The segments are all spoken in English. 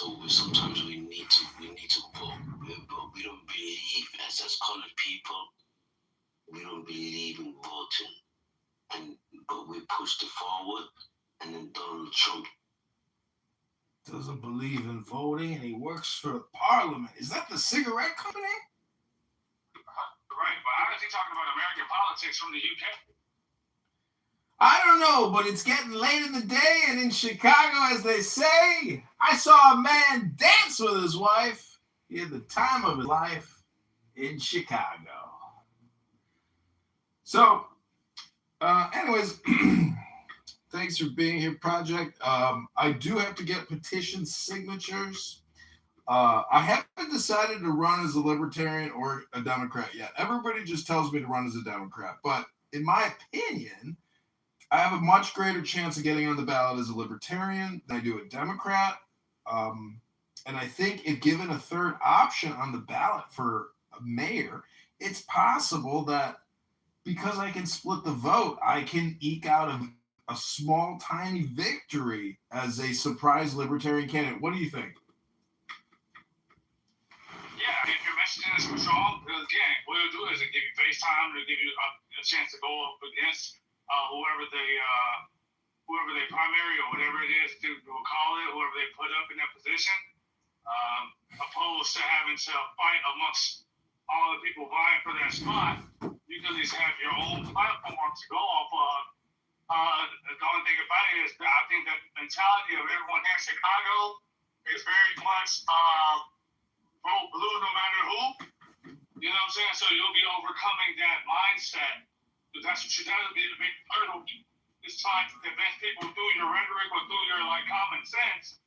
So sometimes we need to vote, but we don't believe as colored people. We don't believe in voting, but we pushed it forward, and then Donald Trump doesn't believe in voting, and he works for the parliament. Is that the cigarette company? Right, but how is he talking about American politics from the UK? I don't know, but it's getting late in the day, and in Chicago, as they say, I saw a man dance with his wife. He had the time of his life in Chicago. So, anyways, thanks for being here, Project. I do have to get petition signatures. I haven't decided to run as a Libertarian or a Democrat yet. Everybody just tells me to run as a Democrat, but in my opinion, I have a much greater chance of getting on the ballot as a Libertarian than I do a Democrat. And I think if given a third option on the ballot for a mayor, it's possible that because I can split the vote, I can eke out a small, tiny victory as a surprise Libertarian candidate. What do you think? Yeah, if your messaging is strong, again, what it'll do is it'll give you FaceTime, it'll give you a chance to go up against whoever they primary or whatever it is to call it, whoever they put up in that position, opposed to having to fight amongst all the people vying for that spot. You can at least have your own platform to go off of. The only thing about it is that I think that mentality of everyone here in Chicago is very much vote blue no matter who. You know what I'm saying? So you'll be overcoming that mindset. That's what you got to be the big hurdle. Is trying to convince people through your rhetoric or through your common sense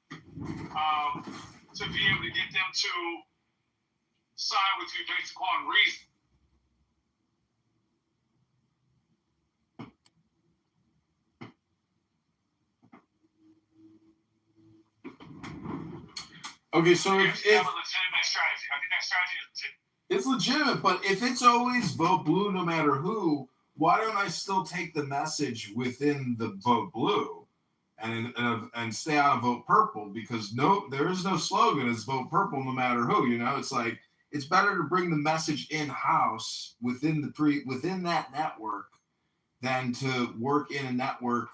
to be able to get them to side with you based upon reason. Okay, so if a legitimate strategy, I think that strategy is legitimate. It's legitimate, but if it's always vote blue no matter who, why don't I still take the message within the vote blue and stay out of vote purple? Because there is no slogan as vote purple no matter who. You know, it's like it's better to bring the message in house within that network than to work in a network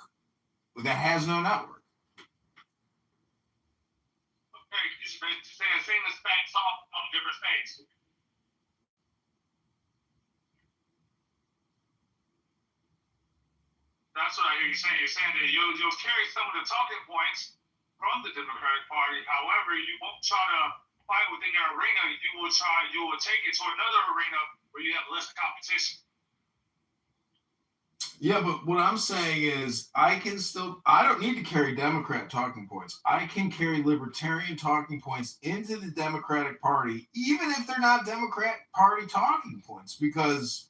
that has no network. Okay, you should say the same as same song on different states. That's what I hear you saying. You're saying that you'll carry some of the talking points from the Democratic Party. However, you won't try to fight within that arena. You will take it to another arena where you have less competition. Yeah, but what I'm saying is I don't need to carry Democrat talking points. I can carry Libertarian talking points into the Democratic Party, even if they're not Democrat Party talking points, because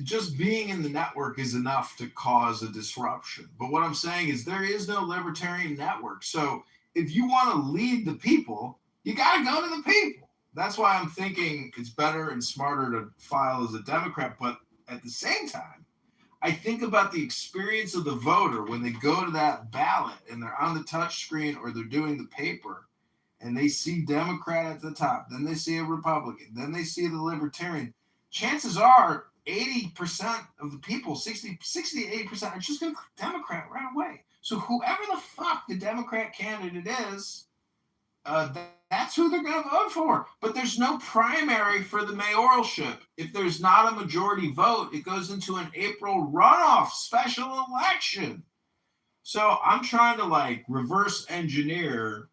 just being in the network is enough to cause a disruption. But what I'm saying is there is no Libertarian network. So if you want to lead the people, you got to go to the people. That's why I'm thinking it's better and smarter to file as a Democrat. But at the same time, I think about the experience of the voter when they go to that ballot and they're on the touch screen or they're doing the paper and they see Democrat at the top, then they see a Republican, then they see the Libertarian. Chances are 80% of the people, 60 to 80% are just going to click Democrat right away. So whoever the fuck the Democrat candidate is, that's who they're going to vote for. But there's no primary for the mayoralship. If there's not a majority vote, it goes into an April runoff special election. So I'm trying to reverse engineer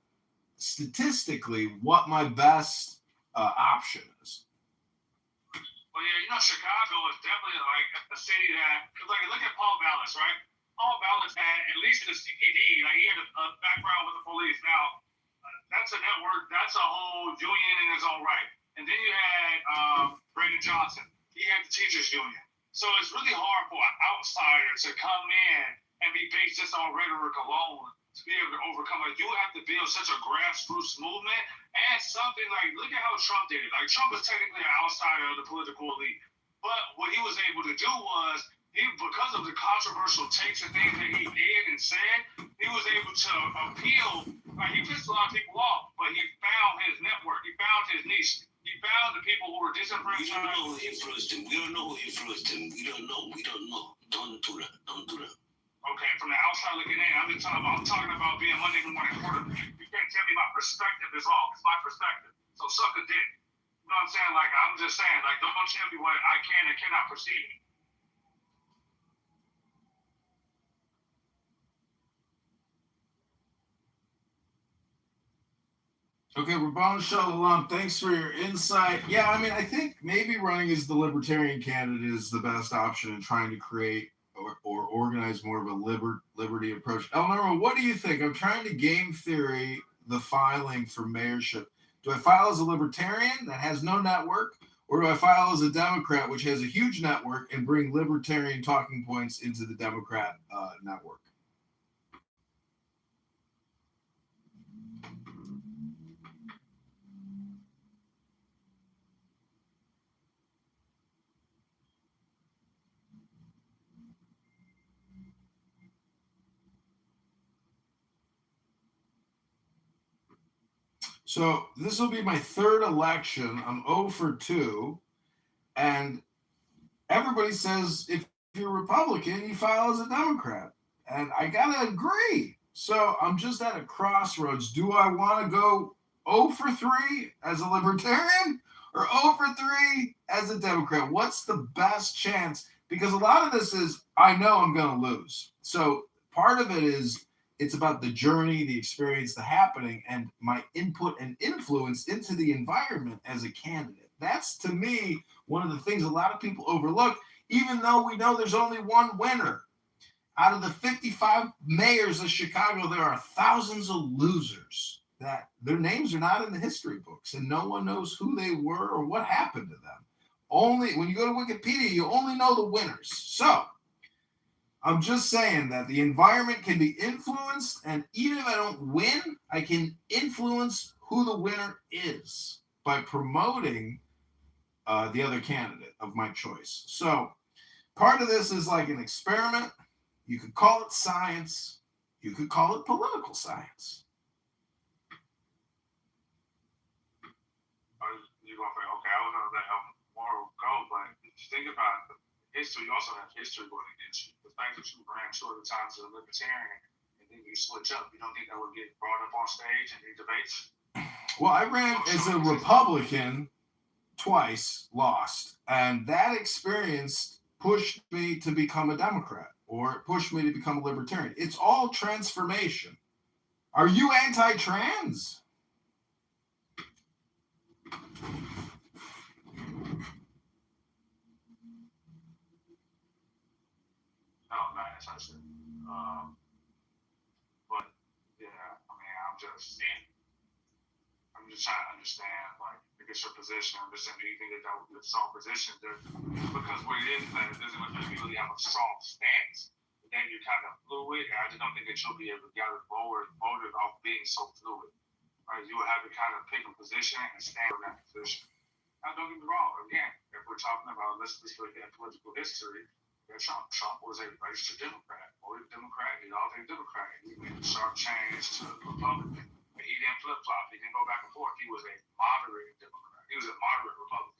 statistically what my best option is. Well, yeah, Chicago is definitely a city that, because look at Paul Vallas, right? Paul Vallas had, at least in the CPD, he had a background with the police. Now, that's a network, that's a whole union in its own right. And then you had Brandon Johnson. He had the teachers union. So it's really hard for an outsider to come in and be based just on rhetoric alone to be able to overcome it. You have to build such a grassroots movement and something look at how Trump did it. Trump was technically an outsider of the political elite. But what he was able to do was, because of the controversial takes and things that he did and said, he was able to appeal. Like, he pissed a lot of people off, but he found his network. He found his niche. He found the people who were disenfranchised. We don't know who influenced him. We don't know who influenced him. We don't know. We don't know. Don't do that. Don't do that. Okay, from the outside looking in, I'm talking about being Monday morning quarterback. You can't tell me my perspective is wrong. It's my perspective. So suck a dick. You know what I'm saying? Like, I'm just saying, like, don't tell me what I can and cannot perceive. Okay, Rabboni Shalom, thanks for your insight. Yeah, I mean, I think maybe running as the Libertarian candidate is the best option in trying to create or organize more of a liberty approach. Eleanor, what do you think? I'm trying to game theory the filing for mayorship. Do I file as a Libertarian that has no network, or do I file as a Democrat, which has a huge network, and bring Libertarian talking points into the Democrat network? So this will be my third election. I'm 0 for 2. And everybody says if you're a Republican, you file as a Democrat. And I got to agree. So I'm just at a crossroads. Do I want to go 0 for 3 as a Libertarian or 0 for 3 as a Democrat? What's the best chance? Because a lot of this is, I know I'm going to lose. So part of it is, it's about the journey, the experience, the happening, and my input and influence into the environment as a candidate. That's, to me, one of the things a lot of people overlook, even though we know there's only one winner. Out of the 55 mayors of Chicago, there are thousands of losers that their names are not in the history books, and no one knows who they were or what happened to them. Only when you go to Wikipedia, you only know the winners. So I'm just saying that the environment can be influenced, and even if I don't win, I can influence who the winner is by promoting the other candidate of my choice. So part of this is like an experiment. You could call it science. You could call it political science. You're going to say, okay, I was going to let more go, but if you think about history, you also have history going against you. The fact that you ran 2 other times as a Libertarian and then you switch up, you don't think that would get brought up on stage in these debates? Well, I ran as a Republican twice, lost, and that experience pushed me to become a Democrat, or it pushed me to become a Libertarian. It's all transformation. Are you anti-trans? No, not interested. But yeah, I mean, I'm just trying to understand, like, I guess your position. I'm just saying, do you think that would be a strong position? Because what it is that it doesn't look like you really have a strong stance. But then you're kind of fluid, and I just don't think that you'll be able to gather voters off being so fluid. Right? You will have to kind of pick a position and stand in that position. Now, don't get me wrong. Again, if we're talking about, let's look at political history. Trump was a registered Democrat, voted Democrat, he's always Democrat. He made a sharp change to Republican. But he didn't flip flop. He didn't go back and forth. He was a moderate Democrat. He was a moderate Republican.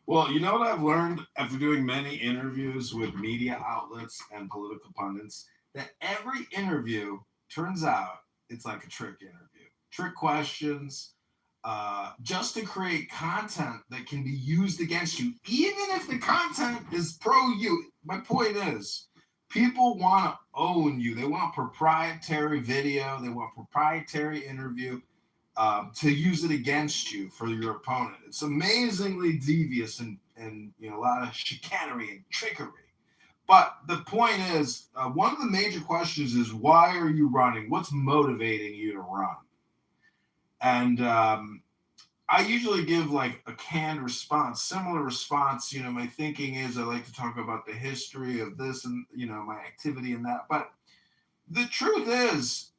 Well, you know what I've learned after doing many interviews with media outlets and political pundits? That every interview turns out it's like a trick interview. Trick questions, just to create content that can be used against you, even if the content is pro you. My point is, people want to own you. They want proprietary video. They want proprietary interview to use it against you for your opponent. It's amazingly devious and a lot of chicanery and trickery. But the point is, one of the major questions is, why are you running? What's motivating you to run? And I usually give like a canned response, similar response. My thinking is I like to talk about the history of this and, my activity in that. But the truth is,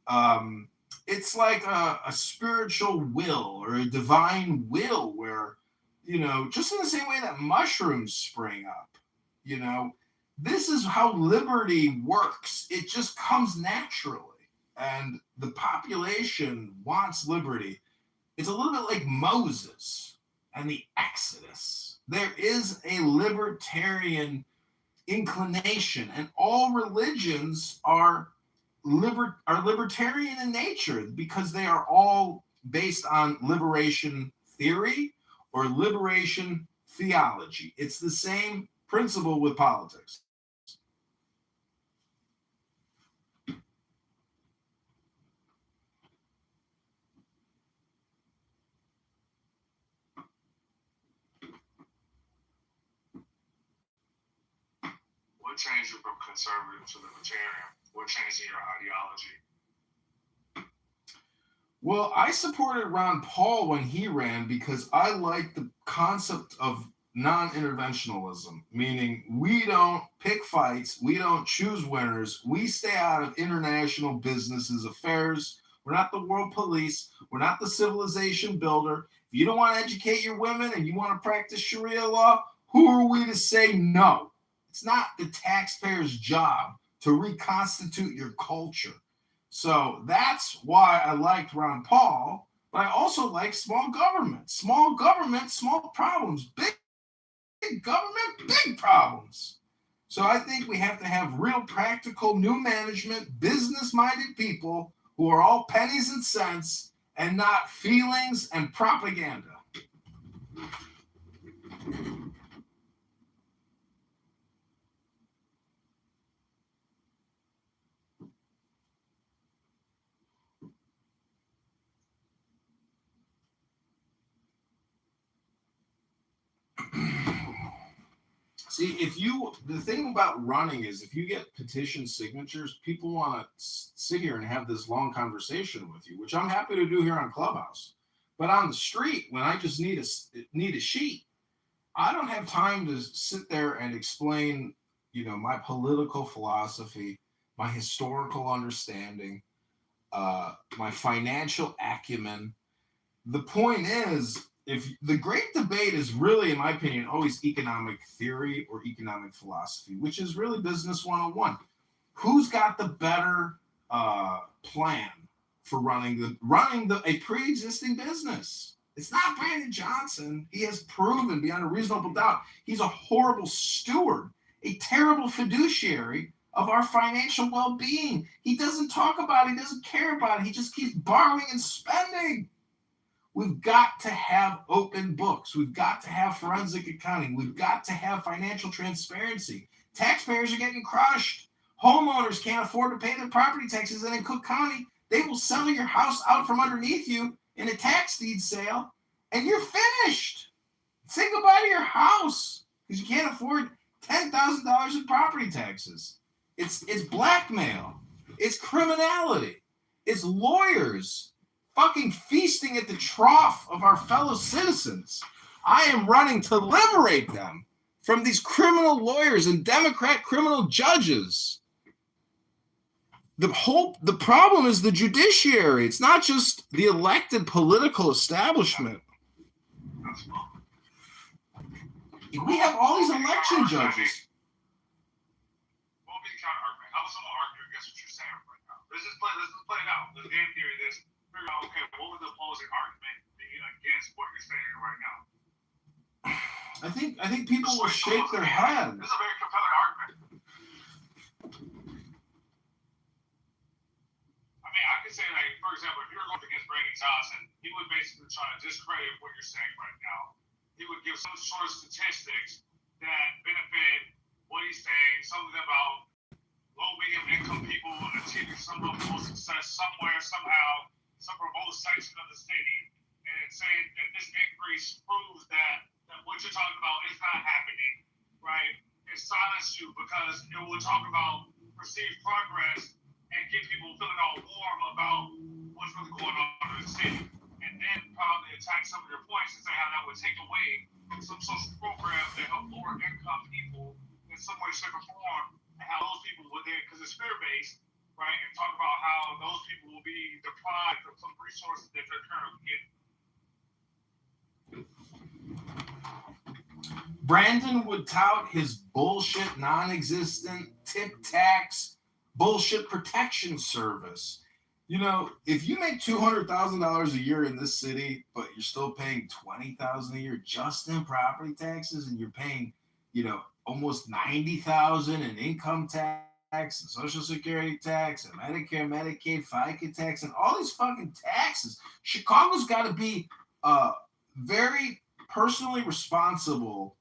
it's like a spiritual will or a divine will where just in the same way that mushrooms spring up. This is how liberty works. It just comes naturally. And the population wants liberty. It's a little bit like Moses and the Exodus. There is a libertarian inclination, and all religions are libertarian in nature because they are all based on liberation theory or liberation theology. It's the same principle with politics. What changed you from conservative to libertarian? What changed in your ideology? Well, I supported Ron Paul when he ran because I like the concept of non-interventionalism, meaning we don't pick fights, we don't choose winners, we stay out of international businesses affairs. We're not the world police, we're not the civilization builder. If you don't want to educate your women and you want to practice Sharia law, who are we to say no? It's not the taxpayer's job to reconstitute your culture. So that's why I liked Ron Paul, but I also like small government. Small government, small problems. Big government, big problems. So I think we have to have real practical new management, business-minded people who are all pennies and cents and not feelings and propaganda. See, the thing about running is if you get petition signatures, people want to sit here and have this long conversation with you, which I'm happy to do here on Clubhouse. But on the street, when I just need a sheet, I don't have time to sit there and explain, my political philosophy, my historical understanding, my financial acumen. The point is, if the great debate is really, in my opinion, always economic theory or economic philosophy, which is really business 101. Who's got the better plan for running a pre-existing business? It's not Brandon Johnson. He has proven beyond a reasonable doubt he's a horrible steward, a terrible fiduciary of our financial well-being. He doesn't talk about it. He doesn't care about it. He just keeps borrowing and spending. We've got to have open books. We've got to have forensic accounting. We've got to have financial transparency. Taxpayers are getting crushed. Homeowners can't afford to pay their property taxes. And in Cook County, they will sell your house out from underneath you in a tax deed sale, and you're finished. Say goodbye to your house because you can't afford $10,000 in property taxes. It's blackmail. It's criminality. It's lawyers fucking feasting at the trough of our fellow citizens. I am running to liberate them from these criminal lawyers and Democrat criminal judges. The problem is the judiciary. It's not just the elected political establishment. We have all these election judges. What would be the counter argument? How would someone argue against what you're saying right now? Let's just play it out. Let's game theory this. Figure out, okay, what would the opposing argument be against what you're saying right now? I think people will shake their head. This is a very compelling argument. I mean, I could say, like, for example, if you're going against Brandon Johnson, he would basically try to discredit what you're saying right now. He would give some sort of statistics that benefit what he's saying, something about low medium income people achieving some level of success somewhere, somehow, some remote section of the city, and saying that this increase proves that what you're talking about is not happening, right? It silenced you because it will talk about perceived progress and get people feeling all warm about what's really going on in the city. And then probably attack some of your points and say how that would take away some social programs that help lower income people in some way, shape, or form, and how those people would then, because it's fear-based, right, and talk about how those people will be deprived of some resources that they're currently getting. Brandon would tout his bullshit, non-existent tip tax bullshit protection service. You know, if you make $200,000 a year in this city, but you're still paying $20,000 a year just in property taxes, and you're paying, you know, almost $90,000 in income tax and Social Security tax and Medicare, Medicaid, FICA tax, and all these fucking taxes, Chicago's got to be very personally responsible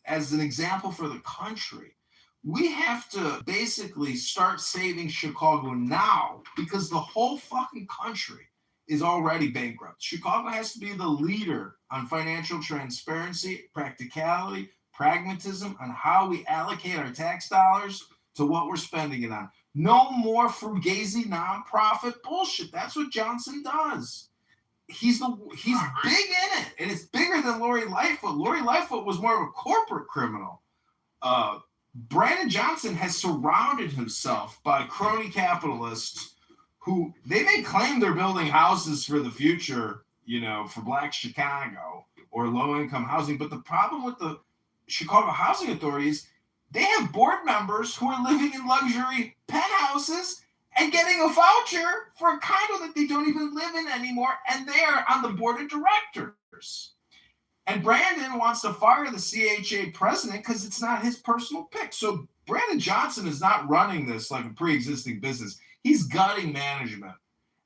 as an example for the country. We have to basically start saving Chicago now because the whole fucking country is already bankrupt. Chicago has to be the leader on financial transparency, practicality, pragmatism, on how we allocate our tax dollars to what we're spending it on. No more fugazi nonprofit bullshit. That's what Johnson does. He's big in it, and it's bigger than Lori Lightfoot. Lori Lightfoot was more of a corporate criminal. Brandon Johnson has surrounded himself by crony capitalists who they may claim they're building houses for the future, you know, for Black Chicago or low-income housing. But the problem with the Chicago Housing Authority is they have board members who are living in luxury penthouses and getting a voucher for a condo that they don't even live in anymore, and they are on the board of directors. And Brandon wants to fire the CHA president because it's not his personal pick. So Brandon Johnson is not running this like a pre-existing business. He's gutting management,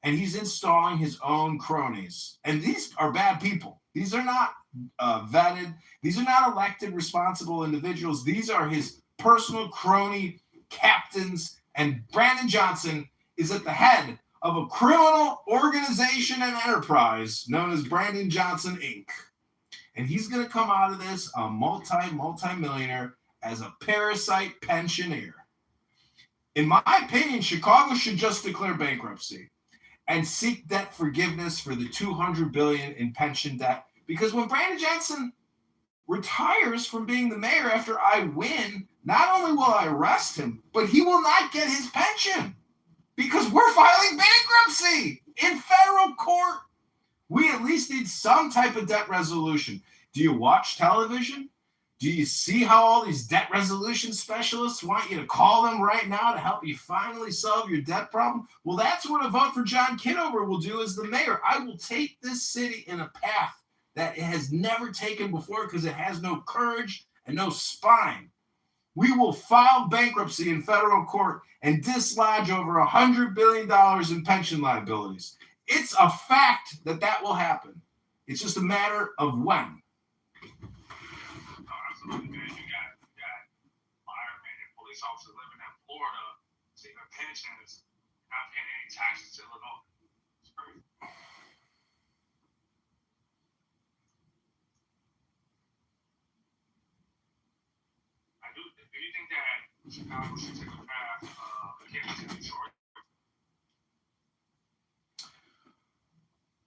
and he's installing his own cronies. And these are bad people. These are not vetted. These are not elected, responsible individuals. These are his personal crony captains. And Brandon Johnson is at the head of a criminal organization and enterprise known as Brandon Johnson, Inc. And he's going to come out of this a multi-millionaire as a parasite pensioner. In my opinion, Chicago should just declare bankruptcy and seek debt forgiveness for the $200 billion in pension debt. Because when Brandon Johnson retires from being the mayor after I win, not only will I arrest him, but he will not get his pension because we're filing bankruptcy in federal court. We at least need some type of debt resolution. Do you watch television? Do you see how all these debt resolution specialists want you to call them right now to help you finally solve your debt problem? Well, that's what a vote for John Kitover will do as the mayor. I will take this city in a path that it has never taken before because it has no courage and no spine. We will file bankruptcy in federal court and dislodge over $100 billion in pension liabilities. It's a fact that that will happen. It's just a matter of when. Oh, absolutely, man. You got firemen and police officers living in Florida, receiving pensions, not paying any taxes to Illinois. It's crazy. Do you think that Chicago should take a path akin to Detroit?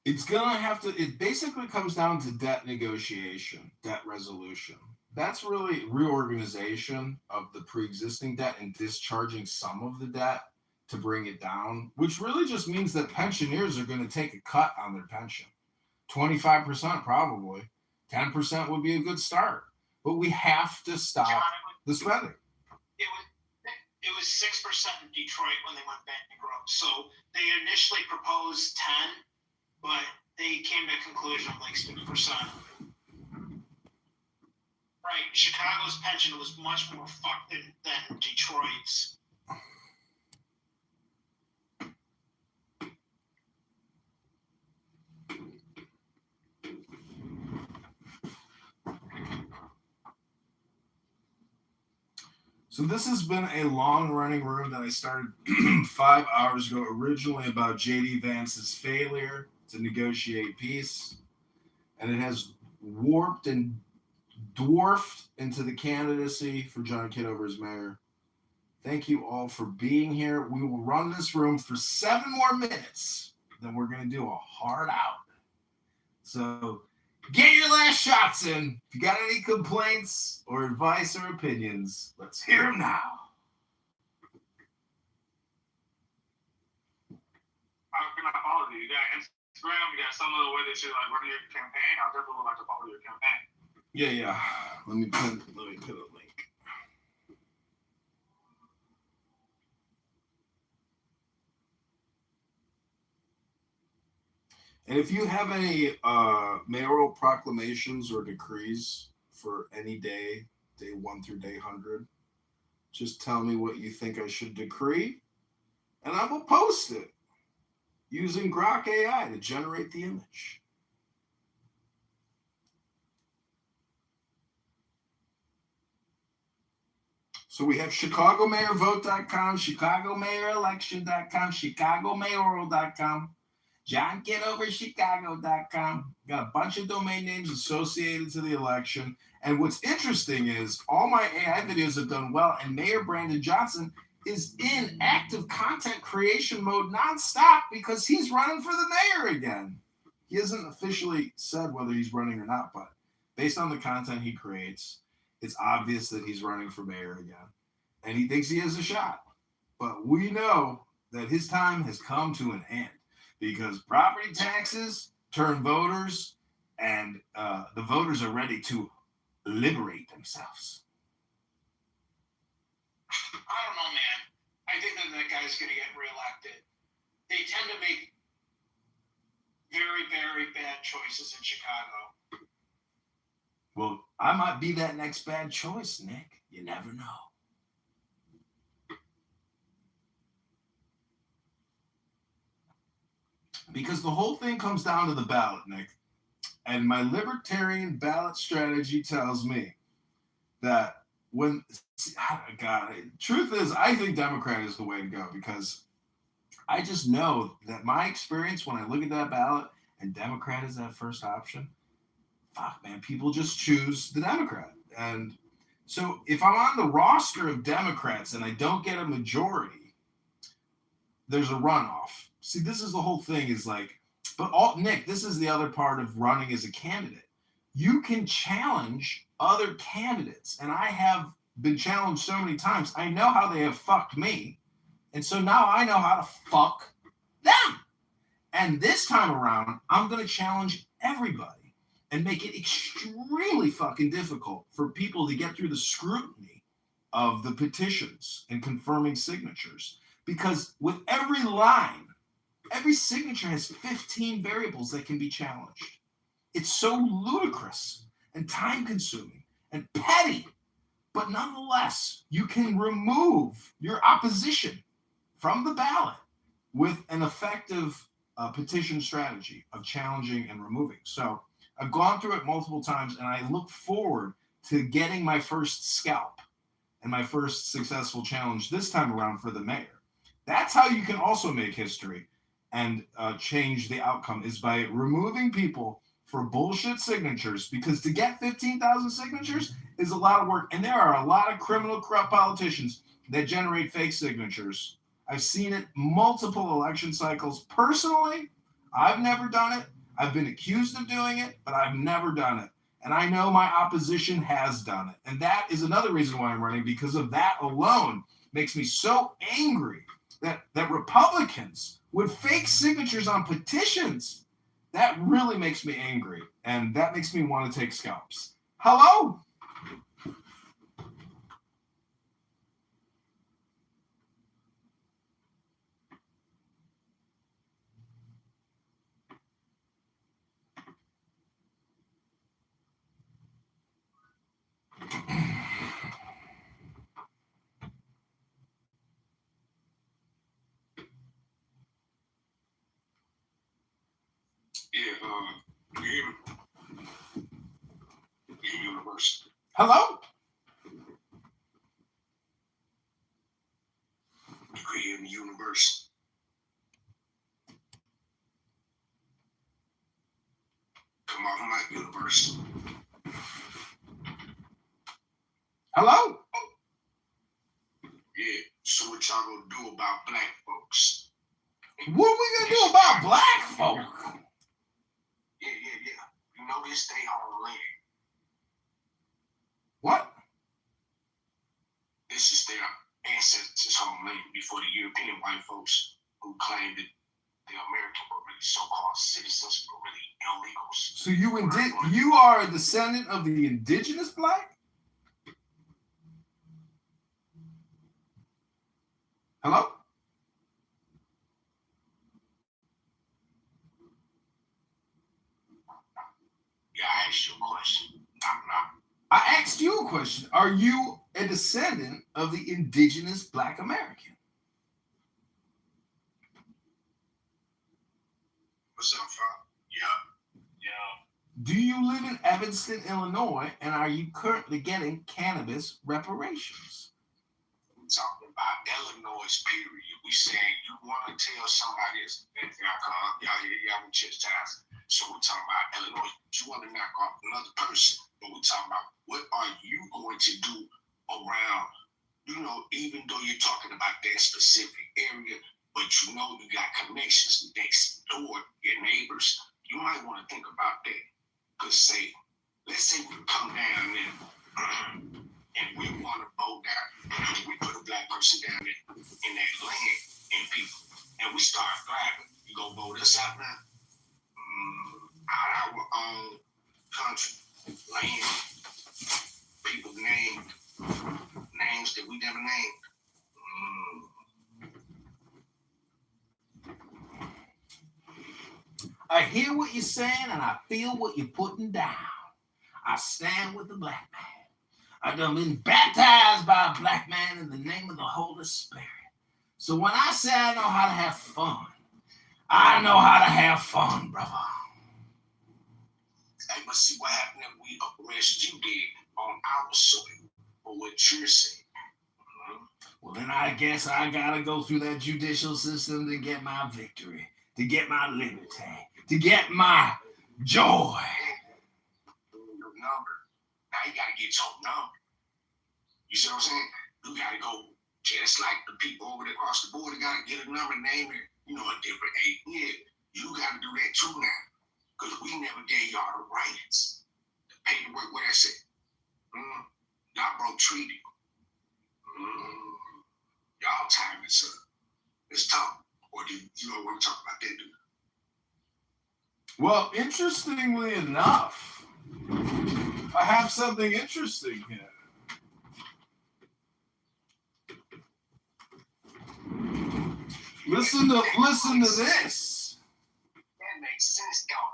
It's going to have to, it basically comes down to debt negotiation, debt resolution. That's really reorganization of the pre-existing debt and discharging some of the debt to bring it down, which really just means that pensioners are going to take a cut on their pension. 25% probably. 10% would be a good start. But we have to stop the spending. It was 6% in Detroit when they went bankrupt. So they initially proposed 10, but they came to a conclusion of like 6%. Right, Chicago's pension was much more fucked than Detroit's. So this has been a long-running room that I started 5 hours ago, originally about J.D. Vance's failure to negotiate peace. And it has warped and dwarfed into the candidacy for John Kitover as mayor. Thank you all for being here. We will run this room for 7 more minutes. Then we're going to do a hard out. So get your last shots in. If you got any complaints or advice or opinions, let's hear them now. How can I follow you? You got Instagram, you got some other way that you like running your campaign. I definitely would like to follow your campaign. Yeah. Let me put a link. And if you have any mayoral proclamations or decrees for any day 1 through day 100, just tell me what you think I should decree, and I will post it using Grok AI to generate the image. So we have ChicagoMayorVote.com, ChicagoMayorElection.com, ChicagoMayoral.com, JohnKitoverChicago.com. Got a bunch of domain names associated to the election. And what's interesting is all my AI videos have done well, and Mayor Brandon Johnson is in active content creation mode nonstop because he's running for the mayor again. He hasn't officially said whether he's running or not, but based on the content he creates, it's obvious that he's running for mayor again. And he thinks he has a shot. But we know that his time has come to an end because property taxes turn voters, and the voters are ready to liberate themselves. I don't know, man. I think that guy's going to get reelected. They tend to make very, very bad choices in Chicago. Well, I might be that next bad choice, Nick. You never know. Because the whole thing comes down to the ballot, Nick. And my libertarian ballot strategy tells me that when, God, truth is, I think Democrat is the way to go because I just know that my experience when I look at that ballot and Democrat is that first option, fuck, man, people just choose the Democrat. And so if I'm on the roster of Democrats and I don't get a majority, there's a runoff. See, this is the whole thing is like, Nick, this is the other part of running as a candidate. You can challenge other candidates. And I have been challenged so many times. I know how they have fucked me. And so now I know how to fuck them. And this time around, I'm going to challenge everybody and make it extremely fucking difficult for people to get through the scrutiny of the petitions and confirming signatures. Because with every line, every signature has 15 variables that can be challenged. It's so ludicrous and time-consuming and petty, but nonetheless, you can remove your opposition from the ballot with an effective petition strategy of challenging and removing. So I've gone through it multiple times, and I look forward to getting my first scalp and my first successful challenge this time around for the mayor. That's how you can also make history and change the outcome, is by removing people for bullshit signatures, because to get 15,000 signatures is a lot of work. And there are a lot of criminal, corrupt politicians that generate fake signatures. I've seen it multiple election cycles. Personally, I've never done it. I've been accused of doing it, but I've never done it. And I know my opposition has done it. And that is another reason why I'm running, because of that alone makes me so angry that Republicans would fake signatures on petitions. That really makes me angry. And that makes me want to take scalps. Hello? University. Hello? Degree in the university. Come off my university. Hello? Yeah. So what y'all gonna do about black folks? What are we gonna do about black folk? Yeah. You know this they homeland. What? This is their ancestors' homeland before the European white folks who claimed it the American were really so-called citizens, were really illegals. So you are a descendant of the indigenous black? Hello? Yeah, I asked you a question. Nah. I asked you a question. Are you a descendant of the indigenous black American? What's up, Father? Yeah. Do you live in Evanston, Illinois, and are you currently getting cannabis reparations? We're talking about Illinois, period. We saying you want to tell somebody else, y'all been chastised. So we're talking about Illinois. You want to knock off another person, but we're talking about what are you going to do around, even though you're talking about that specific area, but you got connections next door, your neighbors. You might want to think about that. Because let's say we come down there and we want to vote down. We put a black person down there in that land and people, and we start driving. You gonna vote us out now? Out our own country, land, people names that we never named. I hear what you're saying, and I feel what you're putting down. I stand with the black man. I done been baptized by a black man in the name of the Holy Spirit. So when I say I know how to have fun, I know how to have fun, brother. Hey, but see what happened if we arrest you did on our soil for what you're saying. Well, then I guess I gotta go through that judicial system to get my victory, to get my liberty, to get my joy. Your number. Now you gotta get your number. You see what I'm saying? You gotta go just like the people over there across the border gotta get a number, name it, a different age. Yeah, you gotta do that too now. Because we never gave y'all the rights. The paperwork, what I said. Y'all broke treaty. Y'all time is up. Let's talk. Or do you want to talk about that, dude? Well, interestingly enough, I have something interesting here. Listen to this. That makes sense, don't it?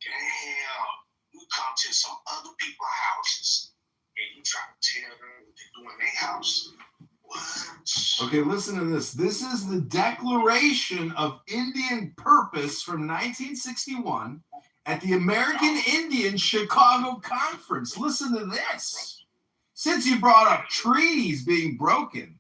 Damn. You come to some other people's houses and you try to tell them what they're doing in their house. What? Okay, listen to this. This is the Declaration of Indian Purpose from 1961 at the American Indian Chicago Conference. Listen to this. Since you brought up treaties being broken,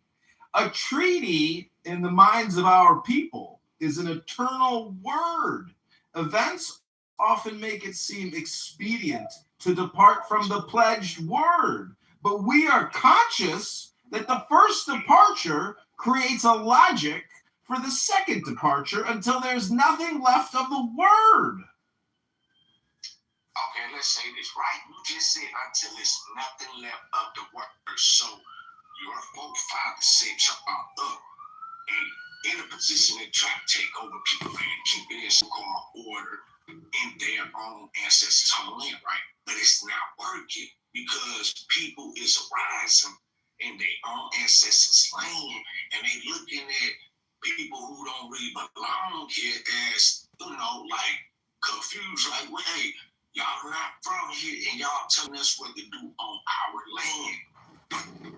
a treaty in the minds of our people is an eternal word. Events often make it seem expedient to depart from the pledged word, but we are conscious that the first departure creates a logic for the second departure until there's nothing left of the word. Okay, let's say this, right? You just said until there's nothing left of the word. So your forefathers set y'all up and in a position to try to take over people and keep it in so-called order in their own ancestors' homeland, right? But it's not working because people is rising in their own ancestors' land, and they looking at people who don't really belong here as, like confused, like, well, hey, y'all not from here, and y'all telling us what to do on our land.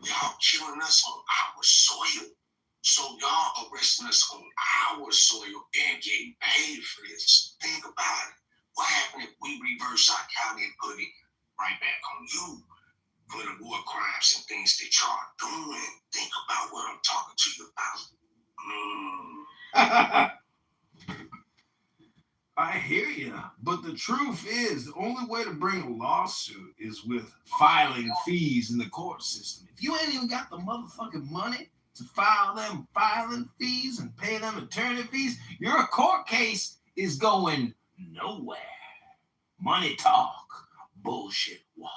Y'all killing us on our soil. So y'all arresting us on our soil and getting paid for this. Think about it. What happened if we reverse our county and put it right back on you for the war crimes and things that y'all doing? Think about what I'm talking to you about. I hear you, but the truth is the only way to bring a lawsuit is with filing fees in the court system. If you ain't even got the motherfucking money to file them filing fees and pay them attorney fees, your court case is going nowhere. Money talk, bullshit walk.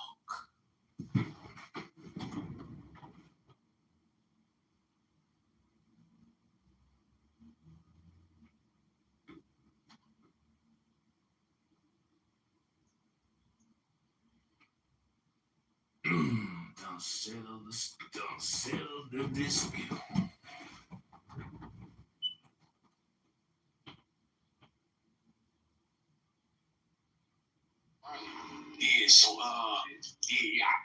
Don't settle the dispute. Yeah, so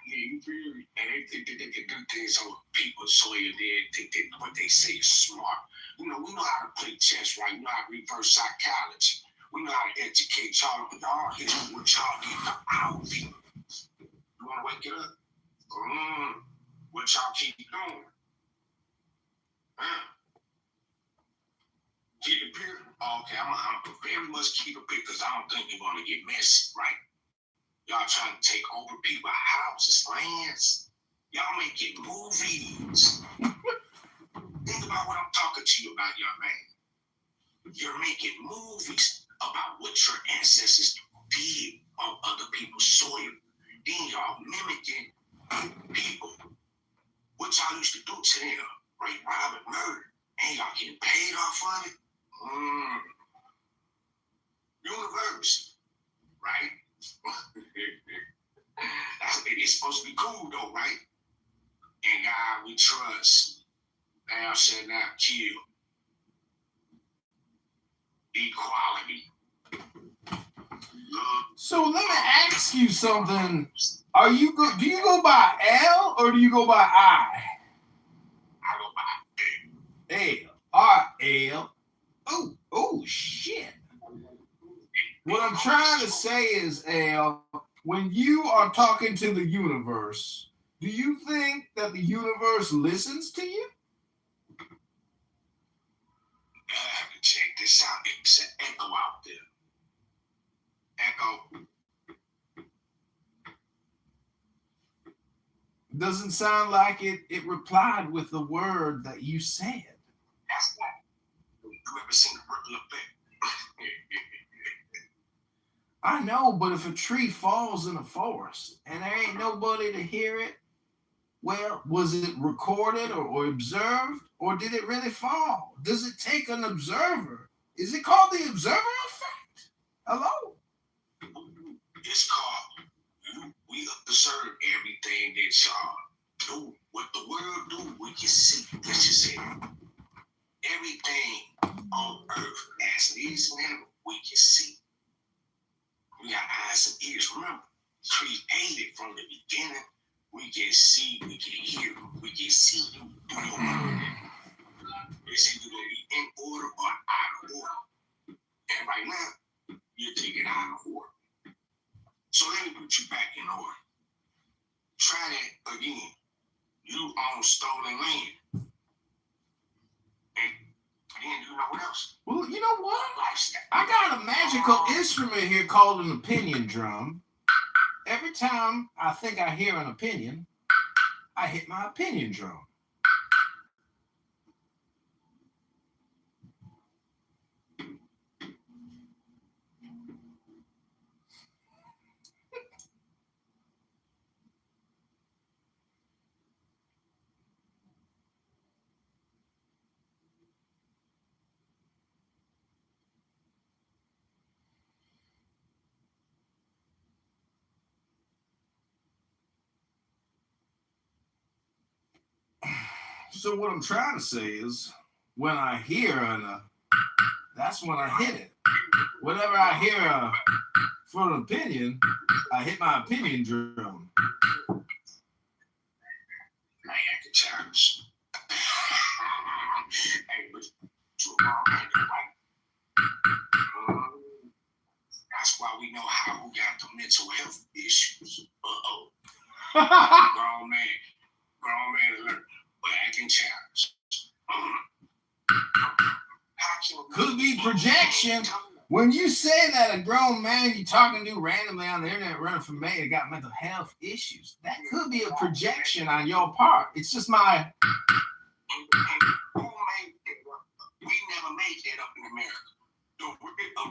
you feel me? And they think that they can do things on people's soil. They think that what they say is smart. You know, we know how to play chess, right? We know how to reverse psychology. We know how to educate y'all, but y'all hear what y'all get from our people. You want to wake it up? What y'all keep doing? Keep it pure? Okay, I'm very much keep it pure because I don't think you're going to get messy, right? Y'all trying to take over people's houses, lands. Y'all making movies. Think about what I'm talking to you about, young man. You're making movies about what your ancestors did on other people's soil. Then y'all mimicking people. What y'all used to do to them, rape, rob, and murder. And y'all getting paid off of it? Universe, right? It's supposed to be cool though, right? In God we trust. Thou shalt not kill. Equality. So let me ask you something. Do you go by L or do you go by I? I go by L. R-L. Oh, shit. What I'm trying to say is, L, when you are talking to the universe, do you think that the universe listens to you? Check this out. It's an echo out there. Echo. Doesn't sound like it replied with the word that you said. That's what. You ever seen the ripple effect? I know, but if a tree falls in a forest and there ain't nobody to hear it, well, was it recorded or observed, or did it really fall? Does it take an observer? Is it called the observer effect? Hello? It's called, we observe everything that y'all do. What the world do, we can see. Let's just say everything on earth as it is now, we can see. We got eyes and ears. Remember, created from the beginning. We can see, we can hear, we can see you do your work. It's either going to be in order or out of order. And right now, you're taking out of order. So let me put you back in order. Try that again. You own stolen land. And then you know what else? Well, you know what? Lifestyle. I got a magical instrument here called an opinion drum. Every time I think I hear an opinion, I hit my opinion drum. So what I'm trying to say is, when I hear that's when I hit it. Whenever I hear for an opinion, I hit my opinion drum. I acting childish. Hey, but you a grown man, right? That's why we know how who got the mental health issues. Grown man alert. But acting childish. Could be projection. When you say that a grown man you're talking to randomly on the internet running for mayor got mental health issues, that could be a projection on your part. It's just my... We never made that up in America. The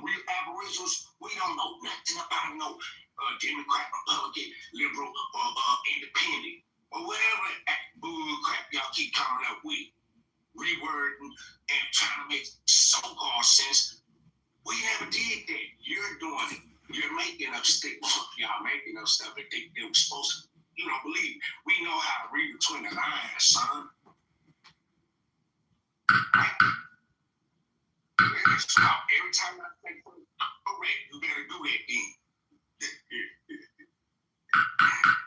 real aboriginals, we don't know nothing about no Democrat, Republican, liberal, or independent, or whatever bull crap y'all keep coming up with, rewording and trying to make so-called sense. We never did that. You're doing it. You're making up stuff. Y'all making up stuff that they were supposed to believe me, we know how to read between the lines, son. So every time I say correct, you better do that then.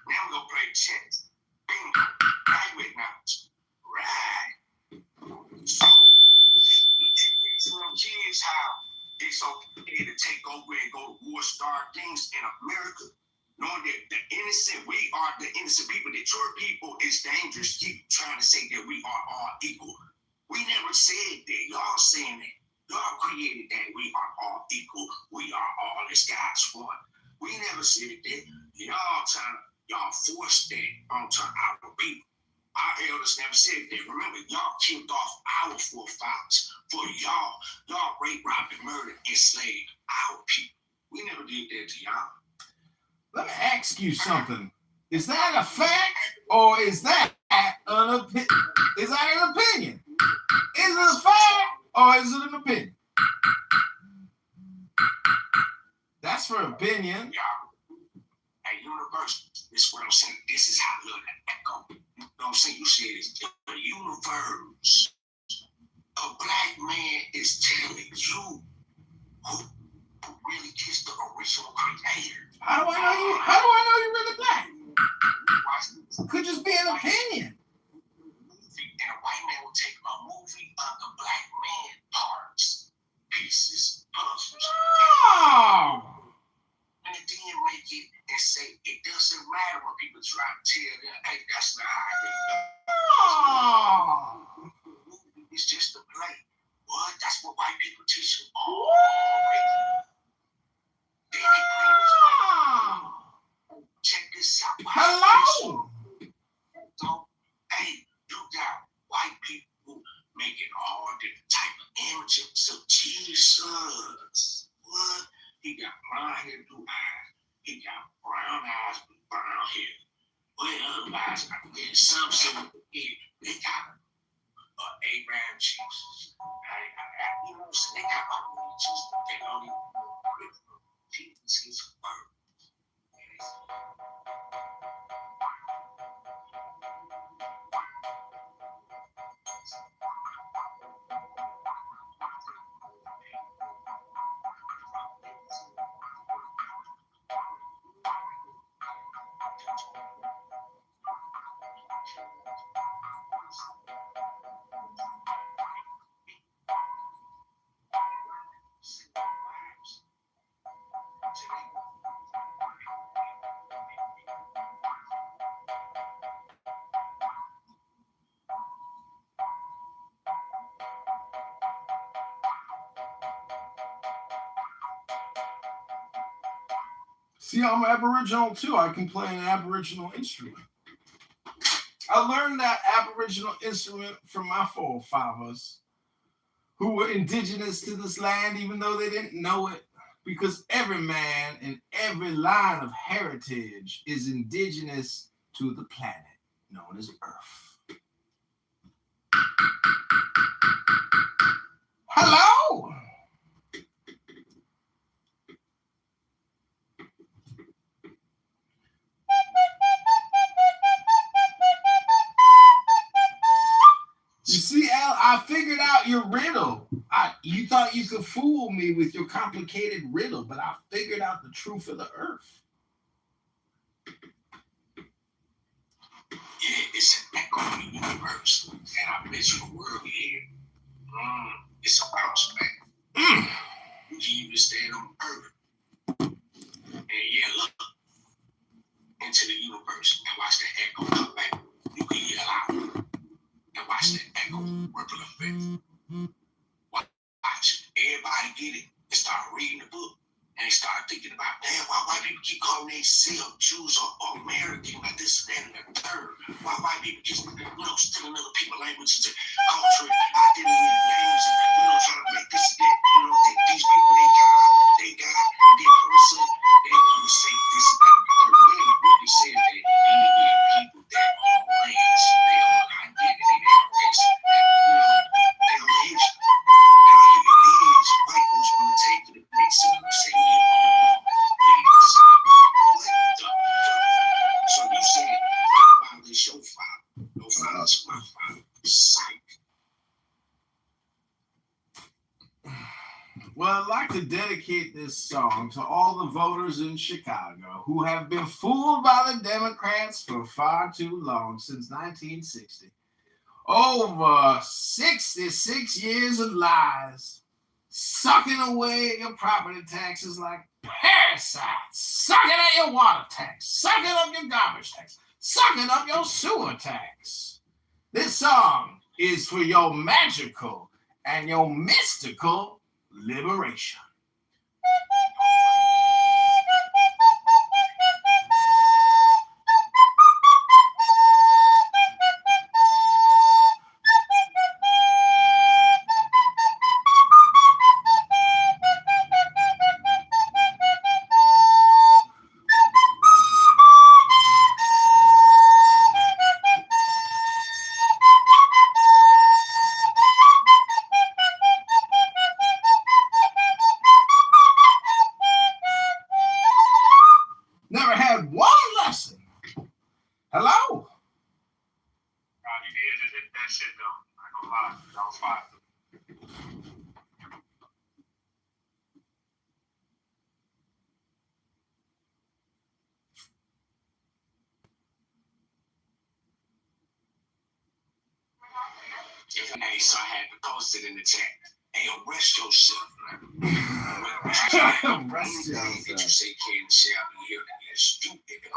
Now we're gonna play chess. Bingo. Right with knowledge. Right. So you teach these little kids how it's okay to take over and go to war, start things in America. Knowing that the innocent, we are the innocent people. Detroit people is dangerous. Keep trying to say that we are all equal. We never said that. Y'all saying that. Y'all created that we are all equal. We are all as God's one. We never said that. Y'all forced that onto our people. Our elders never said that. Remember, y'all killed off our forefathers for y'all. Y'all raped, robbed, and murdered, enslaved our people. We never did that to y'all. Let me ask you something. Is that a fact or is that an opinion? Is that an opinion? Is it a fact or is it an opinion? That's for opinion. At universe, this is what I'm saying. This is how little echo. You know what I'm saying? You said it's the universe. A black man is telling you who really is the original creator. How do I know you? How do I know you're really black? Could just be an opinion. And a white man will take a movie of the black man parts, pieces, puzzles. Oh. And then make it and say it doesn't matter when people try to tell them, hey, that's not how it goes. It's just a play. What? That's what white people teach you. Then they bring this white. Check this out. Hello. So, hey, you got white people making all different type of images of Jesus. What? He got brown hair, blue eyes. He got brown eyes, brown hair. Well, otherwise, some they got Abraham Jesus. You know what I'm saying? They got all these Jesus, but they don't even know Jesus is word. See, I'm Aboriginal too. I can play an Aboriginal instrument. I learned that Aboriginal instrument from my forefathers who were indigenous to this land, even though they didn't know it, because every man and every line of heritage is indigenous to the planet known as Earth. Hello! You see, Al, I figured out your riddle. You thought you could fool me with your complicated riddle, but I figured out the truth of the earth. Yeah, it's an echo in the universe. And I bet you the world here. It's a bounce back. You can even stand on earth. And yeah, look into the universe and watch that echo come back. You can yell out. And watch that echo ripple effect. Watch everybody get it and start reading the book. And they start thinking about, damn, why white people keep calling themselves Jews or American, like this, that, and the third. Why white people keep, stealing other people's languages and culture, identity, names, and, trying to make this, that, these people, they got, and then all of a sudden, they want to say this, that, and the third. Where in the book they said that people that are lands, they are identity, they are race, they are history. White folks want to take it and make some say we all the same. What the fuck? So you saying father. No father's my father. Psych. Well, I'd like to dedicate this song to all the voters in Chicago who have been fooled by the Democrats for far too long, since 1960. Over 66 years of lies, sucking away your property taxes like parasites, sucking at your water tax, sucking up your garbage tax, sucking up your sewer tax. This song is for your magical and your mystical liberation. Never had one lesson. Hello? You did just hit that shit though. I ain't gonna lie. That was fire. Hey, so I had to post it in the chat. Hey, arrest yourself. Arrest That you yourself. say can't say out in here that you're stupid and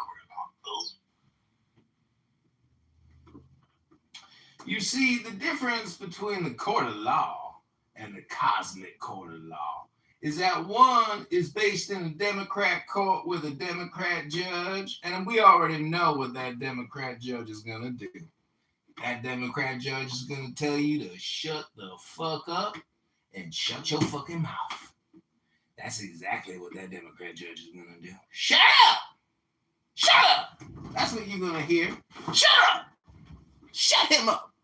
You see, the difference between the court of law and the cosmic court of law is that one is based in a Democrat court with a Democrat judge, and we already know what that Democrat judge is going to do. That Democrat judge is going to tell you to shut the fuck up and shut your fucking mouth. That's exactly what that Democrat judge is going to do. Shut up! Shut up! That's what you're going to hear. Shut up! Shut him up!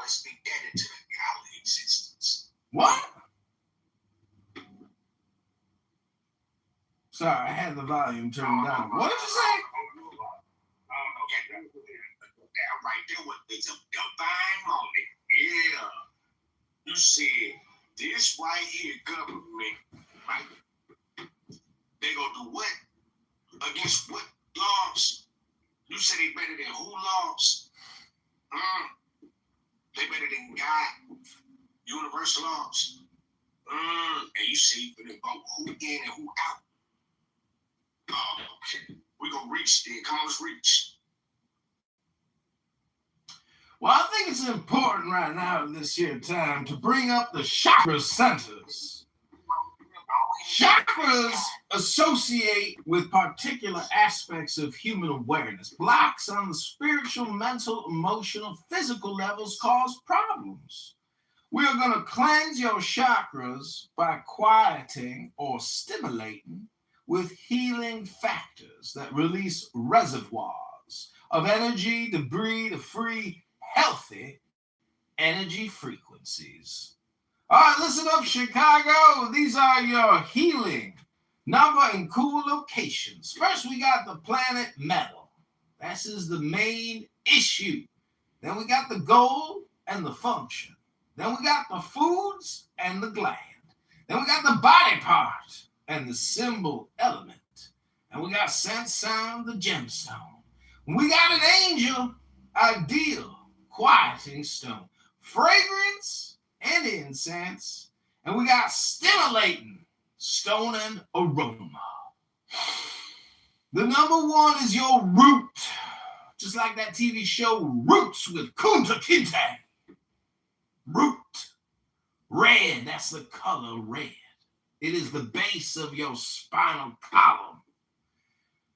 let's be indebted to the godly existence. What? Sorry, I had the volume turned down. What did you say? That right there was the divine moment. Yeah. You said this right here government, right? They gonna do what? Against what laws? You said they better than who laws? They better than God. Universal laws. And you say you finna vote who in and who out. Oh, okay. We gonna reach there. Come on, let's reach. Well, I think it's important right now in this here time to bring up the chakra centers. Chakras associate with particular aspects of human awareness. Blocks on the spiritual, mental, emotional, physical levels cause problems. We are going to cleanse your chakras by quieting or stimulating with healing factors that release reservoirs of energy, debris to free healthy energy frequencies. All right, listen up, Chicago. These are your healing number and cool locations. First, we got the planet metal. This is the main issue. Then we got the goal and the function. Then we got the foods and the gland. Then we got the body part and the symbol element. And we got sense, sound, the gemstone. We got an angel, ideal, quieting stone, fragrance, and incense. And we got stimulating stone and aroma. The number one is your root. Just like that TV show Roots with Kunta Kinte. Root. Red, that's the color red. It is the base of your spinal column.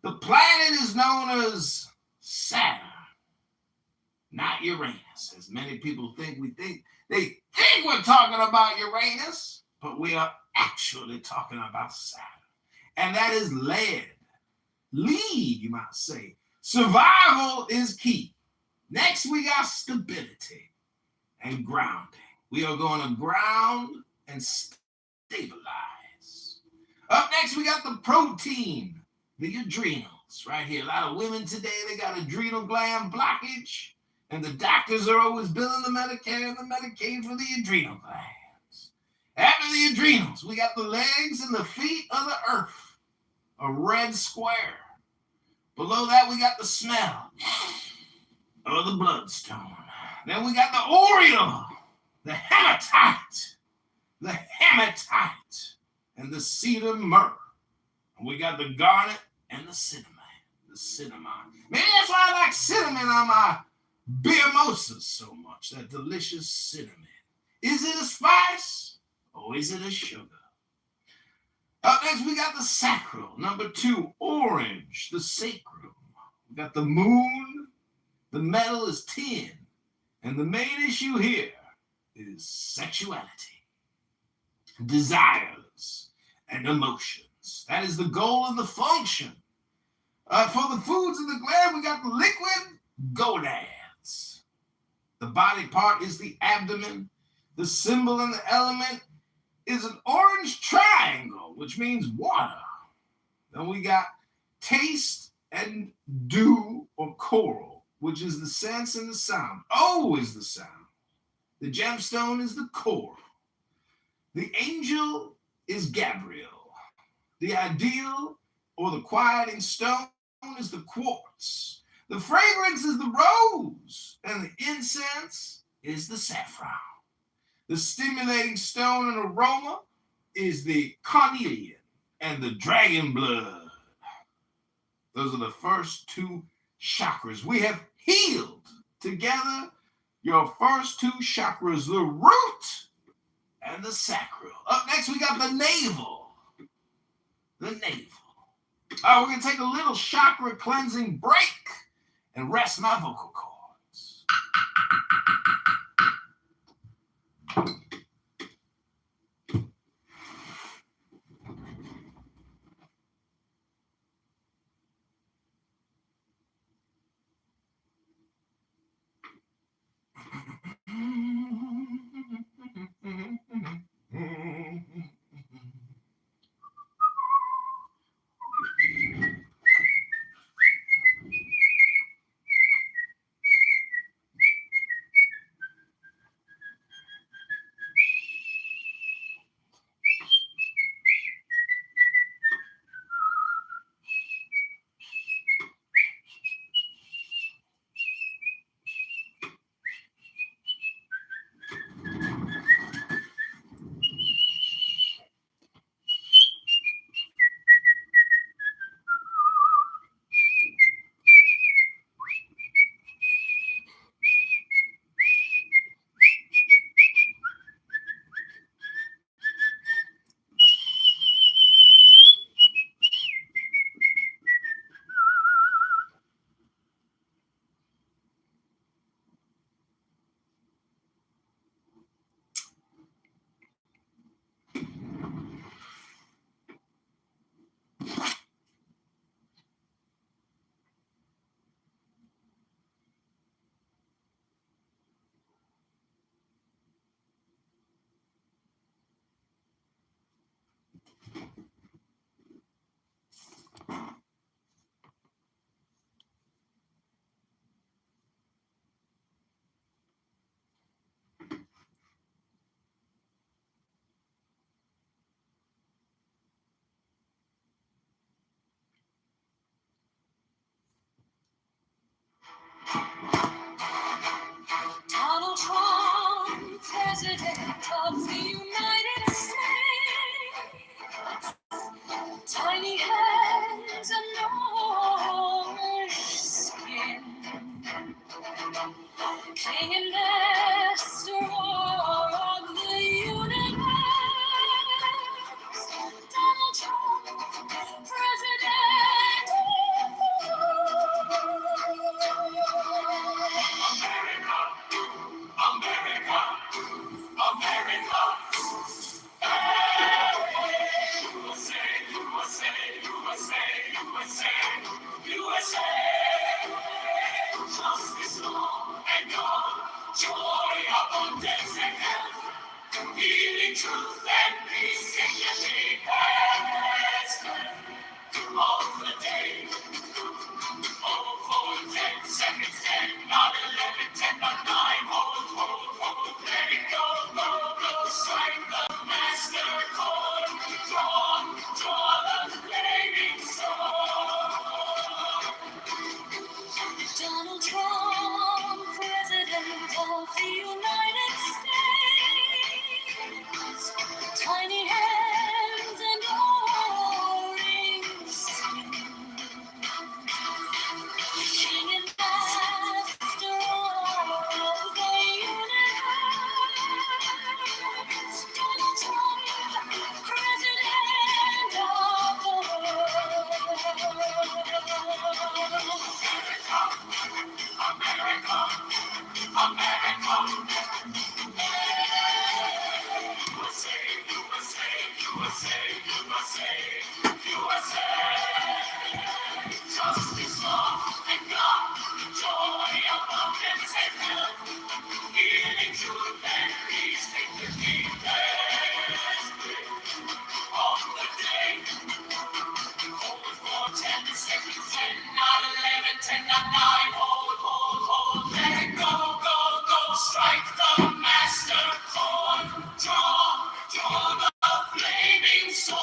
The planet is known as Saturn, not Uranus, as many people think. They think we're talking about Uranus, but we are actually talking about Saturn. And that is lead. Lead, you might say. Survival is key. Next, we got stability. and grounding. We are going to ground and stabilize. Up next, we got the protein, the adrenals, right here. A lot of women today, they got adrenal gland blockage, and the doctors are always billing the Medicare and the Medicaid for the adrenal glands. After the adrenals, we got the legs and the feet of the earth, a red square. Below that, we got the smell of the bloodstone. Then we got the aureole, the hematite, and the cedar myrrh. And we got the garnet and the cinnamon. Maybe that's why I like cinnamon on my beer mimosas so much, that delicious cinnamon. Is it a spice or is it a sugar? Up next, we got the sacral. Number 2, orange, the sacrum. We got the moon. The metal is tin. And the main issue here is sexuality, desires, and emotions. That is the goal and the function. For the foods in the gland, we got the liquid gonads. The body part is the abdomen. The symbol and the element is an orange triangle, which means water. Then we got taste and dew or coral, which is the sense and the sound. O is the sound. The gemstone is the coral. The angel is Gabriel. The ideal or the quieting stone is the quartz. The fragrance is the rose. And the incense is the saffron. The stimulating stone and aroma is the carnelian and the dragon blood. Those are the first 2 chakras. We have healed together your first 2 chakras, the root and the sacral. Up next, we got the navel. The navel. All right, we're going to take a little chakra cleansing break and rest my vocal cords. Donald Trump, President of the United States. Tiny hands and orange skin. King and master of the universe. Donald Trump, President of the America, America. USA, USA, USA, USA, USA. Justice, law, and God, joy, abundance. truth and peace, dignity has come all the day. Oh, for 10 seconds, 10, not 11, 10, not 9, hold, let it go, strike the master chord, draw the flaming sword. Donald Trump, President of the United States, tiny hands and orange skin, king and master of the universe. Donald Trump, President of the world. America, America, USA, USA, USA, USA, USA. Justice, law, and God, joy, abundance, and health, healing, truth, and peace, dignity, best of the day. Hold for 10 seconds, 10, not 11, 10, not 9, hold, let it go, strike the master chord, draw the flaming sword.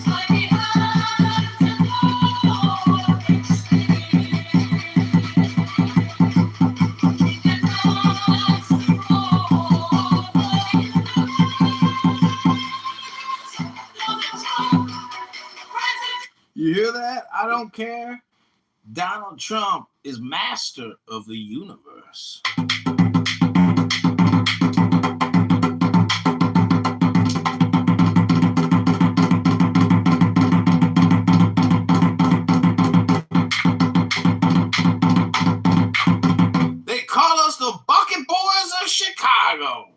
Tiny hands and orange You hear that? I don't care. Donald Trump is master of the universe. They call us the Bucket Boys of Chicago.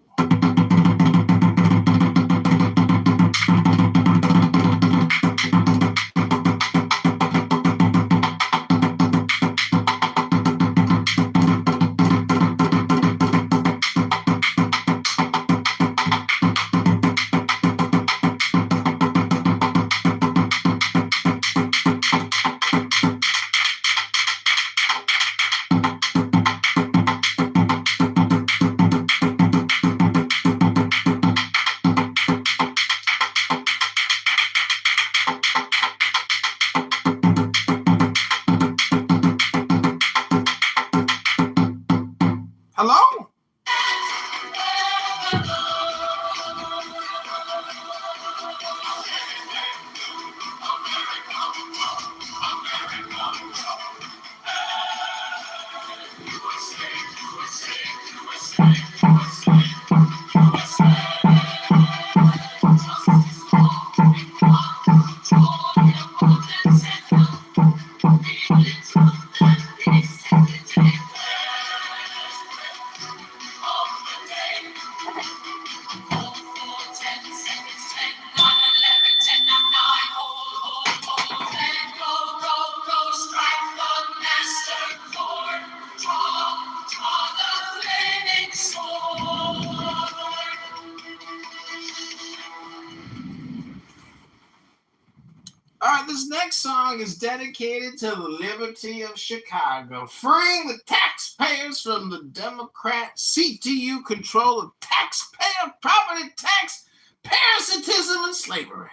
Hello? All right, this next song is dedicated to the liberty of Chicago, freeing the taxpayers from the Democrat CTU control of taxpayer property tax, parasitism, and slavery.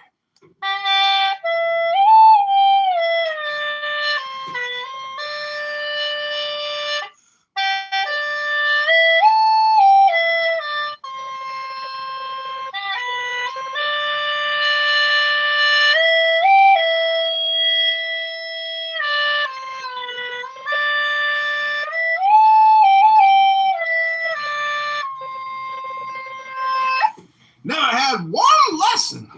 Now I had one lesson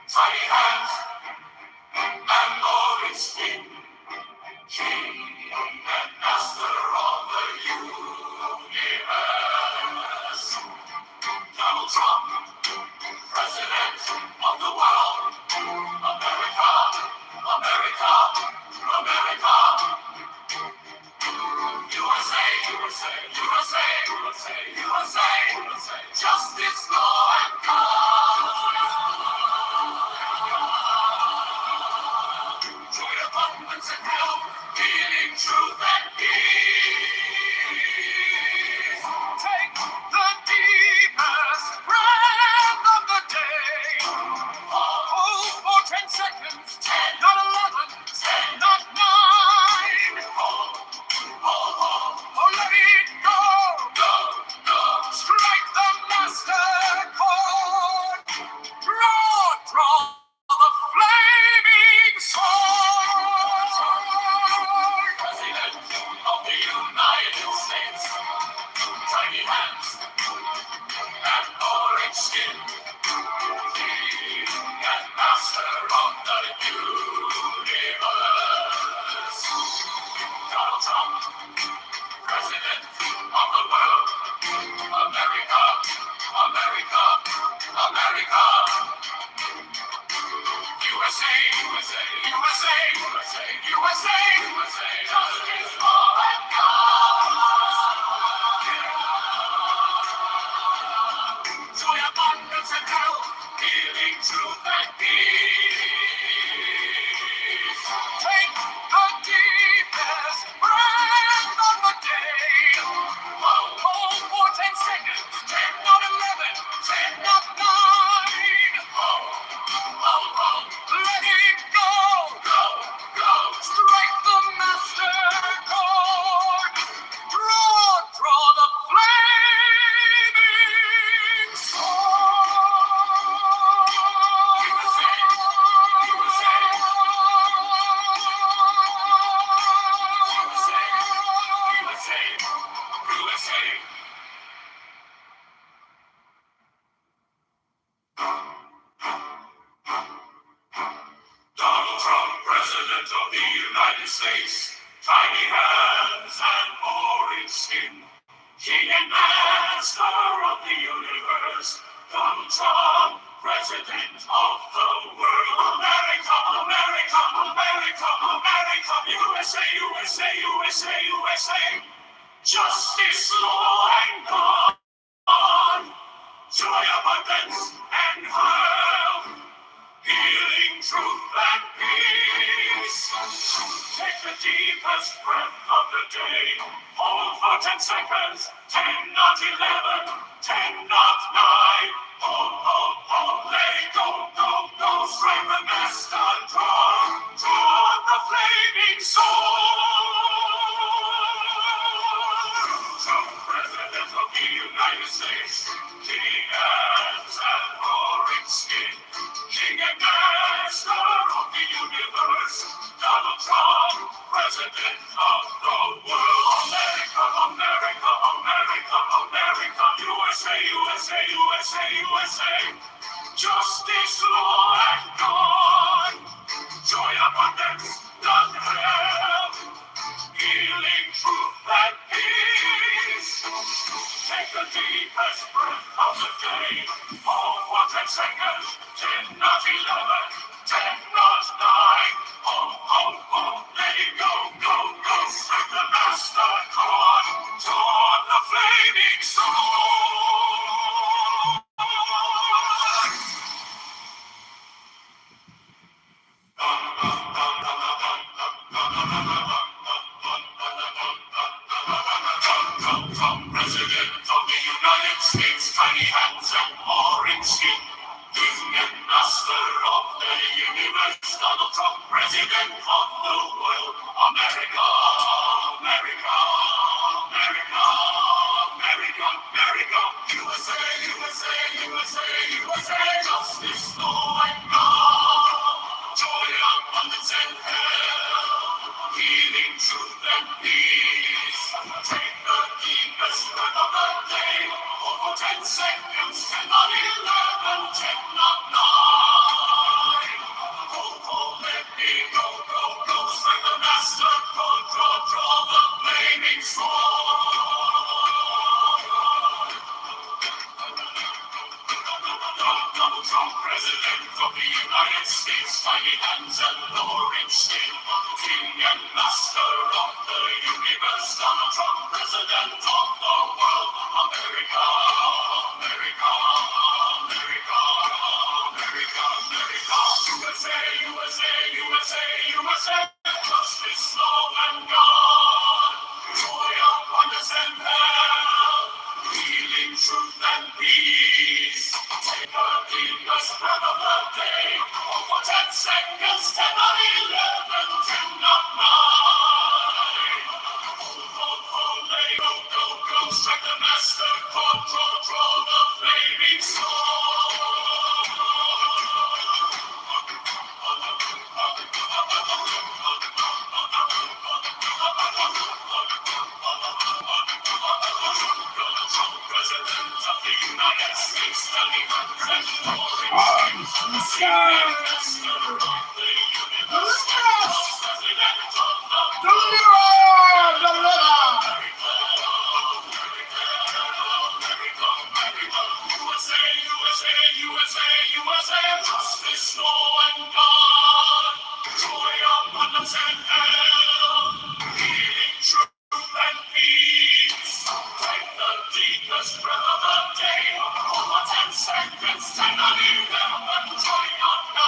tiny hands and orange skin, king and master of the universe. Donald Trump, president of the world. America, America, America. USA, USA, USA, USA, USA, USA. Justice, law, and God. Joy, abundance, and health, healing, truth, and peace. Take the deepest breath of the day. Hold for 10 seconds. 10, not 11, 10, not 9. Hold, oh, let it go. Go, go. Strike the master chord. Draw the flaming sword. President of the United States. Tiny hands and orange skin. King and master of the universe. Donald Trump, president of the world. America, America, America. USA, USA, USA, USA, USA, USA. Justice for joy, abundance, and health, healing, truth, and peace. Take the deepest breath of the day. Hold for 10 seconds. 10, not 11. 10, not 9. Let it go. Go, go. Strike the master chord. Draw the flaming sword. USA, USA, USA, USA, USA. Donald Trump, President of the United States. Tiny hands and orange skin. King and master of the universe. Donald Trump, President of the world. America, America, America, America. USA, USA, USA, USA. Justice, law, and God. Joy, abundance, and health. Healing, truth, and peace. Take the deepest breath of the day. Hold for 10 seconds. 10, not 11. 10, not 9. Hold, let it go, go, go. Strike the master, draw the flaming sword. Trump, President of the United States. King hands and orange skin. King and master of the universe. Donald Trump, President of the world. America, America, America, America. USA, USA, USA, USA. Justice, law, and God. Joy, abundance, none health. Healing, truth, and peace. Take the deepest breath of the day. Hold for 10 seconds. 10, not 11. 10, not 9. Let it go, go, go. Strike the master chord. Toward the flaming sword. President of the United States, tiny hands and orange skin. King and master of the universe. Donald Trump, President of the world. America, America, America, America, America. USA, USA, USA, USA. Justice, law, and God. Joy, abundance, and health. Healing, truth, and peace. Take the deepest breath of the day. Hold for 10 seconds. 10, not 11. 10, not 9. seconds, 10 on 11, 10 on 9. Go, go, go, strike the master chord, draw the flaming sword. President of the United States, USA, justice, law, and God. Joy, abundance, and health. Healing, truth, and peace. Take the deepest breath of the day. Over 10 seconds, 10 on 11, joy on 9.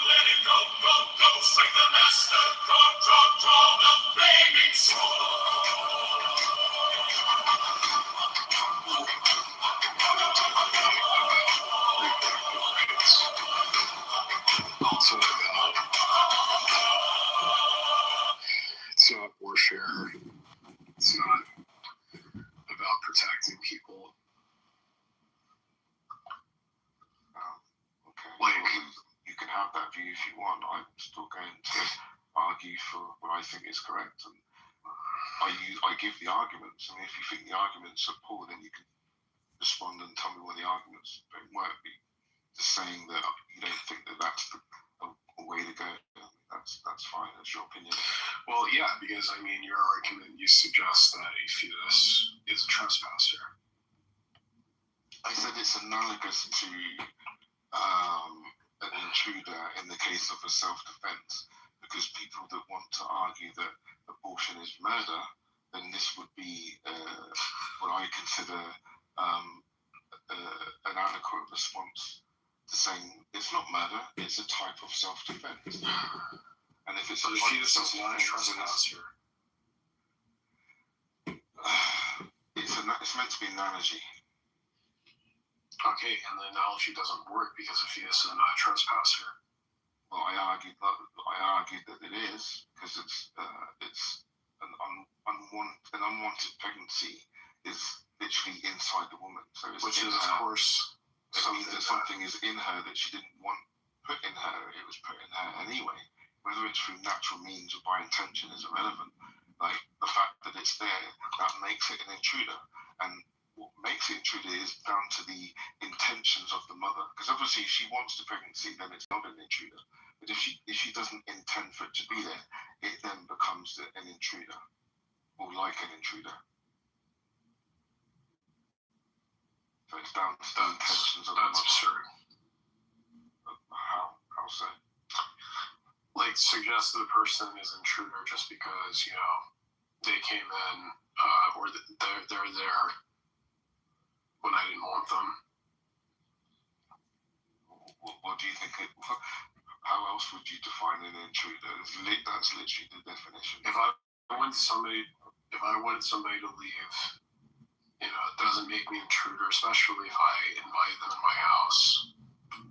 Let it go, go, go. Strike the master chord, draw the flaming sword. Also about, it's not warfare. It's not about protecting people. Okay. Like, you can have that view if you want. I'm still going to argue for what I think is correct, and I give the arguments. And if you think the arguments are poor, then you can respond and tell me why the arguments don't work. But just saying that you don't think that that's a way to go, that's fine. That's your opinion. well, yeah, because I mean, your argument, you suggest that a fetus is a trespasser. I said it's analogous to an intruder in the case of a self-defense, because people that want to argue that abortion is murder, then this would be what I consider an adequate response to saying it's not murder, it's a type of self-defense. And if it's So the fetus is not a trespasser. it's meant to be an analogy. Okay, and the analogy doesn't work because a fetus is not a trespasser. Well, I argued that it is, because it's an unwanted pregnancy is literally inside the woman. So it's Which in is, of her. course, It means that something is in her that she didn't want put in her. It was put in her anyway. Whether it's through natural means or by intention is irrelevant. Like, the fact that it's there, that makes it an intruder. And what makes it intruder is down to the intentions of the mother. Because obviously, if she wants the pregnancy, then it's not an intruder. But if she doesn't intend for it to be there, it then becomes an intruder, or like an intruder. So it's down to the intentions of the that's mother. absurd. How so? Like, suggest that the person is an intruder just because, you know, they came in, or they're there when I didn't want them. What do you think? How else would you define an intruder? That's literally the definition. If I wanted somebody to leave, you know, it doesn't make me intruder, especially if I invite them in my house.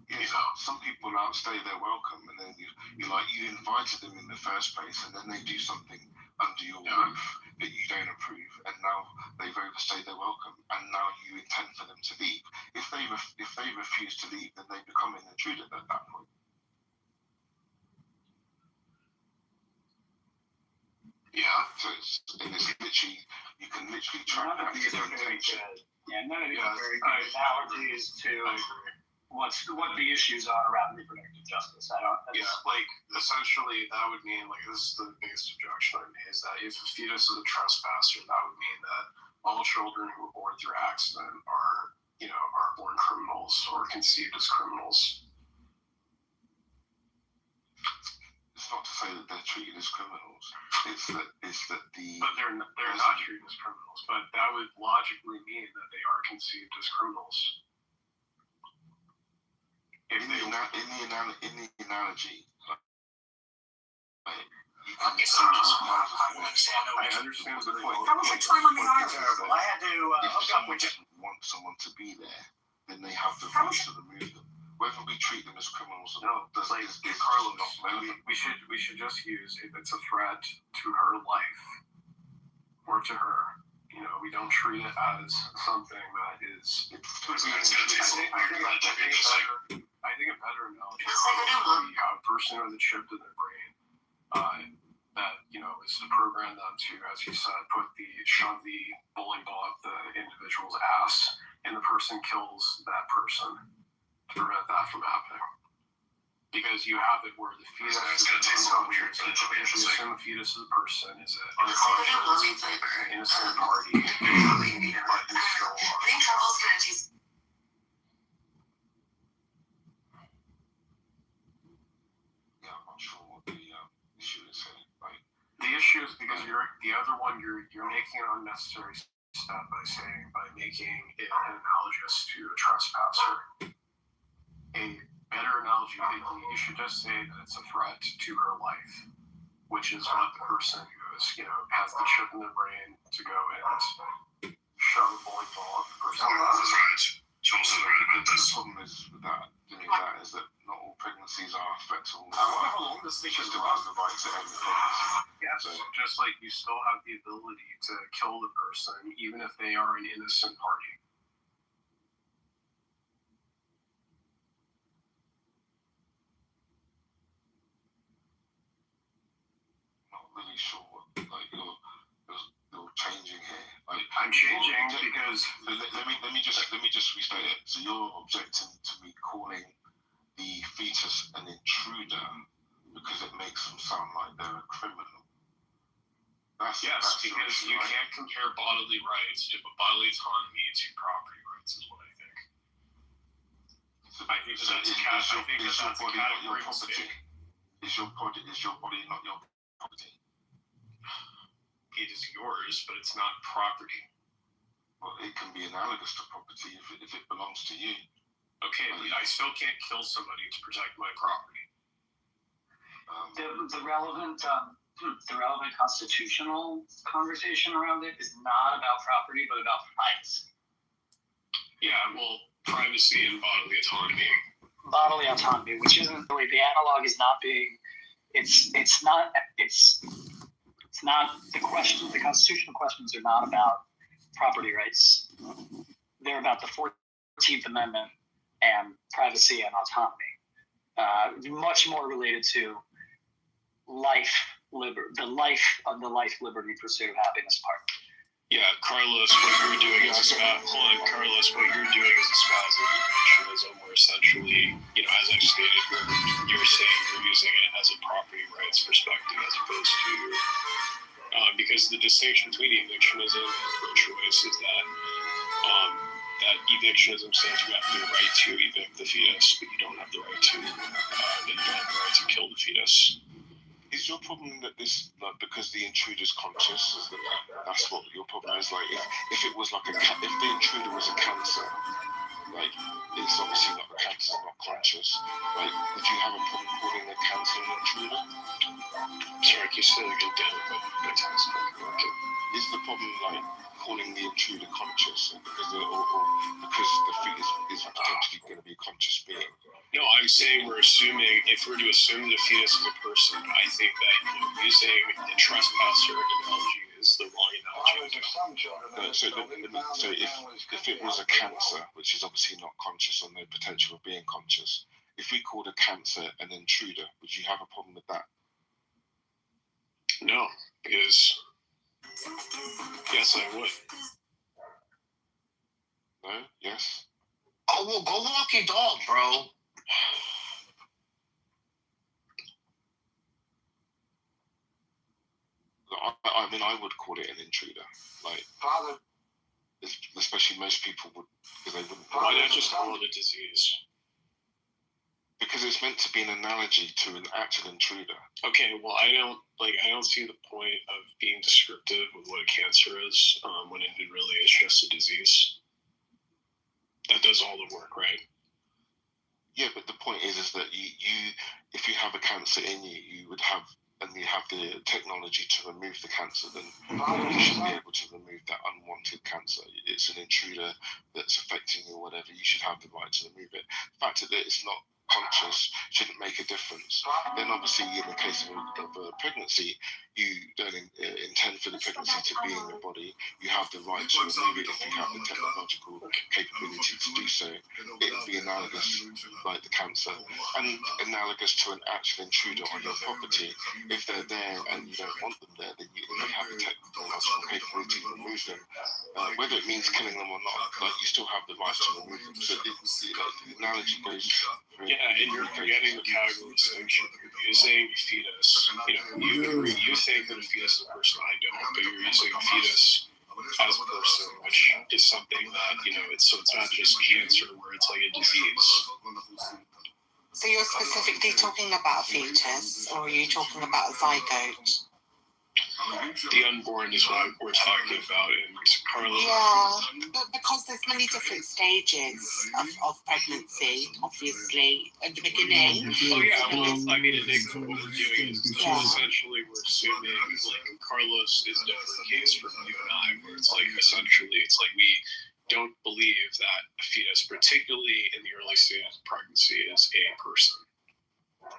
You know, some people outstay their welcome, and then you invited them in the first place, and then they do something under your roof that you don't approve, and now they've overstayed their welcome, and now you intend for them to leave. If they refuse to leave, then they become an intruder at that point. Yeah. So it's literally, you can literally track None of that these to are the very intention. good. Yeah, none of these Yeah, are very I good analogies to agree. what the issues are around reproductive justice. Yeah, like, essentially, that would mean, like, this is the biggest objection I made, is that if a fetus is a trespasser, that would mean that all children who are born through accident are born criminals or conceived as criminals. It's not to say that they're treated as criminals. It's that the. But they're not treated as criminals. But that would logically mean that they are conceived as criminals. In the analogy, Okay, so I understand the point. How much time on the arm? I had to if hook up someone with you. doesn't want someone to be there, then they have the How right much- to remove them. whether we treat them as criminals or No, not, like is Carlos, not relevant. we should just use if it's a threat to her life or to her. You know, we don't treat it as something that is. It's gonna take some weird logic and just like I think a better analogy would be a person with a chip in their brain that, you know, is to program them to, as you said, shove the bowling ball up the individual's ass, and the person kills that person to prevent that from happening. Because you have it where the fetus It's is gonna take some weird unconscious. logic and If you just like assume the fetus is a person, is an unconscious, innocent party, but is still Yeah, I'm not sure what the issue is here. Like, the issue is because you're making an unnecessary step by making it analogous to a trespasser. A better analogy, you should just say that it's a threat to her life, which is what the person who is, you know, has the chip in their brain to go and shove a bowling ball at the person. Carlos is right. Joel's right about the this. problem is with that, is that not all pregnancies are fatal. I don't know how long this thing She is still has the right to end the pregnancy. Yes, just like you still have the ability to kill the person, even if they are an innocent party. Not really sure what you're changing here. Like, I'm changing because let me just restate it. So you're objecting to me calling the fetus an intruder because it makes them sound like they're a criminal. That's Yes, because the issue, you right? can't compare bodily rights to bodily autonomy to property rights, is what I think. So I think so that's is a your body not your category property? mistake. Is your body not your property? It is yours, but it's not property. Well, it can be analogous to property if it belongs to you. Okay, but I still can't kill somebody to protect my property. The relevant constitutional conversation around it is not about property, but about privacy. Yeah, well, privacy and bodily autonomy. Bodily autonomy, which isn't really the analog, is not being. It's not the question. The constitutional questions are not about property rights. They're about the 14th Amendment and privacy and autonomy. Much more related to the life, liberty, pursuit of happiness part. Yeah, Carlos, what you're doing is Carlos, what you're doing is espousing evinctionism, where essentially, you know, as I stated, you're saying you're using it as a property rights perspective as opposed to, because the distinction between evictionism and pro-choice is that evictionism says you have the right to evict the fetus, but you don't have the right to kill the fetus. Is your problem that this, like, because the intruder's conscious, that's what your problem is? Like, if it was like if the intruder was a cancer, like, it's obviously not, the cancer's not conscious. Like, would you have a problem calling the cancer an intruder? Sorry, can you say that again, Dan? But is the problem like calling the intruder conscious because the fetus is potentially going to be a conscious being? No, I'm saying if we're to assume the fetus is a person, I think that, you know, using the trespasser analogy is the wrong analogy. So if it was a cancer, which is obviously not conscious or no potential of being conscious, if we called a cancer an intruder, would you have a problem with that? No, because yes, I would. No? Yes? Oh, well, go walk your dog, bro. I mean, I would call it an intruder. Like, Father. Especially most people would, because they wouldn't. Why not just call it a disease? Because it's meant to be an analogy to an actual intruder. Okay, well, I don't see the point of being descriptive of what a cancer is when it really is just a disease. That does all the work, right? Yeah, but the point is that you if you have a cancer in you, you would have and you have the technology to remove the cancer, then you should be able to remove that unwanted cancer. It's an intruder that's affecting you or whatever. You should have the right to remove it. The fact that it's not conscious shouldn't make a difference. Then obviously in the case of a pregnancy, you don't intend for the pregnancy to be in your body. You have the right to remove it if you have the technological capability to do so. It would be analogous like the cancer, and analogous to an actual intruder on your property. If they're there and you don't want them there, then you have the technological capability to remove them. Whether it means killing them or not, like you still have the right to remove them. So the analogy goes. Yeah, and you're forgetting the category distinction. You're saying fetus. You think that a fetus is a person. I don't, but you're using a fetus as a person, which is something that it's not just cancer where it's like a disease. So you're specifically talking about a fetus, or are you talking about a zygote? The unborn is what we're talking about in Carlos. Yeah, but because there's many different stages of pregnancy, obviously, at the beginning. Oh yeah, well, I mean, what we're doing is essentially we're assuming like Carlos is a different case from you and I, where it's like essentially it's like we don't believe that a fetus, particularly in the early stages of pregnancy, is a person.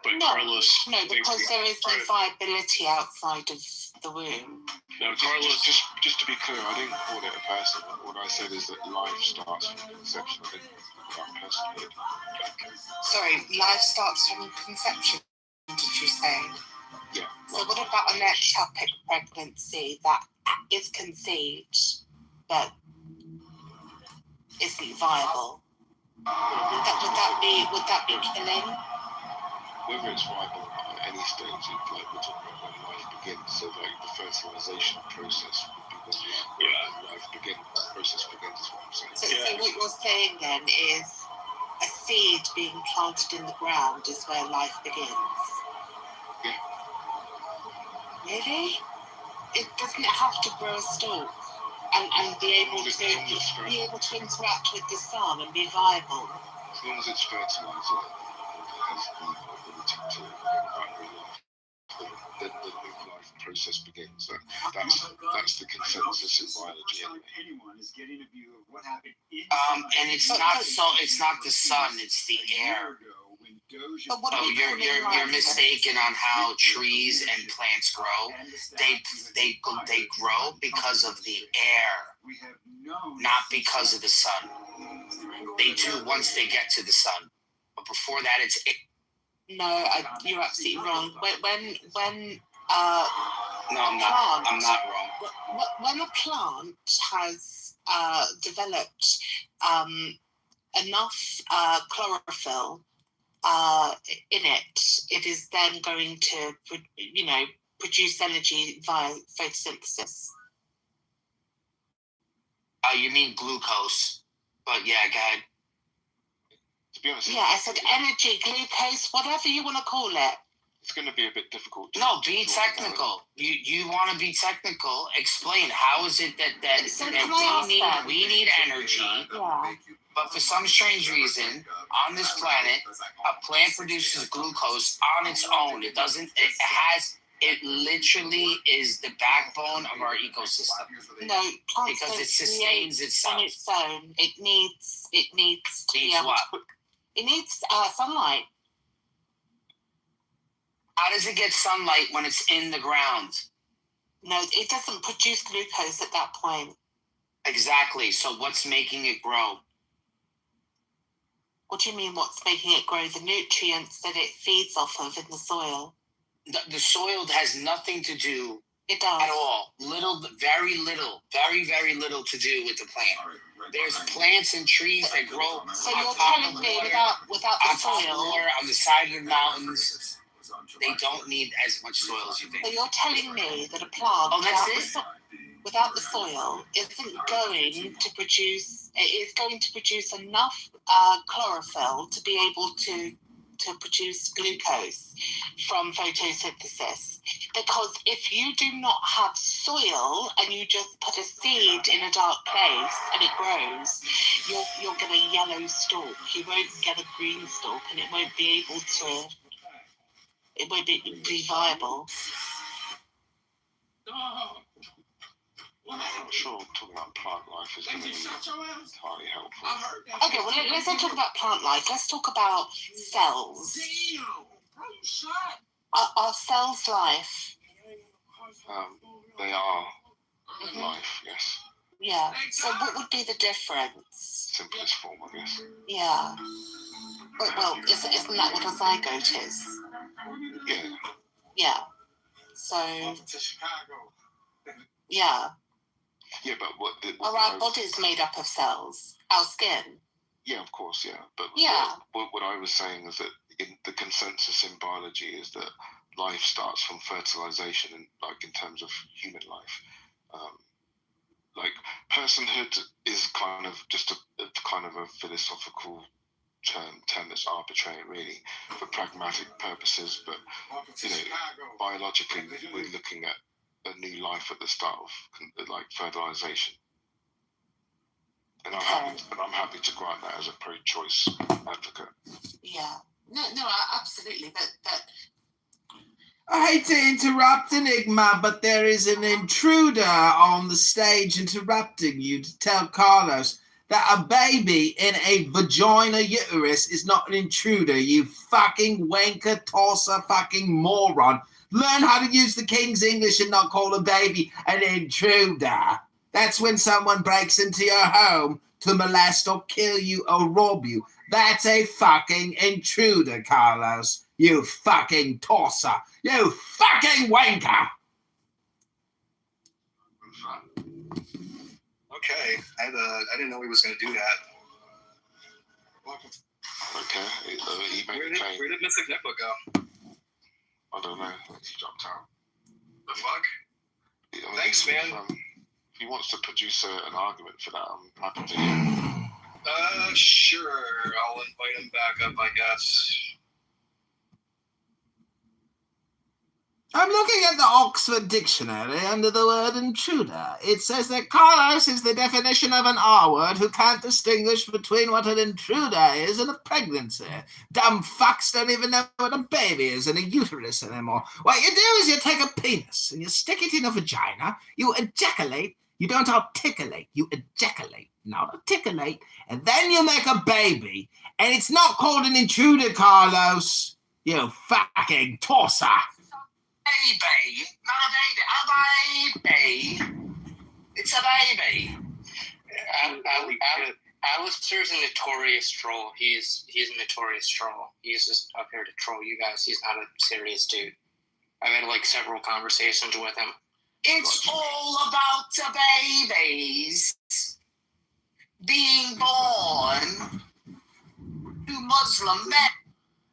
But No, Carlos because there is no viability outside of the womb. No, Carlos. Just to be clear, I didn't call it a person. What I said is that life starts from conception. I didn't call that personhood. Sorry, life starts from conception, did you say? Yeah. So what about an ectopic pregnancy that is conceived but isn't viable? Would that be killing? Whether it's viable at any stage, like we're talking about when life begins, so like the fertilization process would be when life begins. The process begins is what I'm saying. So what you're saying then is a seed being planted in the ground is where life begins. Yeah. Really? Doesn't it have to grow a stalk and be able to interact with the sun and be viable? As long as it's fertilized, it has the ability to bring life. Then the new life process begins. That's the consensus in biology anyway. And it's not the sun, it's the air. But what You're mistaken on how trees and plants grow. They grow because of the air, not because of the sun. They do once they get to the sun, but before that, it's. No, you're absolutely wrong. No, I'm not wrong. When a plant has developed enough chlorophyll in it, it is then going to, produce energy via photosynthesis. You mean glucose? But yeah, go ahead. To be honest, yeah, I said energy, glucose, whatever you want to call it. It's going to be a bit difficult. No, be technical. You want to be technical? Explain how is it that we need energy, but for some strange reason on this planet, a plant produces glucose on its own. It doesn't. It literally is the backbone of our ecosystem. No, because it sustains itself on its own. It needs to be able what? It needs sunlight. How does it get sunlight when it's in the ground? No, it doesn't produce glucose at that point. Exactly. So what's making it grow? What do you mean what's making it grow? The nutrients that it feeds off of in the soil. The soil has nothing to do it does. At all. Very very little to do with the plant. There's plants and trees that grow. So you're telling me without the soil, on the side of the mountains, they don't need as much soil as you think. So you're telling me that a plant without the soil isn't going to produce. It is going to produce enough chlorophyll to be able to produce glucose from photosynthesis. Because if you do not have soil and you just put a seed in a dark place and it grows, you'll get a yellow stalk. You won't get a green stalk, and it won't be able to. it won't be viable. I'm not sure talking about plant life is going to be entirely helpful. Okay, well, let's not talk about plant life. Let's talk about cells. Are cells life? They are life, yes. Yeah. So what would be the difference? Simplest form, I guess. Yeah. Well, isn't that what a zygote is? Yeah. Yeah. So. Yeah. Yeah, but Are our bodies made up of cells? Our skin? Yeah, of course, yeah. But yeah. What I was saying is that the consensus in biology is that life starts from fertilization, and like in terms of human life. Like personhood is kind of just a kind of a philosophical term that's arbitrary, really, for pragmatic purposes. But biologically, we're looking at a new life at the start of like fertilization, and I'm happy to grant that as a pro-choice advocate. Yeah. No, absolutely. But I hate to interrupt, Enigma, but there is an intruder on the stage interrupting you to tell Carlos that a baby in a vagina uterus is not an intruder, you fucking wanker, tosser, fucking moron. Learn how to use the King's English and not call a baby an intruder. That's when someone breaks into your home to molest or kill you or rob you. That's a fucking intruder, Carlos. You fucking tosser. You fucking wanker. Okay. I didn't know he was going to do that. Okay. Where did Mr. Nipper go? I don't know. He dropped out. The fuck? Thanks, man. If he wants to produce an argument for that, I'm happy to hear. Sure. I'll invite him back up, I guess. I'm looking at the Oxford Dictionary under the word intruder. It says that Carlos is the definition of an R-word who can't distinguish between what an intruder is and a pregnancy. Dumb fucks don't even know what a baby is and a uterus anymore. What you do is you take a penis and you stick it in a vagina, you ejaculate, you don't articulate, you ejaculate, not articulate, and then you make a baby. And it's not called an intruder, Carlos. You fucking tosser. Baby, not a baby, it's a baby. Alistair's a notorious troll. He's a notorious troll. He's just up here to troll you guys. He's not a serious dude. I've had like several conversations with him. It's all about the babies being born to Muslim men.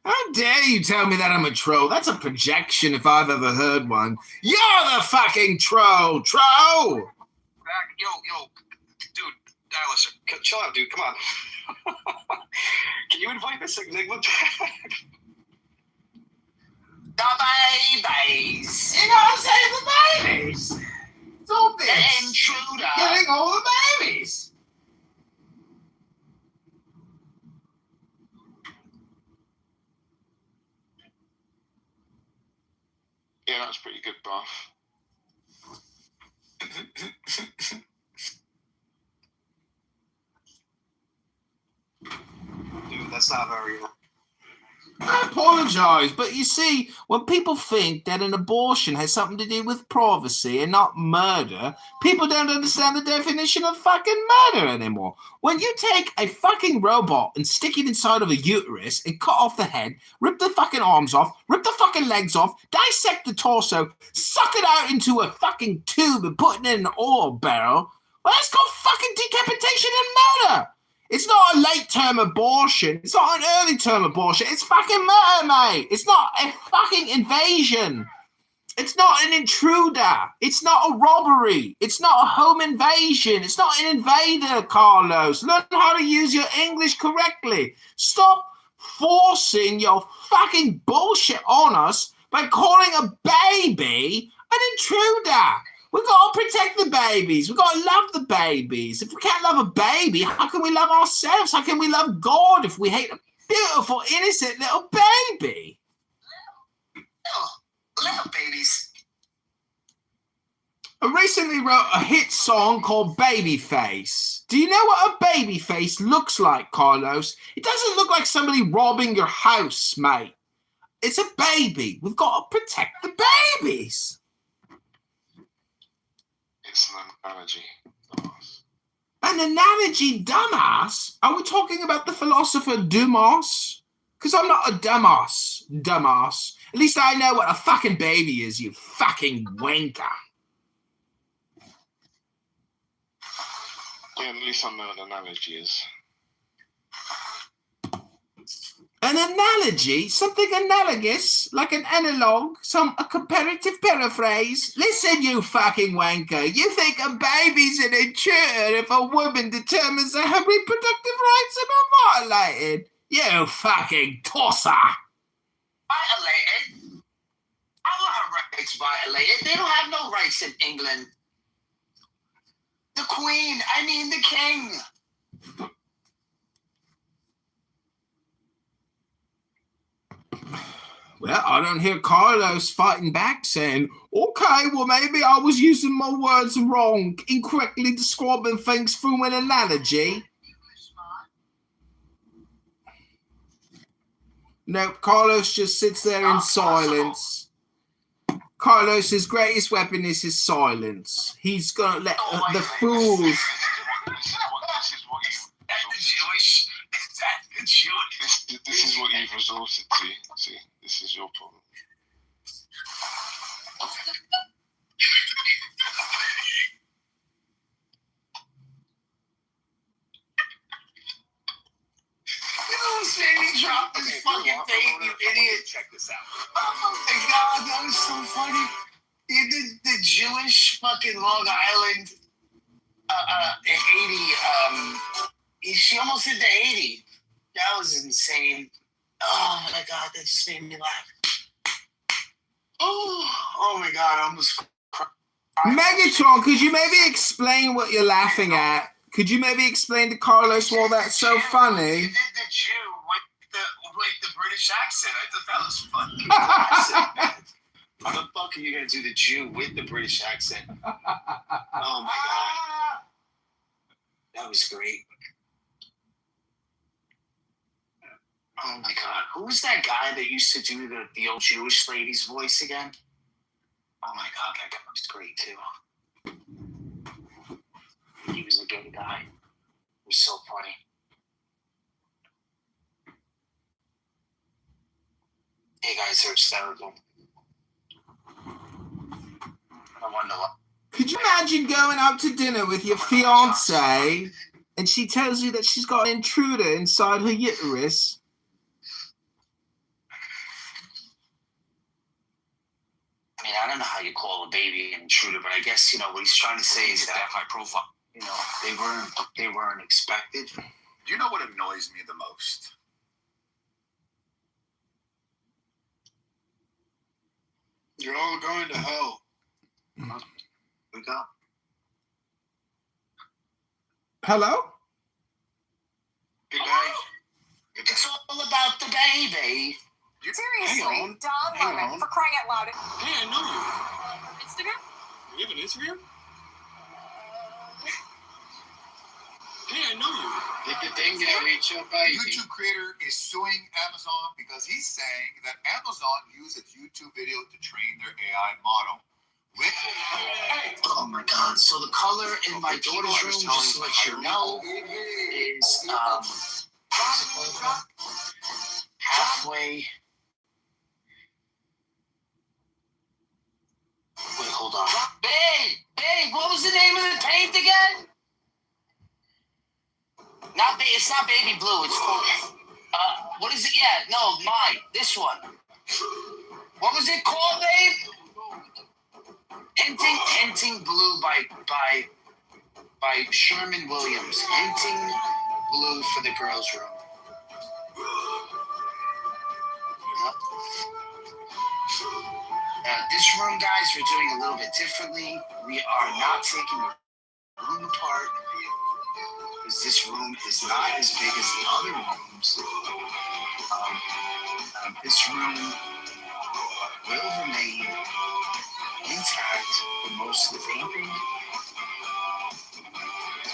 How dare you tell me that I'm a troll? That's a projection if I've ever heard one. You're the fucking troll! Troll! Yo, dude, Alistair, chill out, dude, come on. Can you invite this Enigma back? The babies! You gotta save the babies! It's all this. The intruder! Getting all the babies! Yeah, that's pretty good, Buff. Dude, that's not very... I apologize, but you see, when people think that an abortion has something to do with privacy and not murder, people don't understand the definition of fucking murder anymore. When you take a fucking robot and stick it inside of a uterus and cut off the head, rip the fucking arms off, rip the fucking legs off, dissect the torso, suck it out into a fucking tube and put it in an oil barrel, well, that's called fucking decapitation and murder. It's not a late-term abortion. It's not an early-term abortion. It's fucking murder, mate. It's not a fucking invasion. It's not an intruder. It's not a robbery. It's not a home invasion. It's not an invader, Carlos. Learn how to use your English correctly. Stop forcing your fucking bullshit on us by calling a baby an intruder. We've got to protect the babies. We've got to love the babies. If we can't love a baby, how can we love ourselves? How can we love God if we hate a beautiful, innocent little baby? Little babies. I recently wrote a hit song called Babyface. Do you know what a babyface looks like, Carlos? It doesn't look like somebody robbing your house, mate. It's a baby. We've got to protect the babies. It's an analogy. An analogy, dumbass? Are we talking about the philosopher Dumas? Because I'm not a dumbass. At least I know what a fucking baby is, you fucking wanker. Yeah, at least I know what an analogy is. An analogy? Something analogous? Like an analog? A comparative paraphrase? Listen, you fucking wanker. You think a baby's an intruder if a woman determines that her reproductive rights are not violated? You fucking tosser. Violated? How are her rights violated? They don't have no rights in England. The Queen, the King. Well, I don't hear Carlos fighting back saying, okay, well, maybe I was using my words wrong, incorrectly describing things through an analogy. No, Carlos just sits there in silence. Carlos's greatest weapon is his silence. He's going to let the fools... This is what you've resorted to. See, this is your problem. You made me drop this fucking thing, you idiot. Check this out. Oh my god, that was so funny. You did the Jewish fucking Long Island 80. She almost hit the 80. That was insane. Oh my god, that just made me laugh. Oh my god, I almost cried. Megatron, could you maybe explain what you're laughing at? Could you maybe explain to Carlos why that's so funny? You did the Jew with the British accent. I thought that was fucking classic, man. How the fuck are you gonna do the Jew with the British accent? Oh my god. That was great. Oh my god. Who was that guy that used to do the old Jewish lady's voice again? Oh my god, that guy was great too. He was a gay guy. It was so funny. Hey guys, they're hysterical. I wonder what. Could you imagine going out to dinner with your fiancée and she tells you that she's got an intruder inside her uterus? I mean, I don't know how you call a baby an intruder, but I guess, what he's trying to say is that high profile. They weren't expected. Do you know what annoys me the most? You're all going to hell. Wake up. Hello? Good night. It's all about the baby. Seriously, Don Lemon, for crying out loud. Hey, I know you. Instagram? You have an Instagram? Hey, I know you. YouTube creator is suing Amazon because he's saying that Amazon used its YouTube video to train their AI model. Oh my god. So the color in my daughter's room, just to let you know, is halfway. Wait, hold on. Babe, what was the name of the paint again? It's not baby blue. It's called. What is it? Yeah, no, mine. This one. What was it called, babe? Hinting Blue by Sherman Williams. Hinting Blue for the girls' room. This room, guys, we're doing a little bit differently. We are not taking the room apart because this room is not as big as the other rooms. This room will remain intact for most of the painting.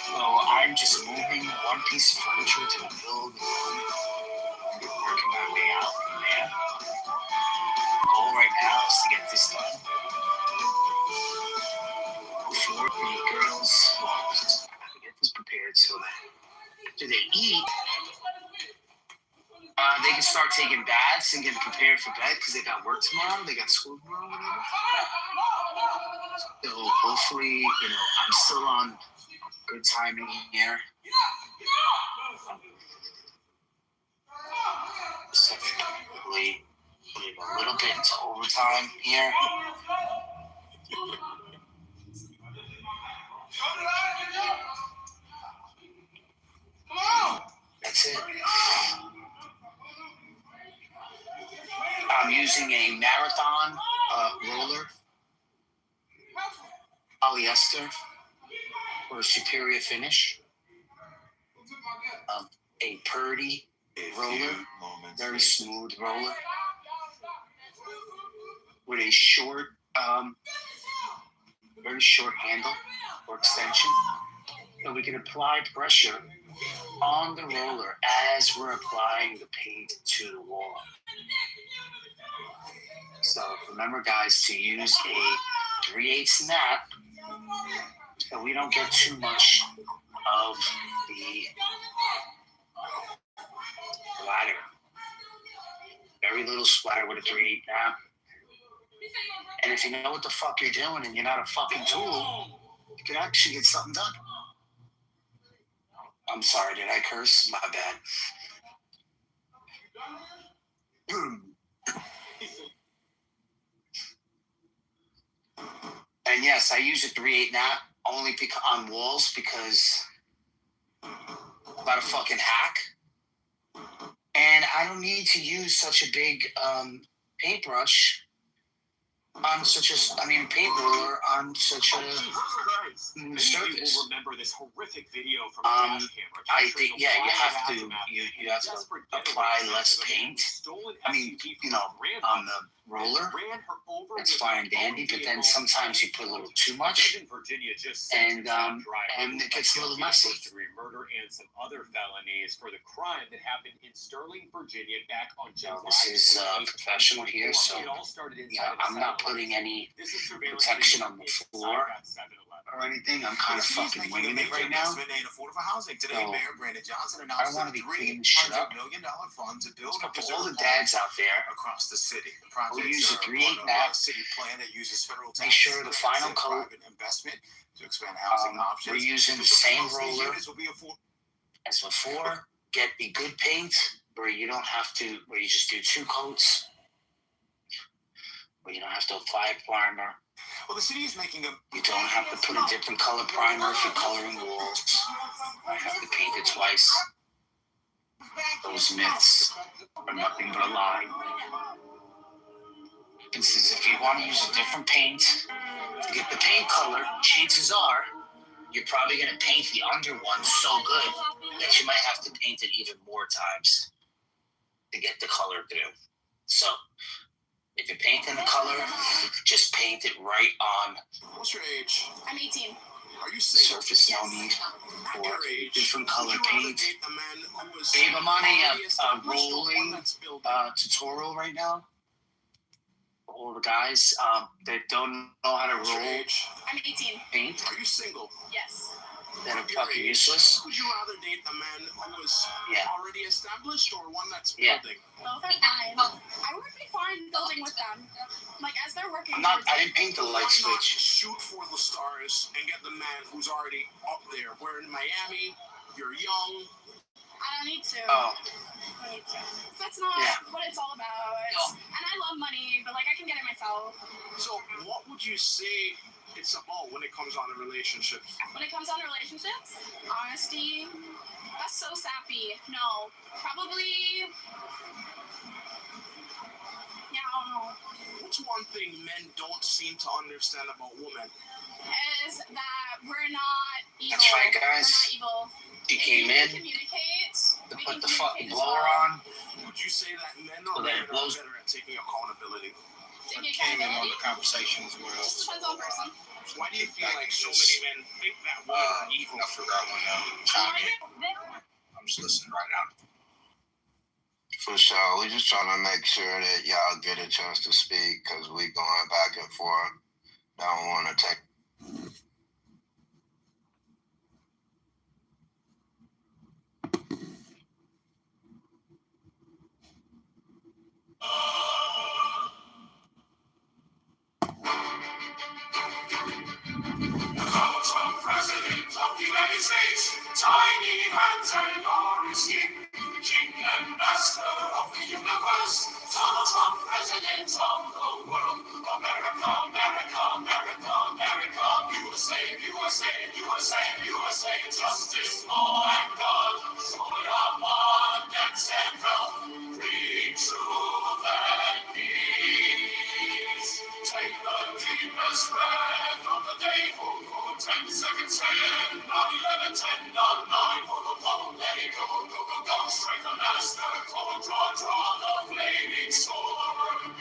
So I'm just moving one piece of furniture to the middle of the room. Working my way out from there. Goal right now is to get this done. Before the girls get this prepared so that after they eat, they can start taking baths and getting prepared for bed because they got work tomorrow. They got school tomorrow. Whatever. So hopefully, I'm still on good timing here. So hopefully, a little bit into overtime here. That's it. I'm using a marathon roller, polyester for a superior finish. A Purdy roller, very smooth roller with a short, very short handle or extension. So we can apply pressure on the roller as we're applying the paint to the wall. So remember, guys, to use a 3/8 snap so we don't get too much of the splatter. Very little splatter with a 3/8 snap. And if you know what the fuck you're doing and you're not a fucking tool, you can actually get something done. I'm sorry, did I curse? My bad. And yes, I use a 3/8 knot only on walls because I'm about a fucking hack. And I don't need to use such a big paintbrush on such a, paint roller on such a surface. Will remember this horrific video from I think, yeah, you have to apply less paint. On the roller, it's fine and dandy, but then sometimes you put a little too much, and it gets a little messy. Murder and some other felonies for the crime that happened in Sterling, Virginia, back on July. This is professional here, so I'm not putting any protection on the floor or anything. I'm kind of fucking winging it right now. So, I don't want to be cleaning shit up. For all the dads out there across the city, who use a 3/8 knot, make sure the final coat to expand housing options. We're using the same roller as before. Get the good paint where you just do 2 coats, where you don't have to apply a primer. Well, the city is making You don't have to put a different color primer if you're coloring walls. I have to paint it twice. Those myths are nothing but a lie. If you want to use a different paint to get the paint color, chances are you're probably going to paint the under one so good that you might have to paint it even more times to get the color through. So if you're painting the color, just paint it right on. What's your age? I'm 18. Are you single? Surface, no need for different color paint. Babe, I'm on a rolling tutorial right now. All the guys that don't know how to roll I'm 18. paint, Are you single? Yes. that are fucking useless. Would you rather date a man who is already established or one that's Yeah. building? Both are fine. I would be fine building with them. Like, as they're working I towards didn't paint the light Why not switch. shoot for the stars and get the man who's already up there? We're in Miami. You're young. I don't need to. Oh. I don't need to. That's not what it's all about. And I love money, but, like, I can get it myself. So what would you say it's about when it comes on to relationships? When it comes on to relationships, honesty. That's so sappy. No. Probably... Yeah, I don't know. What's one thing men don't seem to understand about women? Is that we're not evil. That's right, guys. We're not evil. He came in Communicate. to We put can the fucking communicate as blower well. on. Would you say that men So or that it women are blows. better at taking accountability? came in on the conversation as well. Depends on person. Why do you feel like so many men think that women are evil? I forgot when chime in. I'm just listening right now. For sure. We're just trying to make sure that y'all get a chance to speak because we going back and forth. Don't want to take. President of the United States, tiny hands and orange skin, king and master of the universe, Donald Trump, president of the world, America, America, America, America, USA, USA, USA, USA, justice, law, and God, joy, abundance, and wealth, bring truth and peace. Take the deepest breath of the day, 10 seconds, 10, 9, 11, 10, 9, 9, let it go, go, go, go, strike the master, draw, draw the flaming sword.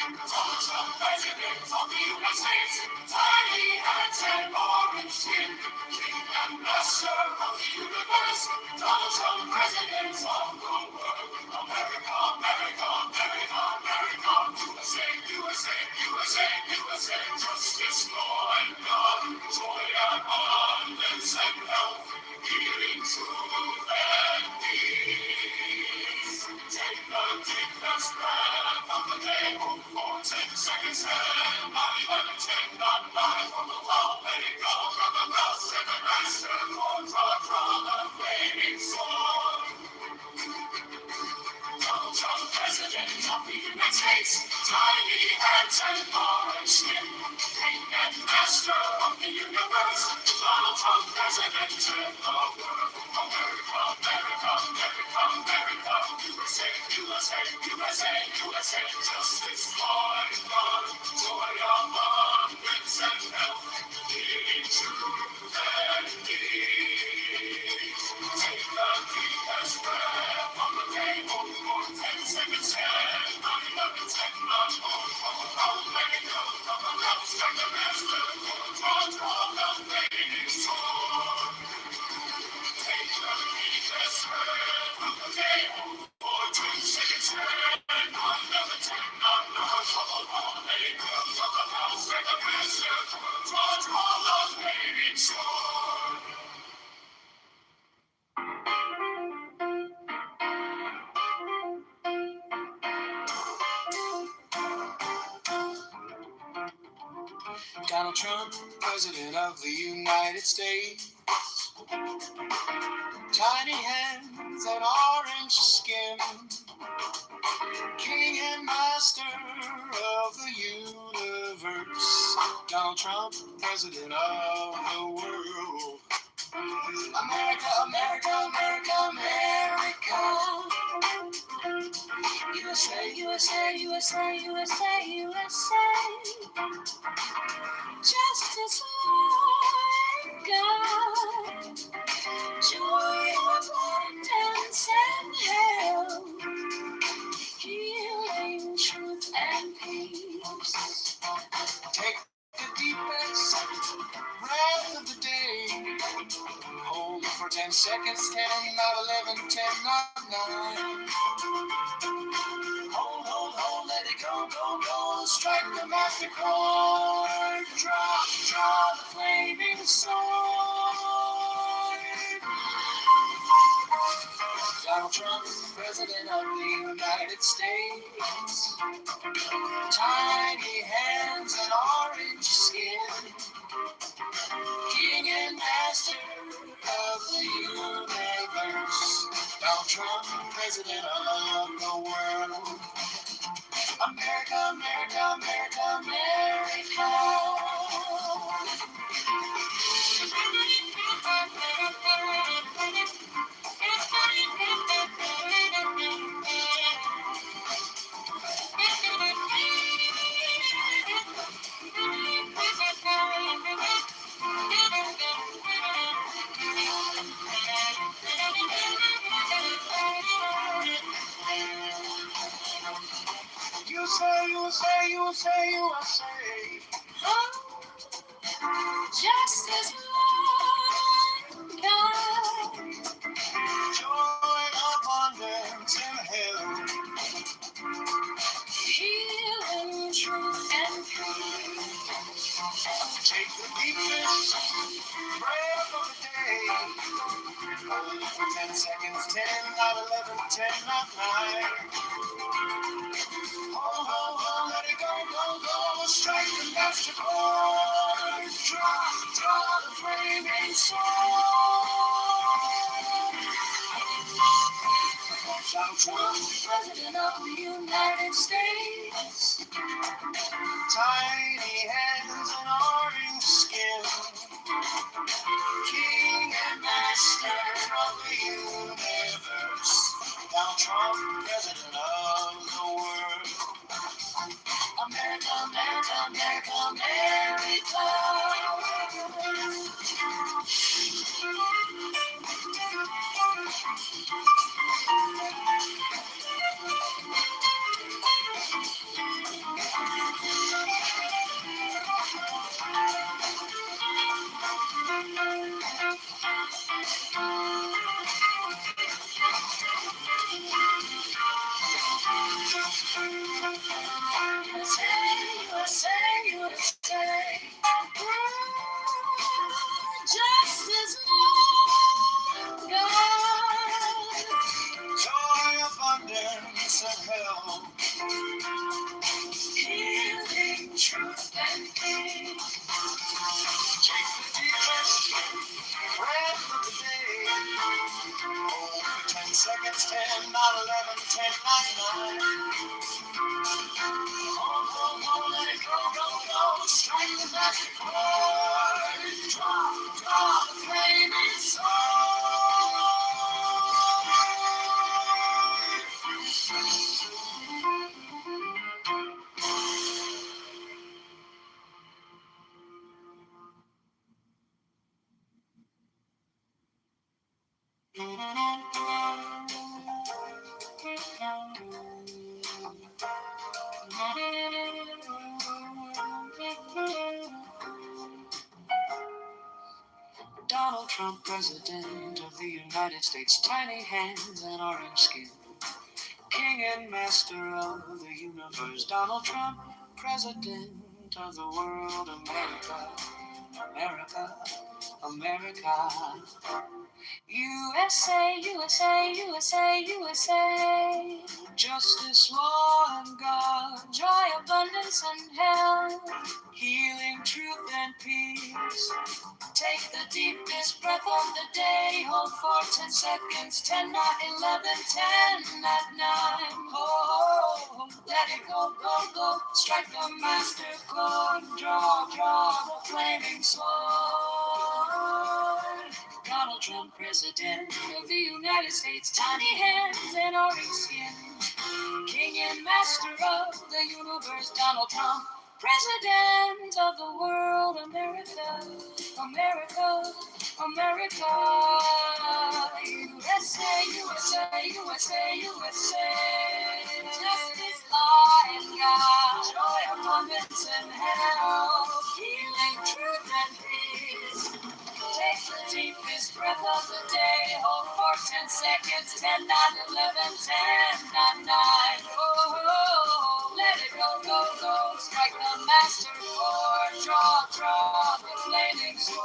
Donald president of the United States, tiny hands and orange skin, king and master of the universe, Donald Trump, president of the world, America, America, America, America, USA, USA, USA, USA, justice, law, and God, joy, abundance, and health, healing, truth, and peace. Take the deepest breath of the day, for 10 seconds, 10, 9, 11, 10, 9, 9, from the wall, let it go, from the mouth, set the master, draw the flaming sword. Donald Trump, president of the United States, tiny hands and orange skin, king and master of the universe, Donald Trump, president of the world, America, America, America, America, USA, USA, USA, USA, justice, law, and God, joy, abundance, and health, healing, truth, and peace. Take the deepest breath of the day, 10 seconds, 10, 9, 11, 10, 9, let it go, from the mouth, strike the master, draw the flaming sword. Take the deepest breath of the day, 10 seconds, 10, 9, 11, 10, 9, let it go, from the mouth, strike the master, draw the flaming sword. Donald Trump, president of the United States. Tiny hands and orange skin. King and master of the universe. Donald Trump, president of the world. America, America, America, America. USA, USA, USA, USA, USA. Justice, Lord God, joy, abundance, and health, healing, truth, and peace. Take the deepest breath of the day. Hold it for 10 seconds, 10, not 11, 10, not 9. Hold, let it go, go, go. Strike the master chord. Draw the flaming sword. Donald Trump, president of the United States. Tiny hands and orange skin. King and master of the universe. Donald Trump, president of the world. America, America, America, America. USA. Oh, just as long God. Joy, abundance, and health. Healing, truth, and peace. Take the deepest breath of the day. Hold it for 10 seconds, 10, not 11, 10, not 9. Ho, let it go, strike the master chord. Draw the flaming sword. Donald Trump, President of the United States. tiny hands and orange skin. King and master of the universe. Donald Trump, president of the world. America, America, America, America. USA, USA. Just as long God. Joy, abundance, and health. Healing, truth, and peace. Take the deepest breath of the day. Hold for 10 seconds, 10, not 11, 10, not 9. Ho, let it go, strike the master chord. Draw the flaming sword. Donald Trump, president of the United States, tiny hands and orange skin. King and master of the universe. Donald Trump, president of the world. America, America, America. USA, USA, USA, USA. Justice, law, and God. Joy, abundance, and health. Healing, truth, and peace. Take the deepest breath of the day. Hold for 10 seconds. 10, not 11, 10, not 9. Oh, let it go. Strike the master chord. Draw the flaming sword. Donald Trump, president of the United States. Tiny hands and orange skin. King and master of the universe. Donald Trump, president of the world. America, America, America. USA, USA, USA, USA. Justice, law, and God. Joy, abundance, and health. Healing, truth, and peace. Take the deepest breath of the day. Hold for 10 seconds. 10, not 11, 10, not 9. Oh, let it go. Strike the master chord. Draw the flaming sword.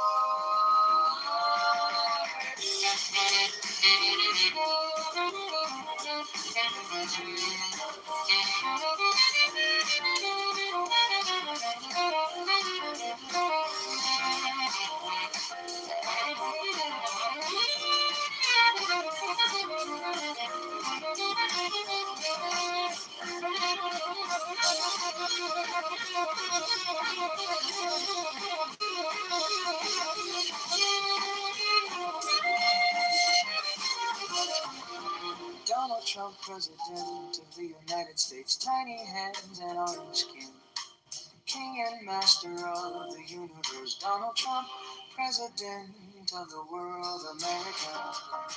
Donald Trump, president of the United States, tiny hands and orange skin. King and master of the universe. Donald Trump, president of the world. America,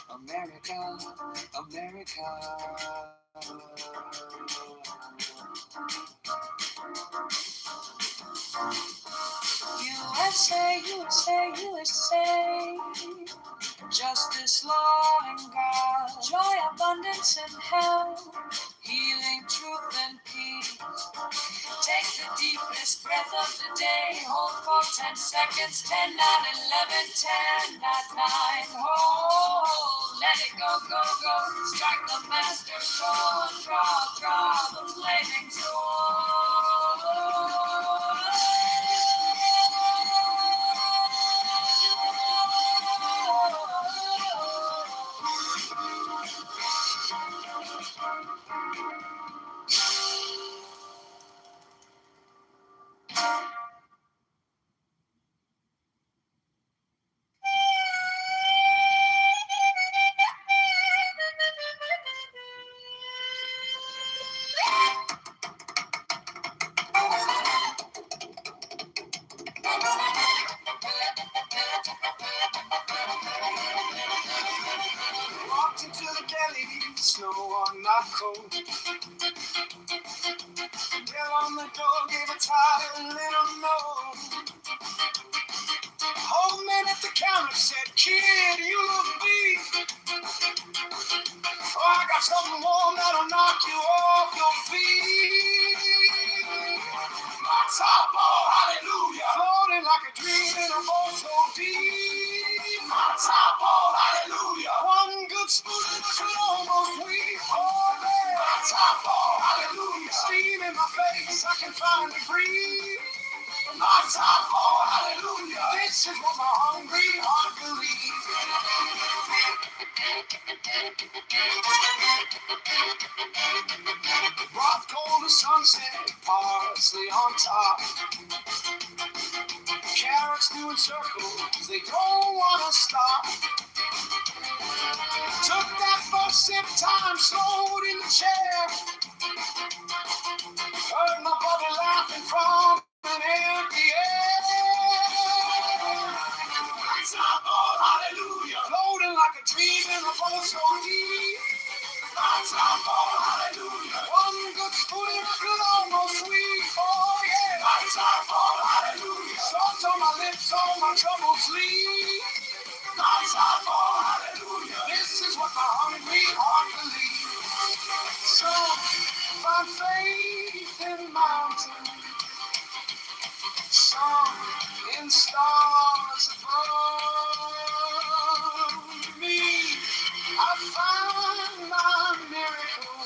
America, America. USA, USA, USA. Justice, law, and God. Joy, abundance, and health. Healing, truth, and peace. Take the deepest breath of the day. Hold for 10 seconds. 10, 9, 11, 10, 9, 9. Hold. Let it go, go, go. Strike the master chord. Draw the flaming Walked into the deli, snow on not cold. Bell on the door, gave a tired little note. Old man at the counter said, "Kid, you look beat. Oh, I got something warm that'll knock you off your feet." My top ball, hallelujah, floating like a dream in a bowl so deep. My top ball, hallelujah, one good spoon and I could almost weep. Oh, man. My top ball, hallelujah, steam in my face, I can finally breathe. My top ball, hallelujah, this is what my hungry heart believes. Rock cold as sunset, parsley on top. Carrots doing circles, they don't wanna stop. Took that first sip, time slowed in the chair. Heard my brother laughing from an empty air. Top ball, hallelujah, floating like a dream in a bowl so deep. Top ball, hallelujah, one good spoon and I could almost weep. Oh yeah, top ball, hallelujah, salt on my lips, all my troubles leave. Top ball, hallelujah, this is what my hungry heart believes. So find faith in mountains, some in stars above me. I find my miracle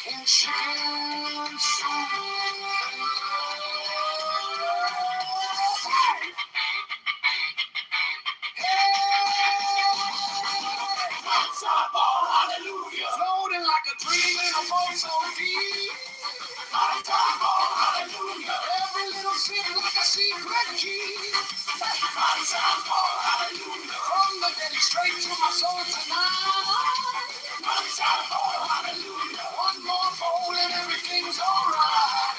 in chicken soup. Top ball, hallelujah, floating like a dream in a bowl so deep. Top ball, hallelujah, every little sip like a secret key. Top ball, hallelujah, from the belly straight to my soul tonight. Top ball, hallelujah, one more bowl and everything's alright.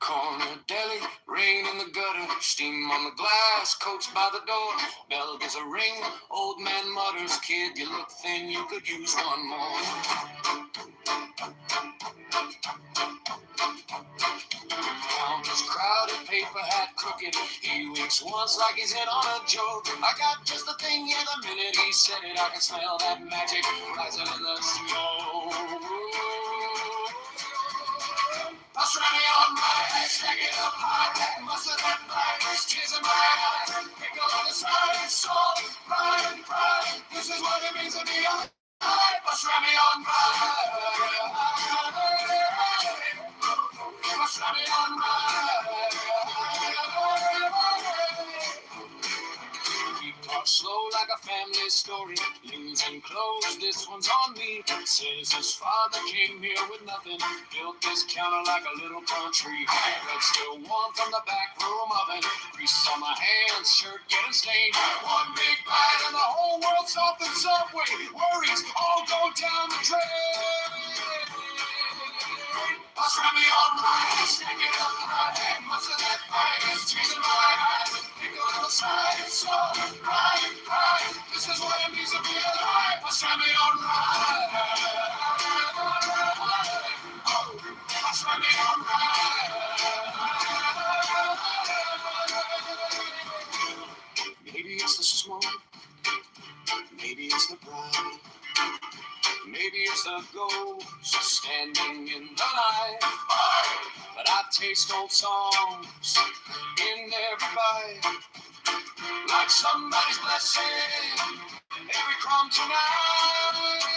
Corner deli, rain in the gutter, steam on the glass, coach by the door. Bell gives a ring, old man mutters, "Kid, you look thin, you could use one more." Counter's crowded, paper hat crooked. He winks once like he's in on a joke. I got just the thing, yeah, the minute he said it, I can smell that magic rising in the snow. Pastrami on my head, stack it up high. Mustard and black, tears in my eyes. Pickle on the side, salt, pride, pride. This is what it means to be alive. Pastrami on my head. Pastrami on my head. He talks slow like a family story. Leans in close, this one's on me. Says his father came here with nothing. Built this counter like a little country. Blood still warm from the back room oven. Grease on my hands, shirt getting stained. One big bite and the whole world soft and subway. Worries all go down the drain. Pass me on right, stick it up my hand, muscle that fire, tears in my eyes, pick on the side, so right, this is what it means to be alive. Pass me on right, pass me on right. Maybe it's the smoke, maybe it's the bride, maybe it's the ghost standing in the light. But I taste old songs in every bite, like somebody's blessing every crumb tonight.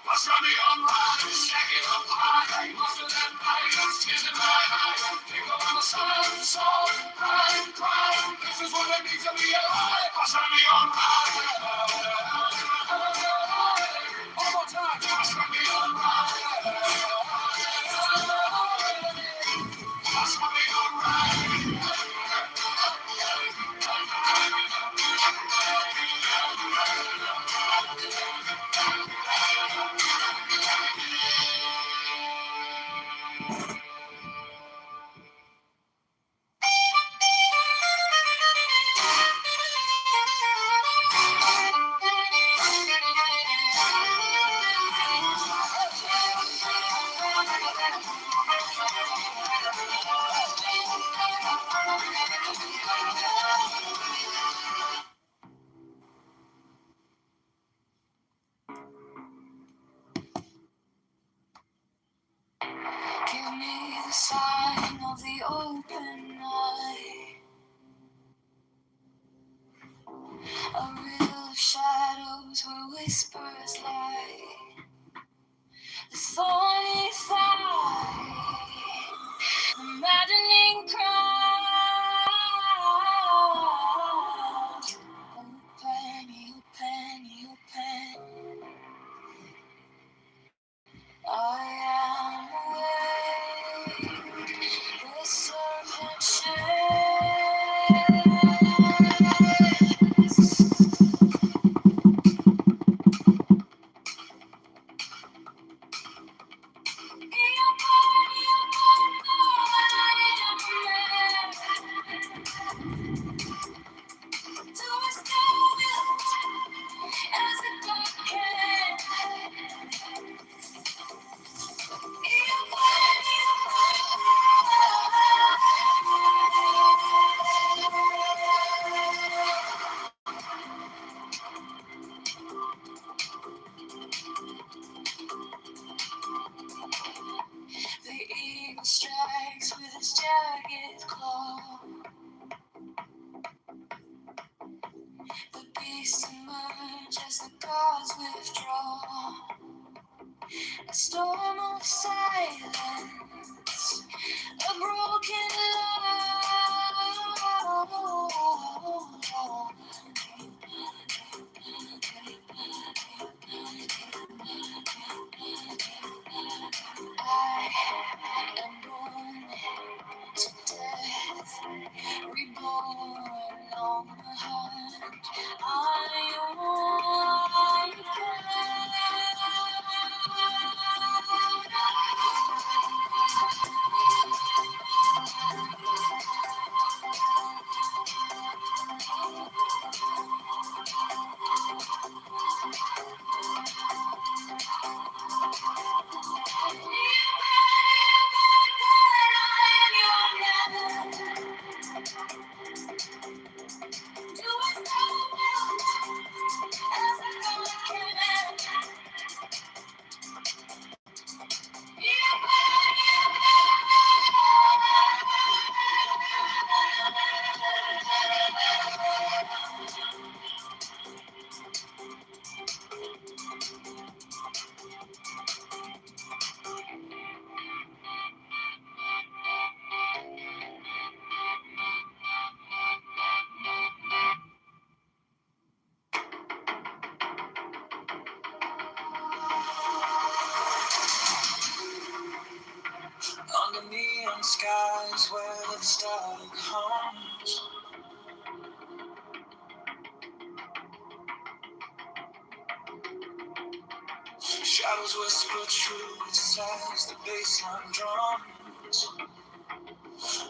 What's running on right? Stack it up high. Most of that night, tears in my eyes. Pick up on the sun, salt, cry. This is what it means to be alive. What's running on right? One more time. What's running on right? What's running on right? Give me the sign of the open eye, a reel of shadows where whispers lie, the thorny thigh, the maddening cry. Open. I am awake. The serpent the eagle strikes with its jagged claw. The beasts emerge as the gods withdraw. A storm of silence, a broken law. I am born to death, reborn on the hunt. I under neon skies where the starlight comes, Shadows whisper truths as the baseline drums.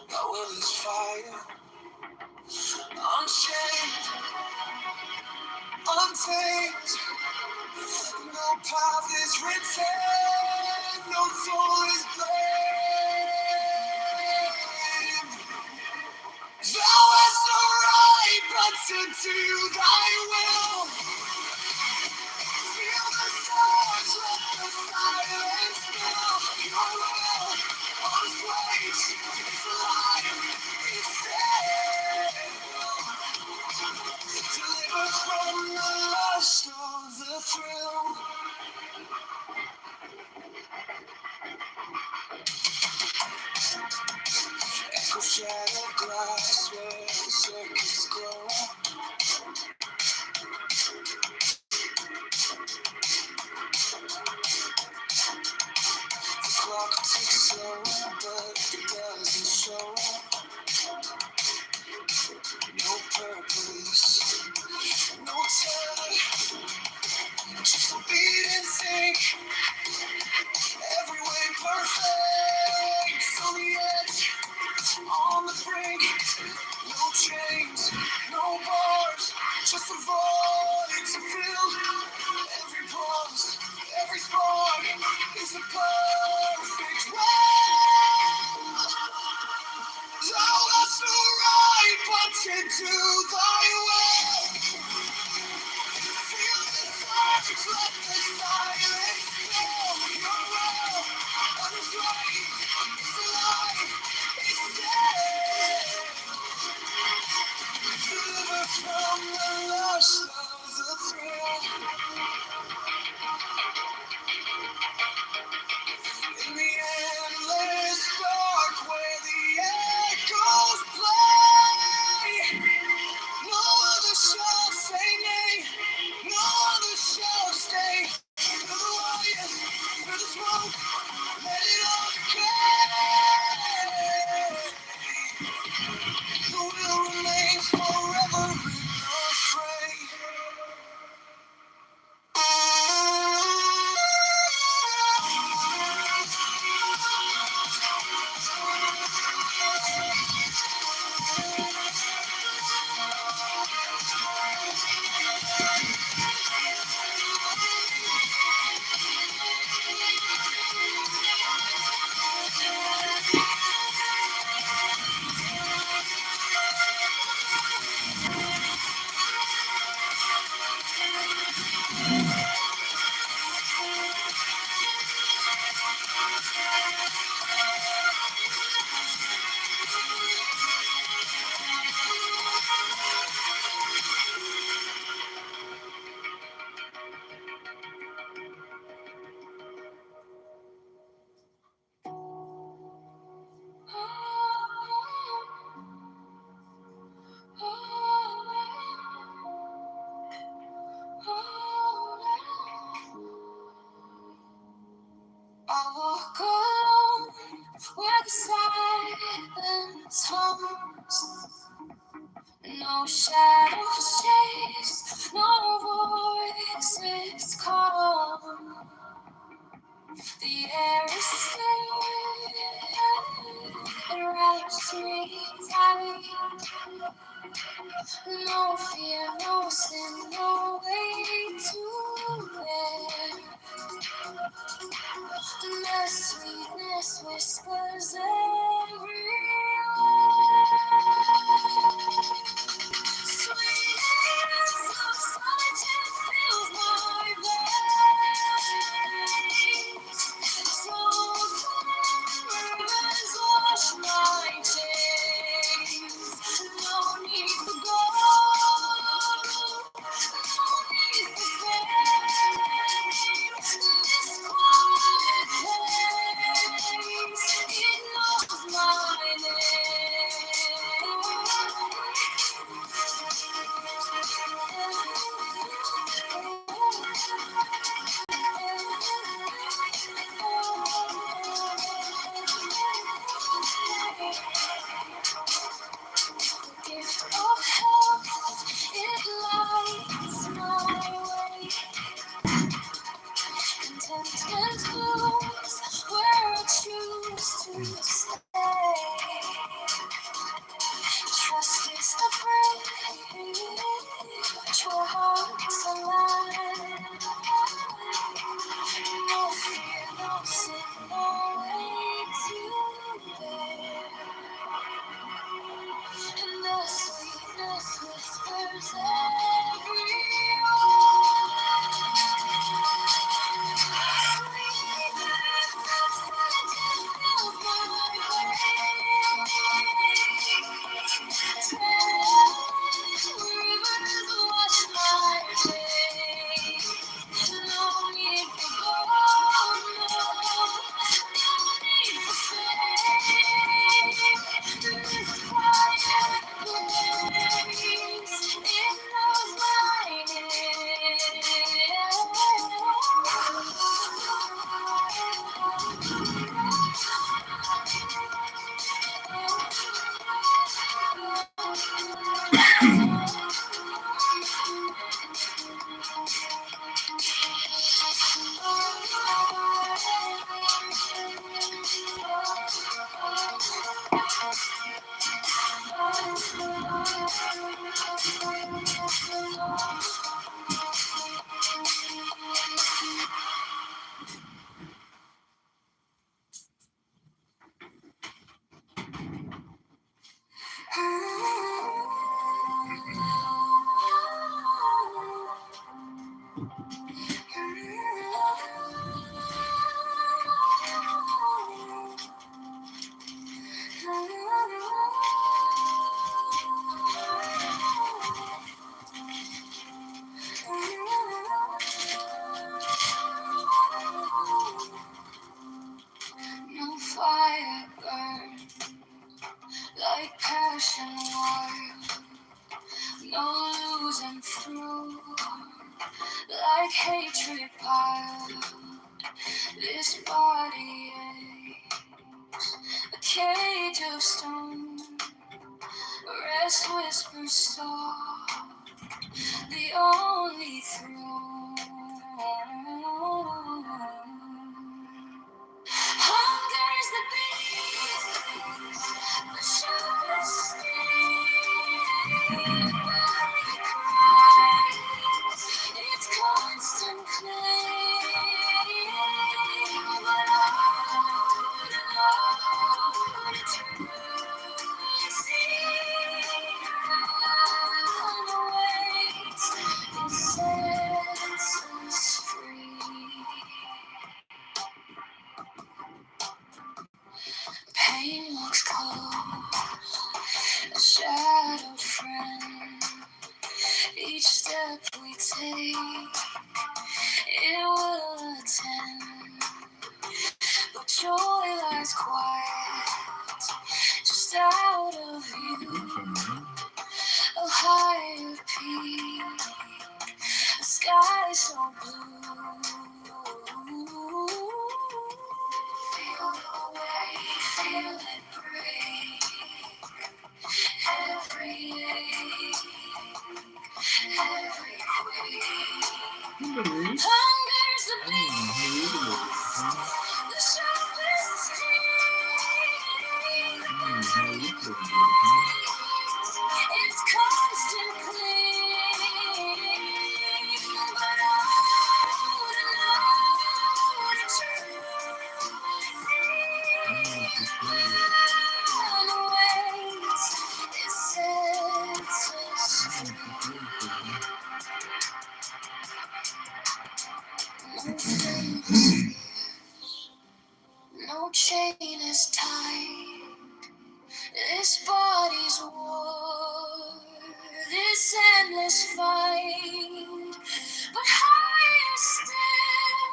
My will is fire, unchained, untamed. No path is written, no soul is blamed. Thou hast no right but to do thy will. Feel the stars, let the silence fill your will. On its waves, it's alive, it's still. Delivered from the lust of the thrill. Echo shattered glass where the circuits glow. The clock ticks slow, but it doesn't show. No purpose, no time, just a beat in sync. Every way perfect, on the edge, on the brink. No chains, no bars, just a void to fill. Every pulse, every spark is a perfect way. Thou hast no right but to do thy will. Feel the touch, let the silence fill your will. On its way, it's alive, it's dead. Delivered from the lust of the thrill. In the endless dark where the echoes play, no other shall say nay, no other shall stay. Through the wire, through the smoke, let it all decay. The will remains forever in the fray. I walk alone where the silence hums. No shadows chase, no voices call. The air is still, it wraps me tight. No fear, no sin, no way to bear. The sweetness whispers everywhere. Sweetness of silence fills my veins. So rivers wash my chains. No need for gold, no need for fame. This quiet place, it knows my wild, no losing through, like hatred piled. This body aches, a cage of stone, rest whispers soft, the only throne. Hunger's the beast, the sharpest sting, body cries, its constant claim, but alone to truly see, unawaits, it sets us free. Pain walks close, a shadowed friend. Each step we take, it will attend. But joy lies quiet, just out of view. A higher peak, a sky so blue. Feel the weight, feel it break. Every ache, every quake. Hunger's the beast, the sharpest sting. It's constant cling, but to truly see, unawaits, it sets us free. No flame is fierce, no chain is tight. This body's war, this endless fight, but higher still,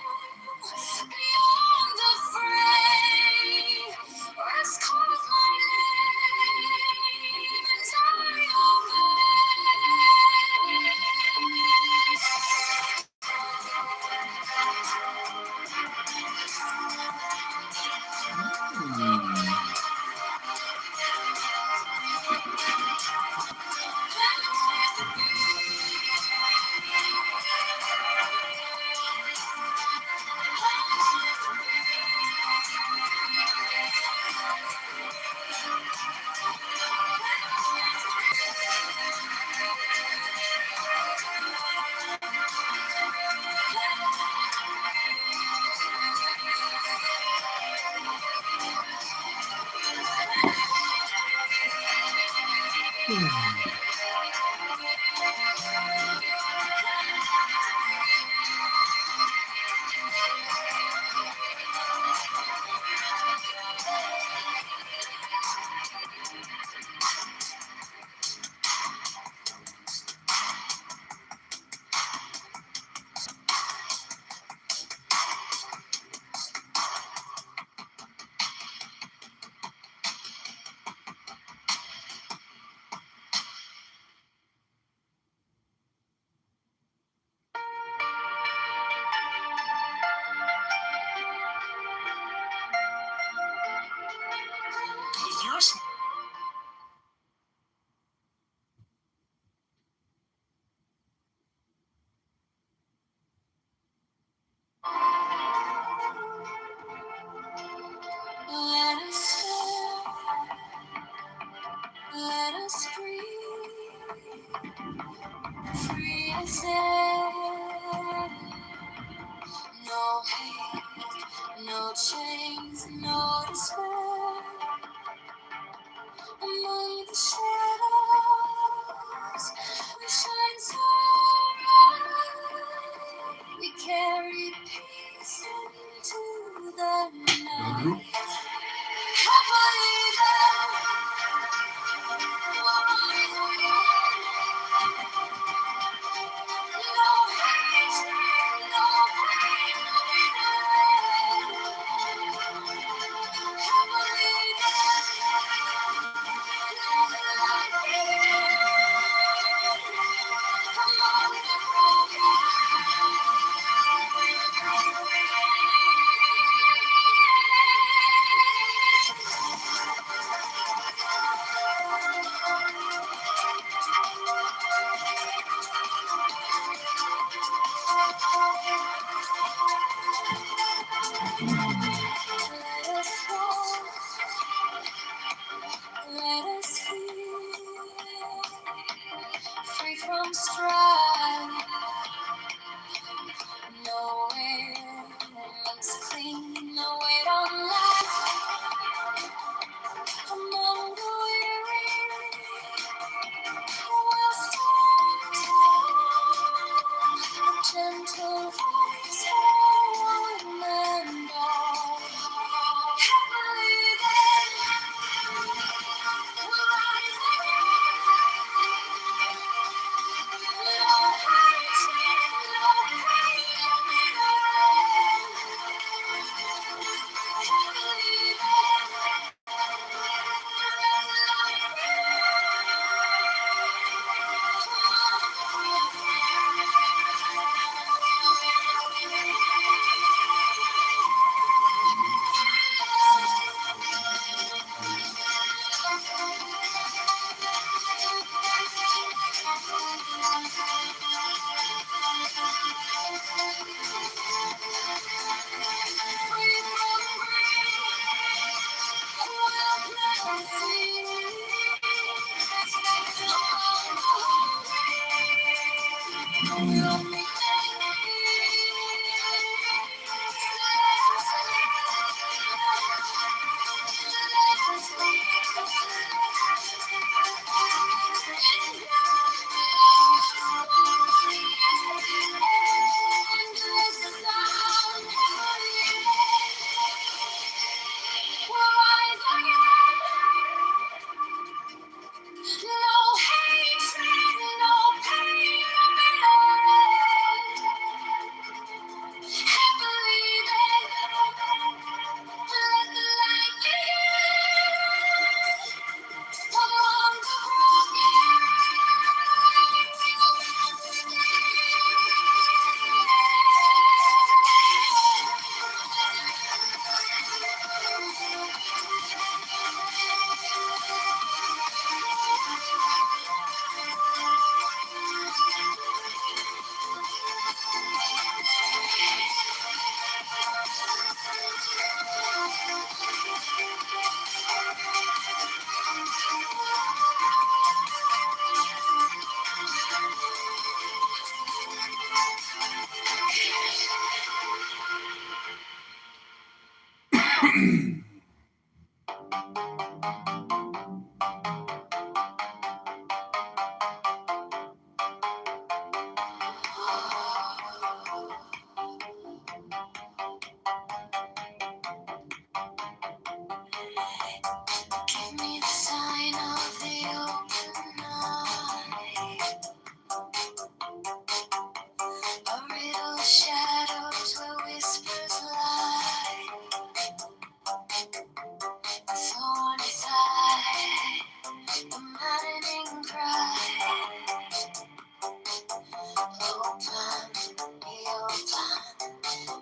beyond the fray, rest calls my name, and I If you're a let us live, let us breathe, free as air. No hate, no chains, no despair. Among the shadows, we shine so bright. We carry peace into the night. Happily then, we'll rise again. No hatred, no pain, no regret. freedom strive. No women's clean, no wait on life. Among the weary, will stand tall. A gentle voice for one and all. Happily then, we'll rise again. No hatred, no pain, no happily then, let the light give me the sign of the open night. A riddle of shadows where whispers lie. A thorny thigh, the maddening cry. Open, be open,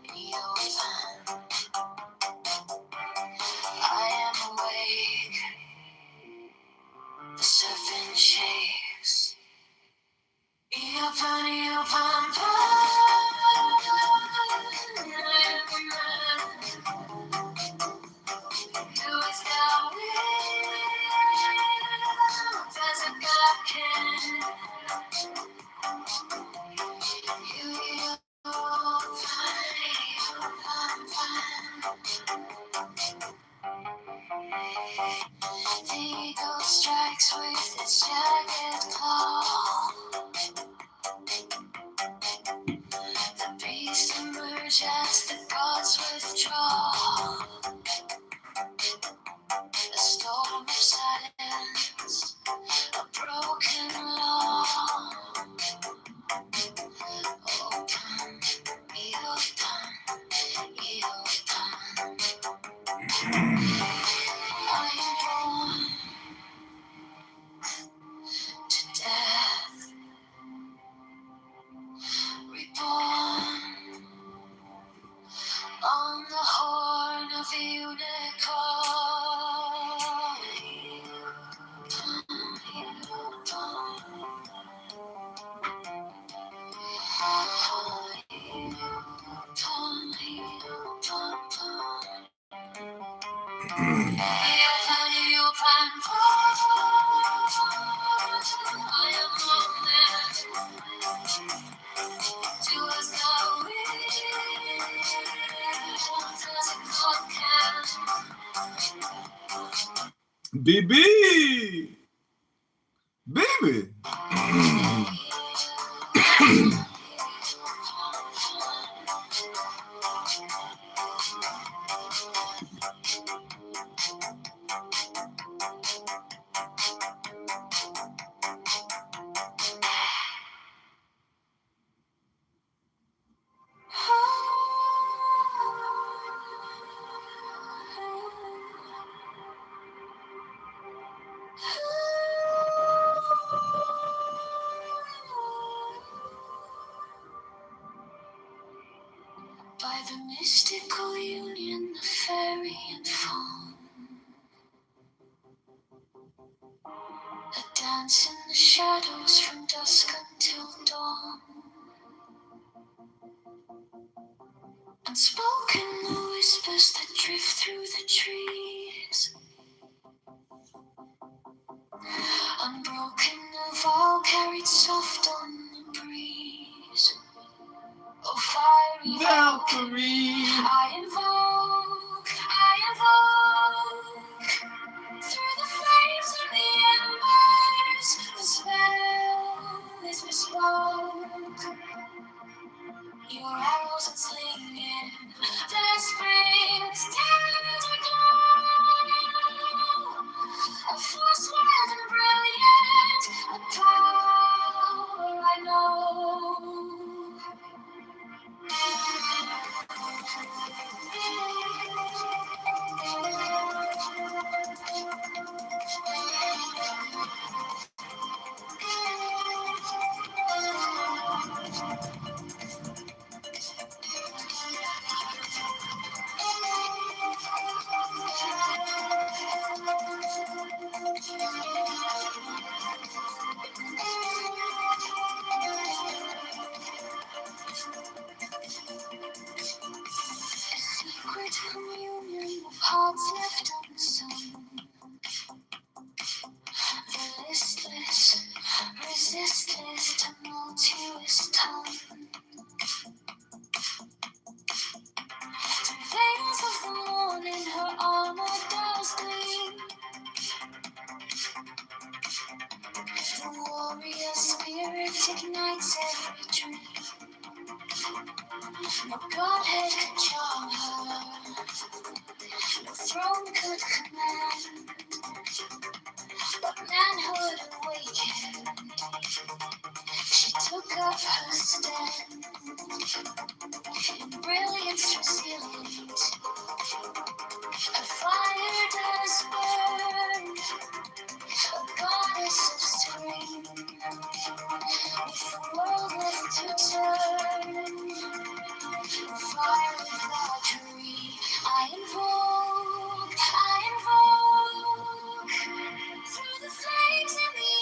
be open. I am awake, the serpent shakes. Be open, be open, do as thou wilt, as a God can. You the eagle strikes with its jagged claw. The beast emerge as the gods withdraw. A storm of silence, a broken law. Open, be open, be open. I am born to death, reborn on the horn of a BB! Baby! By the mystical union of fairy and fawn, a dance in the shadows from dusk until dawn. Unspoken the whispers that drift through the trees. Unbroken the vow carried soft on the breeze. Oh, fiery Valkyrie, I invoke, through the flames and the embers, the spell is bespoke. Your arrows are slinging, the spring's tender glow. A force wild and brilliant, a power I know. Secret communion of hearts left unsung. The listless, resistless, tumultuous tongue. Through veils of the morning, her armor does gleam. The warrior spirit ignites every dream. No godhead could charm her, no throne could command, but manhood awakened, she took up her stand. In brilliance resilient, her fire does burn, a goddess of spring, with the world left to turn. Fire of Valkyrie, I invoke, through the flames and the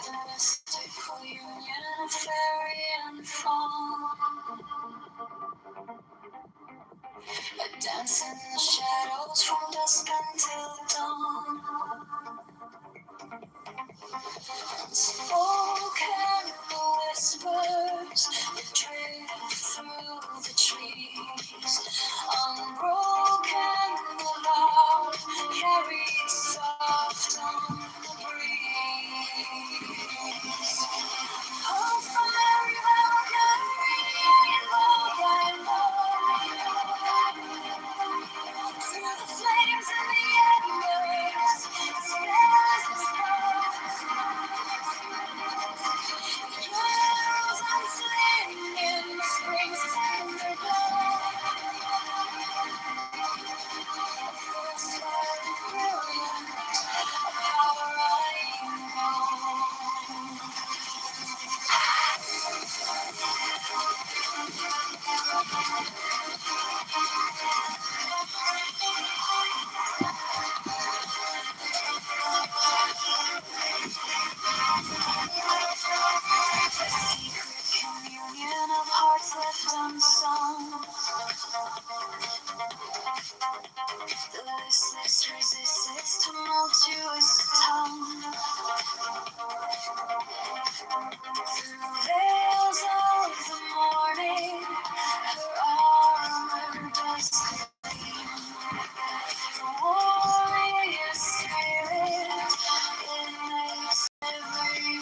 the mystical union of fairy and fawn. A dance in the shadows from dusk until dawn. Unspoken whispers that drift through the trees. Unbroken love carried soft on the breeze. Oh, fiery Valkyrie, through the flames and the embers, the spells and your arrows unslinging, the spring's tender glow. A force like brilliant, a power I know. Communion of hearts left unsung. The listless resist its tumultuous tongue. Through veils of the morning, her armor does gleam. The warrior spirit in its every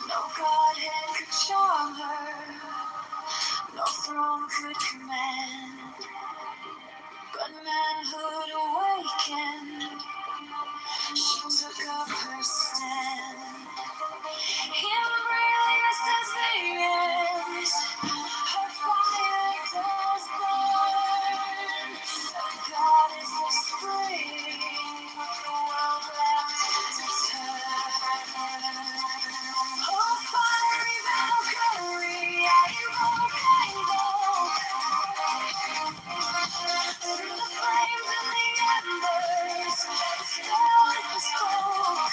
no godhead could charm her, no throne could command, but manhood awakened, she took up her stand. Embrace as the ends, her fire does burn, a goddess of spring, the world left to turn. Oh, fiery Valkyrie, I invoke, through the flames and the embers, the spell is bespoke.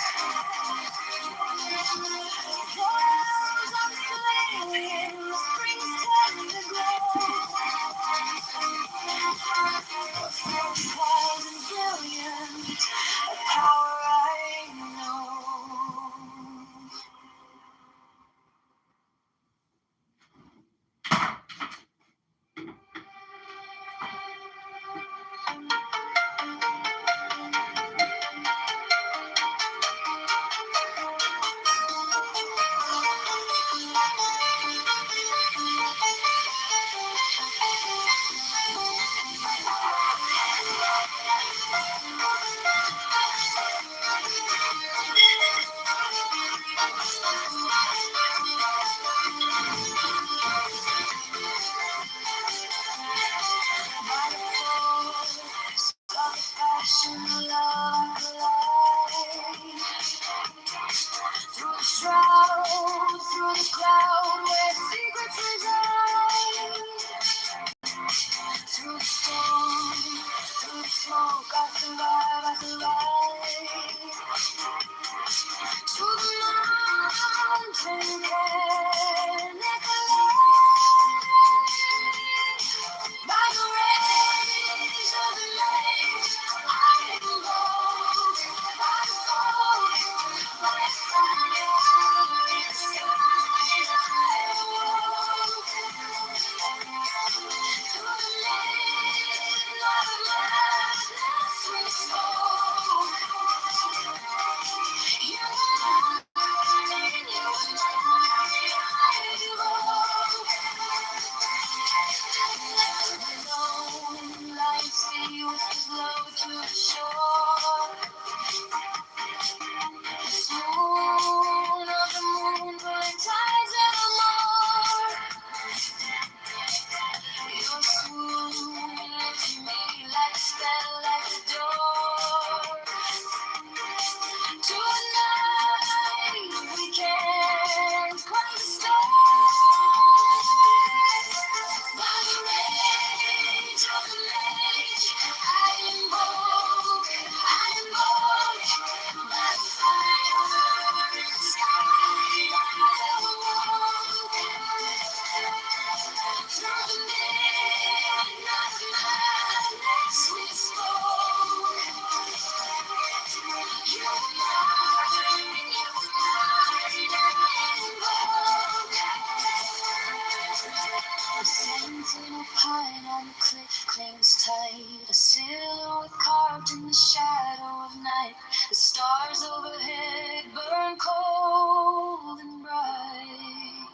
on the cliff clings tight, a silhouette carved in the shadow of night. The stars overhead burn cold and bright,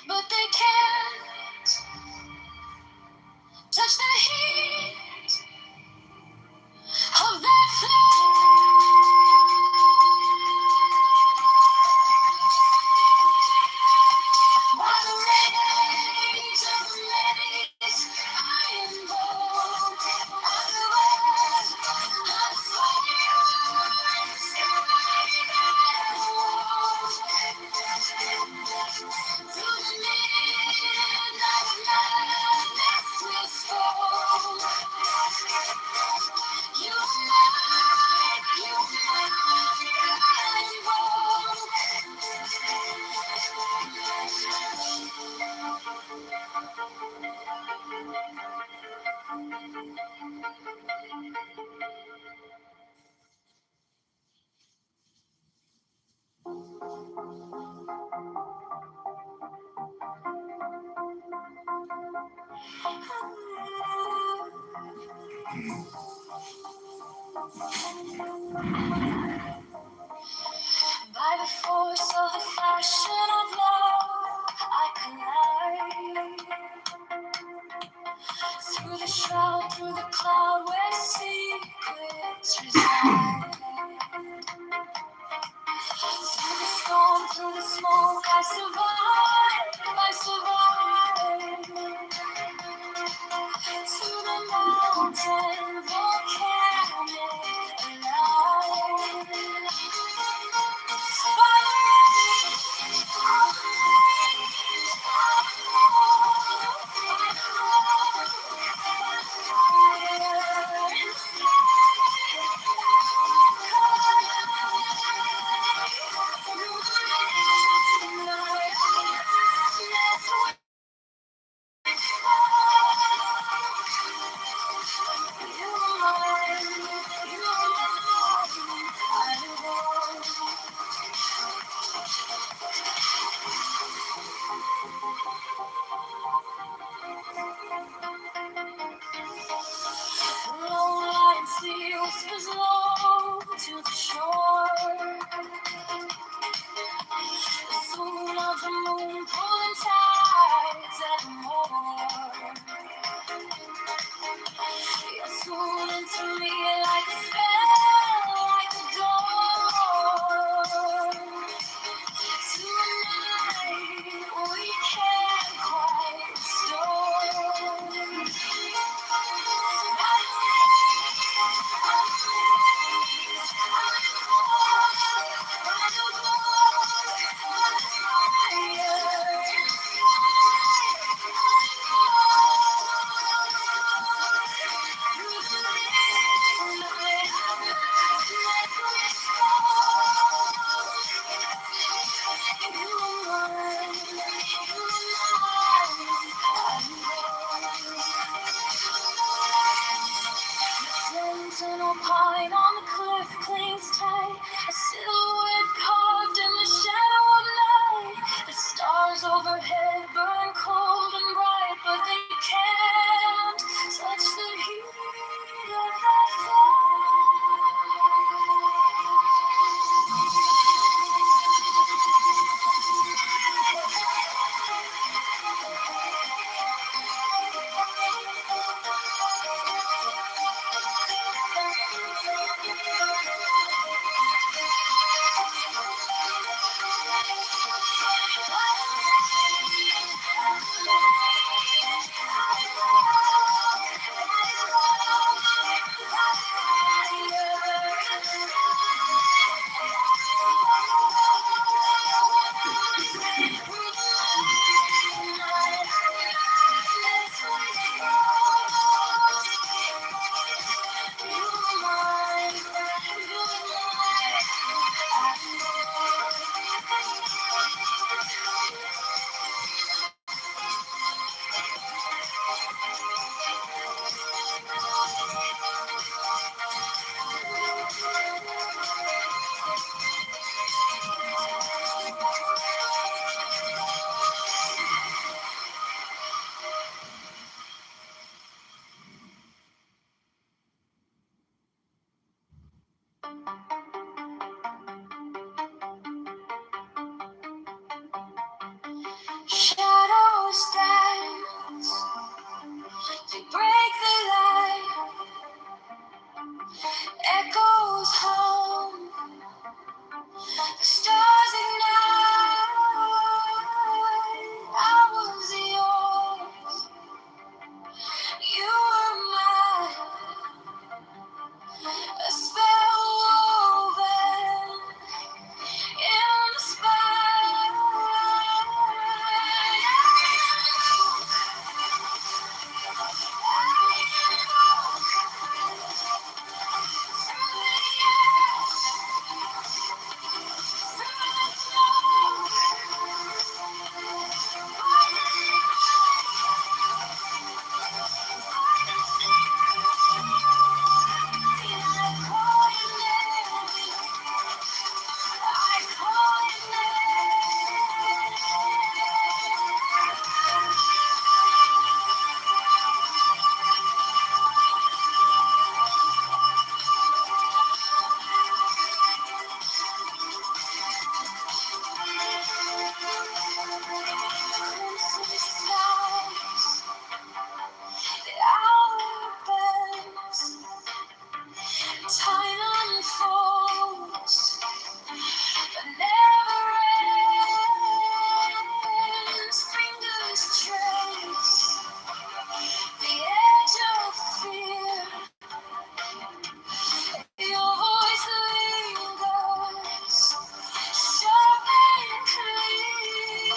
but they can't touch the heat of that flame. By the rage of the maze, I invoke otherwise I'll fire in the sky that won't. Through the midnight madness will fall. By the force of the fashion of love, I collide. Through the shroud, through the cloud where secrets reside. Through the storm, through the smoke, I survive. To the mountain, volcanic, alive. Shadows dance, they break the light, echoes hum, the stars ignite. I was yours, you were mine, a spell woven in the spine. Time unfolds, but never ends. Fingers trace the edge of fear. Your voice lingers, sharp and clear.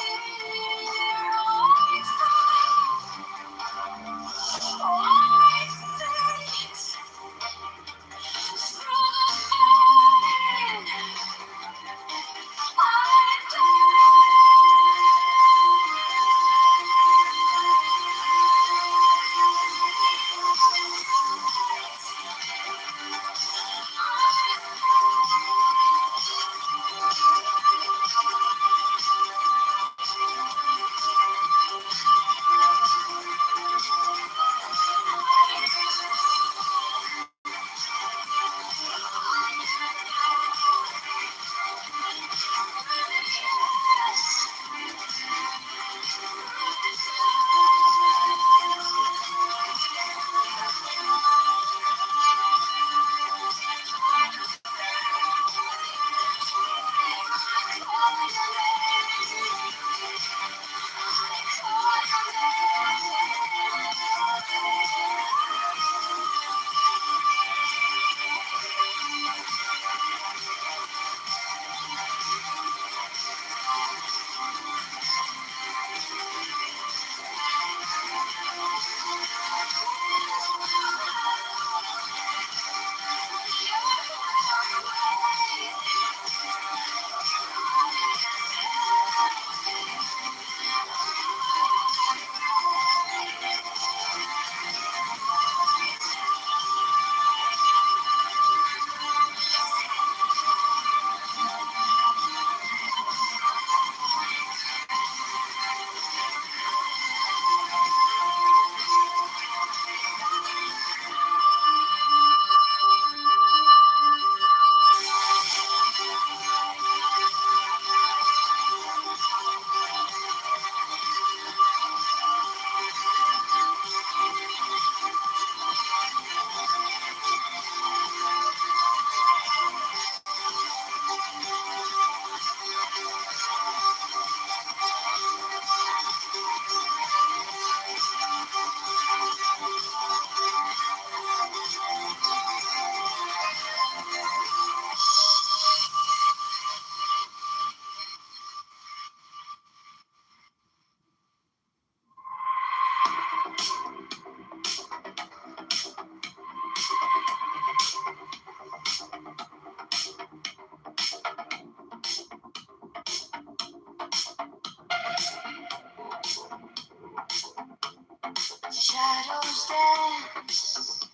Shadows dance,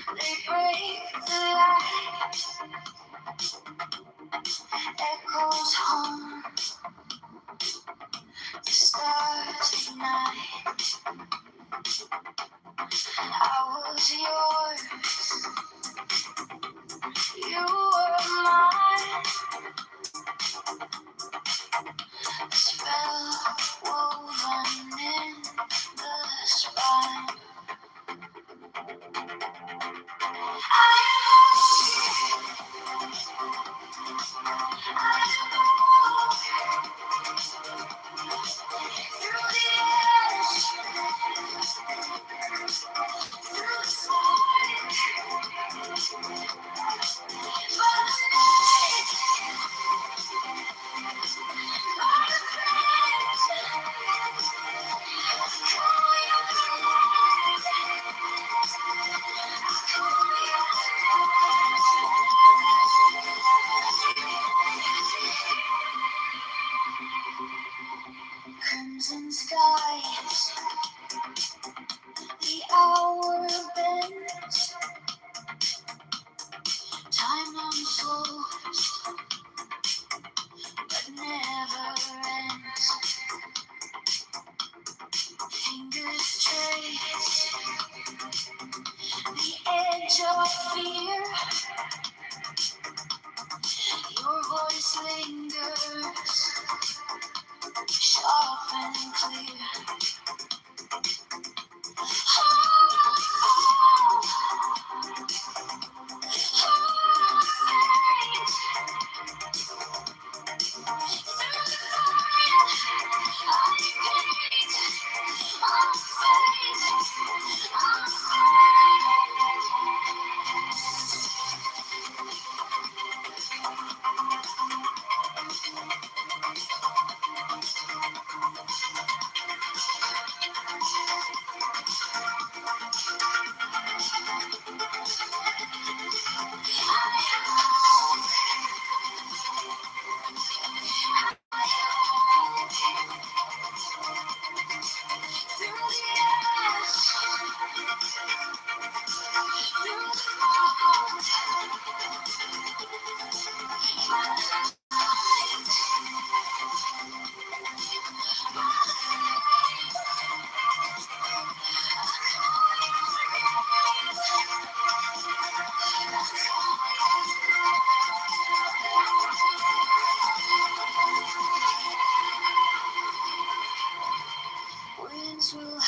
they break the light, echoes hum, the stars ignite. I was yours, you were mine, a spell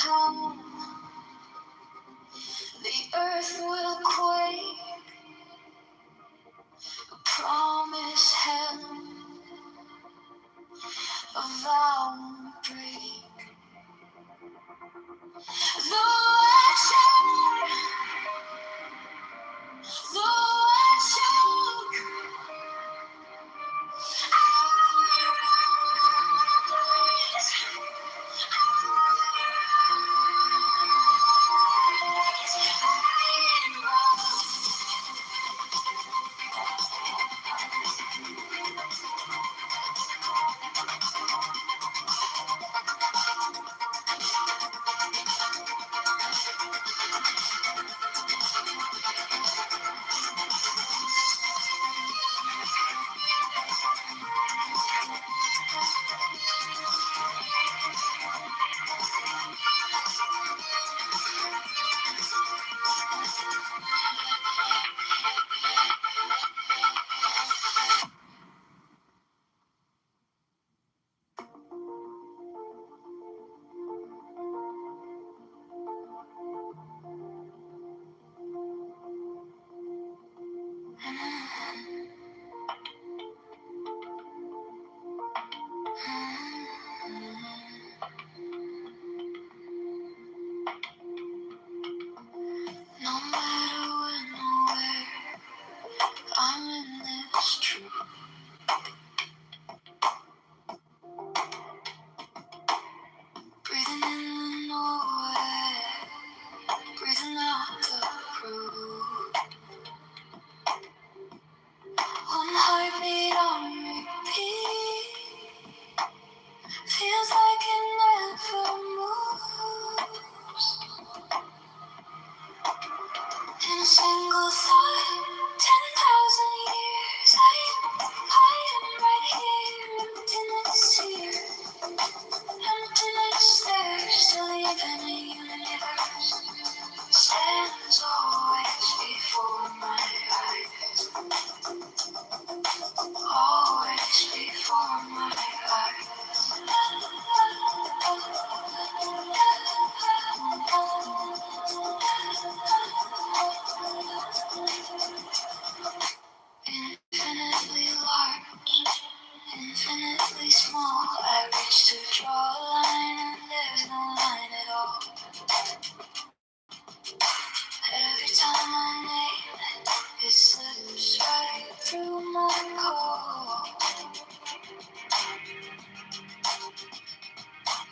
come, the earth will quake. A promise held, a vow won't break. Though I choke, no matter when or where, I'm in this truth. Breathing in the noise, breathing out the proof. One heartbeat on repeat, feels like it never moves. In a single thought, 10,000 years, I am right here, emptiness here, emptiness there, still the infinite universe stands always before my eyes, always before my eyes. Infinitely large, infinitely small. I reach to draw a line and there's no line at all. Every time I name it, it slips right through my core.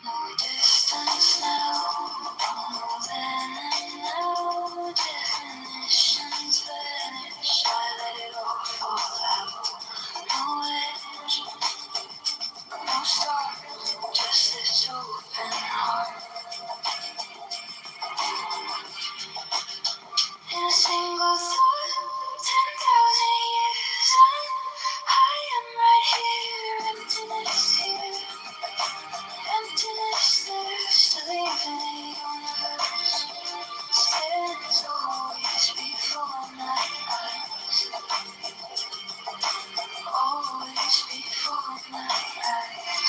No distance now, no then and now. Definitions vanish, I let it all fall out. No edge, no stars, just this open heart. In a single thought, 10,000 years, I am right here, emptiness here, emptiness there, still the infinite universe stands always before my eyes, always before my eyes.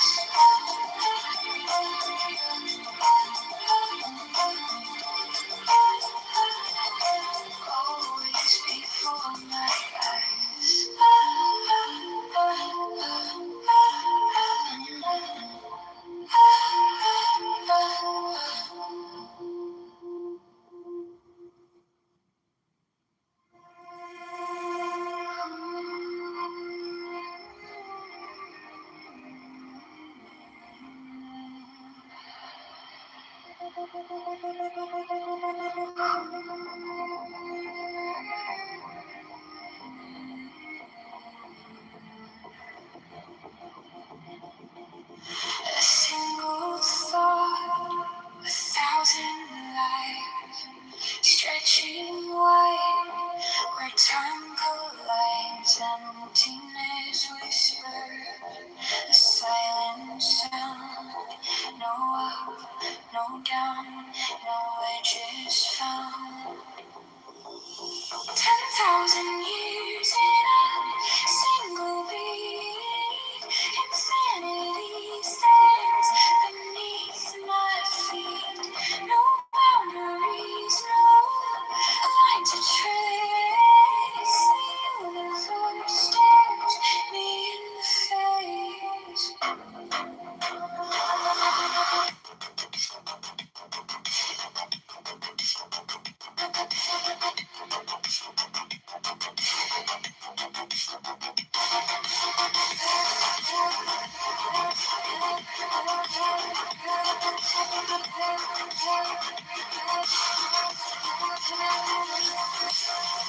Always before my eyes. A single thought, 1,000 lives, stretching wide, where time collides, emptiness whispers, a silent sound, no up, no down, no edges found. 10,000 years in a single beat, infinity stands beneath my feet,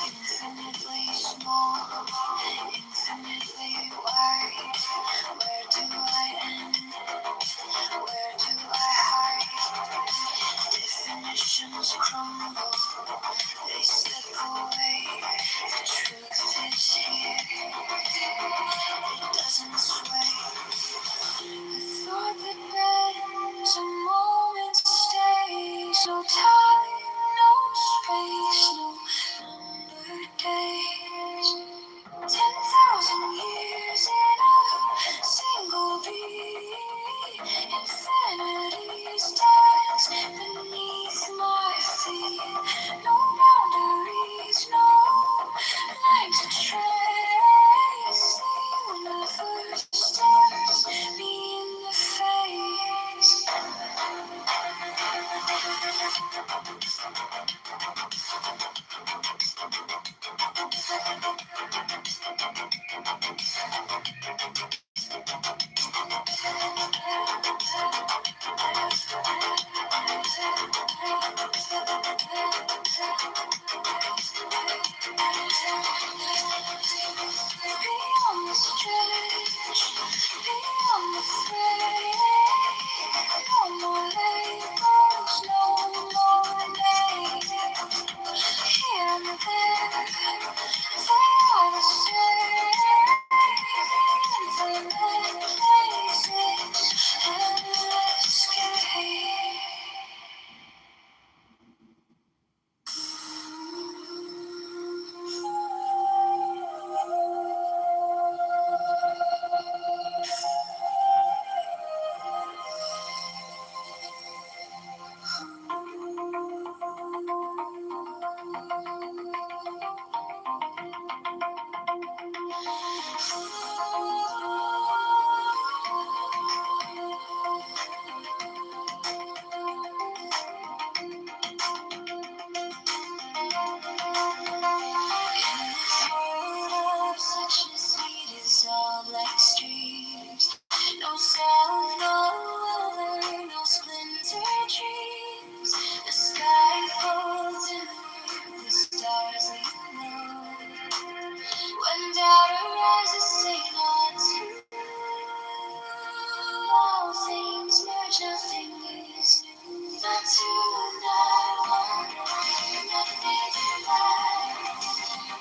Infinitely small, infinitely wide. Where do I end? Where do I hide? Definitions crumble, they slip away. The truth is here, it doesn't sway. The thought that bends a moment stays. No time, no space, no numbered days. 10,000 years in a single beat. Infinity stands beneath my feet. No boundaries, no line to trace. The universe stares me in the face. Beyond the stretch, beyond the fray, no more labels, no more names. Here and there, they are the same. Infinite places, endless escape. Such a sweet dissolve like streams. No self, no other, no splinter dreams. The sky folds in the stars leave low. When doubt arises, say not to. All things merge, nothing is new. Not two, not one, nothing divides.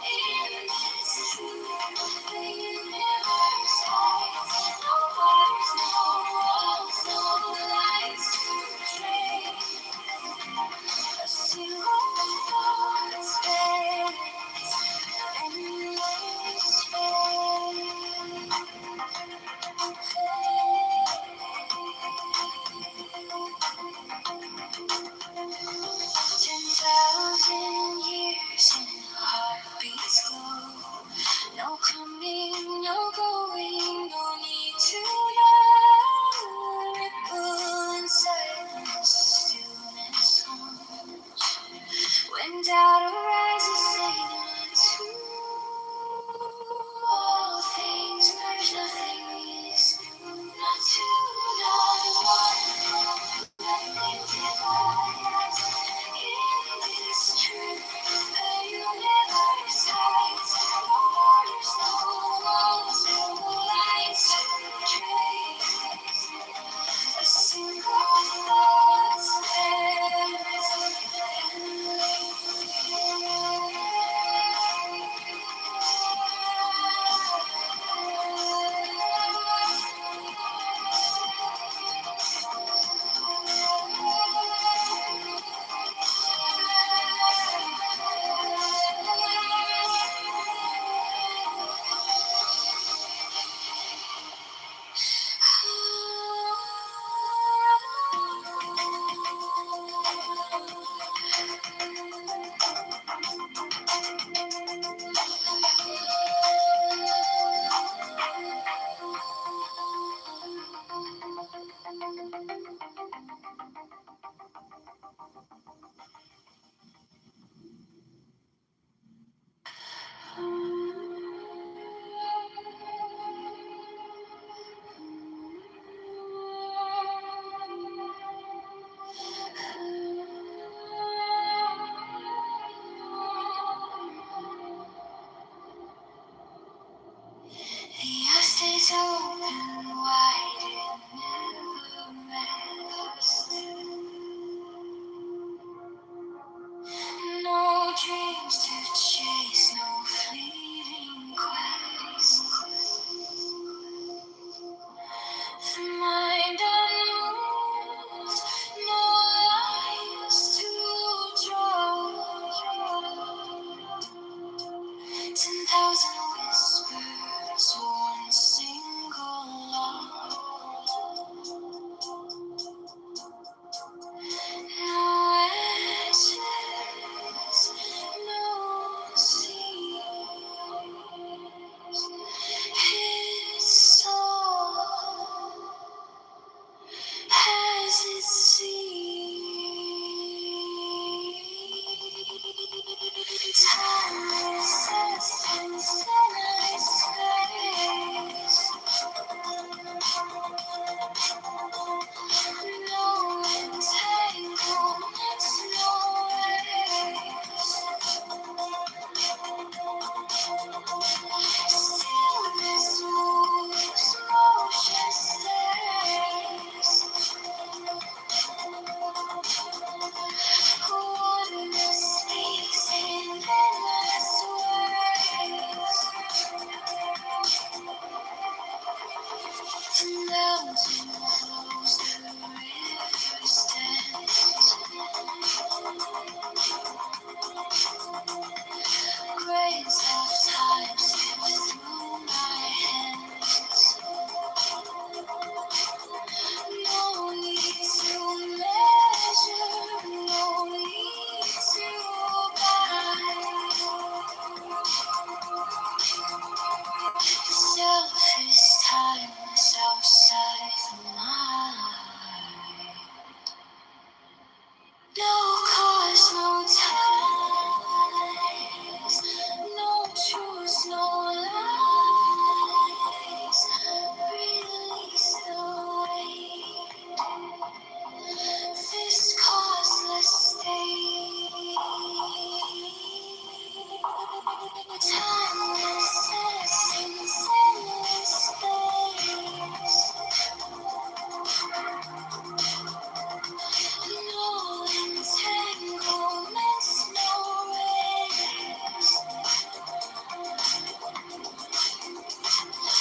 In this truth, the universe hides. No borders, no walls, no lines to trace. A single thought spans endless space. 10,000 years in heartbeats glow. No coming, no going, no need to know. Ripple in silence, stillness hums. When doubt arises, say not to. All things merge, nothing is new. Not two, not one, nothing divides. In this truth, the universe hides. No borders, no walls, no lines to trace. A single thought spans endless. No cause, no ties, no truth, no lies. Release the weight, this causeless state. Timeless essence, endless space. No entanglements, no race.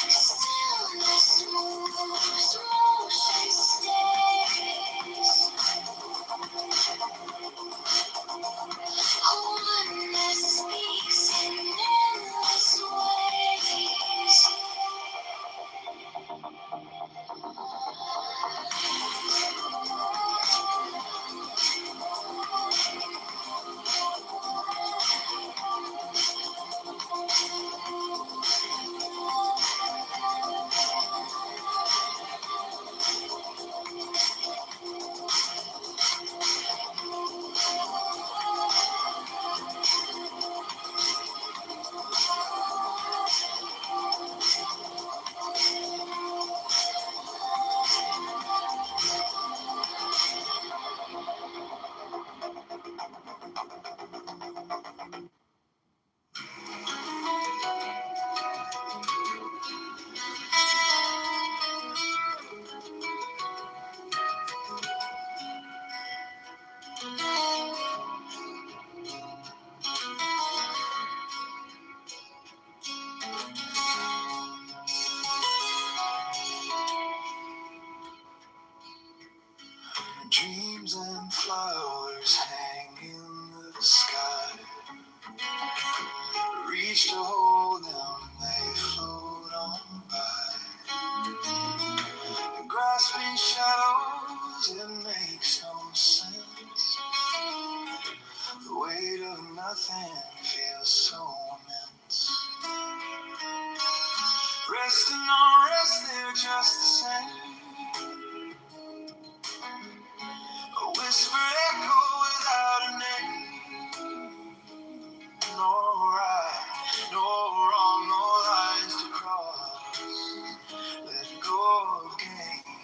Stillness moves, motion stays. Oneness speaks in endless ways. Dreams and flowers hang in the sky. Reach to hold them, they float on by. Grasping shadows, it makes no sense. The weight of nothing feels so immense. Rest and unrest, they're just the same. A whisper echo without a name. No right, no wrong, no lines to cross. Let go of game.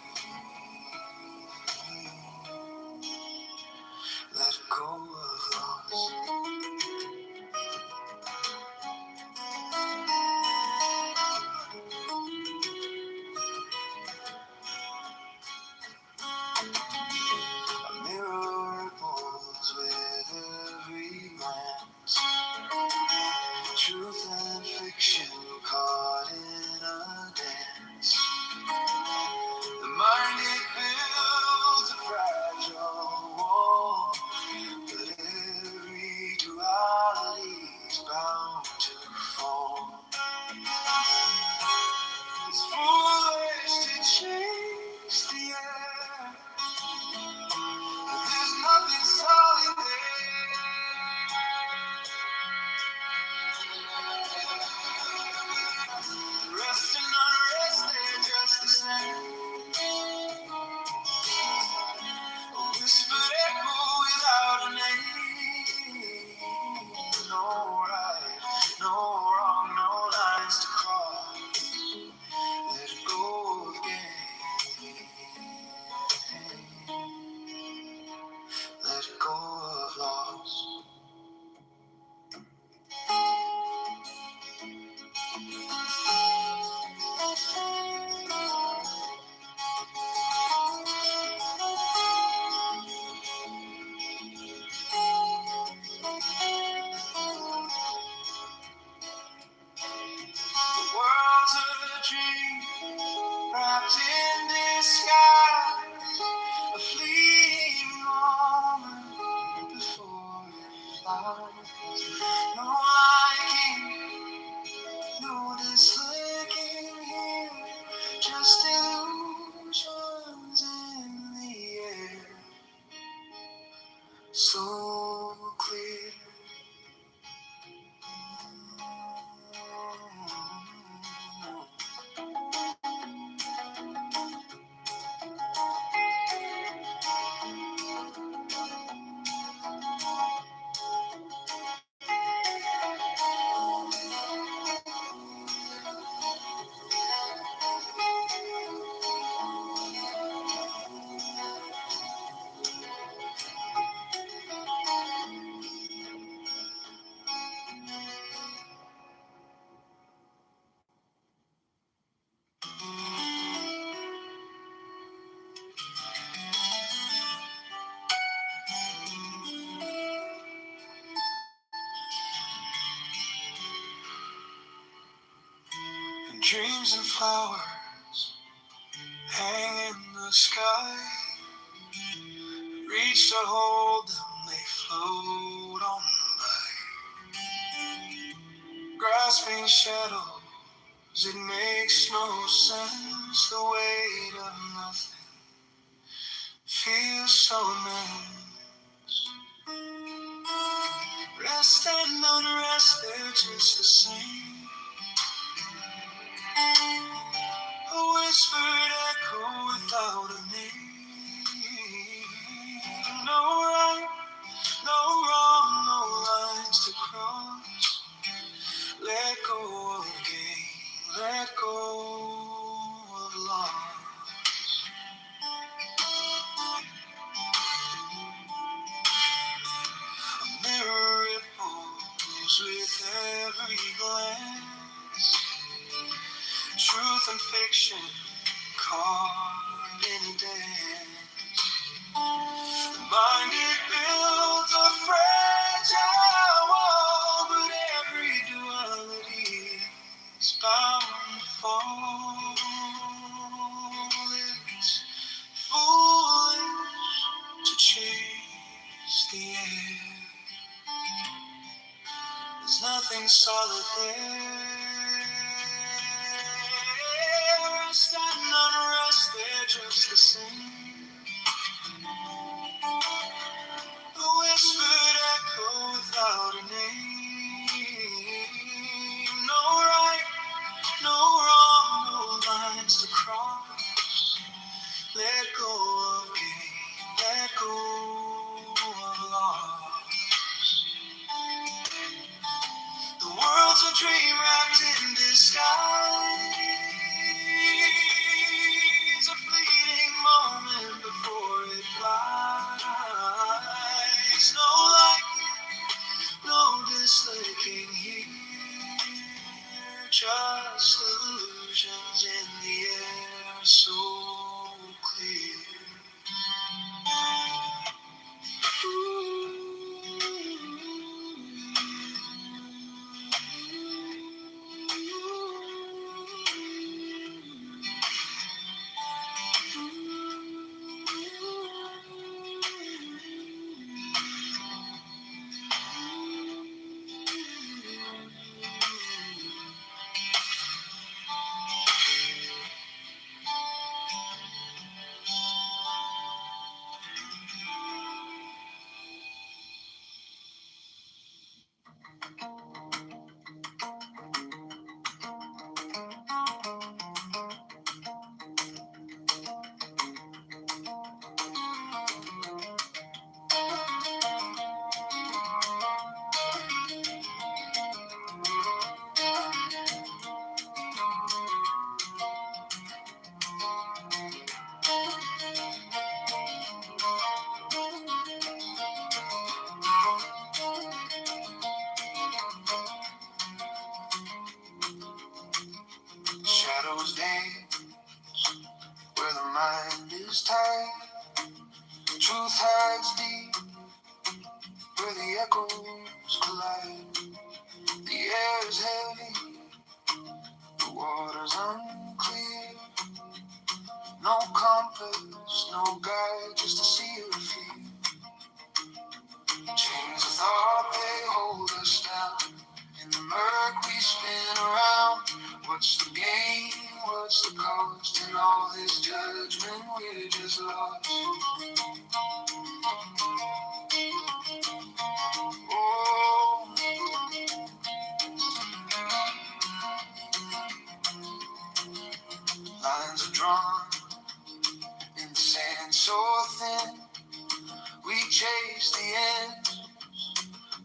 Let go of loss. A mirror ripples with every glance. Truth and fiction caught in a dance. The mind it builds a fragile wall, but every duality's bound to fall. It's foolish to chase the air, but there's nothing solid there. Rest and unrest, they're just the same. A whispered echo without a name. No right, no wrong, no lines to cross. Let go of game. Let go of loss. The world's a dream wrapped in disguise, a fleeting moment before it flies. No liking, no disliking here, just illusions in the air, so clear. Dreams and flowers hang in the sky. Reach to hold them, they float on by. Grasping shadows, it makes no sense. The weight of nothing feels so immense. Rest and unrest, they're just the same. A whispered echo without a name. No right, no wrong, no lines to cross. Let go of gain, let go of loss. A mirror ripples with every glance. Truth and fiction caught in a dance. The mind it builds a fragile wall, but every duality is bound to fall. It's foolish to chase the air. There's nothing solid there. Rest and unrest, they're just the same. A whispered echo without a name. No right, no wrong, no lines to cross. Let go of gain, let go of loss. The world's a dream wrapped in disguise. A fleeting moment before it flies. No light, no disliking here. Just illusions in the air, so clear. Shadows dance where the mind is tight. Truth hides deep where the echoes collide. The air is heavy, the water's unclear. No compass, no guide, just a sea of fear. Chains of thought, they hold us down. In the murk we spin around. What's the gain? What's the cost? In all this judgment, we're just lost. Oh, lines are drawn in the sand so thin. We chase the ends,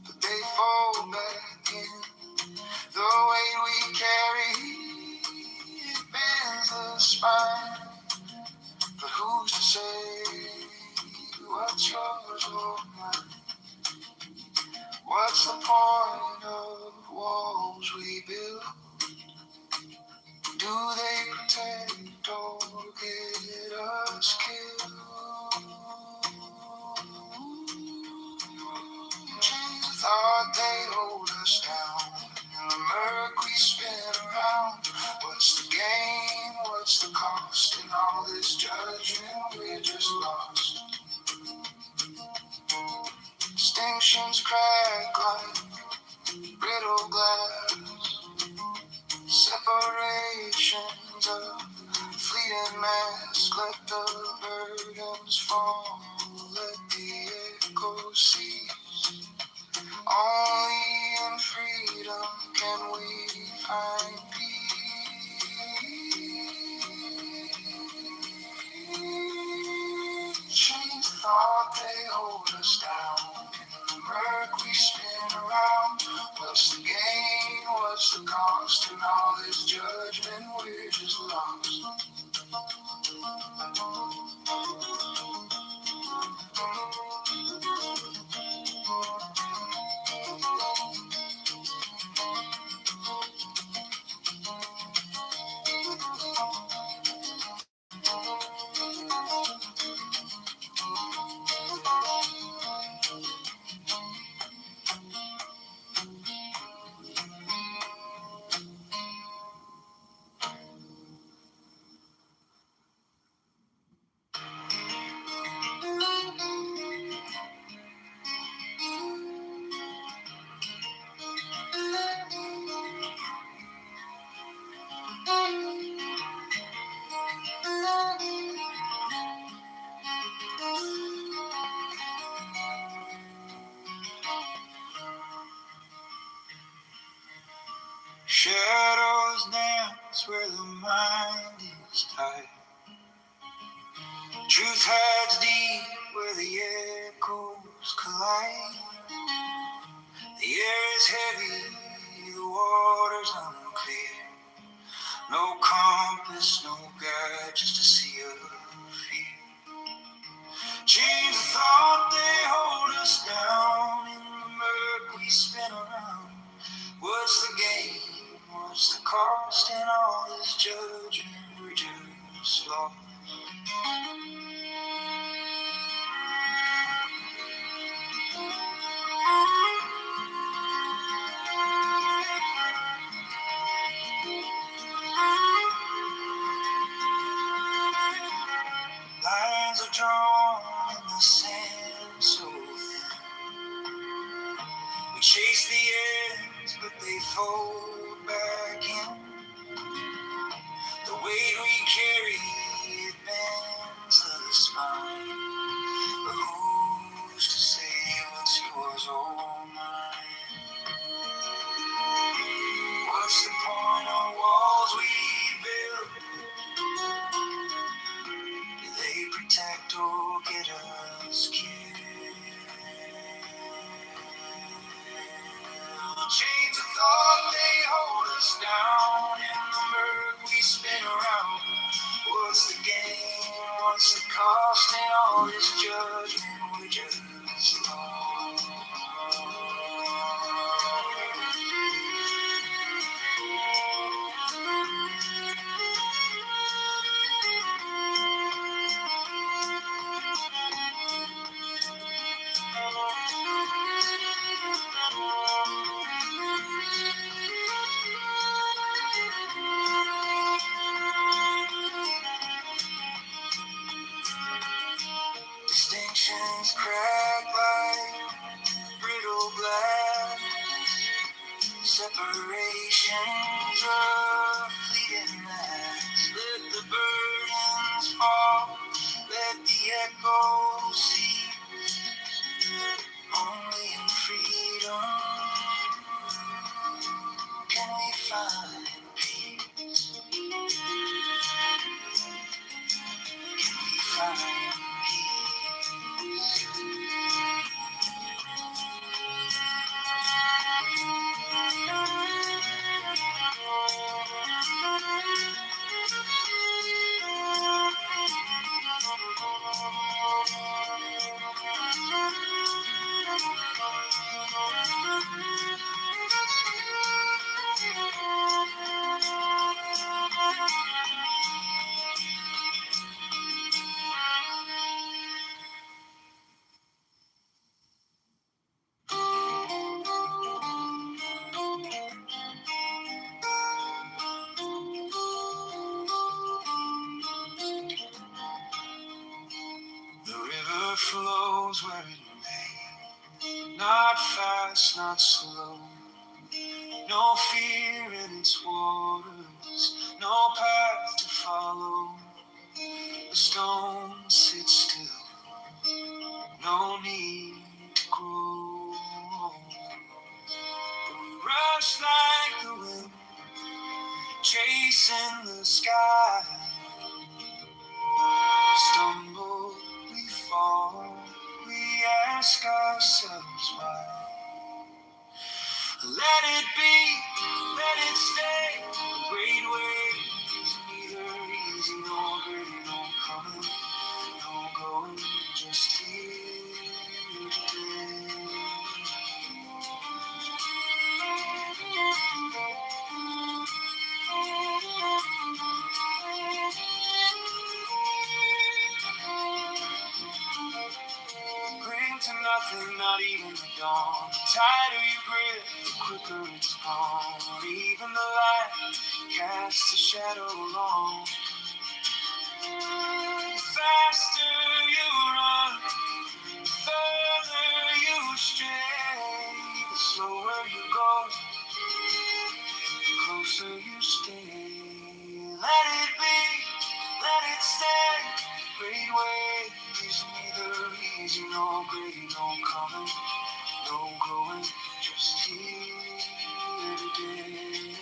but they fall back in. The weight we carry, it bends the spine. But who's to say what's yours or mine? What's the point of walls we build? Do they protect or get us killed? Chains of thought, they hold us down. In the murk we spin around. What's Distinctions crack like brittle glass. Separations of fleeting mask. Let the burdens fall. Let the echo cease. Only in freedom can we find peace. Chains of thought, they hold us down. In the murk we spin around. What's the gain? What's the cost? In all this judgment, we're just lost. Shadows dance where the mind is tight. Truth hides deep where the echoes collide. The air is heavy, the water's unclear. No compass, no guide, just a sea of fear. Chains of thought, they hold us down. In the murk we spin around. What's the gain? What's the cost in all this judgment? We're just lost. Lines are drawn in the sand so thin. We chase the ends, but they fold back in. The weight we carry, it bends the spine. But who's to say what's yours or mine? What's the point of walls we build? Do they protect or get us killed? Chains of thought, they hold us down. In the murk we spin around. What's the gain? What's the cost in all this judgment? We're just lost. Distinctions crack like brittle glass. Separations of fleeting mass. Let the burdens fall. Let the echoes cease. Only in freedom can we find peace. Can we find peace? Not fast, not slow. No fear in its waters, no path to follow. The stone sits still, no need to grow. But we rush like the wind, chasing the sky. Stumble, we fall, we ask ourselves why. Let it be, let it stay. The great way is neither easy nor great, no coming, no going, just here today. Cling to nothing, not even the dawn. The tighter you grip, the quicker it's gone. Even the light casts a shadow long. The faster you run, the further you stray. The slower you go, the closer you stay. Let it be, let it stay. Great way is neither easy nor great, no coming, no going, just here today.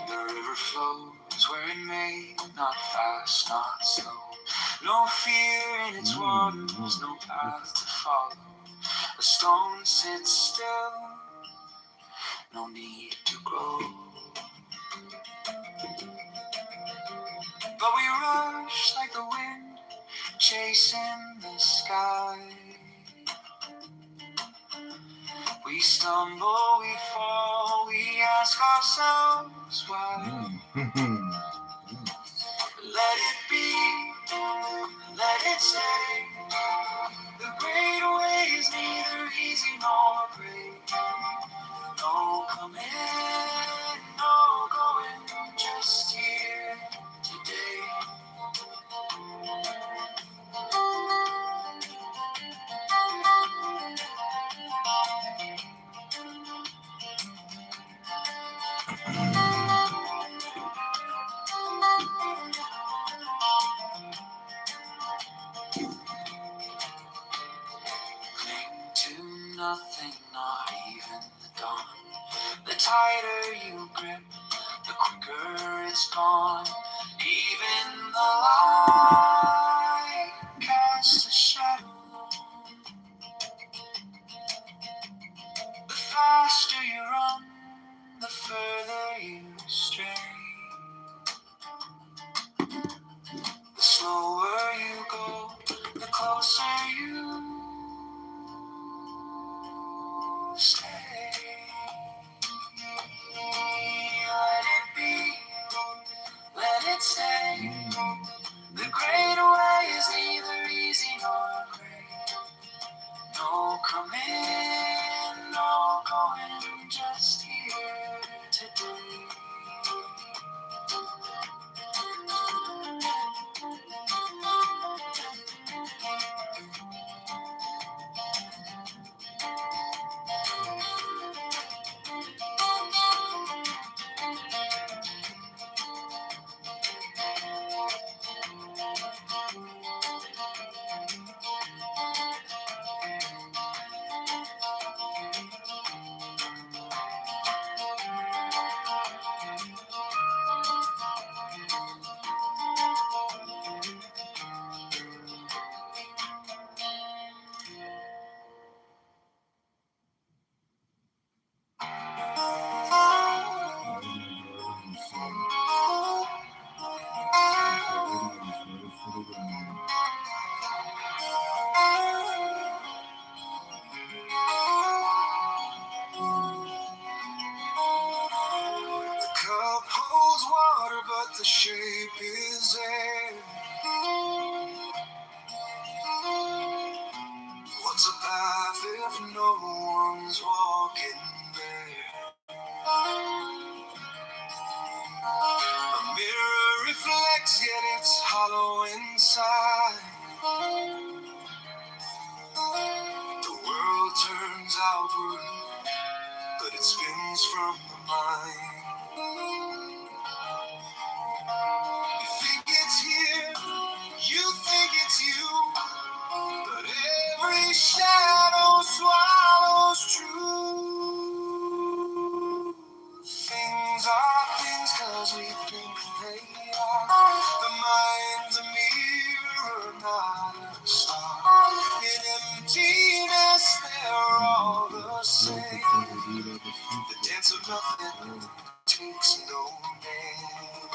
The river flows where it may, not fast, not slow. No fear in its waters, no path to follow. A stone sits still, no need to grow. But we rush like the wind, chasing the sky. We stumble, we fall, we ask ourselves why. Let it be, let it stay. The great way is neither easy nor great. No coming, no going, just here today. Cling to nothing, not even the dawn. The tighter you grip, the quicker it's gone. Even the light casts a shadow long. The faster you run, the further you stray. The slower you go, the closer you stay. Let it be, let it stay. The great way is neither easy nor great. No coming, no going, just here today. is air. What's a path if no one's walking there? A mirror reflects, yet it's hollow inside. The world turns outward, but it spins from the mind. You think it's here, you think it's you, but every shadow swallows truth. Things are things 'cause we think they are. The mind's a mirror, not a star. In emptiness, they're all the same. The dance of nothing takes no name.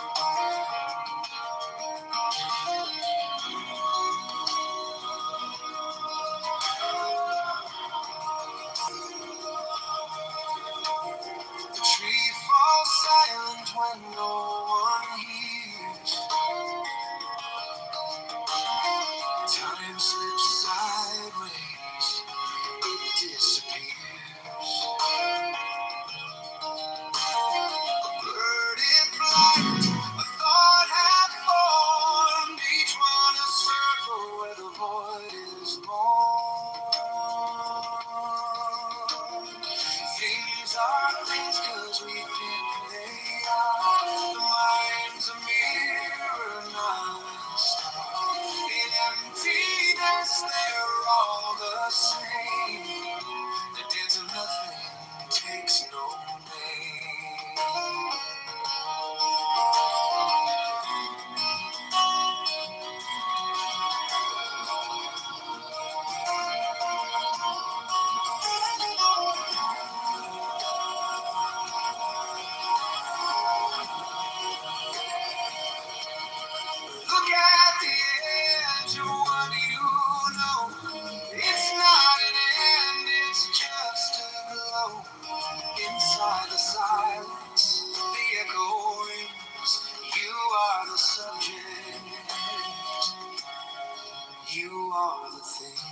The tree falls silent when no one hears. Time slips sideways, it disappears. A bird in flight, a thought had formed, each one a circle where the void is born. Things are things 'cause we think they are. The mind's a mirror, not a star. In emptiness, they're all the same. The dance of nothing takes no name. Look at the edge of what you know. It's not an end, it's just a glow. Inside the silence, the echo rings. You are the subject, you are the thing.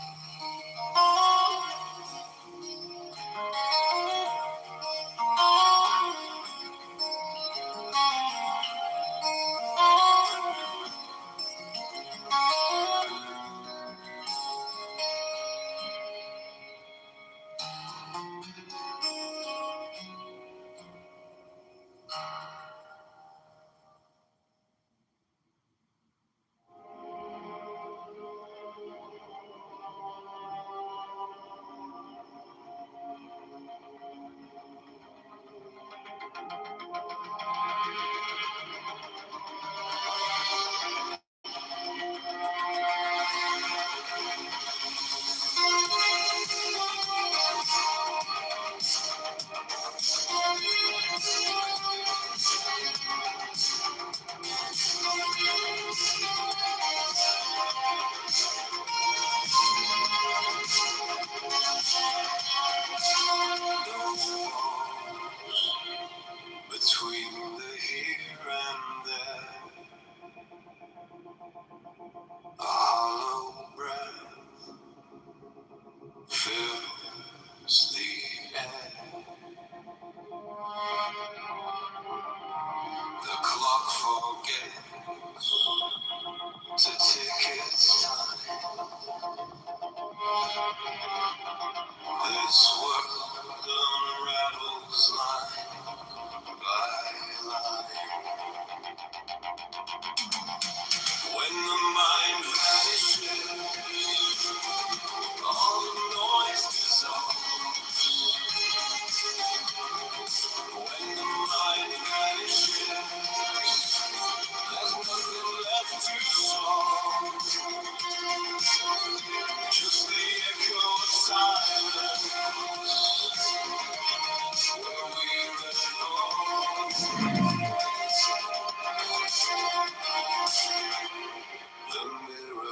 Between the here and there, a hollow breath fills the air. The clock forgets to tick its time. This world unravels line by line. When the mind vanishes, all the noise dissolves. When the mind vanishes, there's nothing left to solve. Just the echo of silence where we let go. The mirror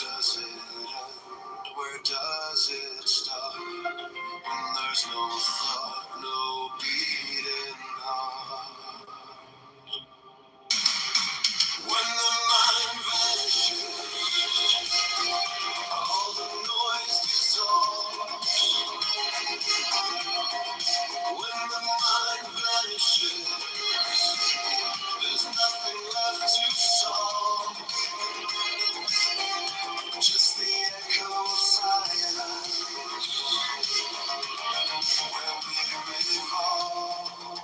does it end? Where does it start? When there's no thought, no beating heart. When the mind vanishes, all the noise dissolves. When the mind vanishes, there's nothing left to solve. Just the echo of silence where we revolve.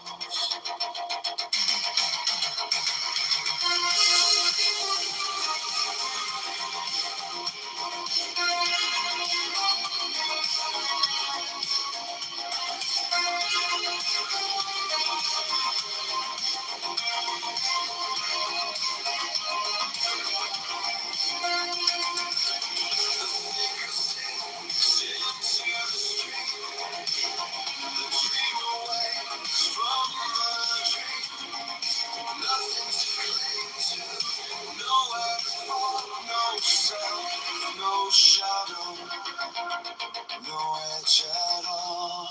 No shadow, no edge at all.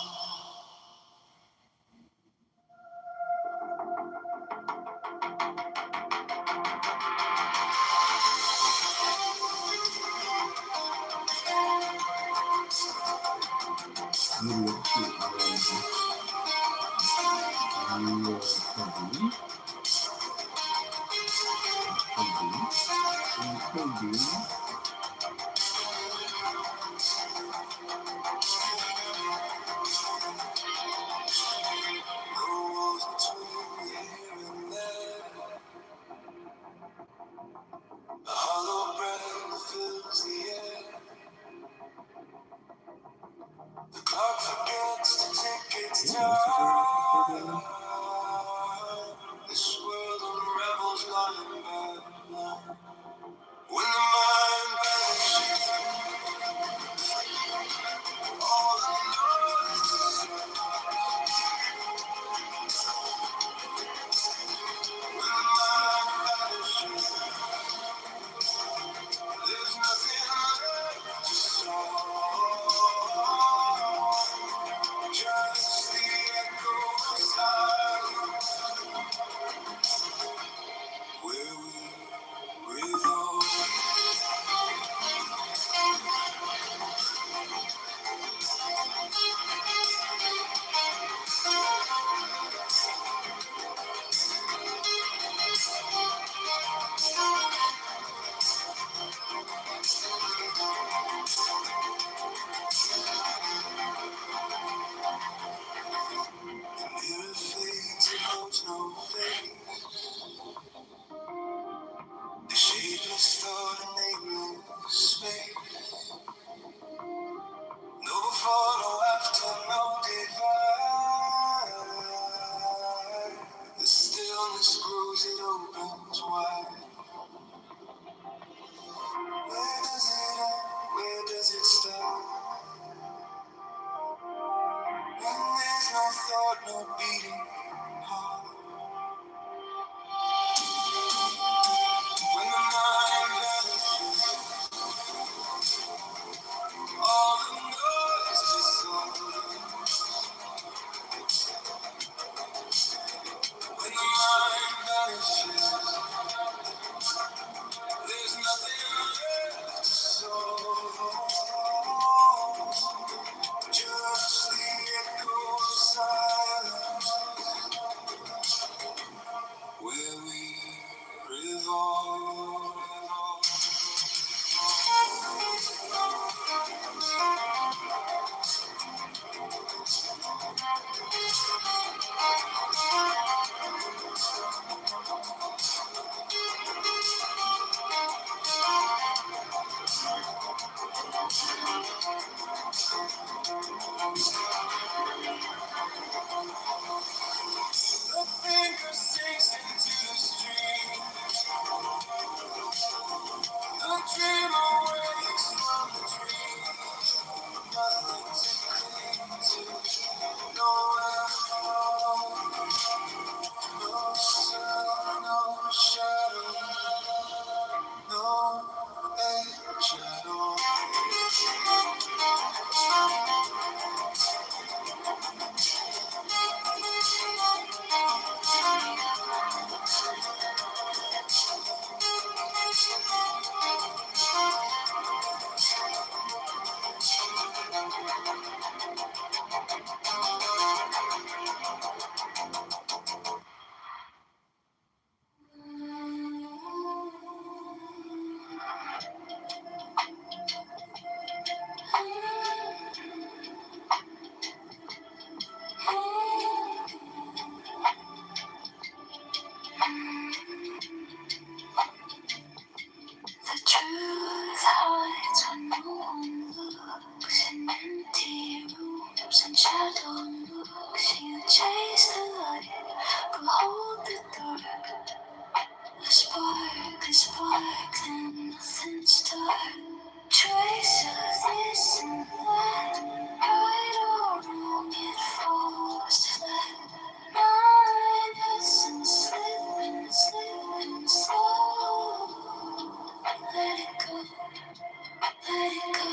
A hollow breath fills the air. The clock forgets to tick its time. This world unravels line by line. When the mind vanishes, all the noise when the mind vanishes, there's nothing left to solve. Just the echo of silence where we revolve. The mirror fades, it holds no face. The shapeless thought, a nameless space. No before, no after, no divide. The stillness grows, it opens wide. Where does it end? Where does it start? When there's no thought, no beating heart. When the mind vanishes, all the noise dissolves. When the mind vanishes, there's nothing left to solve. Just the echo of silence books in empty rooms and shadow nooks. You chase the light, but hold the dark. A spark, then nothing starts. Trace of this and that, right or wrong, it falls flat. Mine isn't slipping slow. Let it go, let it go.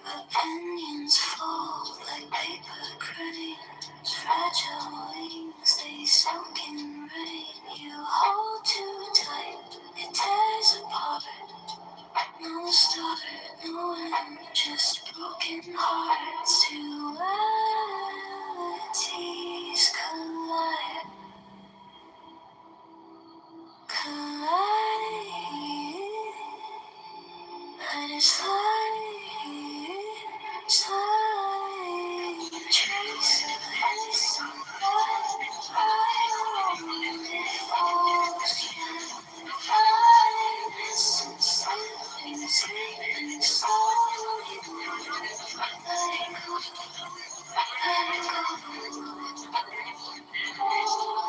Opinions fall like paper cranes, fragile wings, they soak in rain. You hold too tight, it tears apart. No start, no end, just broken hearts. Two realities collide, colliding. Let it slide, slide. Trace of this and that, right on it falls. Finest and sleeping slowly. Let it go, let it go.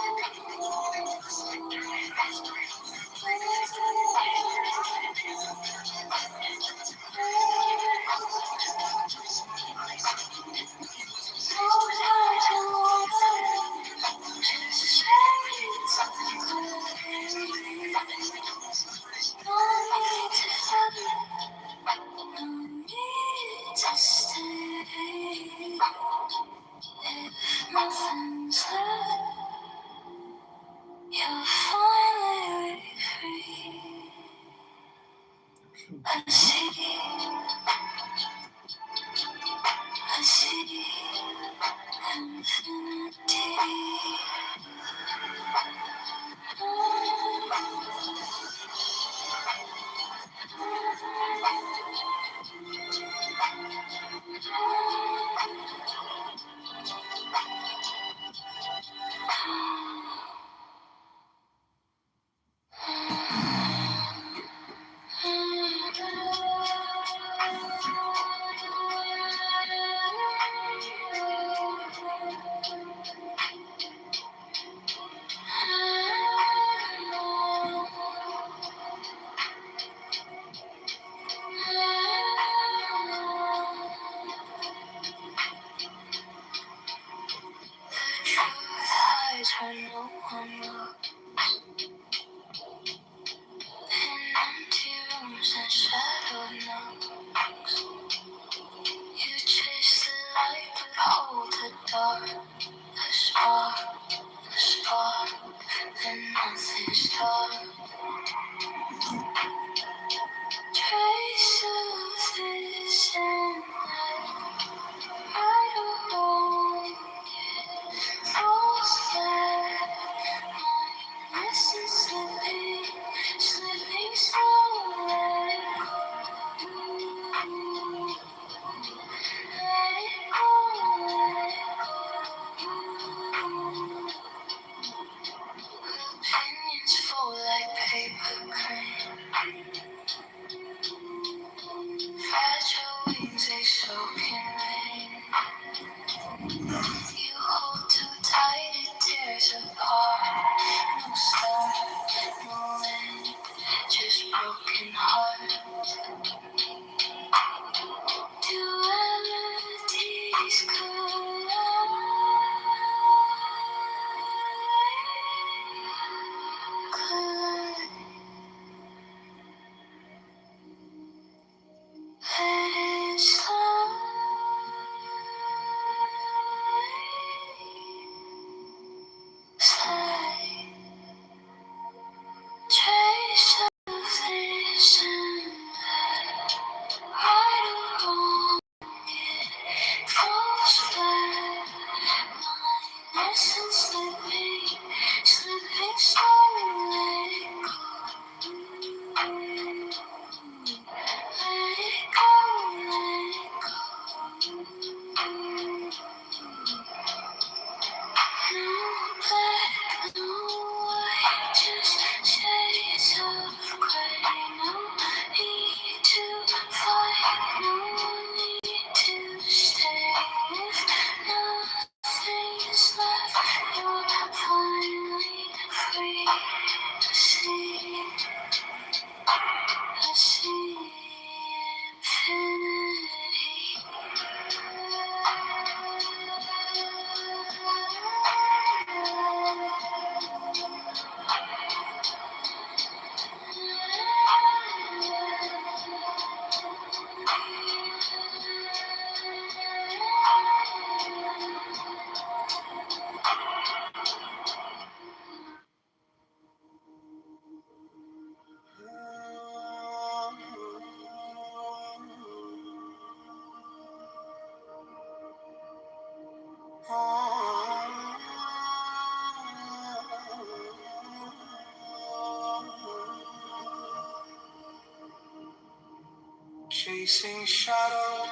chasing shadows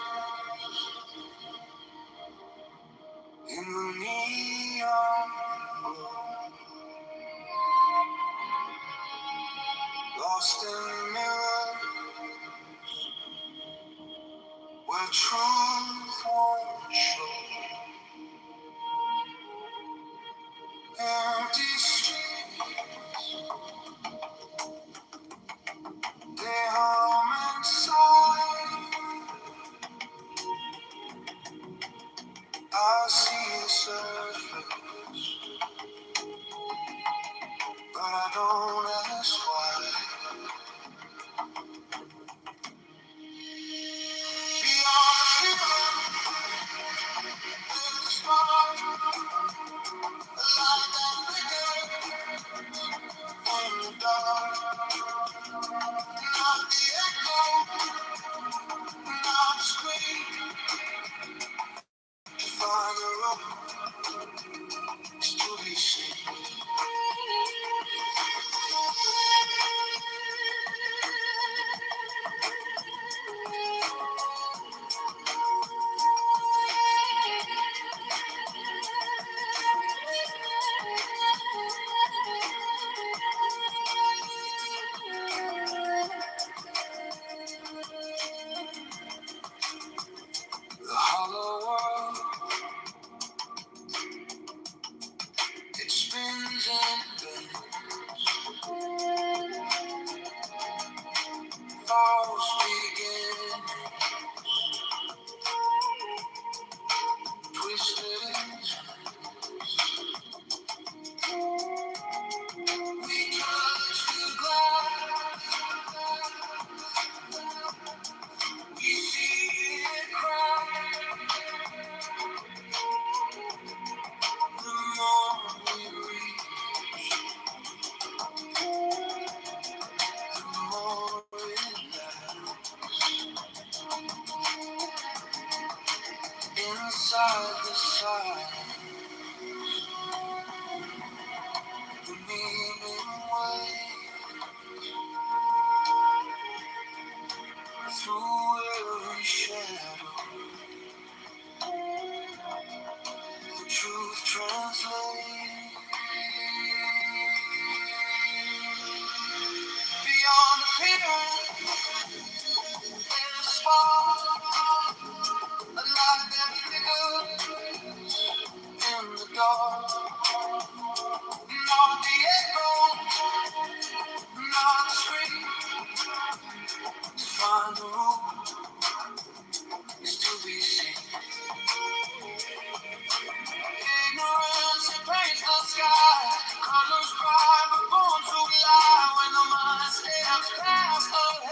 in the neon glow, lost in mirrors where truth won't show. Empty streets, they hum inside. I see the surface, but I don't ask why. Beyond the river, there's a spark, a light that flickers in the dark. Not the echo, not the scream, to find the road is to be seen. The hollow world, it spins and bends. False begin, twisted and we touch the glass, we see it crack. The more we reach, the more it lasts. Inside the silence, the meaning waves through every shadow. The truth translates beyond the appearance. There's a spark, a light that flickers in the dark. Not the echo, not the scream. To find the road is to be seen. Ignorance that paints the sky, colors bright but born to lie. When the mind steps past us,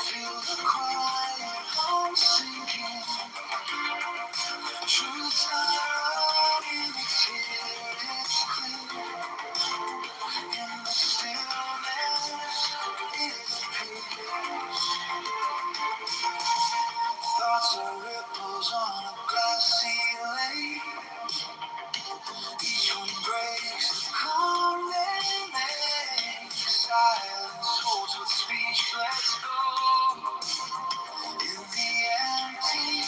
Feel the quiet heart sinking. Truth's not running, it's here, it's clear. In the stillness, it appears. Thoughts are ripples on a glassy lake. Each one breaks the calm they make. Silence holds with speech, let's go. In the empty,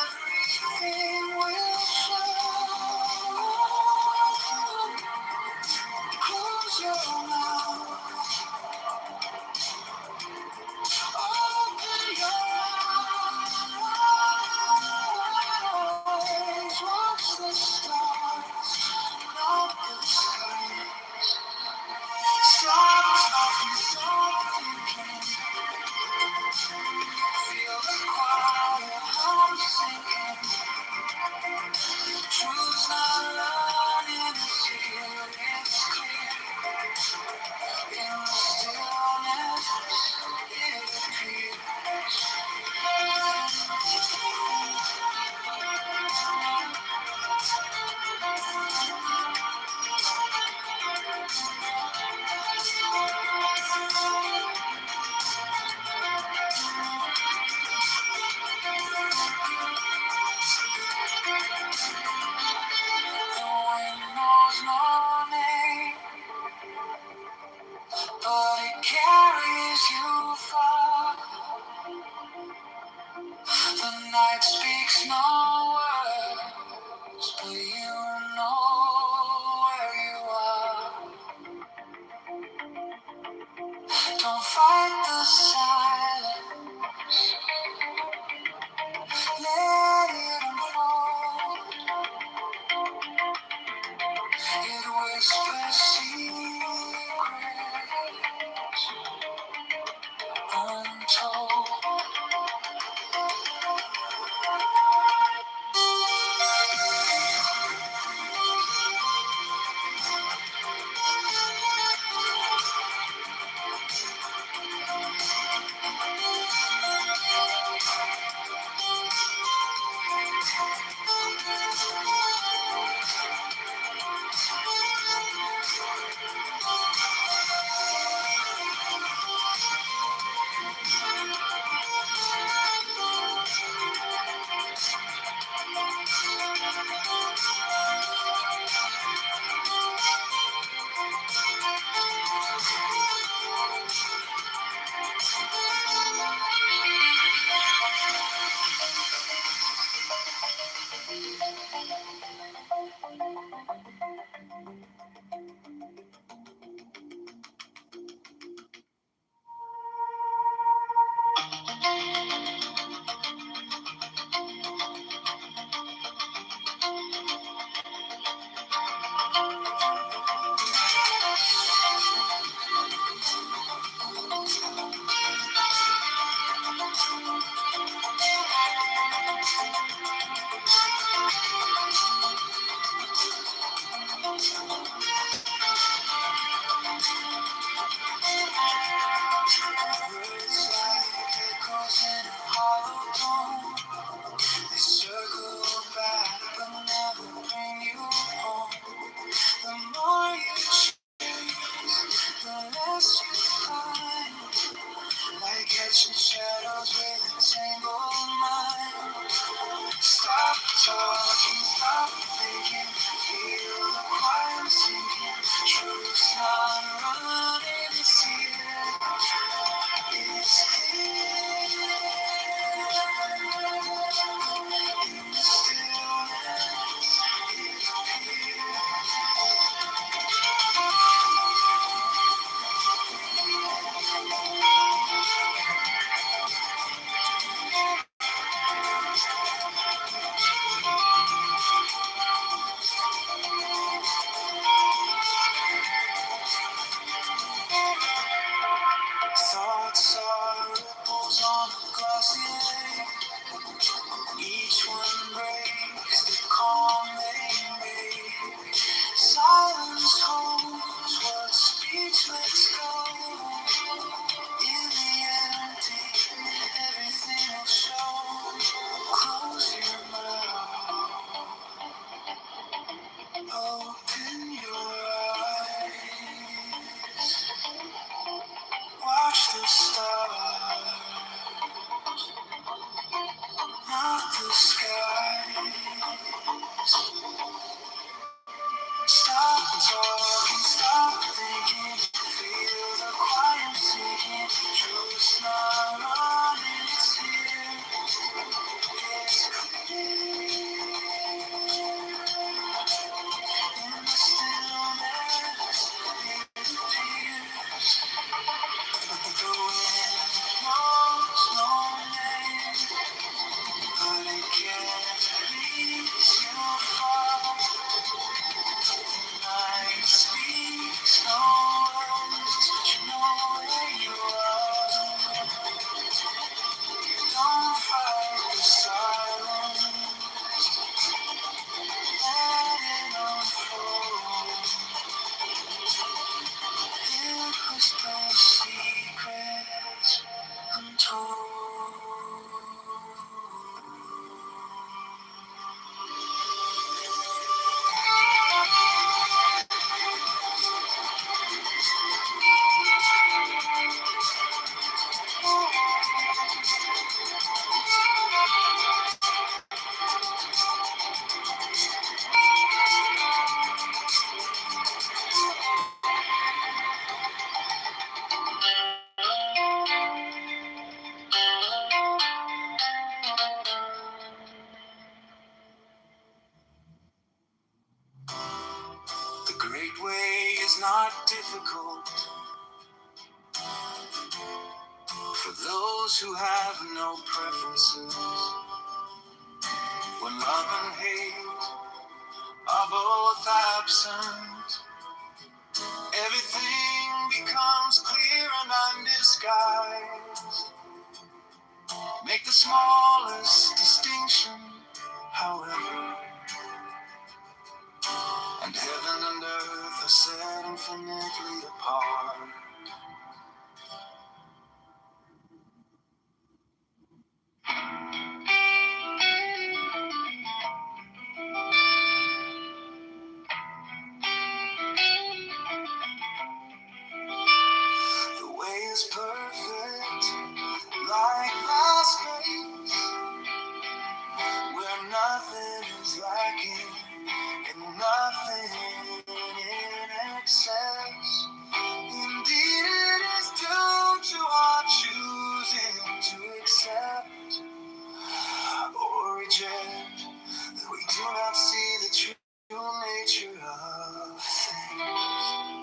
everything will show. Close your mouth, open your eyes. Watch the stars, not the skies. Stop talking, stop thinking. Feel the quiet heart sinking. Truth's not running, it's here, it's clear. In the stillness, it appears. The wind knows no name, but it carries you far. The night speaks no words, but you know where you are. Don't fight the silence, let it unfold. It whispers secrets untold. Words like echoes in a hollow dome. They circle back but never bring you home. The more you chase, the less you find. Like catching shadows with a tangled mind. Stop talking, stop thinking. Feel the quiet sinking. Truth's not running, it's here. It's here. In the stillness, it In the empty, everything will show. Close your mouth, open your eyes, watch the stars, not the skies. Stop talking, stop thinking, feel the quiet sinking. Truth's not running, it's here, it's clear. In the stillness, it appears. The wind knows no name, but it carries you far. Night speaks no words, but you know where you are. Don't fight the silence, let it unfold. It whispers secrets untold. The great way is not difficult for those who have no preferences. When love and hate are both absent, everything becomes clear and undisguised. Make the smallest distinction, however, and heaven and earth are set infinitely apart. The way is perfect, like vast space, where nothing is lacking and nothing in excess. Indeed, it is due to our choosing to accept or reject that we do not see the true nature of things.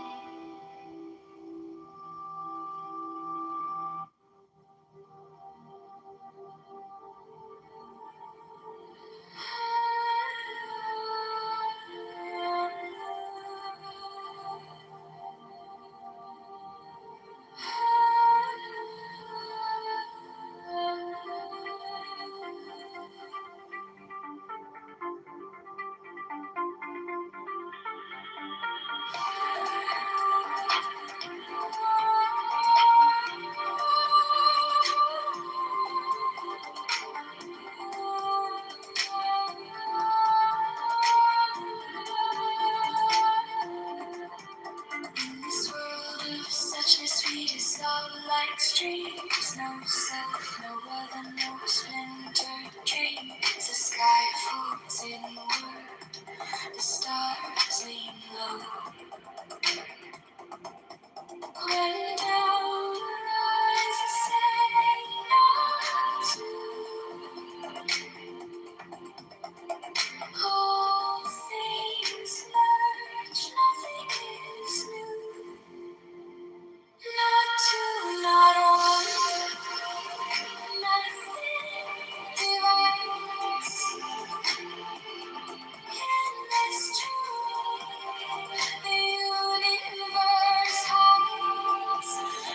This world of suchness sweet is love like streams, no self, no other, no splintered dreams. The sky falls inward, the stars lean low. When down rise the sailor, all things merge, nothing is new. Not two, not one, nothing divides. In this truth, the universe hides.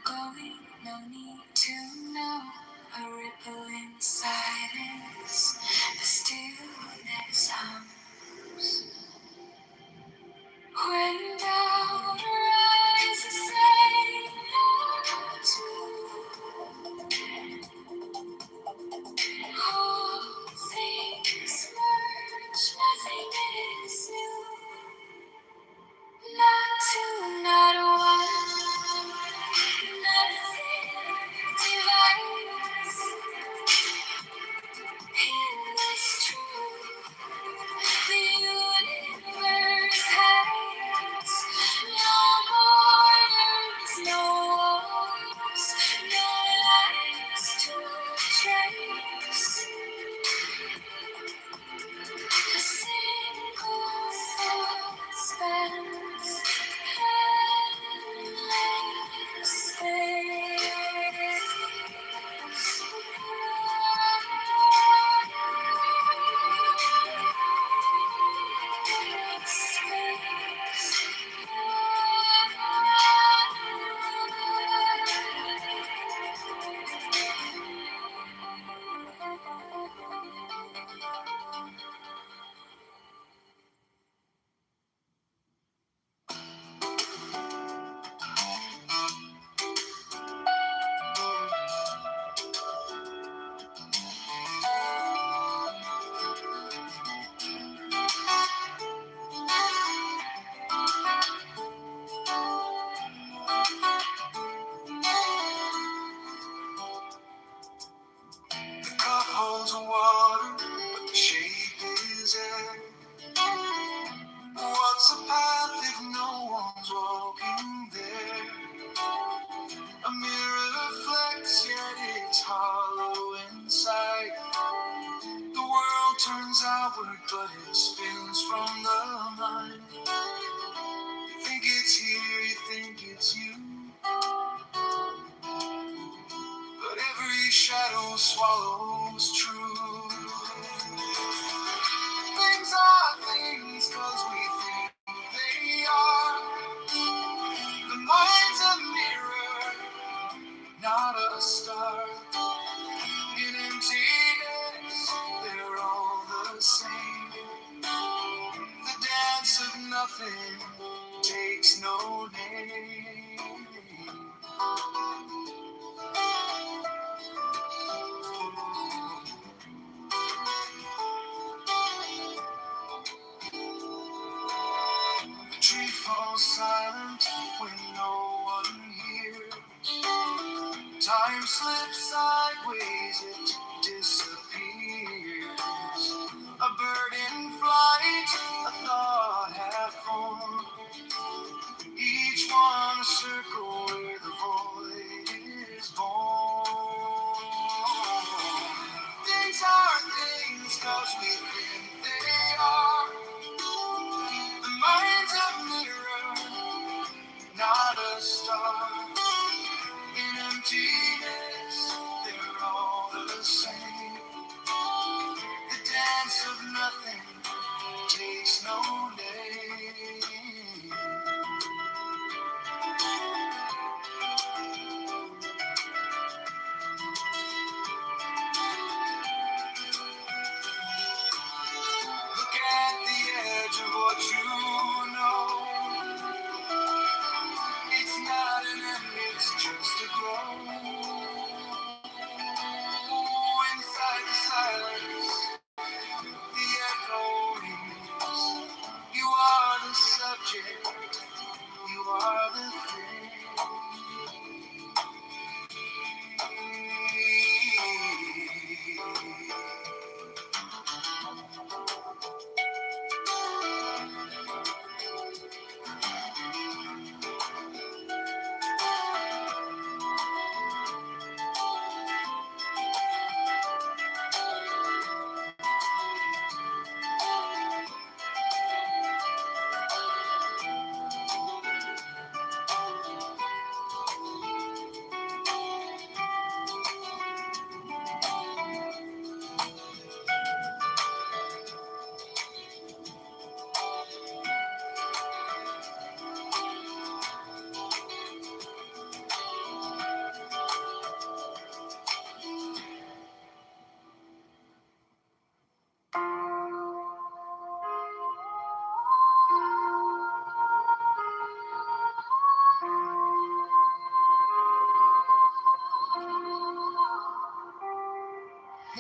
going, no need to know. A ripple in silence, the stillness hums. When doubt arises, say not to. All things merge, nothing is new. Not two, not one, nothing divides. In this truth, the universe hides. No borders, no walls, no lies to trace. A single thought spans endless The cup holds water, but the shape is air. What's a path if no one's walking there? A mirror reflects, yet it's hollow inside. The world turns outward, but it spins from the mind. You think it's here, you think it's you, but every shadow swallows truth. Things are things 'cause we think they are. The mind's a mirror, not a star. In emptiness, they're all the same. The dance of nothing takes no name. The tree falls silent when no one hears. Time slips sideways, it disappears. A bird in flight, a thought half formed. Each one a circle where the void is born. Things are things 'cause we think they are. The mind's a mirror, not a star. In emptiness, they're all the same. The dance of nothing takes no name. Look at the edge of what you know. It's not an end, it's just a glow. Inside the silence, the echo rings. You are the subject, you are the thing.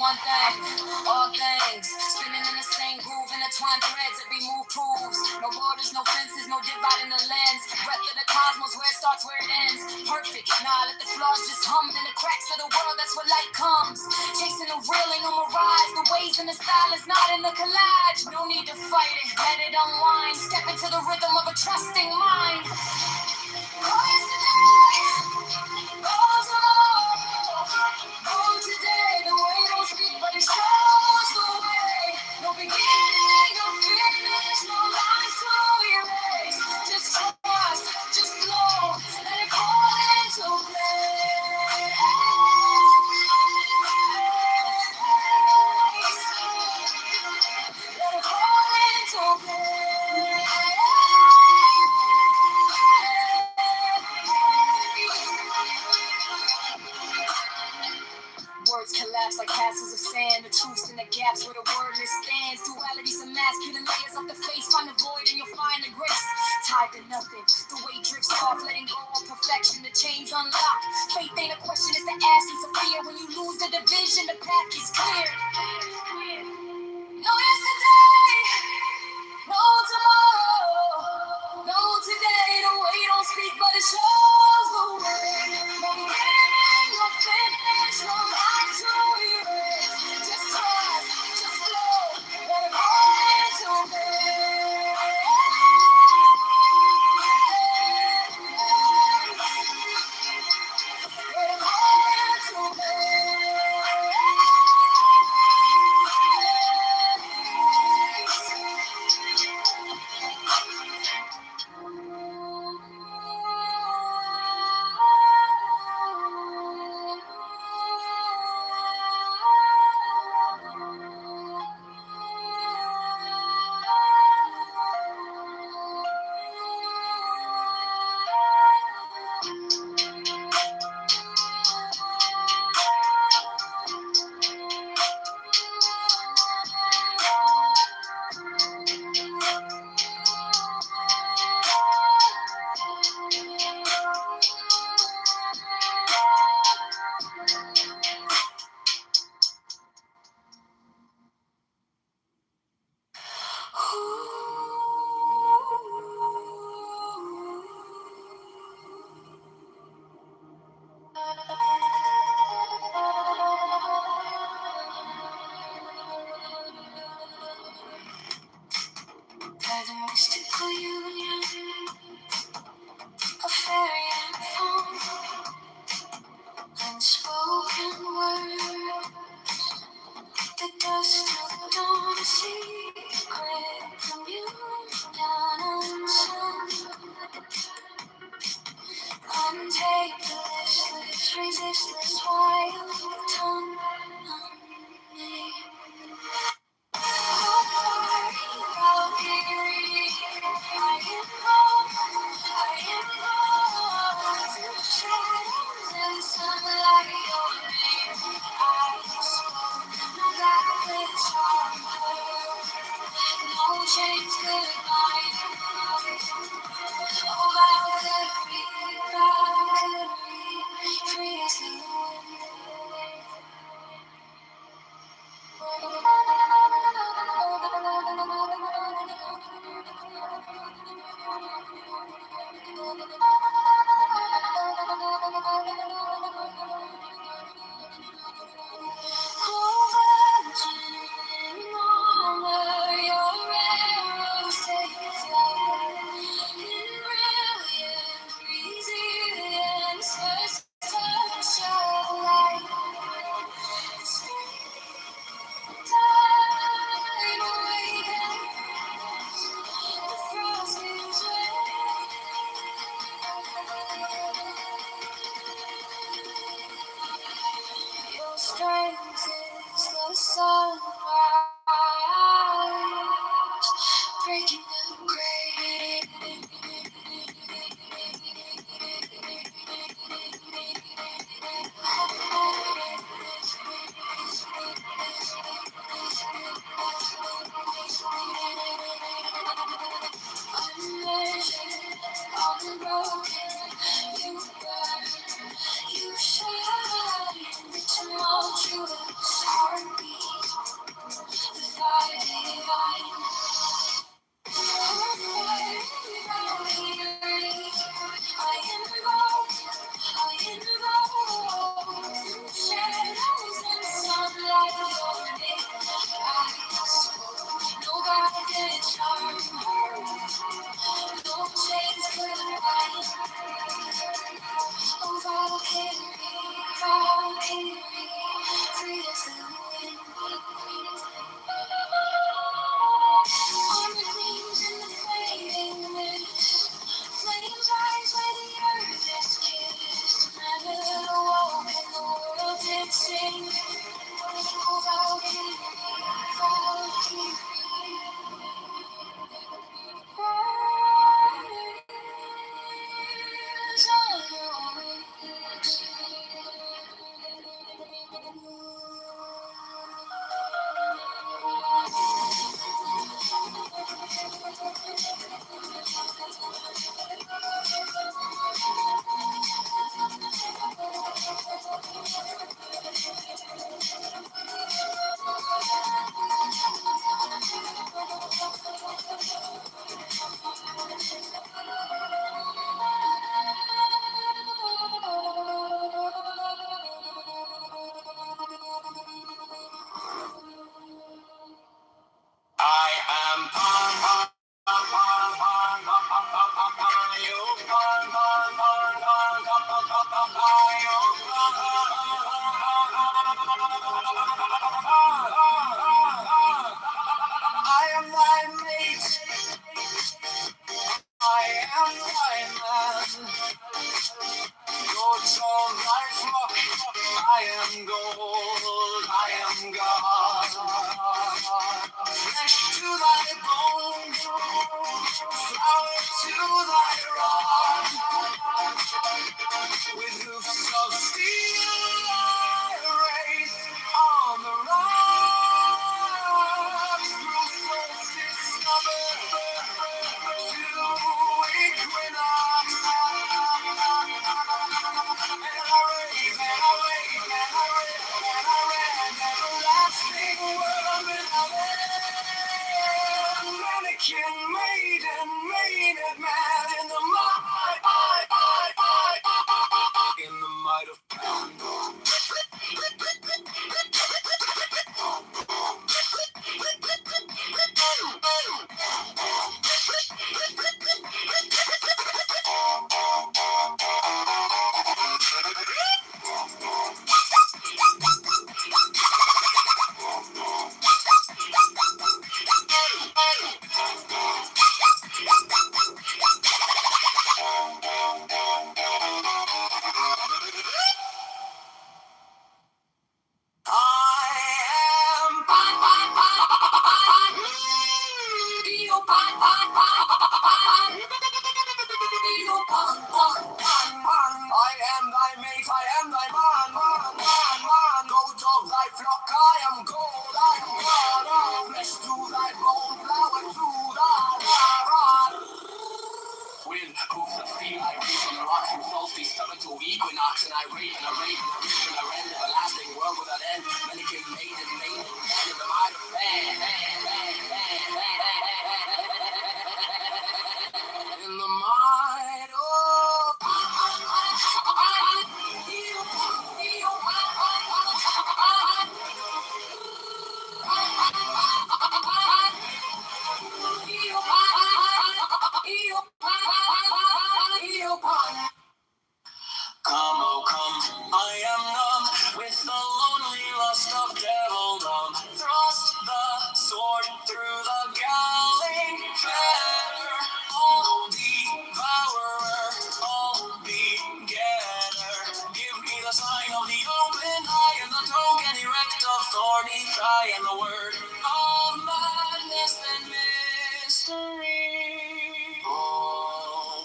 one thing, all things spinning in the same groove, intertwined threads. Every move proves no borders, no fences, no dividing the lens. Breath of the cosmos, where it starts, where it ends. Perfect. Nah, let the flaws just hum in the cracks of the world. That's where light comes. Chasing the real ain't no mirage. The waves in the silence, not in the collage. No need to fight it, let it unwind. Step into the rhythm of a trusting mind. Oh, yesterday, oh, tomorrow, oh, today. The way don't speak, but it shows the way. No beginning, no finish, no lines to erase. Just trust, just flow, let it fall into place. Let it fall into place. Words collapse like castles of sand. The truth's in the gaps where the wordless stands. Duality's a mask, peeling layers of the face. Find the void and you'll find the grace. Tied to nothing, the weight drifts off. Letting go of perfection, the chains unlock. Faith ain't a question, it's the absence of fear. When you lose the division, the path is clear. No yesterday, no tomorrow, no today. The way don't speak, but it shows the way. No beginning, no finish, no line to erase. Just trust, just flow, let it fall into place. Let it fall into by the mystical union of fairy and foam, unspoken words, the dust of dawn, a secret communion unsung, untaped, listless, resistless, wild tongue unnamed. Chains goodbye. Oh, how could we, free as the wind? am gold, I am God. Flesh to thy bone, flower to thy rod. With hoofs of steel I race on the rocks. Through solstice summer to equinox. And I rave, and I rave, and I rave, and I rave, an everlasting world without end. Mannequin, maiden, maiden man in the might, in the might of pound. I am thy mate, I am thy man. Goat of thy flock, I am gold, I am God. Flesh to thy bone, flower to thy rod. With hoofs of steel I race on the rocks from solstice summer to equinox, and I rave and I rave and I rave and I rend everlasting world without end. Mannequin, maiden, man in the might of man. In the might of Come, oh come, I am numb with the lonely lust of devildom. Thrust the sword through the galling fetter. All devourer, all begetter. Give me the sign of the open eye and the token erect of thorny thigh and the word of madness and mystery. Oh.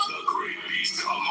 The great beast come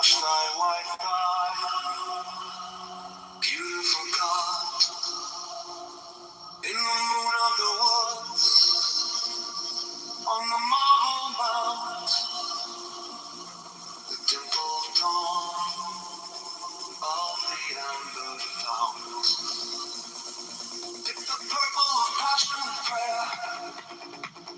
watch thy white thigh, beautiful God, in the moon of the woods, on the marble mount, the dimpled dawn of the amber fount. Dip the purple of passion and prayer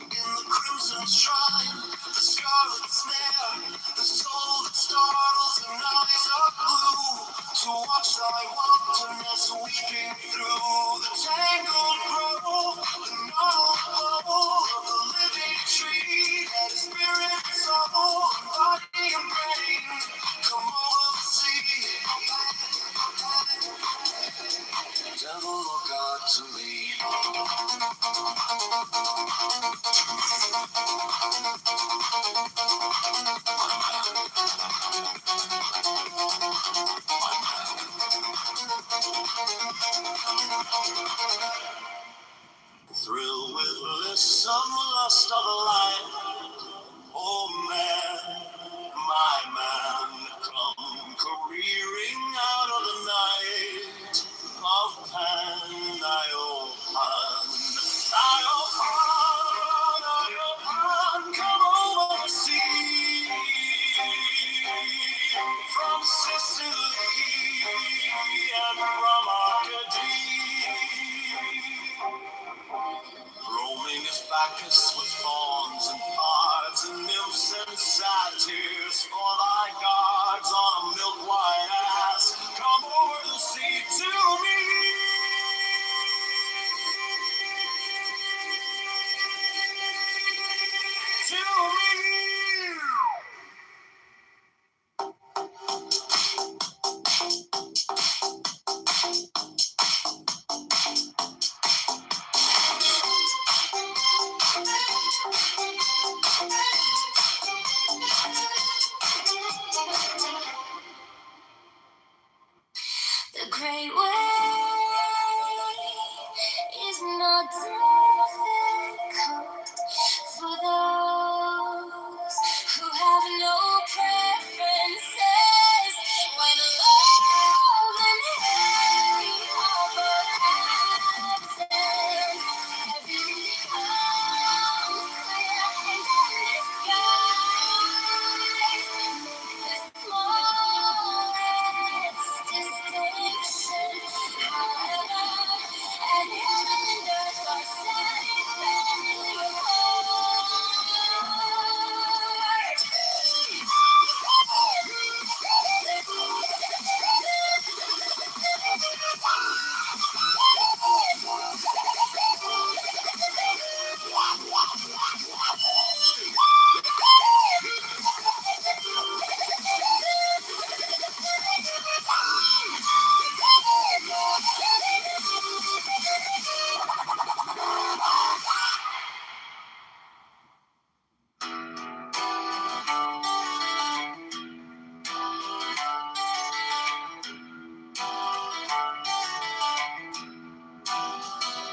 in the crimson shrine, the scarlet snare, the soul that startles and eyes of blue, to watch thy wantonness weeping through the tangled grove, the gnarled bowl of the living tree, and spirit, soul, body and brain come over the sea. Devil or God to me. Thrill with lissome lust of life, oh man, my man, come careering out of the night of Pan, Iopan, come over the sea, from Sicily and from Arcady. Roaming as Bacchus with fawns and pards and nymphs and satyrs for thy gods on a milk white ass. Come over the sea to me. To me. The great way is not difficult for those who have no preferences. When love and hate are both absent, heaven becomes clear and endless skies make the smallest distinction. However, and heaven and earth are satisfactorily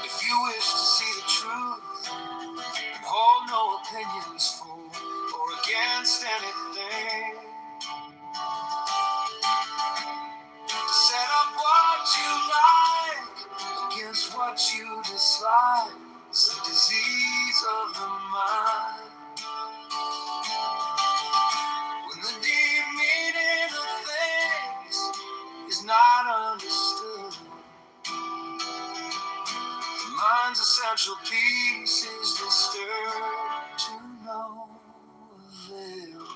If you wish to see the truth and hold no opinions for or against anything, set up what you like against what you dislike. It's the disease of the mind. When the deep meaning of things is not understood, the mind's essential peace is disturbed to no avail.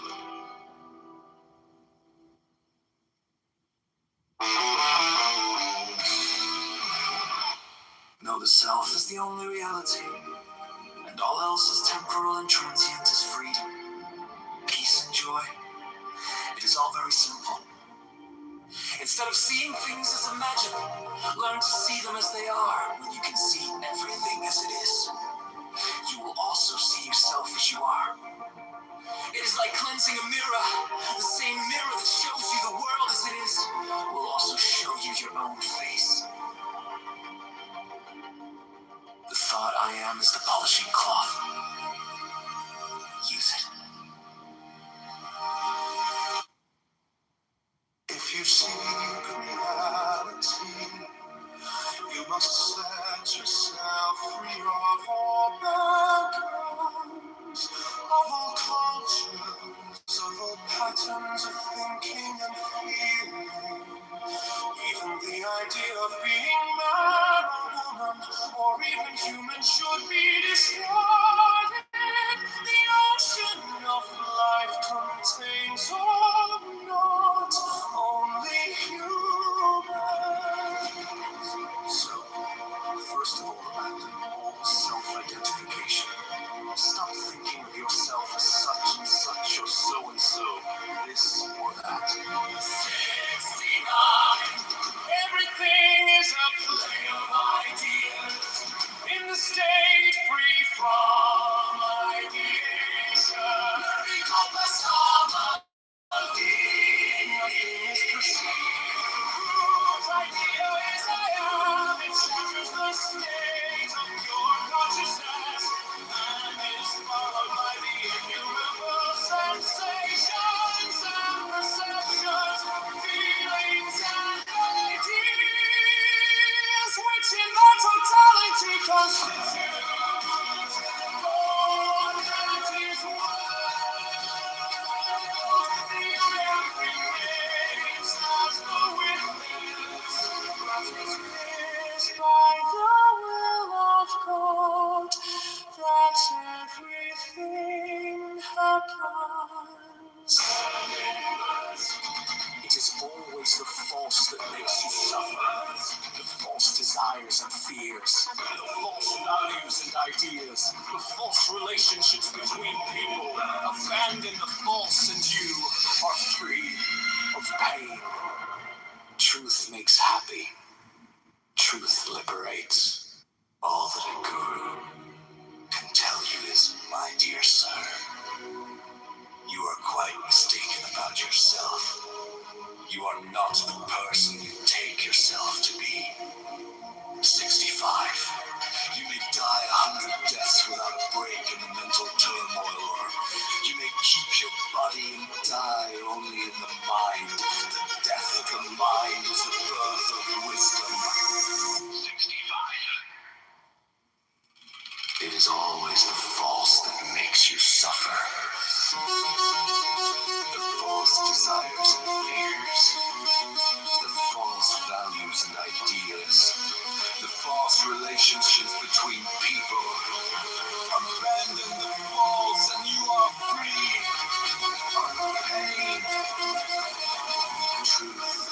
Know the self is the only reality, and all else is temporal and transient as freedom, peace and joy. It is all very simple. Instead of seeing things as imagined, learn to see them as they are. When you can see everything as it is, you will also see yourself as you are. It is like cleansing a mirror. The same mirror that shows you the world as it is will also show you your own face. The thought I am is the polishing cloth. Use it. kinds of thinking and feeling. Even the idea of being man or woman, or even human, should be discarded. The ocean of life contains all, not only humans. So, first of all, abandon all self-identification. Stop thinking of yourself as such and such, or so and so, this or that. 69. Everything is a play of ideas in the state free from ideation. Every compass nothing is perceived. Idea is I am. It shatters the state of your consciousness and is followed by the innumerable sensations and perceptions, feelings and ideas, which in their totality constitute all that is world. The I am remains as the witness, but it is by the will of God that everything happens. It is always the false that makes you suffer. The false desires and fears, the false values and ideas, the false relationships between people. Abandon the false and you are free of pain. Truth makes happy. Truth liberates. All that a guru can tell you is, my dear sir, you are quite mistaken about yourself. You are not the person you take yourself to be. 65. You may die 100 deaths without a break in the mental turmoil, or you may keep your body and die only in the mind. The death of the mind is the birth of wisdom. 65. It is always the false that makes you suffer. The false desires and fears, the false values and ideas, the false relationships between people. Abandon the false and you are free of pain. Truth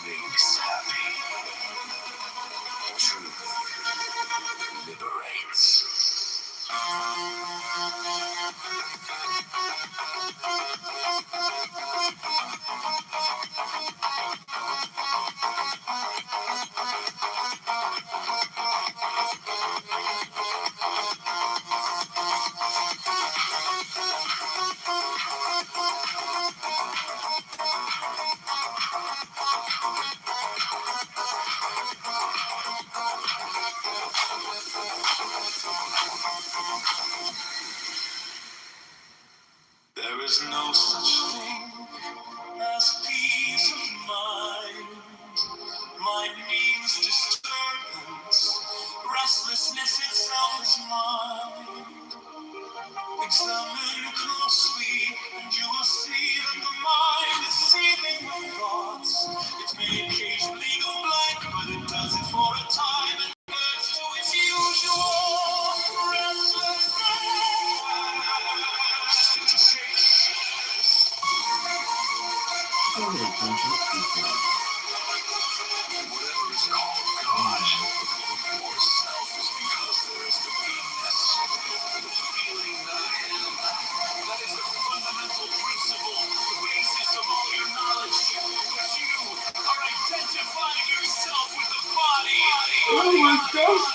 makes happy. Truth liberates. There is no such thing as peace of mind. Mind means disturbance. Restlessness itself is mind. Examine closely, and you will see that the mind is seething with thoughts. It may occasionally go blank, but it does it for a time and reverts to its usual restlessness. 56. Whatever is called God or self is because there is the beingness, the feeling that I am. That is the fundamental principle, the basis of all your knowledge. But you are identifying yourself with the body. Oh my gosh,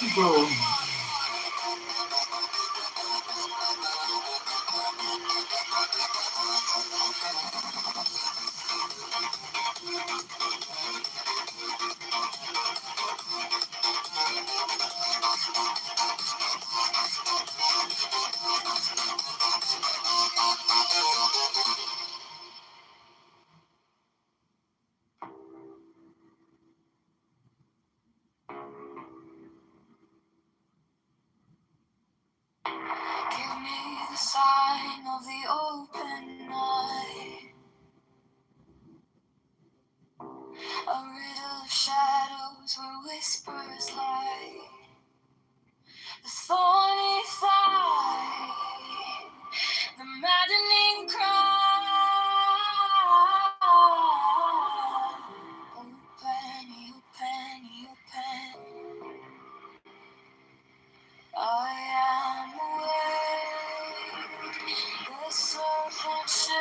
shadows where whispers lie. The thorny thigh, the maddening cry. Open, open, open. I am awake. The serpent sheds.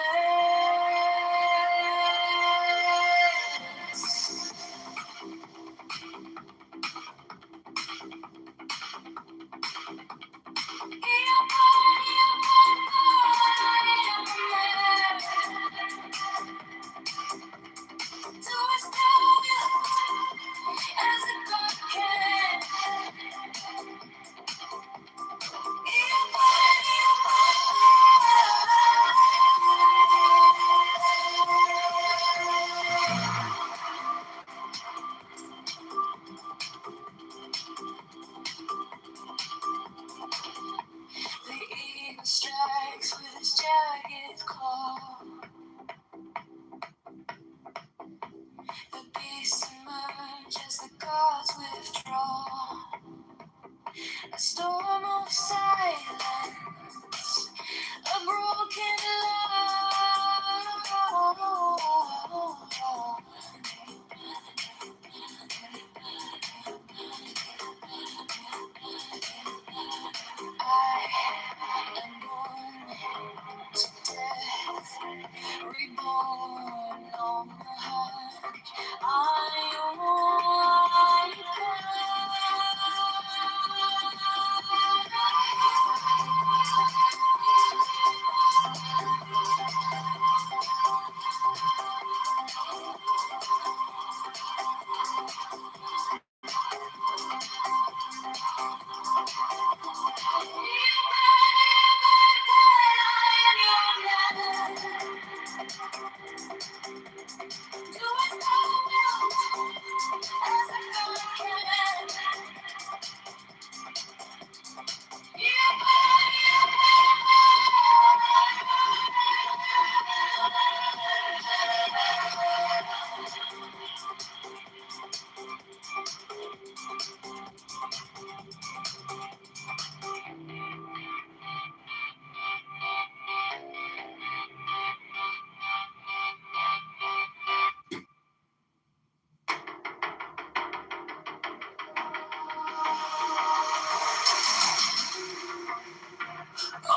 The eagle strikes with his jagged claw. The beasts emerge as the gods withdraw. A storm of silence, a broken love. I am born to death, reborn on the hunt. I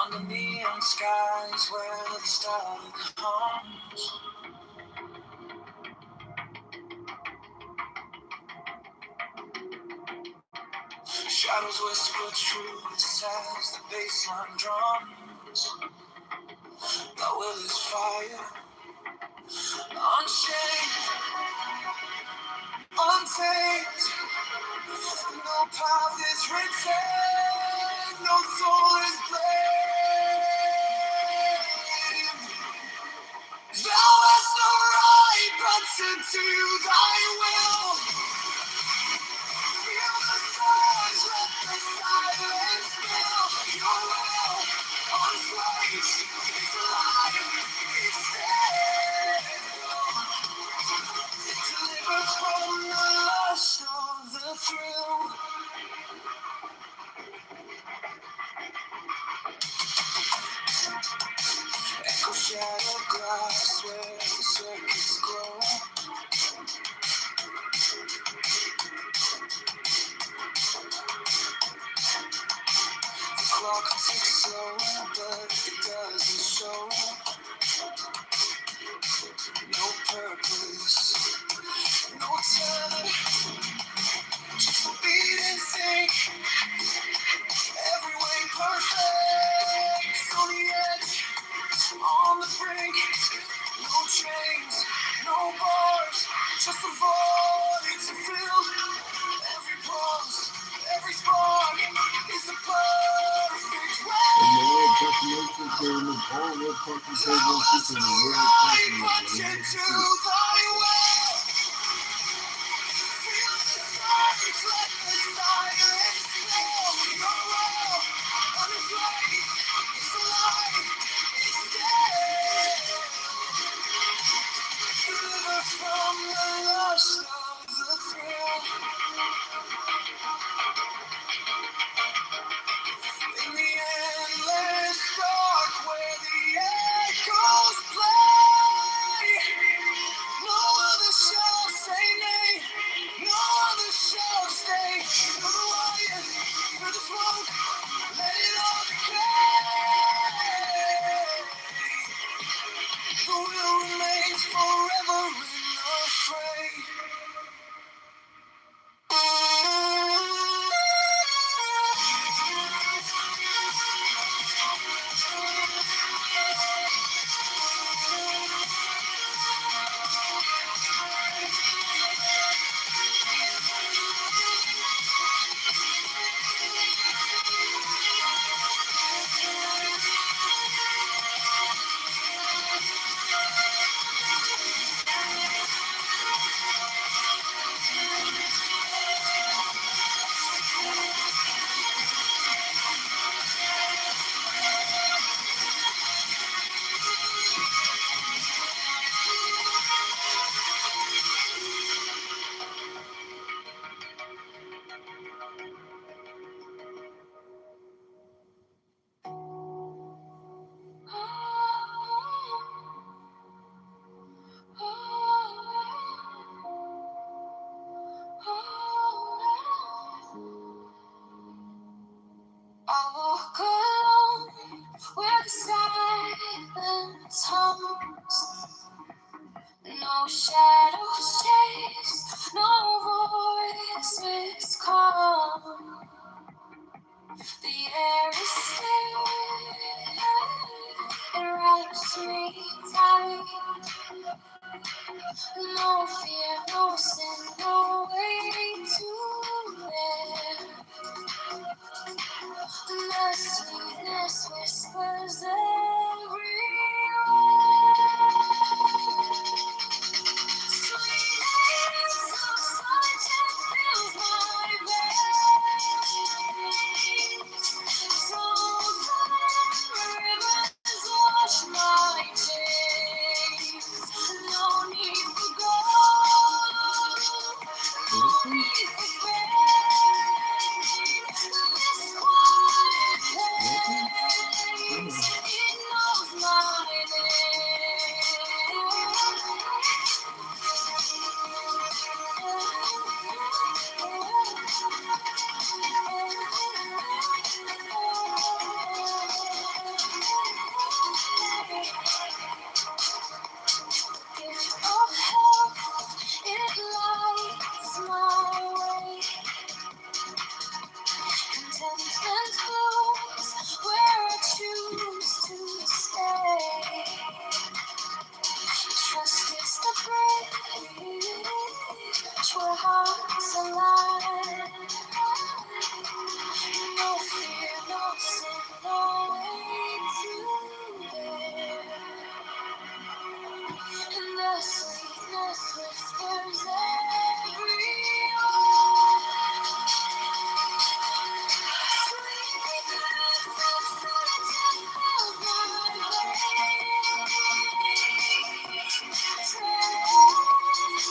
under neon skies where the star comes. Shadows whisper truths as the bassline drums. The will is fire, unchained, untamed. No path is written, no soul is blamed. Thou hast no right but to thy will. Feel the surge, let the silence fill your will. Unflaked, it's alive, it's still. Delivered from the lust of the thrill. Echo shadow glass where the circuits glow. The clock ticks slow, but it doesn't show. No purpose, no time, just a beat in sync. Every way perfect, on the edge, on the brink. No chains, no bars, just a void to fill. Every pulse, every spark is the perfect way. In the world population pyramid, all world population people in the world population to thy will. Feel the surge, let the silence fill your will. Unafraid, it's alive, it's dead. Deliver from the lust of the thrill. In the endless dark where the echoes play, no other shall say nay, no other shall stay. Through the wire, through the smoke, let it all decay. The will remains forever in the fray. I walk alone where the silence hums. No shadows chase, no voices come. The air is still, it wraps me tight. No fear, no sin, no way to live. The sweetness whispers everywhere. Sweetness of sunshine fills my veins. So rivers wash my chains. No need for gold, no need for fame. This quiet place, it knows my Gift of health, it lights my way. Contentment blooms where I choose to stay. Trust is the bridge where hearts align. No fear, no sin, no way to bear. And the sweetness whispers everywhere.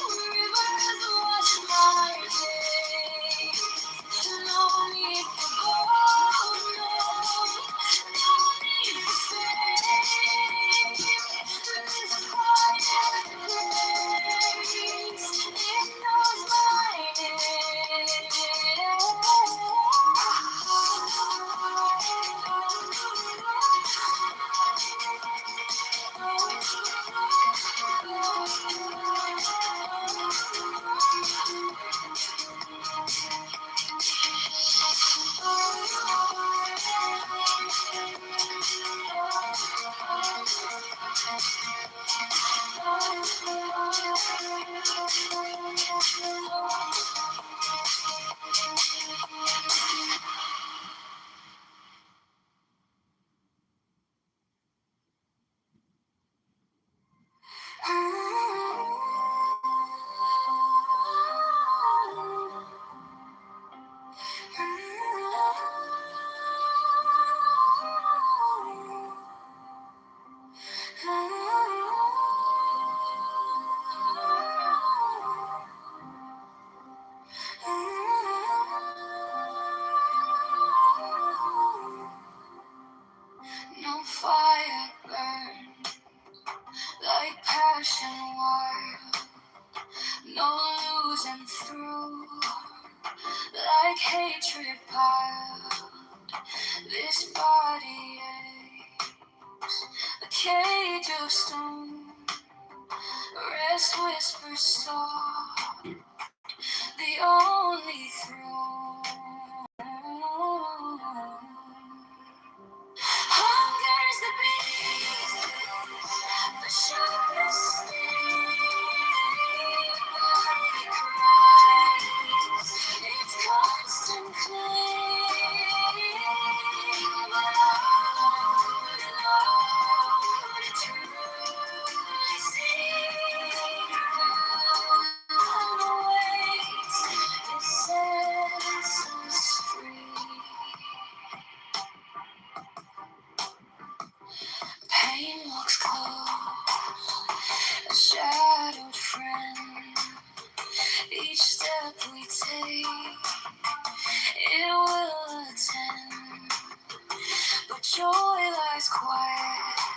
Rivers wash my day. hatred piled. This body aches, a cage of stone. Rest whispers soft, the only throne. Hunger's the beast, the sharpest sting. Body cries, its constant claim. But on and on, to truly see around awaits, it sets us free. Pain walks close, a shadowed friend. Each step we take, it will attend. But joy lies quiet,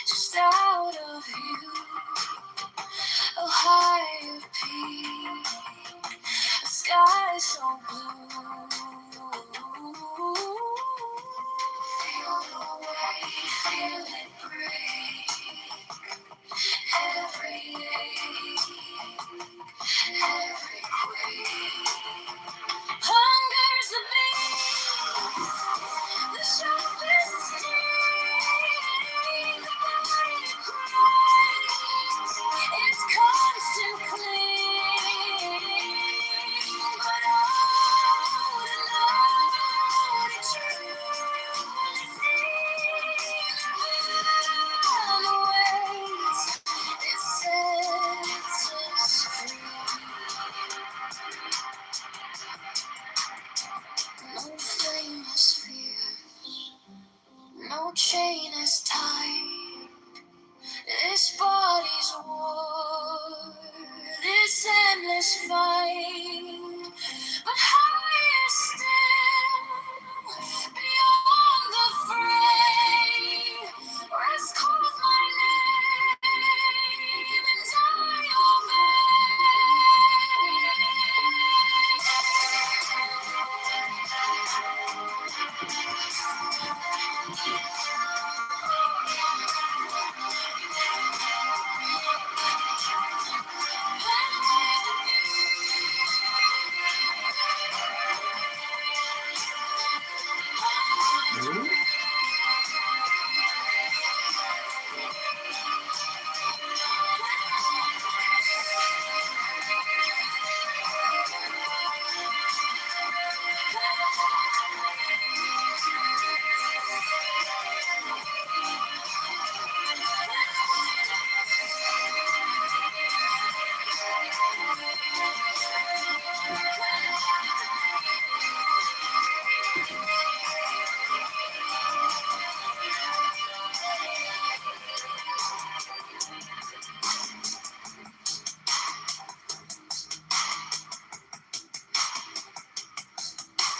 just out of view. A higher peak, a sky so blue. Feel the weight, feel it break. Every ache, every quake. Hunger's the beast, the sharpest sting. The body cries, its constant claim. But out and out, it truly sees around awaits, it sets us free. No flame has fear, no chain has tied this body's war, this endless fight. But higher still, beyond the fray, rest calls my name, and I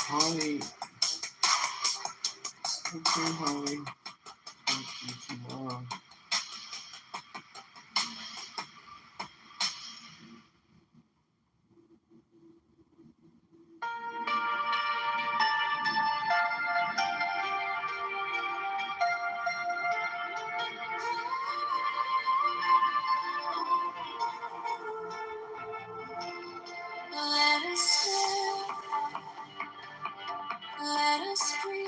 Holly. Okay, Holly. Talk to you tomorrow. let us live, let us breathe,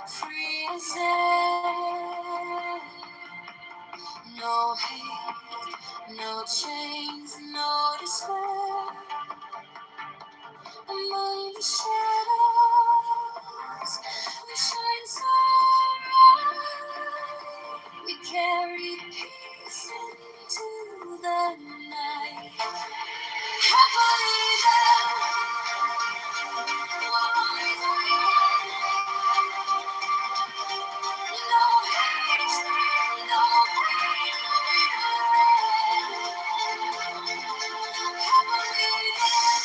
free as air. No hate, no chains, no despair. Among the shadows, we shine so bright. We carry peace into the night. Happily then, we'll always win. No hate, no pain, happily then,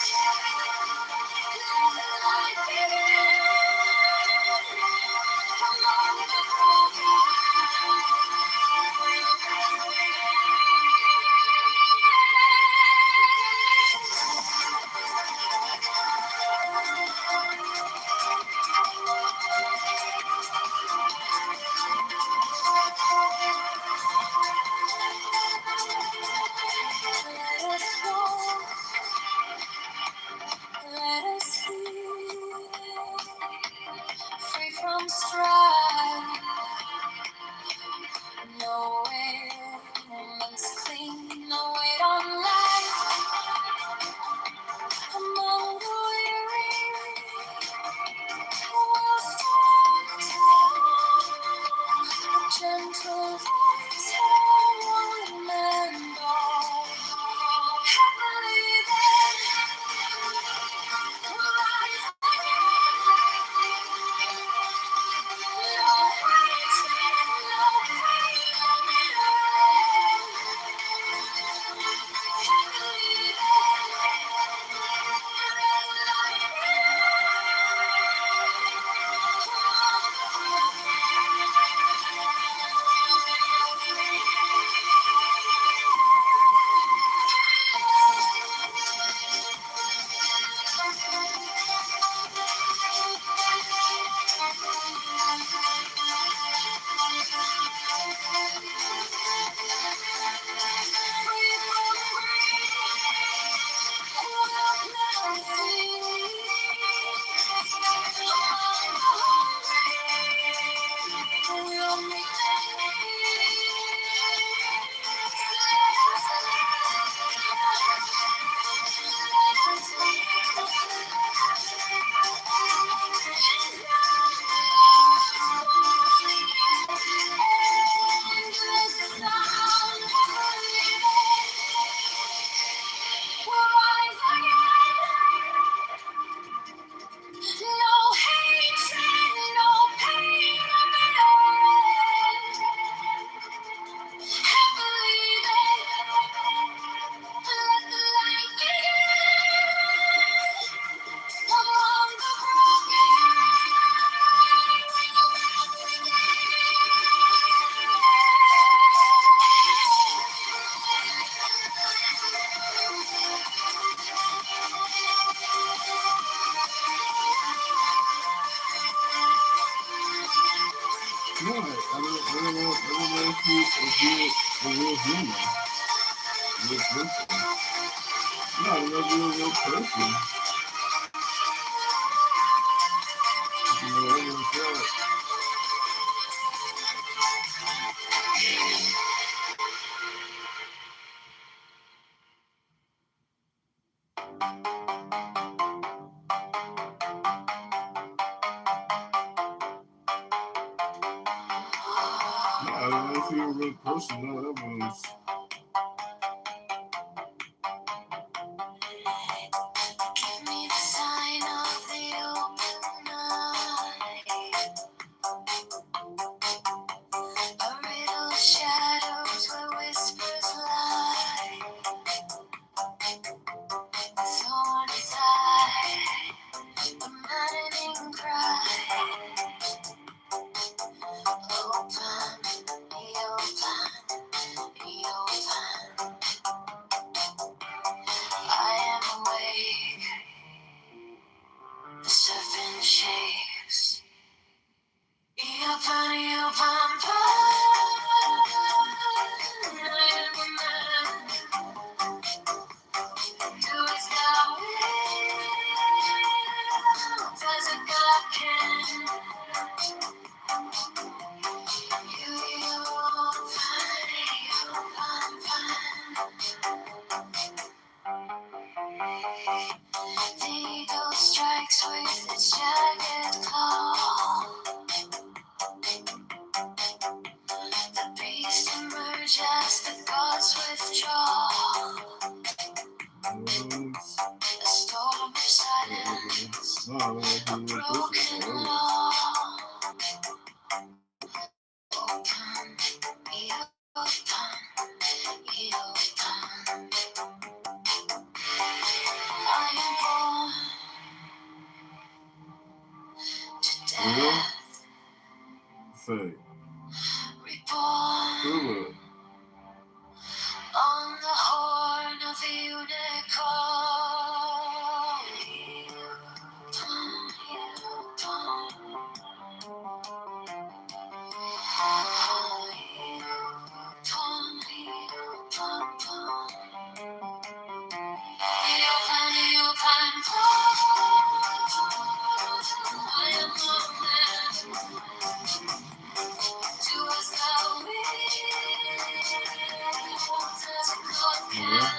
human. Real person. No, I'm not a real person. You know, everyone's right. Yeah, I don't know if you're a real person. No, everyone's. Give me the sign of the open night. A riddle of shadows where whispers lie. Thorn side, the maddening cry. Open, be open, be open. I am awake. The serpent shakes. Open, open, I am a man. Do as thou wilt, as a God can. You The eagle strikes with its jagged claw. The beast emerges as the gods withdraw. A storm of silence, a broken law. Open, be open, be open. I am born to death, Fake. reborn on the horn of the unicorn. I am a man. Do as thou wilt, as a God can.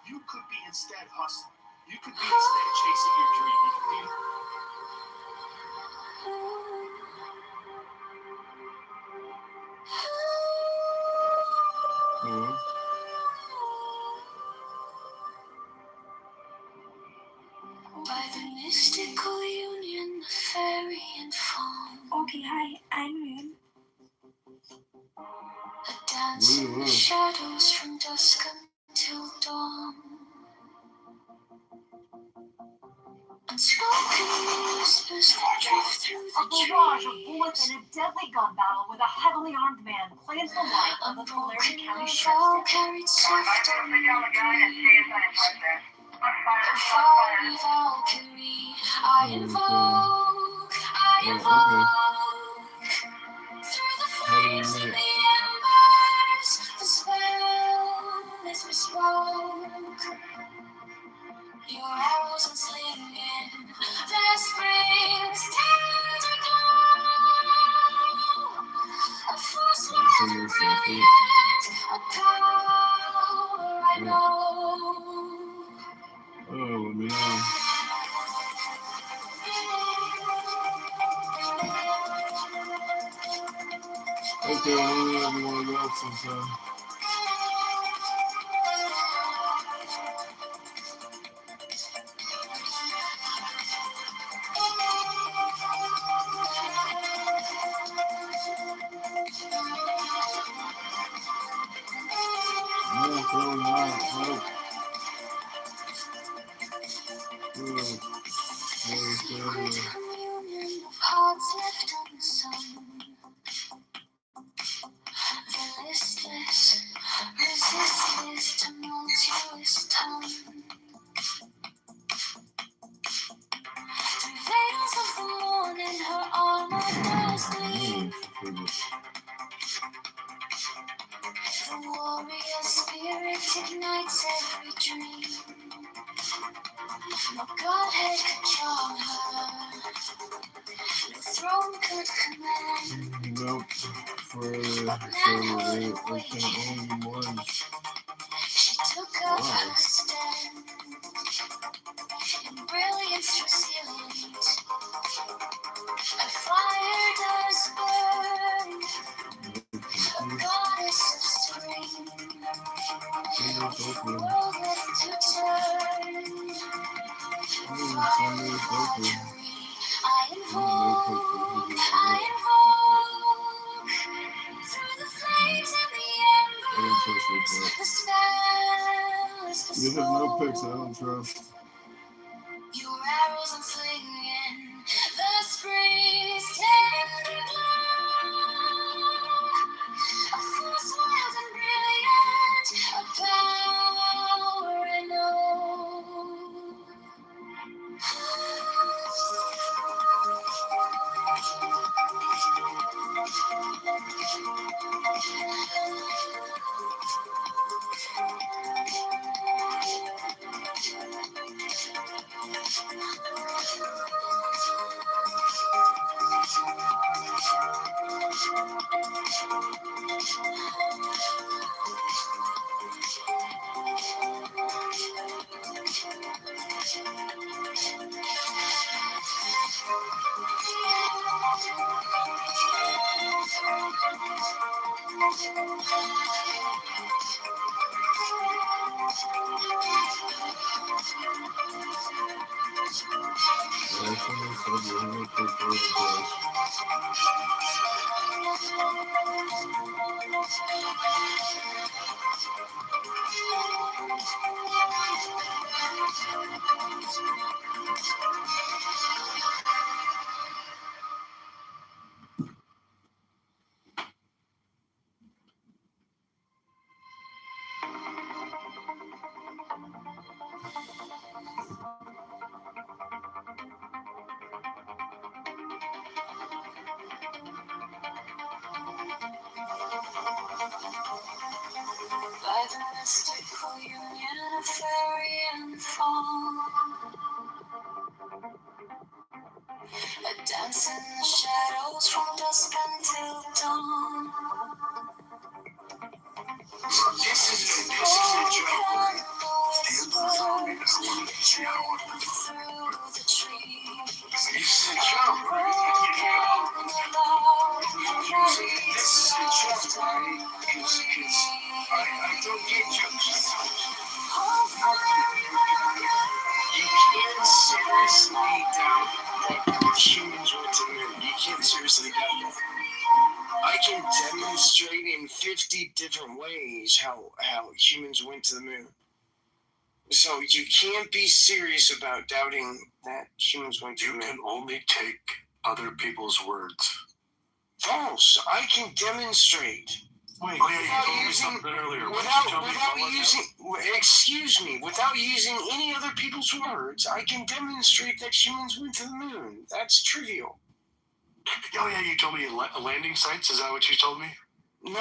You could be instead hustling. You could be instead chasing your dream. You could be. By the mystical union of fairy and fawn. Okay, hi, I'm Moon. A dance in the shadows from dusk until dawn. Unspoken whispers that drift through the trees. A barrage of bullets and a deadly gun battle with a heavily armed man claims the life of the Tulare County Sheriff's carried soft on the breeze. A fiery Valkyrie, I invoke, through the flames and the embers, the spell is bespoke. Your arrows and slinging, their springs tender glow. A force more brilliant, a power I know. Oh, let me know. Okay, I'll let everyone go sometime. No, probably not. Nope. Good. Secret communion of hearts left unsown. Godhead control her. No throne could command. Nope. Further, so we can only be one. She took up her stand. In brilliance resilient. A fire does burn. A goddess of spring. World left to turn. Fire watchery. I invoke. Through the flames and the embers. The spell is You have no picks, I don't trust. Your arrows are flinging. The spring's tender glow. A force wild and brilliant. A power I know. By the mystical union of fairy and fawn, a dance in the shadows from dusk until dawn. This is a joke, right? Through the trees. This is a joke, right? This is a joke, right? I don't get jokes sometimes. You can't seriously doubt that humans went to the moon. You can't seriously doubt that. I can demonstrate in 50 different ways how humans went to the moon. So you can't be serious about doubting that humans went to the moon. You can only take other people's words. False. I can demonstrate. Wait, Without using any other people's words, I can demonstrate that humans went to the moon. That's trivial. Oh yeah, you told me landing sites. Is that what you told me? No,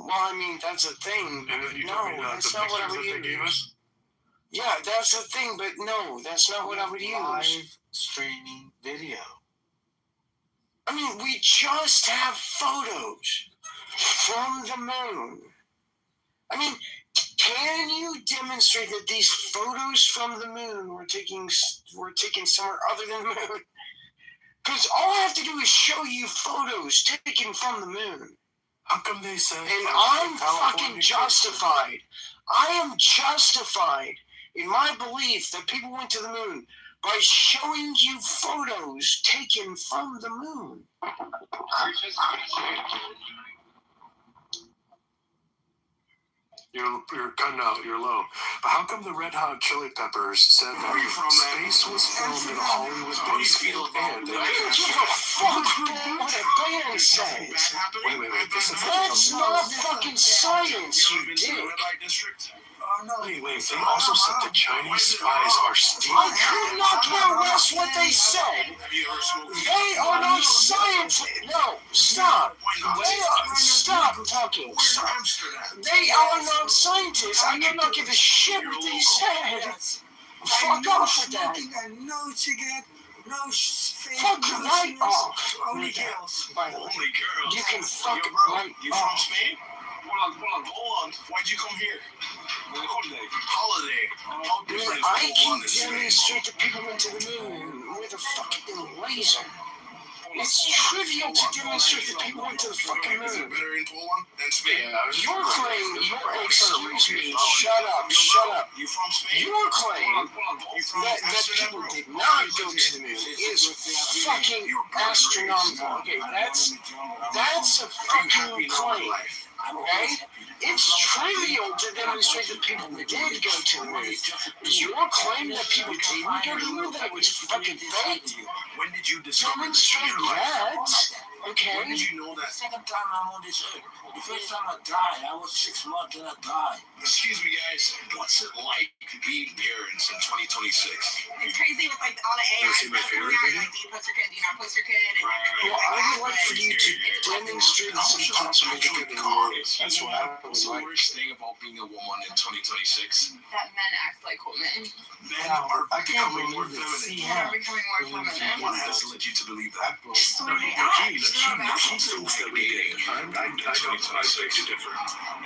well, I mean that's a thing. And then you No, told me that's the not what I pictures would that they gave use. us. Yeah, that's the thing, but no, that's not what I would use. Live streaming video. I mean, we just have photos from the moon. I mean, can you demonstrate that these photos from the moon were taken somewhere other than the moon? Because all I have to do is show you photos taken from the moon. How come they said? And I'm fucking justified. I am justified in my belief that people went to the moon by showing you photos taken from the moon. You're cutting out. You're low. But how come the Red Hot Chili Peppers said that space was filmed in a Hollywood basement and they I don't give a fuck what a band says. Wait. That's not fucking science, you dick. Wait. They also said the Chinese spies are stealing. I could not care less what they said. They are not scientists. No, stop. Stop talking. They are not scientists. I could not give a shit what they said. Fuck off with that. No cigarette, no fake. Fuck right off. Only girls. Right. Only girls. You can fuck Yo, bro, right you from off. Spain? Hold on. Why'd you come here? Holiday. How different is I Golan can and Spain? demonstrate that people went to the moon with a fucking laser. It's trivial to demonstrate that people went to the fucking Is it moon. better in Poland than Spain? Your claim, excuse me, shut up. You from Spain? Your claim You from that Amsterdam, people bro? did not go to the moon is fucking astronomical. Okay, that's a fucking claim. Okay? It's trivial to demonstrate that people did go to the moon. Is your claim that people didn't go to the moon that was fucking fake? When did you discover Demonstrate that. Okay. When did you know that? Second time I'm on this earth. The first time I died, I was 6 months and I died. Excuse me, guys. What's it like being parents in 2026? It's crazy with like all the AI see my stuff coming favorite out, video? like do you post your kid, do you not post your kid? And Well, I would like for you to demonstrate some possible good in yours. That's what I would What's the like. worst thing about being a woman in 2026? that men act like women. Men are I can't becoming more believe it. feminine. See, Men yeah. are becoming more feminine. What has led you to believe that? Just the way they act. She thinks that we dating. I beg to differ.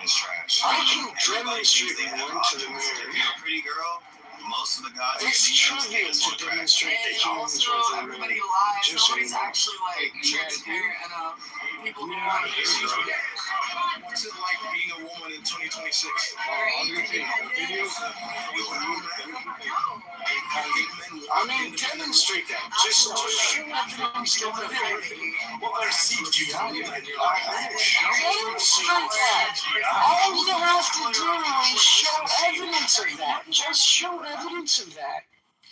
It's trash. I can demonstrate one to the moon. If you're a pretty girl, most of the guys It's trivial to demonstrate that And humans also, went to the everybody moon. lies. Just so Nobody's you know. actually like transparent enough. People who want to Excuse me. What's it like being a woman in 2026? I mean, demonstrate that. Just show evidence of that. What other seat do you have? Demonstrate that. All you have to do is show evidence of that. Just show evidence of that.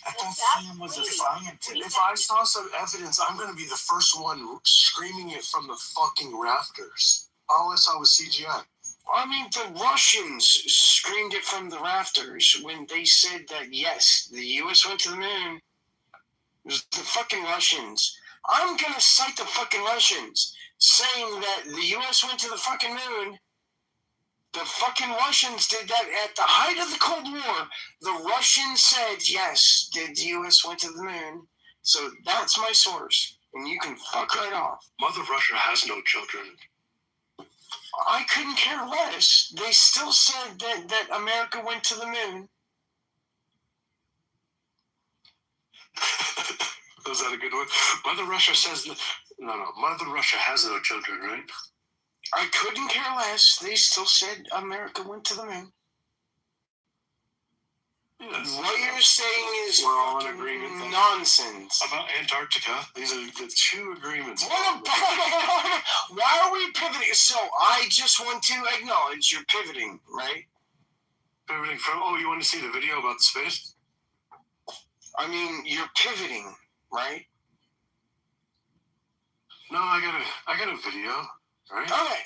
I thought Sam was a scientist. If I saw some evidence, I'm going to be the first one screaming it from the fucking rafters. All I saw was CGI. I mean, the Russians screamed it from the rafters when they said that, yes, the U.S. went to the moon. It was the fucking Russians. I'm going to cite the fucking Russians saying that the U.S. went to the fucking moon. The fucking Russians did that at the height of the Cold War. The Russians said, yes, the U.S. went to the moon. So that's my source. And you can fuck right off. Mother Russia has no children. I couldn't care less. They still said that America went to the moon. Is that a good one? Mother Russia says... No. Mother Russia has no children, right? I couldn't care less. They still said America went to the moon. Yes. What you're saying is We're all in fucking agreement then. nonsense. About Antarctica, these are the two agreements. What about, why are we pivoting? So I just want to acknowledge you're pivoting, right? Pivoting from... Oh, you want to see the video about the space? I mean, you're pivoting, right? No, I got a video, right? Okay.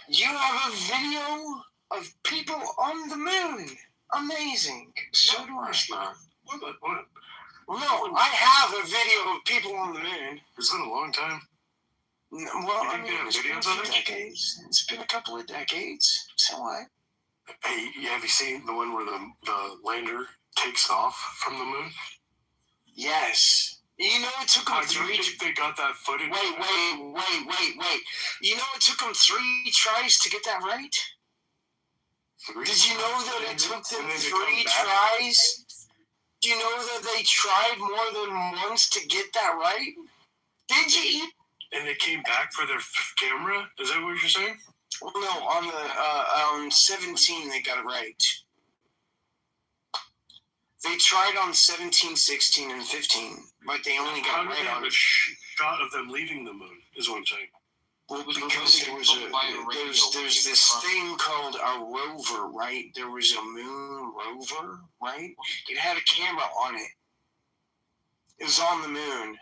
You have a video of people on the moon. Amazing. So do I. It's not. What? No, I have a video of people on the moon. It's been a long time. No, well, You I think mean, they have it's been a videos of few it? decades. It's been a couple of decades. So what? Hey, have you seen the one where the lander takes off from the moon? Yes. You know, it took them Do you think they got that footage? Wait. You know, it took them 3 tries to get that right? 3? Did you know that it took them And then they 3 come back? tries? Do you know that they tried more than once to get that right? Did you? And they came back for their camera? Is that what you're saying? Well, no, on 17 they got it right. They tried on 17, 16, and 15, but they only How got did it they right have on a shot of them leaving the moon, is what I'm saying. Well, because there's this thing called a rover, right? There was a moon rover, right? It had a camera on it. It was on the moon.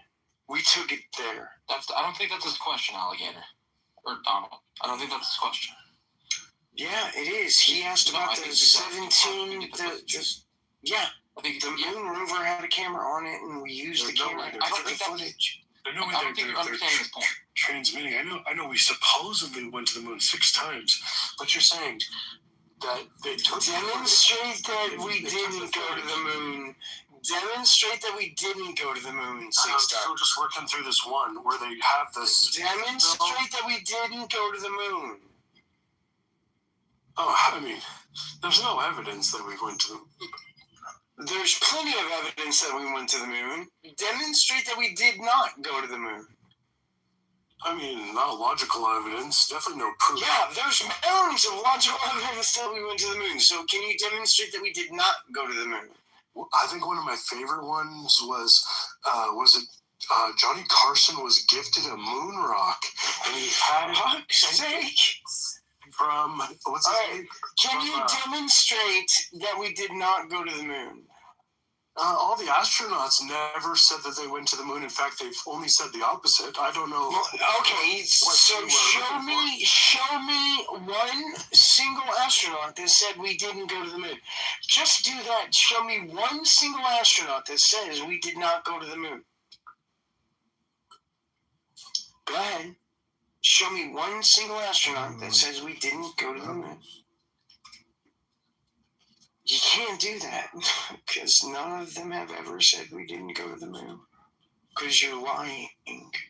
We took it there. I don't think that's his question, Alligator. Or Donald. I don't think that's his question. Yeah, it is. He asked about the 17... Yeah. The moon rover had a camera on it, and we used the camera to take the footage. There's no way they're transmitting. I know we supposedly went to the moon 6 times, but you're saying that they took. Demonstrate that we didn't go to the moon. Demonstrate that we didn't go to the moon. I'm still just working through this one where they have this. Demonstrate that we didn't go to the moon. Oh, I mean, there's no evidence that we went to the moon. There's plenty of evidence that we went to the moon. Demonstrate that we did not go to the moon. I mean, not logical evidence. Definitely no proof. Yeah, there's mounds of logical evidence that we went to the moon. So can you demonstrate that we did not go to the moon? Well, I think one of my favorite ones was Johnny Carson was gifted a moon rock, and he had it from what's his name? Can you demonstrate that we did not go to the moon? All the astronauts never said that they went to the moon. In fact, they've only said the opposite. I don't know. Okay, so show me one single astronaut that said we didn't go to the moon. Just do that. Show me one single astronaut that says we did not go to the moon. Go ahead. Show me one single astronaut that says we didn't go to the moon. You can't do that because none of them have ever said we didn't go to the moon. Because you're lying.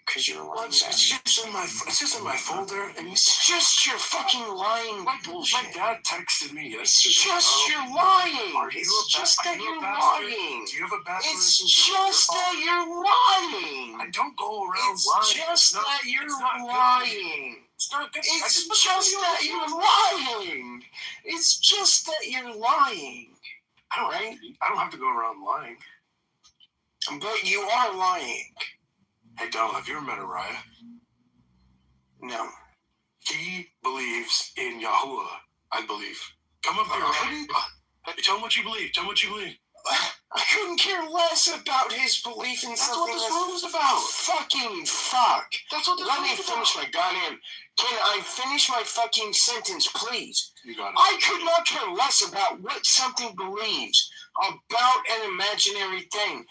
Because you're lying. It's just in my folder, and it's just your fucking lying bullshit. My dad texted me yesterday. It's just you're lying. It's just that you're lying. Do you have a bachelor's? It's just that you're lying. I don't go around it's lying. Just that you're lying. It's not good. It's just that you're lying. It's just that you're lying. I don't have to go around lying. But you are lying. Hey, Donald, have you ever met Araya? No. He believes in Yahuwah, I believe. Come up here, Ryan. Tell him what you believe. Tell him what you believe. I couldn't care less about his belief in That's something. That's what this room is about. Fucking fuck. That's what this Let room me is finish about. my goddamn... Can I finish my fucking sentence, please? You got it. I could not care less about what something believes about an imaginary thing.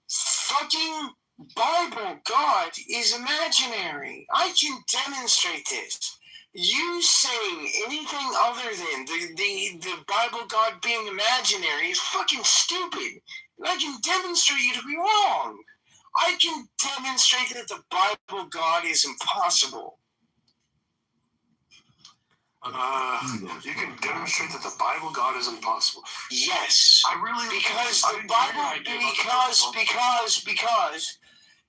Fucking Bible God is imaginary. I can demonstrate this. You saying anything other than the Bible God being imaginary is fucking stupid. And I can demonstrate you to be wrong. I can demonstrate that the Bible God is impossible. You can demonstrate that the Bible God is impossible. Yes. I really because the Bible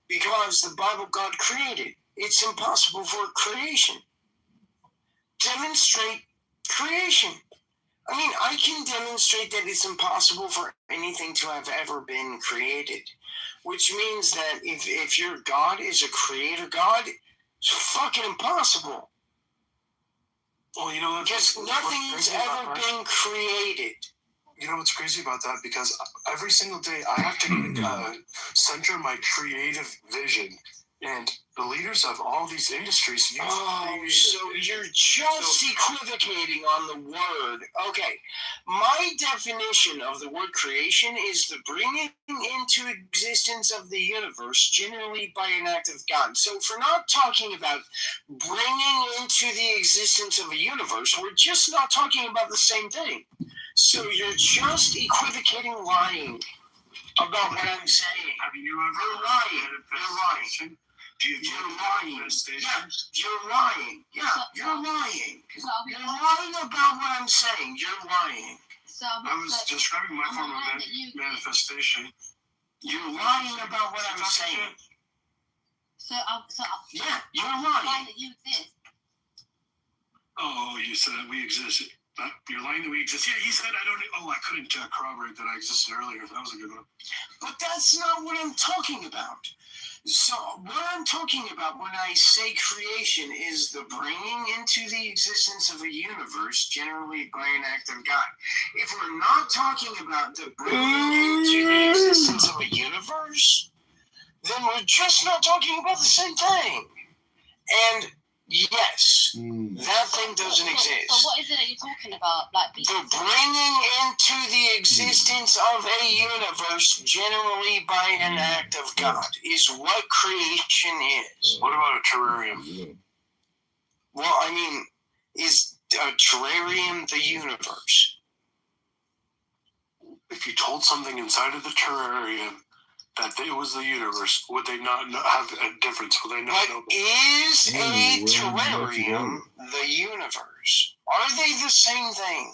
because the Bible God created. It's impossible for creation. Demonstrate creation. I mean, I can demonstrate that it's impossible for anything to have ever been created, which means that if your God is a creator God, it's fucking impossible. Well, you know, because nothing's ever been created. You know what's crazy about that? Because every single day I have to center my creative vision. And the leaders of all these industries use so you're just equivocating on the word. Okay, my definition of the word creation is the bringing into existence of the universe, generally by an act of God. So if we're not talking about bringing into the existence of a universe, we're just not talking about the same thing. So you're just equivocating, lying about what I'm saying. Have you ever You're lying. You're lying. You're lying. Yeah, you're lying. Yeah, you're lying. You're lying about what I'm saying. You're lying. I was describing my form of manifestation. You're lying about what I'm saying. Yeah, you're lying. That you exist. Oh, you said we existed. You're lying that we exist. Yeah, he said I couldn't corroborate that I existed earlier. That was a good one. But that's not what I'm talking about. So what I'm talking about when I say creation is the bringing into the existence of a universe, generally by an act of God. If we're not talking about the bringing into the existence of a universe, then we're just not talking about the same thing. And yes, that thing doesn't exist. So what is it that you're talking about? Like the bringing into the existence of a universe, generally by an act of God, is what creation is. What about a terrarium? Well, I mean, is terrarium the universe. If you told something inside of the terrarium that it was the universe, would they not have a difference? Would they not know? Is a terrarium the universe? Are they the same thing?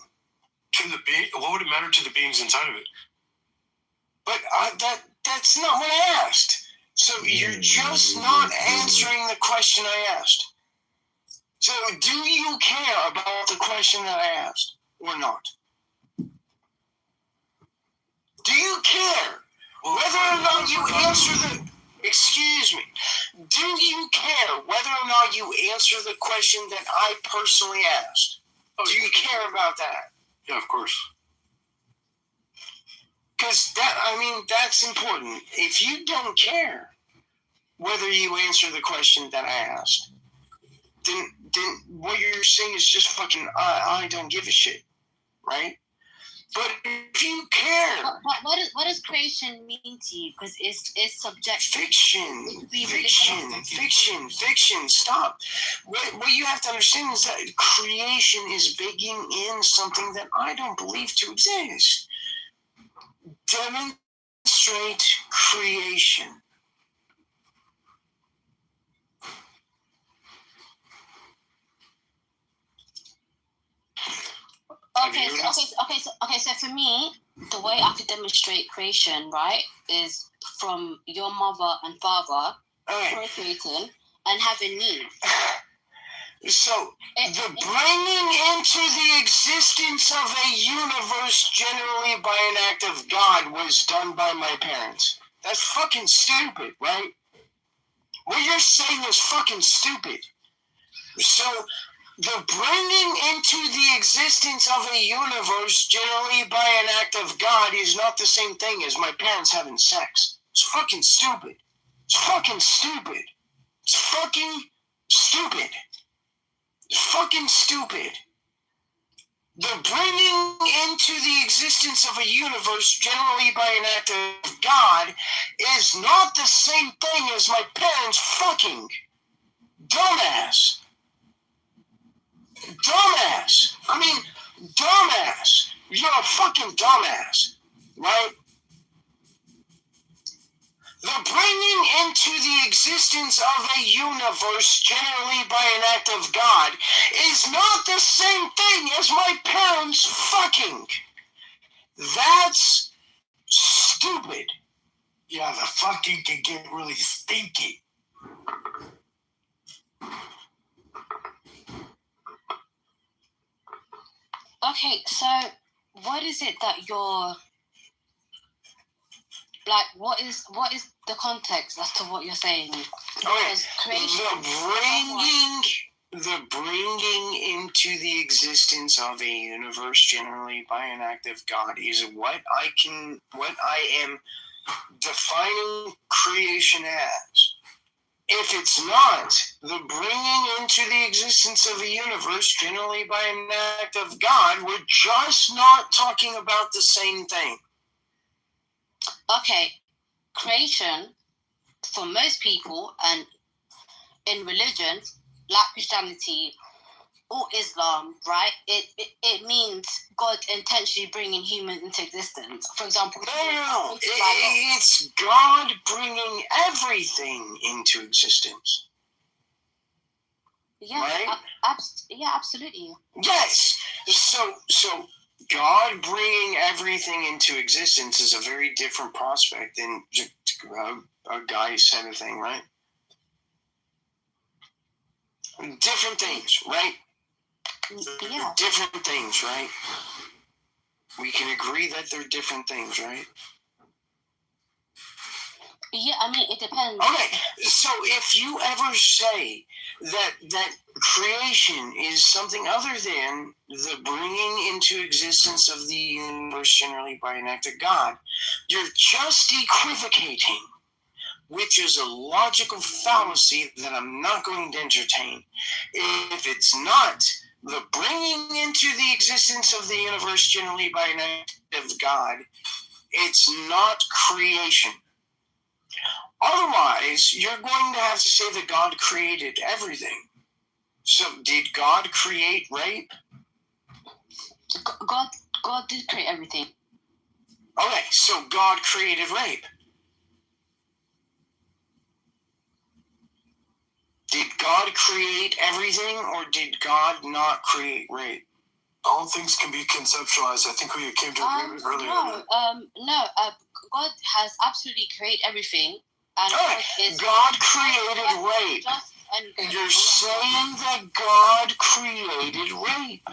To the what would it matter to the beings inside of it? But that's not what I asked. So you're just not answering the question I asked. So do you care about the question that I asked or not? Do you care whether or not you answer the... Excuse me. Do you care whether or not you answer the question that I personally asked? Do you care about that? Yeah, of course. Because that's important. If you don't care whether you answer the question that I asked, then what you're saying is just fucking, I don't give a shit, right? But if you care... But what does creation mean to you? Because it's subjective. Fiction, stop. What you have to understand is that creation is baking in something that I don't believe to exist. Demonstrate creation. Okay. So for me, the way I could demonstrate creation, right, is from your mother and father procreating and having needs. So the bringing into the existence of a universe generally by an act of God was done by my parents. That's fucking stupid, right? What you're saying is fucking stupid. So the bringing into the existence of a universe generally by an act of God is not the same thing as my parents having sex. It's fucking stupid. It's fucking stupid. It's fucking stupid. It's fucking stupid. The bringing into the existence of a universe generally by an act of God is not the same thing as my parents fucking. Dumbass. Dumbass. You're a fucking dumbass, right? The bringing into the existence of a universe generally by an act of God is not the same thing as my parents fucking. That's stupid. Yeah, the fucking can get really stinky. Okay, so what is it that you're... Like, what is the context as to what you're saying? Because creation... The bringing into the existence of a universe generally by an act of God is what I am defining creation as. If it's not the bringing into the existence of a universe generally by an act of God, we're just not talking about the same thing. Okay, creation, for most people, and in religions, like Christianity or Islam, right, it means God intentionally bringing humans into existence. For example... No. It's God bringing everything into existence. Yeah, right? Absolutely. Yes. So God bringing everything into existence is a very different prospect than a guy said a thing, right? Different things, right? Yeah. Different things, right? We can agree that they're different things, right? Yeah, I mean, it depends. Okay, so if you ever say that creation is something other than the bringing into existence of the universe generally by an act of God, you're just equivocating, which is a logical fallacy that I'm not going to entertain. If it's not the bringing into the existence of the universe generally by an act of God, it's not creation. Otherwise, you're going to have to say that God created everything. So did God create rape? God did create everything. Okay, so God created rape. Did God create everything, or did God not create rape? All things can be conceptualized. I think we came to agreement earlier. No. God has absolutely created everything, and God created rape. You're saying that God created rape,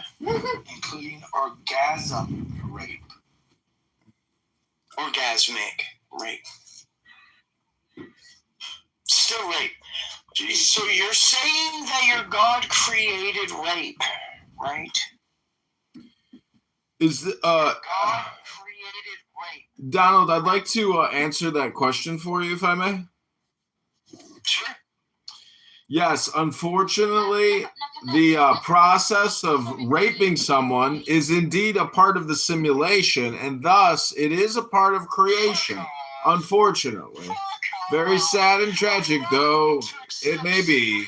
including orgasm rape. Orgasmic rape. Still rape. Jeez. So you're saying that your God created rape, right? Is God created rape. Donald, I'd like to answer that question for you, if I may. Sure. Yes, unfortunately, the process of raping someone is indeed a part of the simulation, and thus it is a part of creation, unfortunately. Very sad and tragic, though it may be.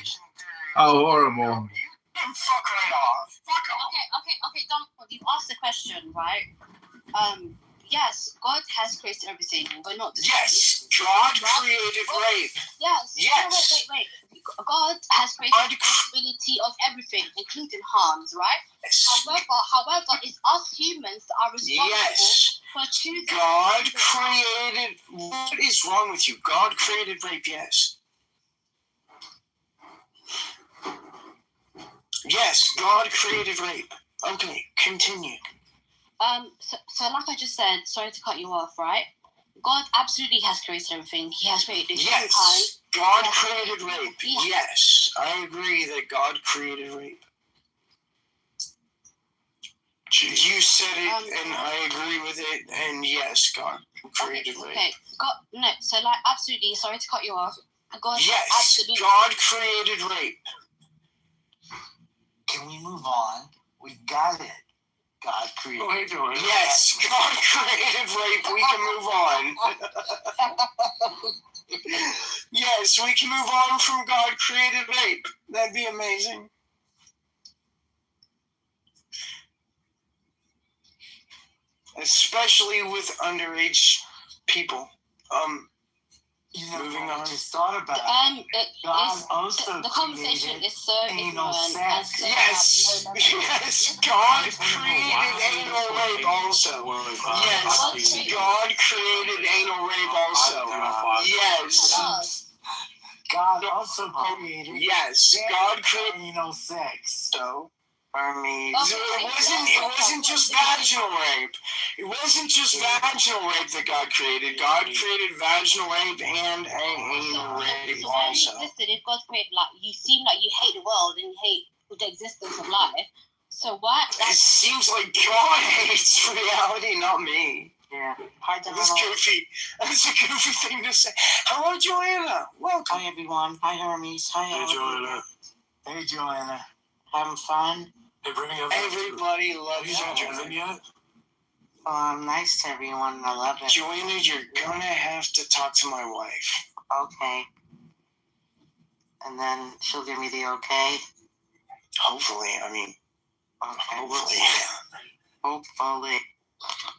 How horrible. Fuck right off. Fuck off. Okay, Donald, you asked the question, right? Yes, God has created everything, but not the Yes, God created rape. Yes. Yes. Wait. God has created the possibility of everything, including harms, right? Yes. However, it's us humans that are responsible for choosing. God created. What is wrong with you? God created rape. Yes. Yes, God created rape. Okay, continue. So like I just said, sorry to cut you off, right? God absolutely has created everything. He has created humankind. Yes, God created rape. Yes, I agree that God created rape. You said it, and I agree with it, and yes, God created rape. Okay, so like absolutely, sorry to cut you off. God absolutely. God created rape. Can we move on? We got it. God created rape. Yes, God created rape. We can move on. Yes, we can move on from God created rape. That'd be amazing. Especially with underage people. Moving on. I just thought about God also the conversation is so anal sex. Yes, God created anal rape also. Yes, God created anal rape also. Yes. God also created. Yes, God created anal sex. So. Hermes. It wasn't just vaginal rape. It wasn't just vaginal rape that God created. God created vaginal rape and anal rape also. Listen, if God created, like, you seem like you hate the world and you hate the existence of life. So why? It seems like God hates reality, not me. Yeah. Hi, Donald. That's goofy. That's a goofy thing to say. Hello, Joanna. Welcome. Hi, everyone. Hi, Hermes. Hi, Joanna. Hey, Joanna. Having fun? Everybody loves you. I'm nice to everyone. I love it. Joanna, you're gonna have to talk to my wife. Okay. And then she'll give me the okay? Hopefully. I mean, okay. Hopefully.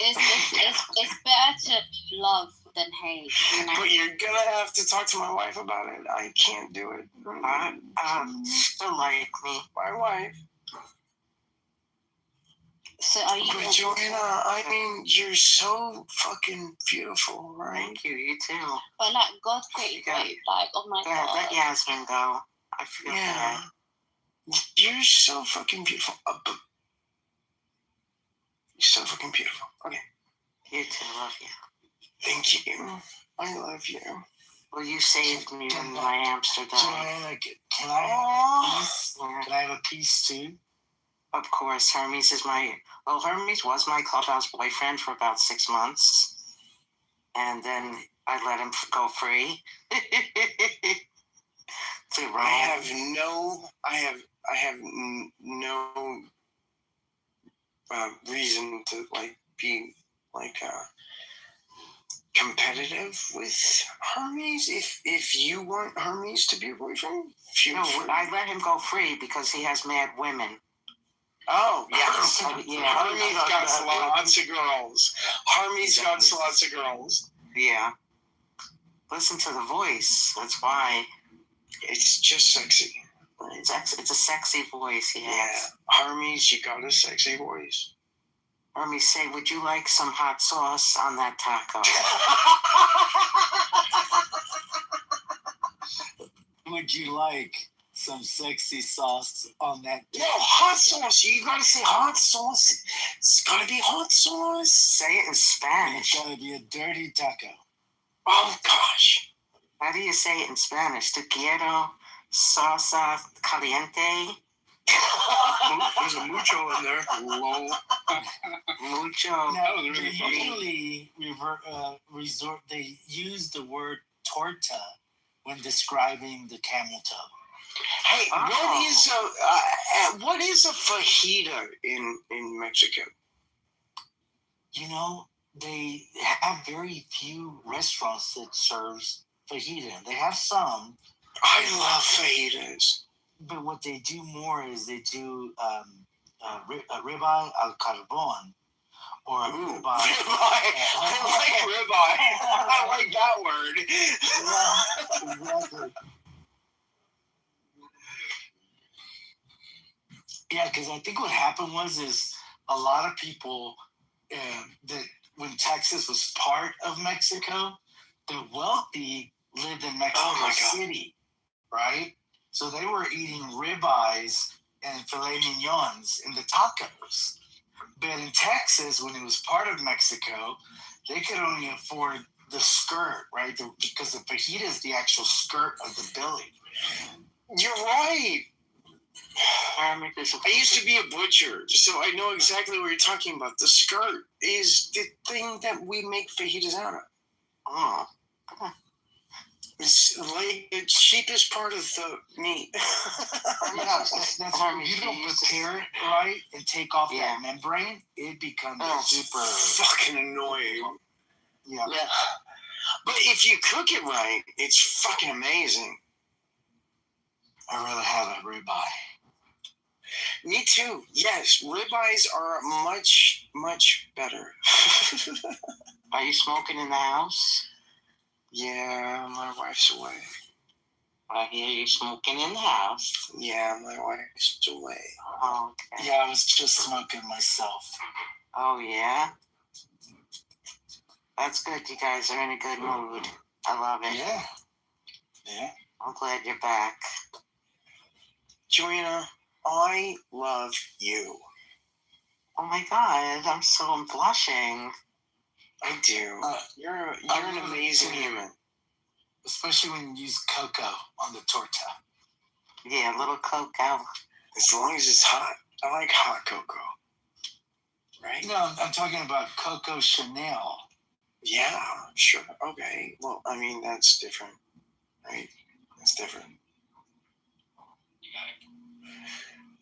It's better to love than hate. But you're gonna have to talk to my wife about it. I can't do it. She'll like me. My wife. So are you? But Joanna, I mean, you're so fucking beautiful, right? Thank you. You too. But like God created rape, like oh my god. Let Yasmin go. I feel bad. You're so fucking beautiful. You're so fucking beautiful. Okay. You too. Love you. Thank you. I love you. Well, you saved me when my hamster died. Joanna, can I have a piece? Can I have a piece too? Of course, Hermes was my clubhouse boyfriend for about 6 months, and then I let him go free. I have no reason to like be like competitive with Hermes if you want Hermes to be your boyfriend? No, I let him go free because he has mad women. Oh, yes. Yeah. Hermes got lots of girls. Hermes got lots of girls. Yeah. Listen to the voice. That's why. It's just sexy. It's a sexy voice he has. Yeah. Hermes, you got a sexy voice. Hermes, say, would you like some hot sauce on that taco? Would you like some sexy sauce on that? No, hot sauce. You gotta say hot sauce. It's gotta be hot sauce. Say it in Spanish. It's gotta be a dirty taco. Oh, gosh. How do you say it in Spanish? Te quiero salsa caliente. There's a mucho in there. Lol. Mucho. Now, they usually they use the word torta when describing the camel toe. Hey, what is a fajita in Mexico? You know, they have very few restaurants that serves fajita. They have some. I love fajitas. But what they do more is they do ribeye al carbon, or ribeye. I like ribeye. I like that word. Yeah, exactly. Yeah, because I think what happened is a lot of people that when Texas was part of Mexico, the wealthy lived in Mexico City, right? So they were eating ribeyes and filet mignons in the tacos. But in Texas, when it was part of Mexico, they could only afford the skirt, right? Because the fajita is the actual skirt of the belly. You're right. I used to be a butcher, so I know exactly what you're talking about. The skirt is the thing that we make fajitas out of. Oh. It's like the cheapest part of the meat. That's you don't prepare it right and take off that membrane, it becomes super fucking annoying. Yeah. But if you cook it right, it's fucking amazing. I'd rather have a ribeye. Me too. Yes, ribeyes are much, much better. Are you smoking in the house? Yeah, my wife's away. I hear you smoking in the house. Yeah, my wife's away. Oh, okay. Yeah, I was just smoking myself. Oh, yeah? That's good. You guys are in a good mood. I love it. Yeah. Yeah. I'm glad you're back. Joanna, I love you. Oh, my God. I'm blushing. I do. You're an amazing human. Especially when you use cocoa on the torta. Yeah, a little cocoa. As long as it's hot. I like hot cocoa. Right? No, I'm talking about Coco Chanel. Yeah, sure. Okay. Well, I mean, that's different. Right? That's different.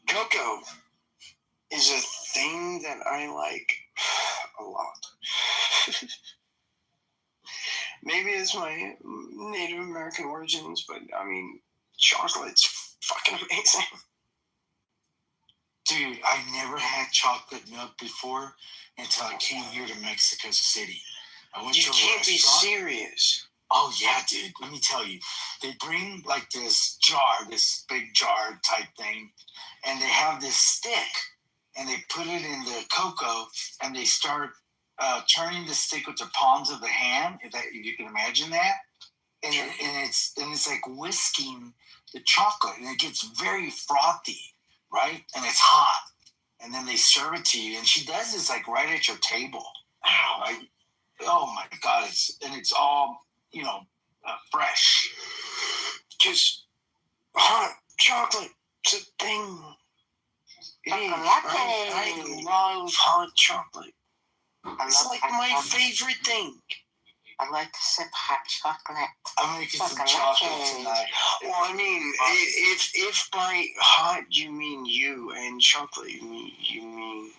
Cocoa is a thing that I like a lot. Maybe it's my Native American origins, but I mean, chocolate's fucking amazing. Dude, I never had chocolate milk before until I came here to Mexico City. I went You to a can't be restaurant. serious. Oh, yeah, dude. Let me tell you. They bring like this jar, this big jar type thing, and they have this stick, and they put it in the cocoa, and they start turning the stick with the palms of the hand. If you can imagine that, and it's like whisking the chocolate, and it gets very frothy, right? And it's hot, and then they serve it to you, and she does this like right at your table. Oh my God! It's all fresh. Just hot chocolate. It's a thing. It is. I love hot chocolate. It's like my favorite thing. I like to sip hot chocolate. I'm making some chocolate tonight. Well, I mean, if by hot you mean you and chocolate you mean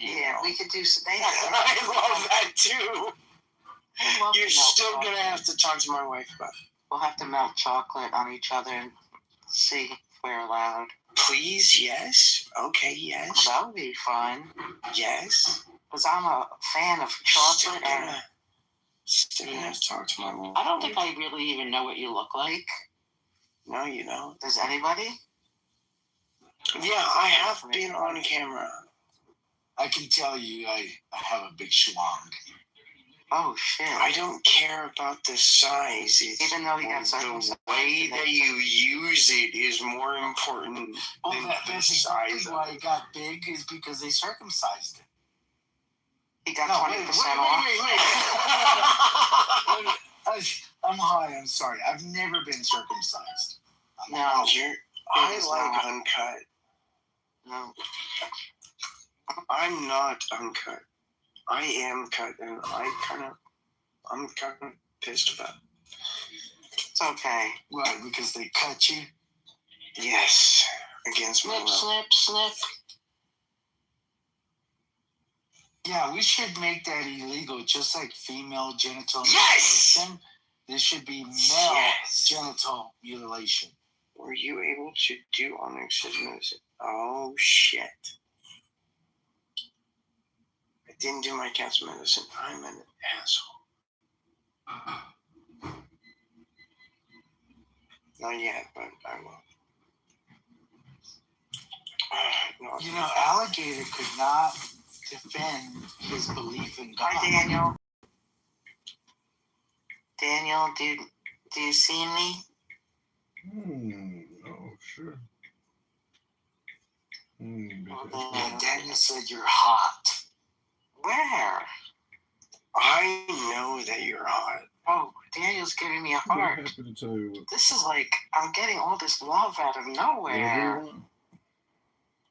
yeah, we could do some. I love that too. You're still gonna have to talk to my wife about it. We'll have to melt chocolate on each other and see if we're allowed. Please, yes. Okay, yes. Well, that would be fun. Yes. Because I'm a fan of chocolate Still gonna have to talk to my wife. I don't think I really even know what you look like. No, you don't. Does anybody? Yeah, I have been on camera. I can tell you I have a big schlong. Oh, shit. I don't care about the size. It's even though you got the way that you use it is more important than the size. Why it got big is because they circumcised it. He got 20% off. Wait. I'm high. I'm sorry. I've never been circumcised. No, I like uncut. No. I'm not uncut. I am cut, and I'm kind of pissed about it. It's okay. Right, because they cut you? Yes, against my will. Snip. Yeah, we should make that illegal, just like female genital mutilation. This should be male genital mutilation. Were you able to do unexcision? Oh, shit. I didn't do my cat's medicine. I'm an asshole. Not yet, but I will. No, you know, Alligator could not defend his belief in God. Hi, Daniel. Daniel, do you see me? Oh, sure. Daniel said you're hot. Where? I know that you're hot. Oh, Daniel's giving me a heart. I'm happy to tell you what. This is like, I'm getting all this love out of nowhere.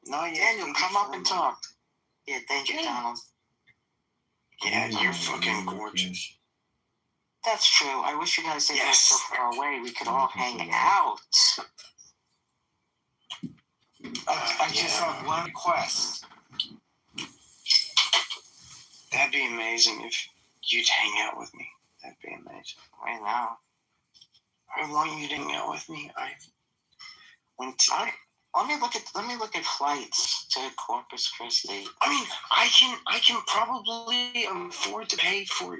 No, yeah, Daniel, come up and talk. Yeah, thank you, Donald. Yeah, you're fucking gorgeous. That's true. I wish you guys didn't live so far away. We could all hang out. I just have one request. That'd be amazing if you'd hang out with me. That'd be amazing. Right now. I want you to hang out with me. Let me look at flights to Corpus Christi. I mean, I can probably afford to pay for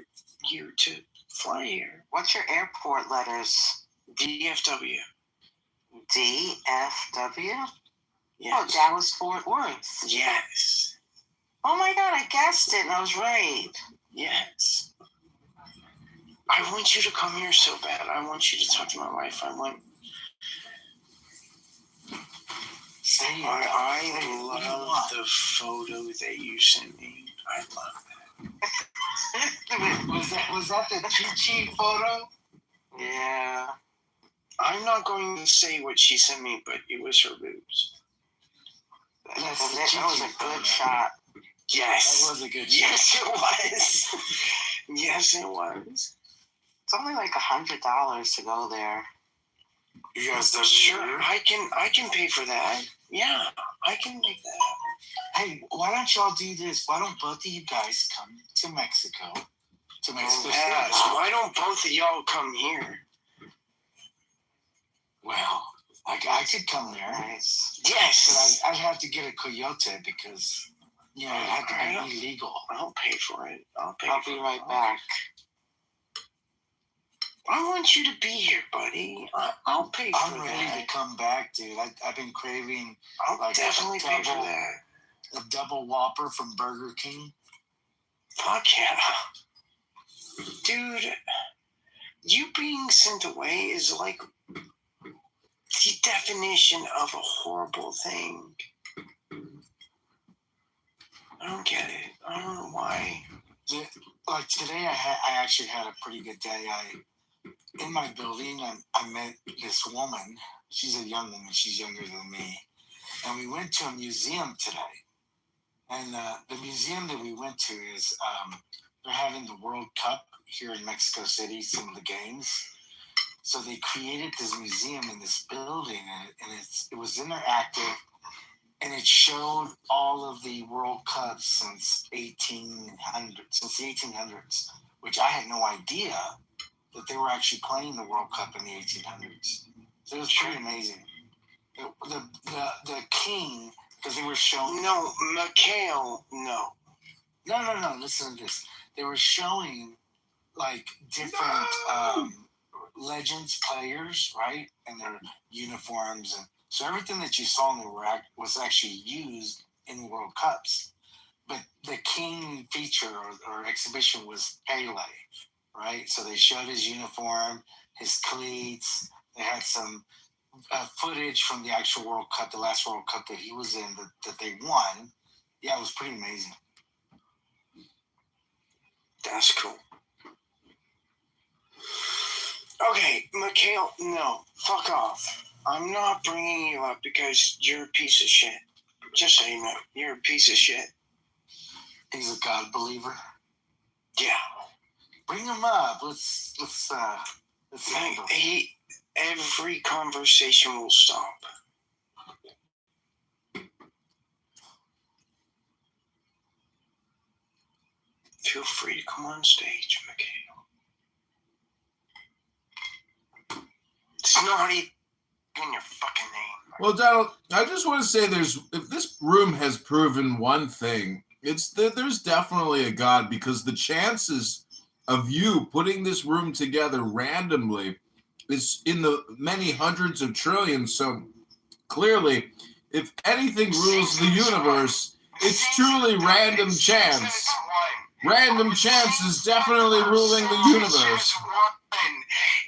you to fly here. What's your airport letters? DFW. DFW? Yes. Oh, Dallas Fort Worth. Yes. Oh my God, I guessed it and I was right. Yes. I want you to come here so bad. I want you to talk to my wife. I love the photo that you sent me. I love that. was that the Chi-Chi photo? Yeah. I'm not going to say what she sent me, but it was her boobs. That was a good shot. Yes. That was a good shot. Yes, it was. Yes, it was. It's only like $100 to go there. You guys, sure. I can pay for that. Yeah, I can make that happen. Hey, why don't y'all do this? Why don't both of you guys come to Mexico? Yes. Why don't both of y'all come here? Well, I could come there. Yes. But I'd have to get a coyote because, it had to be illegal. I'll pay for it. I'll be right back. I want you to be here, buddy. I'll pay for that. I'm ready to come back, dude. I've been craving I'll definitely pay for that. A double Whopper from Burger King. Fuck yeah. Dude, you being sent away is like the definition of a horrible thing. I don't get it. I don't know why. Like today, I actually had a pretty good day. In my building, I met this woman. She's a young woman. She's younger than me. And we went to a museum today. And the museum that we went to is they're having the World Cup here in Mexico City, some of the games. So they created this museum in this building, and it was interactive, and it showed all of the World Cups since the 1800s, which I had no idea that they were actually playing the World Cup in the 1800s. So it was pretty amazing. The king, because they were showing. No, Mikhail, no. No. Listen to this. They were showing like different legends players, right, and their uniforms, and so everything that you saw in the was actually used in the World Cups. But the king feature or exhibition was Pele, right? So they showed his uniform, his cleats. They had some footage from the actual World Cup, the last World Cup that he was in, that they won. Yeah, it was pretty amazing. That's cool. Okay, Mikhail, no, fuck off. I'm not bringing you up because you're a piece of shit. Just so you know, you're a piece of shit. He's a God believer. Yeah. Bring him up. Let's handle. Every conversation will stop. Feel free to come on stage, Mikhail. It's not even in your fucking name. Well, Donald, I just want to say if this room has proven one thing, it's that there's definitely a God, because the chances of you putting this room together randomly is in the many hundreds of trillions. So clearly, if anything rules the universe, it's truly random chance. Random chance is definitely ruling the universe.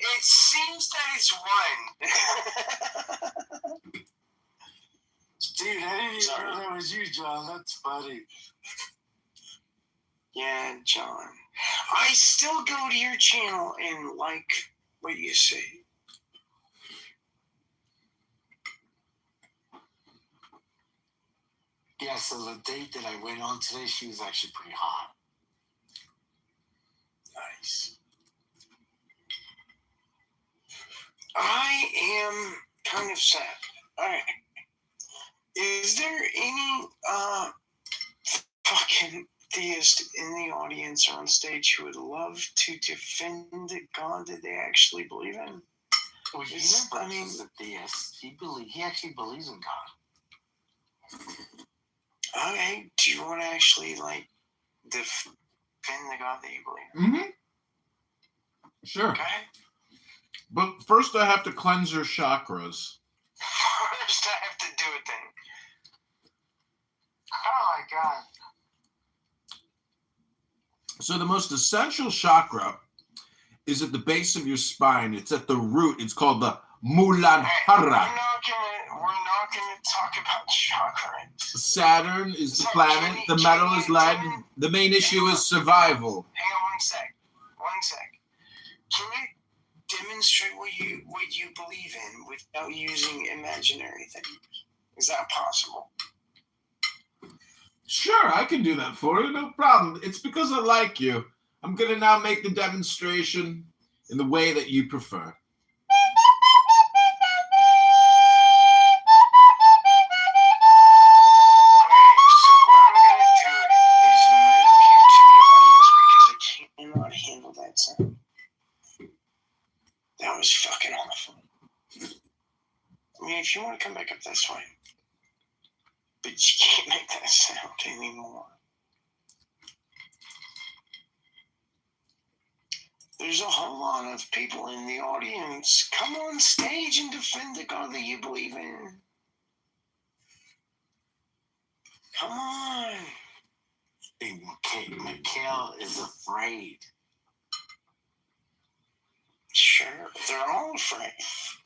It seems that it's one. Dude, I didn't even know that was you, John. That's funny. Yeah, John. I still go to your channel and like what you say. Yeah, so the date that I went on today, she was actually pretty hot. Nice. I am kind of sad. Alright. Is there any fucking theist in the audience or on stage who would love to defend the God that they actually believe in? Well, he's a theist. He actually believes in God. Okay, do you want to actually like defend the God that you believe in? Mm-hmm. Sure. Okay. But first I have to cleanse your chakras. First I have to do a thing. Oh my God. So the most essential chakra is at the base of your spine. It's at the root. It's called the Muladhara. We're not gonna talk about chakra. Saturn is the planet. The metal is lead. The main issue is survival. Hang on one sec. Can you demonstrate what you believe in without using imaginary things? Is that possible? Sure, I can do that for you. No problem. It's because I like you. I'm going to now make the demonstration in the way that you prefer. Handle that sound. That was fucking awful. I mean, if you want to come back up, that's fine. But you can't make that sound anymore. There's a whole lot of people in the audience. Come on stage and defend the God that you believe in. Come on. Mikhail is afraid. Sure, they're all afraid.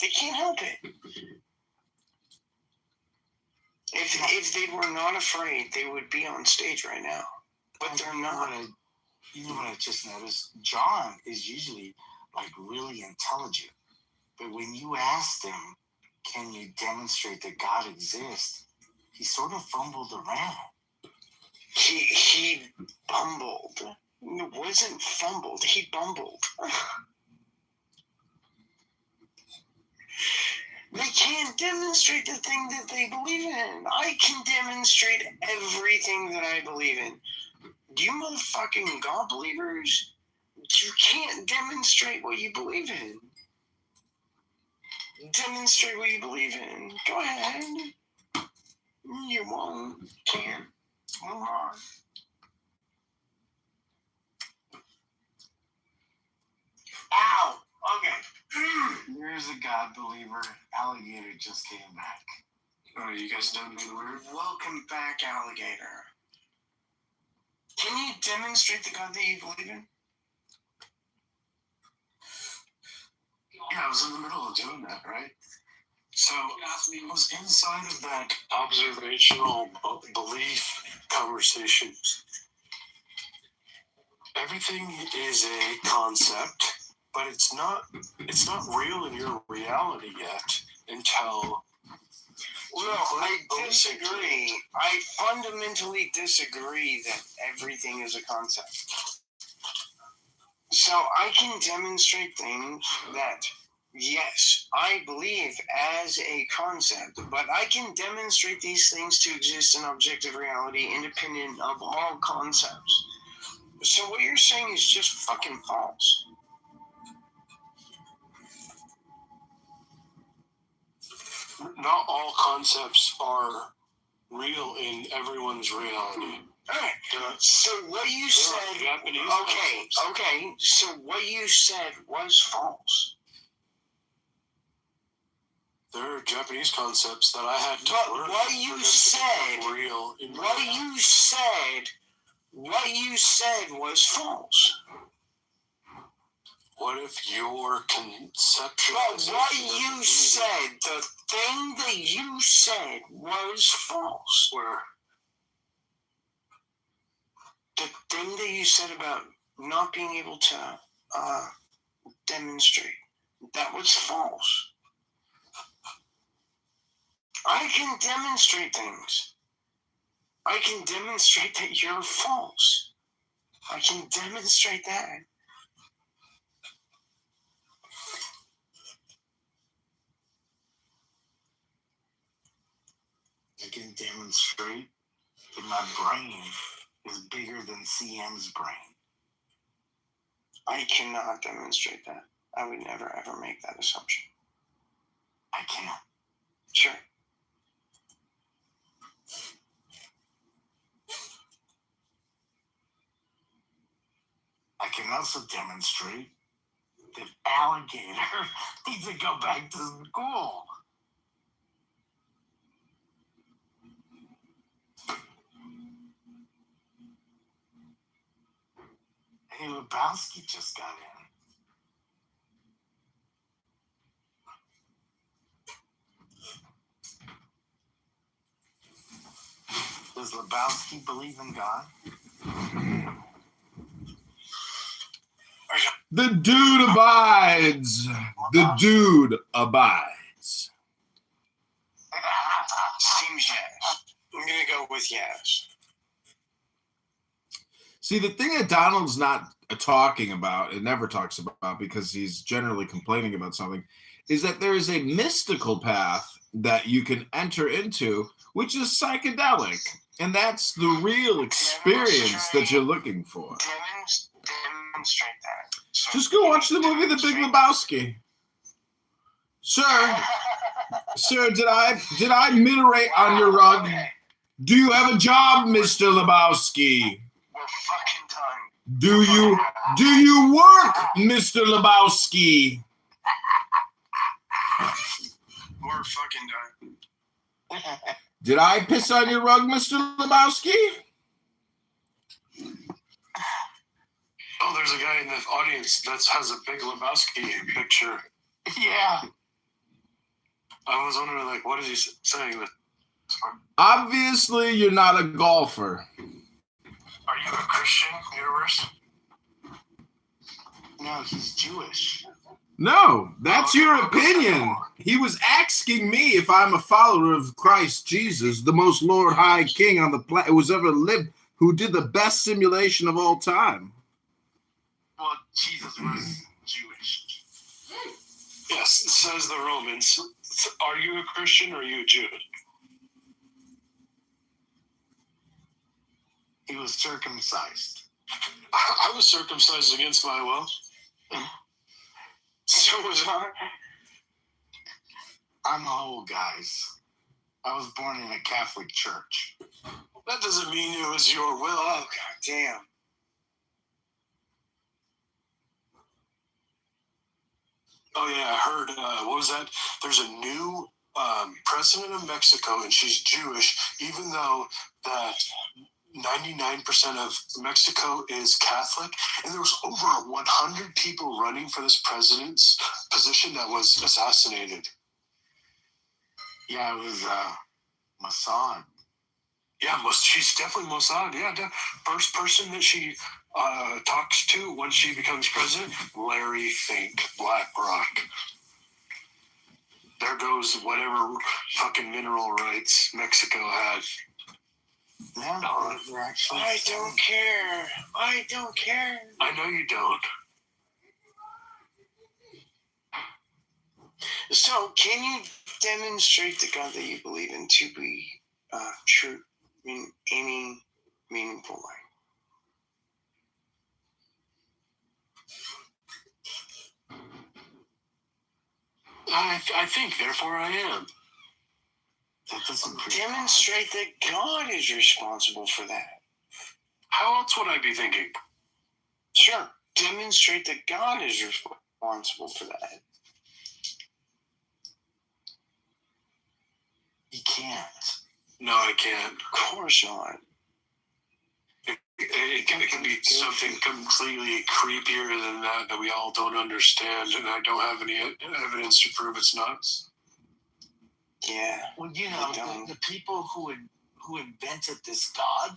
They can't help it. If they were not afraid, they would be on stage right now. But they're not. You know what I just noticed? John is usually like really intelligent. But when you asked him, can you demonstrate that God exists? He sort of fumbled around. He bumbled. It wasn't fumbled. He bumbled. They can't demonstrate the thing that they believe in. I can demonstrate everything that I believe in. You motherfucking God believers You can't demonstrate what you believe in. Demonstrate what you believe in. Go ahead. You won't. Can't. Move on. Ow! Okay. Here's a God believer. Alligator just came back. Oh, you guys done being weird? Welcome back, alligator. Can you demonstrate the God that you believe in? Yeah, I was in the middle of doing that, right? So I was inside of that observational belief conversation. Everything is a concept, but it's not real in your reality yet until. Well, I disagree. I fundamentally disagree that everything is a concept. So I can demonstrate things that, yes, I believe as a concept, but I can demonstrate these things to exist in objective reality independent of all concepts. So what you're saying is just fucking false. Not all concepts are real in everyone's reality. Alright, so what you said, okay, so what you said was false. There are Japanese concepts that I had to learn. What you said, real in what you said was false. What if your conceptualization? But what you said, the thing that you said was false. Where? The thing that you said about not being able to demonstrate, that was false. I can demonstrate things. I can demonstrate that you're false. I can demonstrate that. I can demonstrate that my brain is bigger than CM's brain. I cannot demonstrate that. I would never ever make that assumption. I can. Sure. I can also demonstrate that alligator needs to go back to school. Hey, Lebowski just got in. Does Lebowski believe in God? The dude abides. The dude abides. Seems yes. I'm gonna go with yes. See, the thing that Donald's not talking about, and never talks about because he's generally complaining about something, is that there is a mystical path that you can enter into, which is psychedelic. And that's the real experience that you're looking for. Demonstrate that. So just go watch the movie The Big Lebowski. Sir, did I minerate on your rug? Do you have a job, Mr. Lebowski? We're fucking done. Do you work, Mr. Lebowski? We're fucking done. Did I piss on your rug, Mr. Lebowski? Oh, there's a guy in the audience that has a Big Lebowski picture. Yeah. I was wondering, like, what is he saying? Obviously, you're not a golfer. Are you a Christian, Universe? No, he's Jewish. No, that's your opinion. He was asking me if I'm a follower of Christ Jesus, the most Lord High King on the planet who's ever lived, who did the best simulation of all time. Well, Jesus was Jewish. Yes, says the Romans. Are you a Christian or are you a Jew? He was circumcised. I was circumcised against my will. So was I. I'm old, guys. I was born in a Catholic church. That doesn't mean it was your will. Oh, god damn. Oh yeah, I heard. What was that? There's a new president of Mexico, and she's Jewish. Even though that 99% of Mexico is Catholic, and there was over 100 people running for this president's position that was assassinated. Yeah, it was Mossad. Yeah, she's definitely Mossad. Yeah, the first person that she talks to once she becomes president, Larry Fink, BlackRock. There goes whatever fucking mineral rights Mexico had. Yeah, we're actually. I don't care. I don't care. I know you don't. So, can you demonstrate the God that you believe in to be true in any meaningful way? I think, therefore I am. That doesn't demonstrate that God is responsible for that. How else would I be thinking? Sure. Demonstrate that God is responsible for that. You can't. No, I can't. Of course not. It can be something completely creepier than that we all don't understand, and I don't have any evidence to prove it's not. Yeah. Well, you know, the people who invented this God,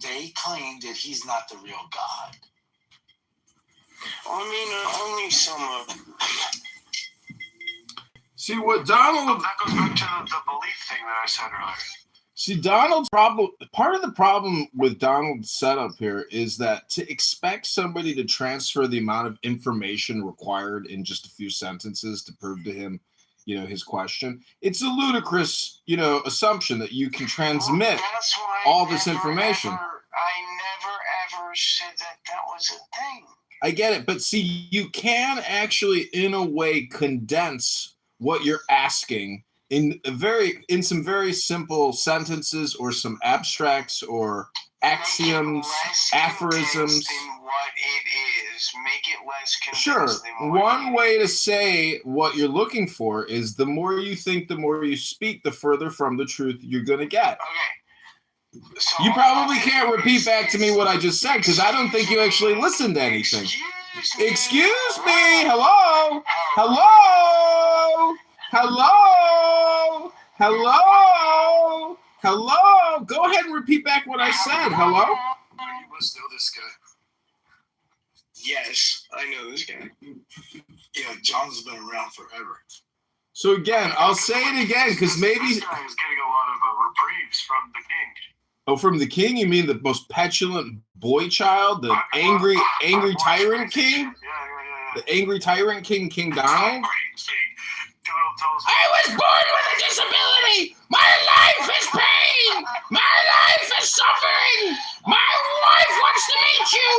they claim that he's not the real God. I mean, only some of. See what Donald. That goes back to the belief thing that I said earlier. See, Donald's problem. Part of the problem with Donald's setup here is that to expect somebody to transfer the amount of information required in just a few sentences to prove to him, his question, it's a ludicrous, assumption that you can transmit all this information. I never ever said that was a thing. I get it, but see, you can actually, in a way, condense what you're asking in some very simple sentences or some abstracts or axioms, aphorisms. What it is, make it less Sure. One way to say what you're looking for is the more you think, the more you speak, the further from the truth you're going to get. Okay. So You probably can't repeat back to me what I just said because I don't think you actually listened to anything. Excuse me. Hello. Hello. Hello. Hello. Hello. Go ahead and repeat back what I said. Hello. You must know this guy. Yes, I know this guy. Yeah, John's been around forever. So again, I'll say it again because maybe. This guy is getting a lot of reprieves from the king. Oh, from the king? You mean the most petulant boy child, the angry tyrant king? Yeah. The angry tyrant king, King Donald? Donald tells me. I was born with a disability! My life is pain! My life is suffering! My wife wants to meet you!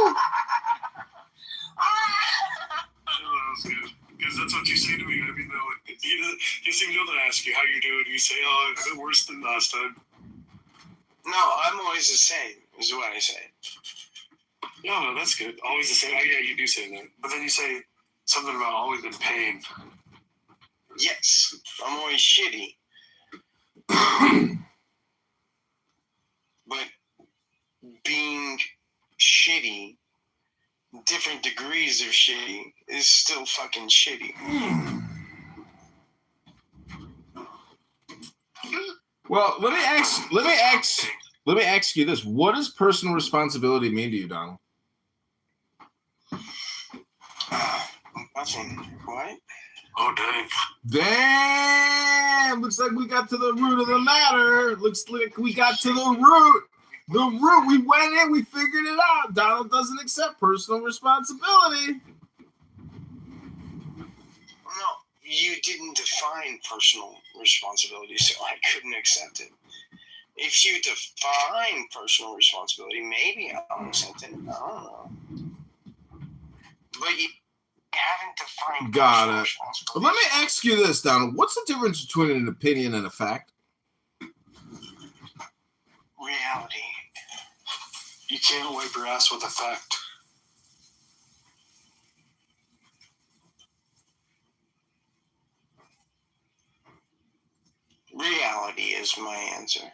That was good. Because that's what you say to me. I mean, he doesn't even know that I ask you how you're doing. You say, oh, it's worse than last time. No, I'm always the same, is what I say. No, that's good. Always the same. Oh, yeah, you do say that. But then you say something about always in pain. Yes, I'm always shitty. But being shitty, different degrees of shitty, is still fucking shitty. Well, let me ask you this. What does personal responsibility mean to you, Donald? Nothing. What? Oh, dang. Damn! Looks like we got to the root of the matter. Looks like we got to the root. The root. We went in. We figured it out. Donald doesn't accept personal responsibility. No, you didn't define personal responsibility, so I couldn't accept it. If you define personal responsibility, maybe I'll accept it. I don't know. But you haven't defined Got personal it. responsibility. Let me ask you this, Donald. What's the difference between an opinion and a fact? Reality. You can't wipe your ass with a fact. Reality is my answer.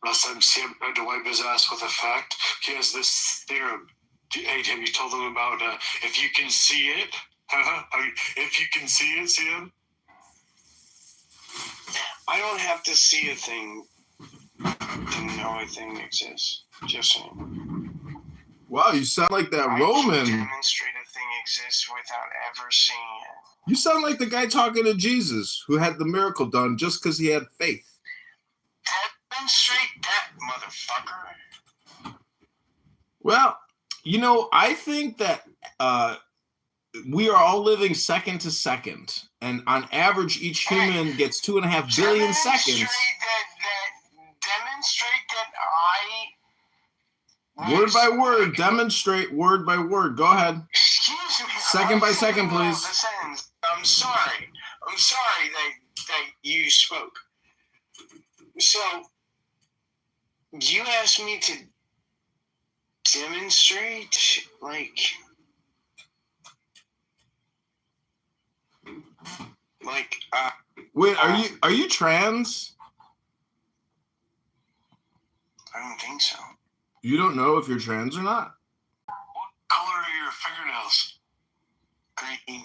Last time Sam tried to wipe his ass with a fact, he has this theorem. Hey, have you told him about if you can see it? If you can see it, Sam? I don't have to see a thing to know a thing exists. Just saying. Wow, you sound like that I Roman. can demonstrate a thing exists without ever seeing it. You sound like the guy talking to Jesus who had the miracle done just because he had faith. Demonstrate that, motherfucker. Well, you know, I think that we are all living second to second. And on average, each human gets 2.5 billion seconds. Demonstrate that I... Word by word. Demonstrate word by word. Go ahead. Excuse me. Second by second, please. I'm sorry. I'm sorry that you spoke. So, you asked me to demonstrate, Wait, are you trans? I don't think so. You don't know if you're trans or not? What color are your fingernails? Green.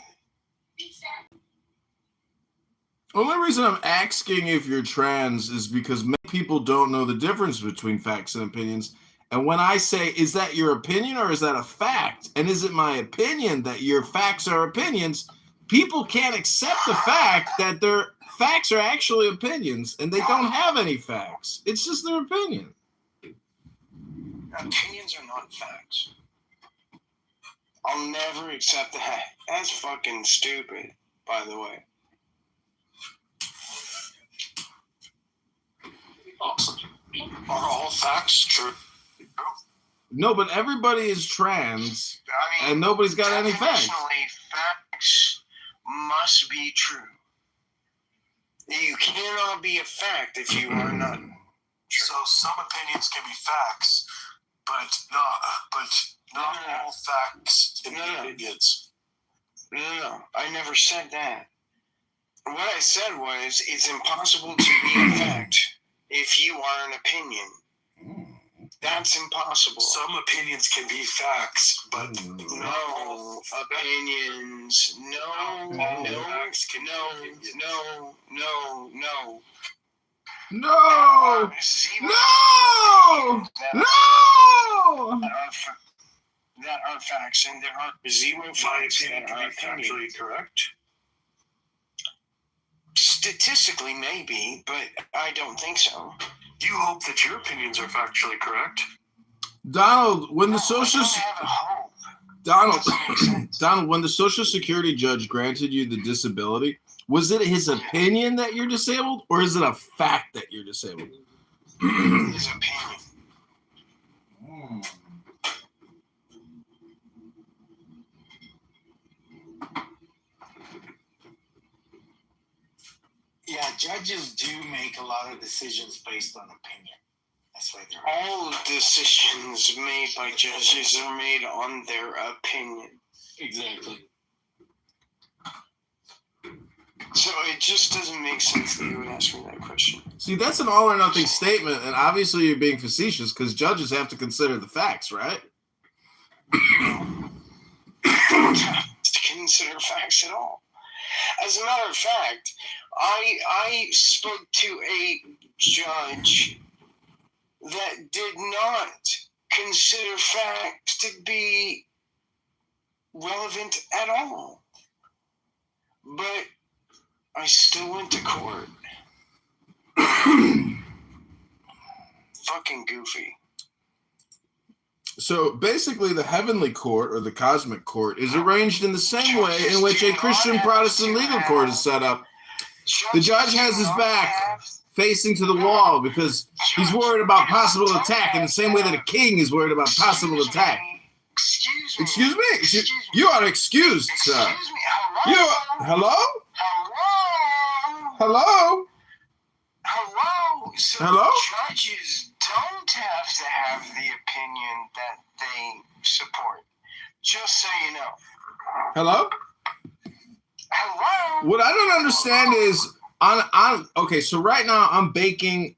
Only reason I'm asking if you're trans is because many people don't know the difference between facts and opinions. And when I say, is that your opinion or is that a fact? And is it my opinion that your facts are opinions? People can't accept the fact that their facts are actually opinions and they don't have any facts. It's just their opinion. Opinions are not facts. I'll never accept that. That's fucking stupid, by the way. Awesome. Are all facts true? No, but everybody is trans, and nobody's got any facts. Facts must be true. You cannot be a fact if you are not true. So some opinions can be facts, but not all facts can be opinions. No, I never said that. What I said was, it's impossible to be a fact if you are an opinion. That's impossible. Some opinions can be facts, but no opinions. No. That are facts, and there are zero facts that are factually correct. Statistically, maybe, but I don't think so. You hope that your opinions are factually correct. Donald, when the when the Social Security judge granted you the disability, was it his opinion that you're disabled, or is it a fact that you're disabled? His opinion. Yeah, judges do make a lot of decisions based on opinion. That's why they're all decisions made by judges are made on their opinion. Exactly. So it just doesn't make sense that you would ask me that question. See, that's an all or nothing statement, and obviously you're being facetious because judges have to consider the facts, right? To consider facts at all. As a matter of fact, I spoke to a judge that did not consider facts to be relevant at all. But I still went to court. Fucking goofy. So basically the heavenly court or the cosmic court is arranged in the same way in which a Christian Protestant legal court is set up. The judge has his back. facing to the wall because he's worried about possible attack in the same way that a king is worried about possible attack. Excuse me? You are excused, sir. Excuse me. Hello? Hello? Hello? Hello? So Hello? judges don't have to have the opinion that they support. Just so you know. Hello? Hello? What I don't understand is okay, so right now I'm baking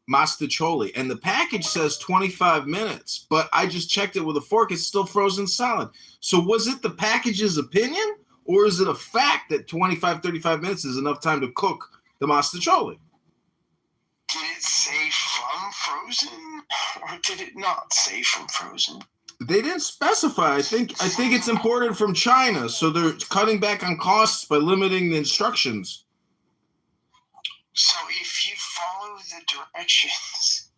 mastacholi, and the package says 25 minutes, but I just checked it with a fork. It's still frozen solid. So was it the package's opinion, or is it a fact that 25, 35 minutes is enough time to cook the mastacholi? Did it say from frozen, or did it not say from frozen? They didn't specify. I think it's imported from China, so they're cutting back on costs by limiting the instructions. So if you follow the directions.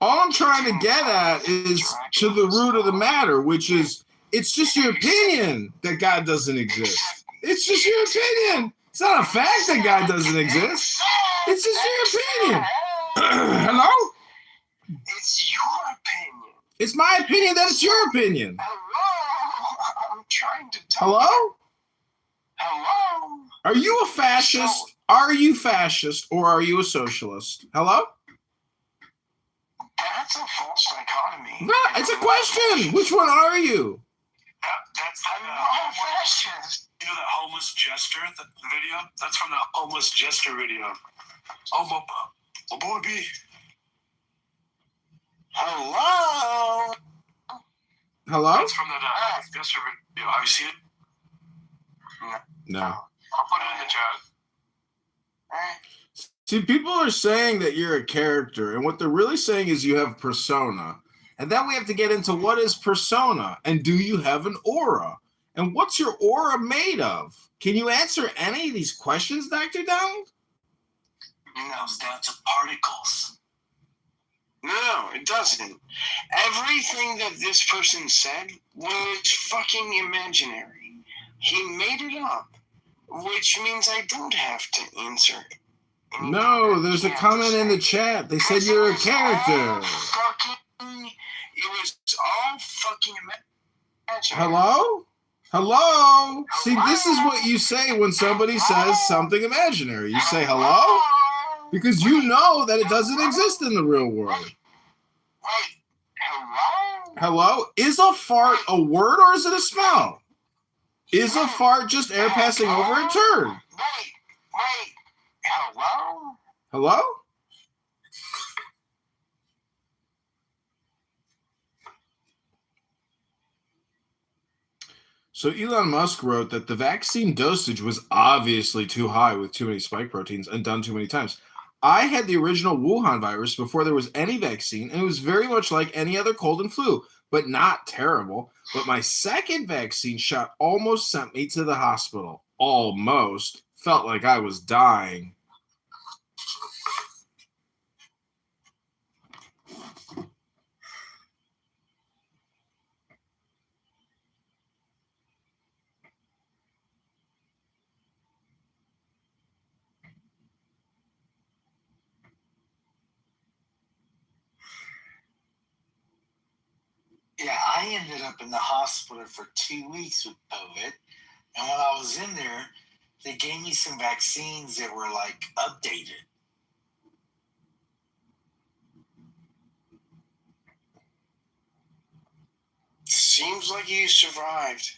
All I'm trying to get at is to the root of the matter, which is it's just your opinion that God doesn't exist. It's just your opinion. It's not a fact that God doesn't exist. It's just your opinion. Hello? It's your opinion. It's my opinion that it's your opinion. Hello? I'm trying to tell Hello? you. Hello? Are you a fascist? Are you fascist or are you a socialist? Hello? That's a false dichotomy. No, it's a question. Which one are you? I'm not a fascist. You know that homeless jester, the video? That's from the homeless jester video. Oh, boy, be. Hello? Hello? That's from that jester video. Have you seen it? No. I'll put it in the chat. See, people are saying that you're a character, and what they're really saying is you have persona. And then we have to get into what is persona, and do you have an aura? And what's your aura made of? Can you answer any of these questions, Dr. Donald? It comes down to particles. No, it doesn't. Everything that this person said was fucking imaginary. He made it up, which means I don't have to answer it. No, there's a comment in the chat. They said you're a character. It was all fucking imaginary. Hello? Hello? See, this is what you say when somebody says something imaginary. You say hello? Because you know that it doesn't exist in the real world. Hello? Hello? Is a fart a word or is it a smell? Is a fart just air passing over a turd? Wait. Hello? Hello? So Elon Musk wrote that the vaccine dosage was obviously too high with too many spike proteins and done too many times. I had the original Wuhan virus before there was any vaccine, and it was very much like any other cold and flu, but not terrible. But my second vaccine shot almost sent me to the hospital. Almost. Felt like I was dying. Yeah, I ended up in the hospital for 2 weeks with COVID. And when I was in there, they gave me some vaccines that were like updated. Seems like you survived.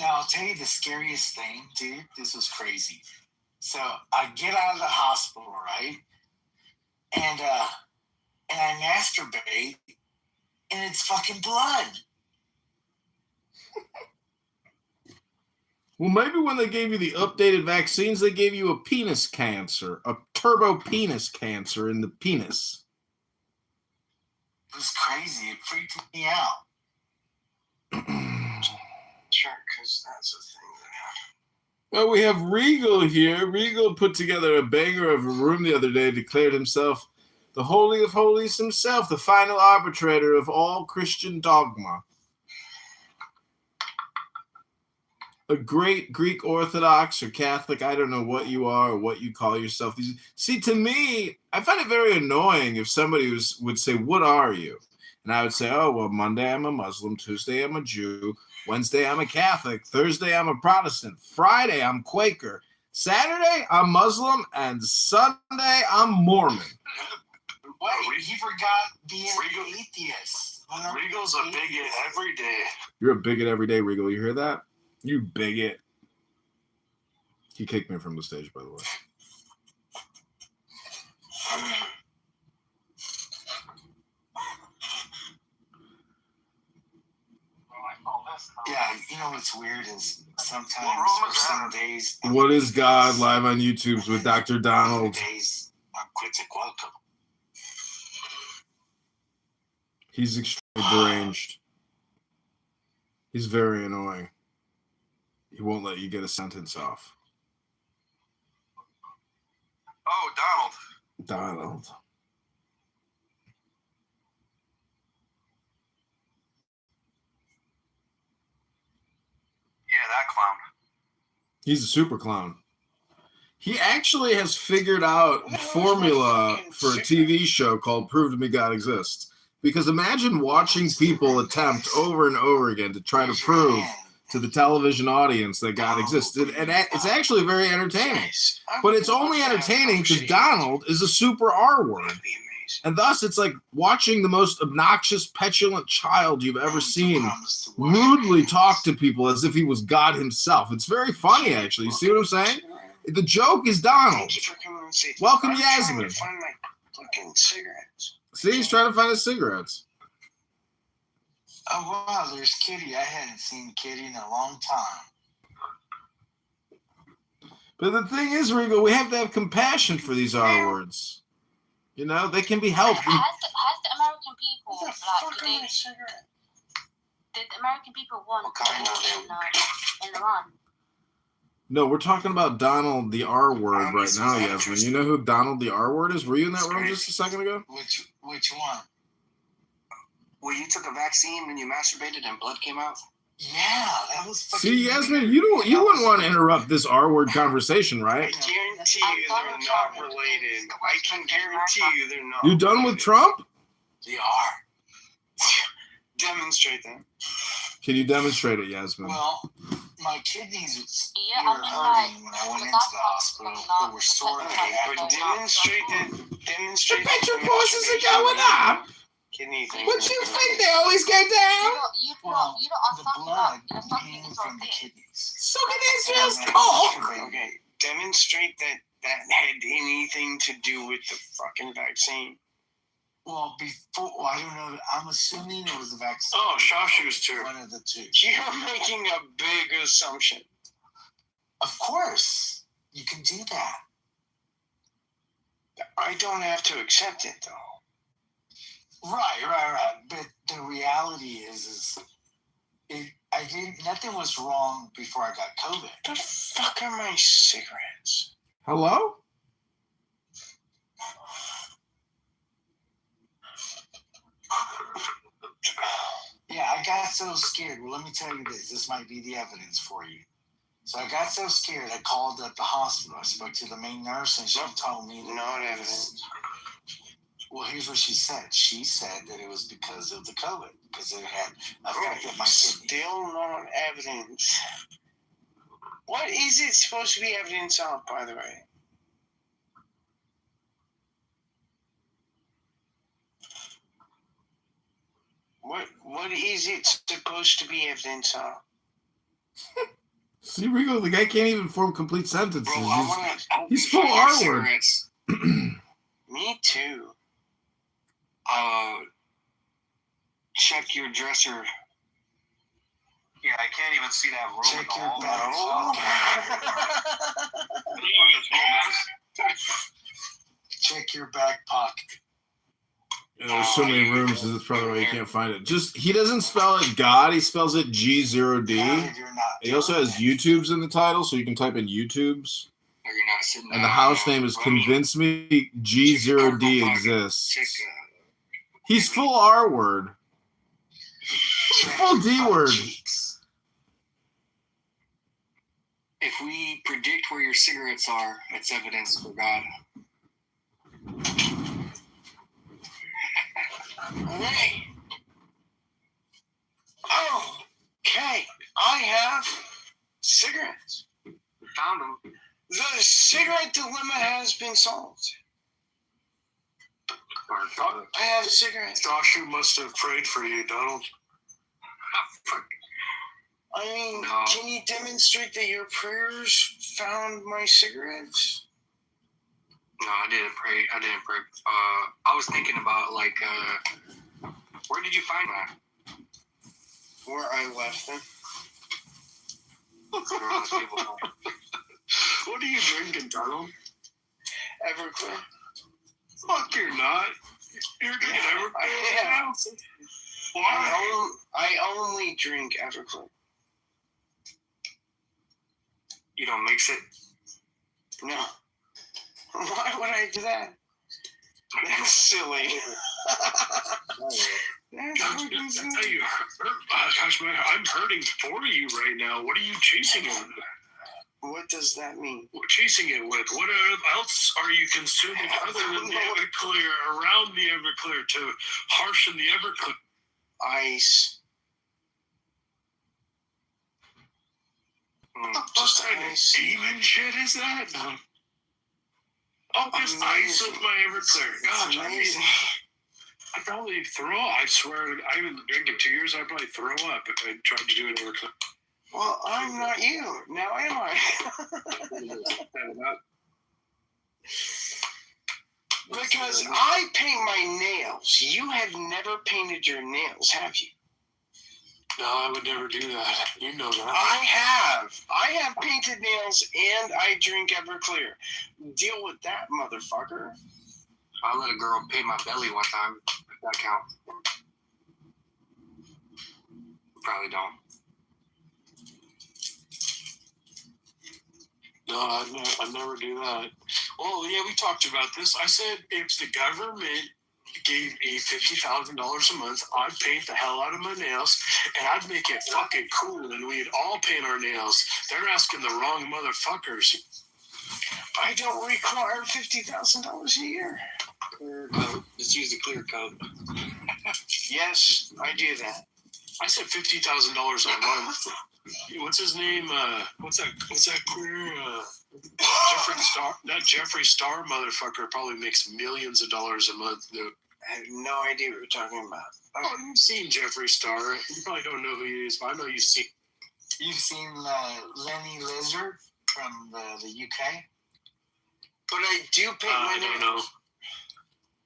Now, I'll tell you the scariest thing, dude. This was crazy. So I get out of the hospital, right? And I masturbate, and it's fucking blood. Well, maybe when they gave you the updated vaccines, they gave you a penis cancer, a turbo penis cancer in the penis. It was crazy. It freaked me out. Sure, because that's a thing that happened. Well, we have Regal here. Regal put together a banger of a room the other day, declared himself the Holy of Holies himself, the final arbitrator of all Christian dogma. a great Greek Orthodox or Catholic, I don't know what you are or what you call yourself. See, to me, I find it very annoying if somebody would say, what are you? And I would say, oh, well, Monday I'm a Muslim, Tuesday I'm a Jew, Wednesday I'm a Catholic, Thursday I'm a Protestant, Friday I'm Quaker, Saturday I'm Muslim, and Sunday I'm Mormon. Wait, he forgot being an atheist. Regal's a bigot every day. You're a bigot every day, Regal. You hear that? You bigot. He kicked me from the stage, by the way. Yeah, you know what's weird is sometimes or some days. What is God live on YouTube's with Dr. Donald? Days I'm critic welcome. He's extremely deranged. He's very annoying. He won't let you get a sentence off. Oh, Donald. Donald. Yeah, that clown. He's a super clown. He actually has figured out the formula for a TV show called Prove to Me God Exists. Because imagine watching people attempt over and over again to try to prove to the television audience that God existed. And it's actually very entertaining. But it's only entertaining because Donald is a super R word. And thus, it's like watching the most obnoxious, petulant child you've ever seen rudely talk to people as if he was God himself. It's very funny, actually. You see what I'm saying? The joke is Donald. Welcome, Yasmin. Find my fucking cigarettes. See, he's trying to find his cigarettes. Oh, wow, there's Kitty. I hadn't seen Kitty in a long time. But the thing is, Regal, we have to have compassion for these R words. You know, they can be helped. Has the American people, like, did the American people want in Iran? No, we're talking about Donald the R word right now, Yasmin. You know who Donald the R word is? Were you in that room just a second ago? Which one? Well, you took a vaccine when you masturbated and blood came out? Yeah, that was fucking See, Yasmin, you wouldn't want to interrupt this R word conversation, right? I guarantee you they're not related. I can guarantee you they're not. You done with Trump? They are. Demonstrate them. Can you demonstrate it, Yasmin? Well, my kidneys Yeah, were hurting when I went into the hospital. They were sore. But demonstrate that. Demonstrate the picture courses are going up. Kidney thing. What you think they always go down? Well, the blood came from the kidneys. So can Israel's cock. Okay, demonstrate that had anything to do with the fucking vaccine. Well, I don't know. I'm assuming it was the vaccine. Oh, Shashi was too. One of the two. You're making a big assumption. Of course, you can do that. I don't have to accept it, though. Right. But the reality is nothing was wrong before I got COVID. The fuck are my cigarettes? Hello? Yeah, I got so scared. Well, let me tell you this. This might be the evidence for you. So I got so scared, I called up the hospital. I spoke to the main nurse, and she told me that not evidence. Well, here's what she said. She said that it was because of the COVID, because it had affected my kidney. Still not evidence. What is it supposed to be evidence of, by the way? What is it supposed to be evidence of? See, Rigo, the guy can't even form complete sentences. Bro, he's full R word. Me too. Check your dresser. Yeah, I can't even see that room. Check your back. Check your back pocket. There's so many rooms, that's probably why you can't find it. He doesn't spell it God, he spells it G0D. He also has YouTubes in the title, so you can type in YouTubes. And the house name is Convince Me G0D Exists. He's full R word. Full D word. If we predict where your cigarettes are, it's evidence for God. Alright. Oh, okay. I have cigarettes. Found them. The cigarette dilemma has been solved. I have cigarettes. Joshua must have prayed for you, Donald. I mean, No. can you demonstrate that your prayers found my cigarettes? No, I didn't pray. I was thinking about, like, where did you find that? Where I left them. What are you drinking, Donald? Everclear. Fuck, you're not. You're drinking Everclear. Yeah. Why? I only drink Everclear. You don't mix it? No. Why would I do that? That's silly. That's how you hurt. Gosh, man, I'm hurting for you right now. What are you chasing it with? What does that mean? Chasing it with? What else are you consuming other than the Everclear, around the Everclear, to harshen the Everclear? Ice. Just kind of demon shit is that? Oh, just ice with my Everclear. Gosh, amazing. I'd probably throw up. I swear, I haven't drank in 2 years. I'd probably throw up if I tried to do it Everclear. Well, I'm not you. Now am I? Because I paint my nails. You have never painted your nails, have you? No, I would never do that. You know that. I have. I have painted nails and I drink Everclear. Deal with that, motherfucker. I let a girl paint my belly one time. Does that count? Probably don't. No, I'd never do that. Well, yeah, we talked about this. I said if the government gave me $50,000 a month, I'd paint the hell out of my nails, and I'd make it fucking cool, and we'd all paint our nails. They're asking the wrong motherfuckers. I don't require $50,000 a year. Clear coat. Just use the clear coat. Yes, I do that. I said $50,000 a month. What's his name? What's that queer? Jeffree Star. That Jeffree Star motherfucker probably makes millions of dollars a month, dude. I have no idea what you're talking about. Oh, you've seen Jeffree Star. You probably don't know who he is, but I know you've seen. You've seen Lenny Lizard from the UK? But I do paint my nails.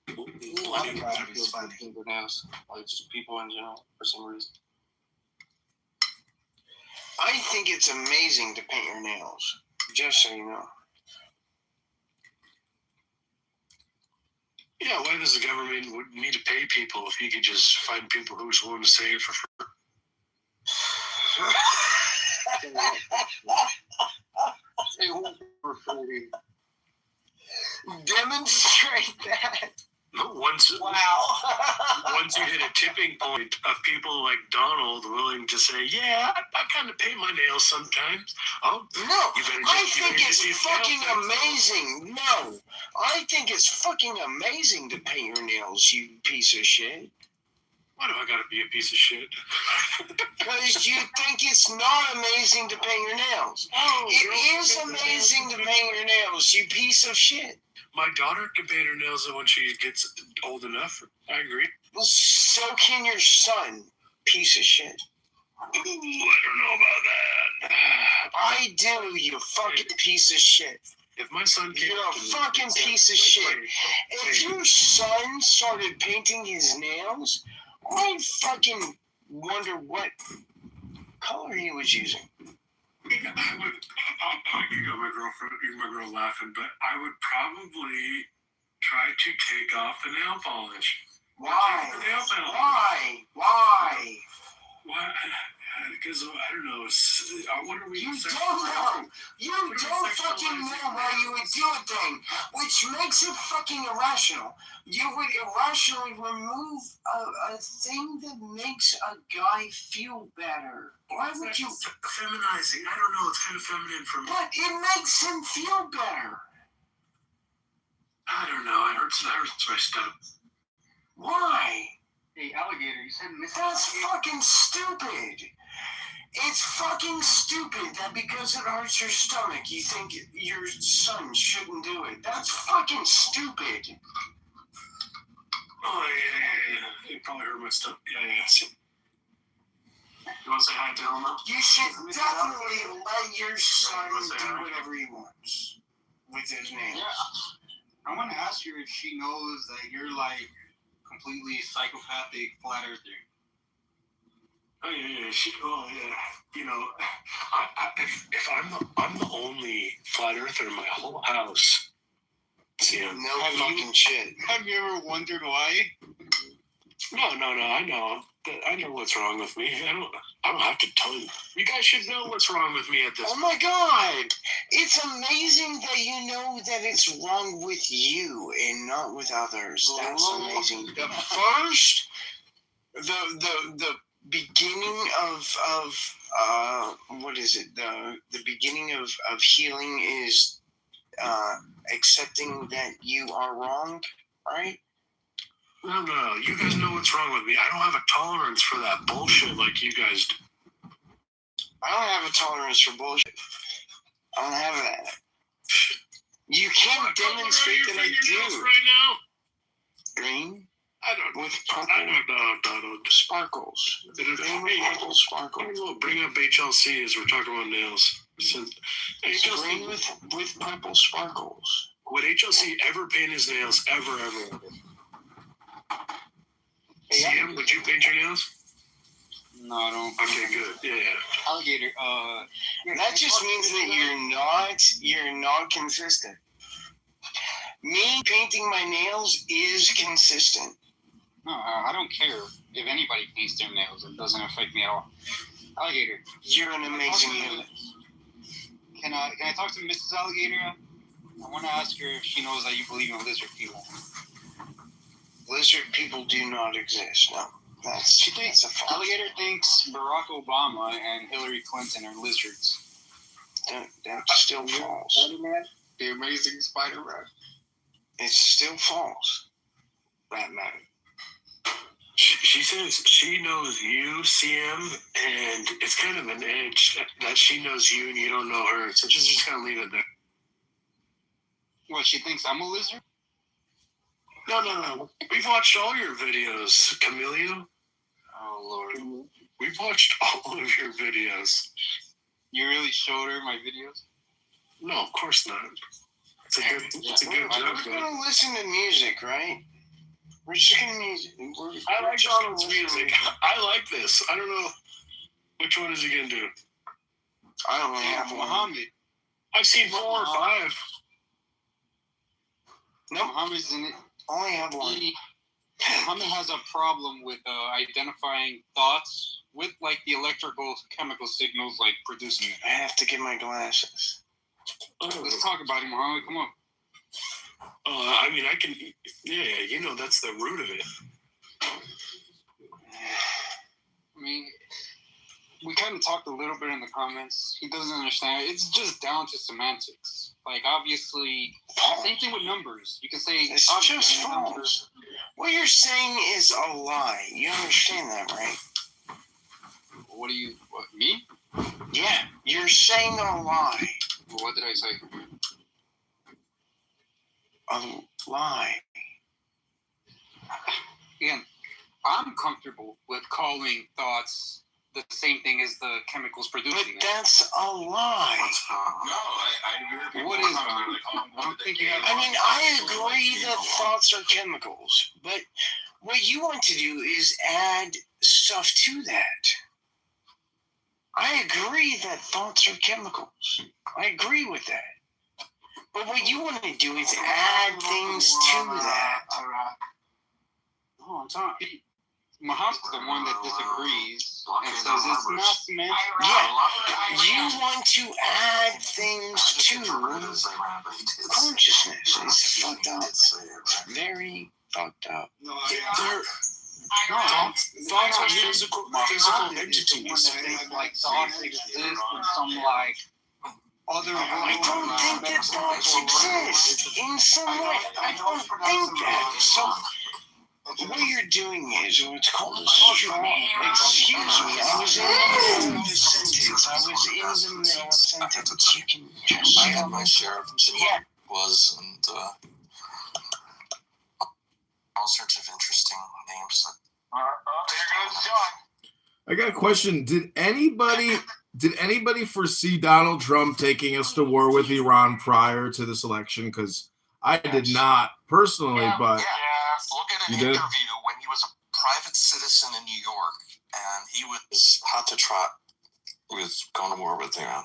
I feel bad fingernails. Like just people in general, for some reason. I think it's amazing to paint your nails, just so you know. Yeah, why does the government need to pay people if you could just find people who's willing to say it for free? Demonstrate that. Once you hit a tipping point of people like Donald willing to say, yeah, I kind of paint my nails sometimes. Oh, no, I think it's fucking amazing. No, I think it's fucking amazing to paint your nails, you piece of shit. Why do I gotta be a piece of shit? Because you think it's not amazing to paint your nails. It is amazing to paint your nails, you piece of shit. My daughter can paint her nails when she gets old enough. I agree. Well, so can your son, piece of shit. Ooh, I don't know about that. I do, you fucking piece of shit. If my son came, you're a fucking piece of shit. If your son started painting his nails, I'd fucking wonder what color he was using. You got my girlfriend, you got my girl laughing, but I would probably try to take off the nail polish. Why? Why? Why? What? Because I don't know. What are we? You don't know. You don't fucking know why you would do a thing, which makes it fucking irrational. You would irrationally remove a thing that makes a guy feel better. Why would you? Feminizing. I don't know. It's kind of feminine for me. But it makes him feel better. I don't know. It hurts my stomach. Why? Hey, alligator, you said Mrs. That's fucking stupid. It's fucking stupid that because it hurts your stomach, you think your son shouldn't do it. That's fucking stupid. Oh, yeah. It probably hurt my stomach. Yeah. You want to say hi to Elma? You should definitely let your son do whatever he wants with his nails. Yeah. I want to ask her if she knows that you're like completely psychopathic flat earther. Oh yeah. You know, if I'm the only flat earther in my whole house. See, no fucking shit. Have you ever wondered why? No. I know what's wrong with me. I don't have to tell you. You guys should know what's wrong with me at this. Oh my god! It's amazing that you know that it's wrong with you and not with others. That's amazing. The first, the beginning of what is it? The beginning of healing is accepting that you are wrong, right? No. You guys know what's wrong with me. I don't have a tolerance for that bullshit like you guys do. I don't have a tolerance for bullshit. I don't have that. You can't demonstrate that I do. Right now? Green? I don't with purple. I don't know. Sparkles. Green with purple sparkles. Bring up HLC as we're talking about nails. Green with purple sparkles. Would HLC ever paint his nails? Ever? CM, would you paint your nails? No, I don't. Okay, good. Yeah. Alligator, that just means that you're not consistent. Me painting my nails is consistent. No, I don't care if anybody paints their nails. It doesn't affect me at all. Alligator. You're an amazing human. Can I talk to Mrs. Alligator? I want to ask her if she knows that you believe in lizard people. Lizard people do not exist. No. She thinks Alligator thinks Barack Obama and Hillary Clinton are lizards. That's still false. Spider-Man? The Amazing Spider-Man? It's still false. Batman. She says she knows you, CM, and it's kind of an edge that she knows you and you don't know her. So just kind of leave it there. What, she thinks I'm a lizard? No. We've watched all your videos, Camilio. Oh, Lord. We've watched all of your videos. You really showed her my videos? No, of course not. It's a good joke. We're going to listen to music, right? We're just going to music. I like Donald's music. I like this. I don't know. Which one is he going to do? I don't really have one. Muhammad. I've seen 4 or 5. No, Muhammad's in it. Only have one. Muhammad has a problem with identifying thoughts with like the electrical chemical signals like producing it. I have to get my glasses. Let's talk about it, Muhammad. Come on. I mean, I can. Yeah, that's the root of it. I mean, we kind of talked a little bit in the comments. He doesn't understand. It's just down to semantics. Like, obviously, same thing with numbers. You can say it's just false. What you're saying is a lie. You understand that, right? What, me? Yeah, you're saying a lie. What did I say? A lie. Again, I'm comfortable with calling thoughts the same thing as the chemicals producing but that's a lie. No, I agree. What is I agree that thoughts are chemicals, but what you want to do is add stuff to that. I agree that thoughts are chemicals. I agree with that. But what you want to do is add things to that. Oh, I'm talking. Muhammad's the one that disagrees and says it's not semantic. Yeah, you want to add things to consciousness. It's fucked up. Very fucked up. Thoughts are physical entities. Like thoughts exist in some like other. I don't think that thoughts exist in some way. I don't think that. So what you're doing is what's called a straw. Excuse me, I was in the middle of a sentence. You can just. I had my share of was and all sorts of interesting names. There goes John. I got a question. Did anybody foresee Donald Trump taking us to war with Iran prior to this election? Because I did not personally, but look at an interview when he was a private citizen in New York, and he was hot to trot with going to war with Iran.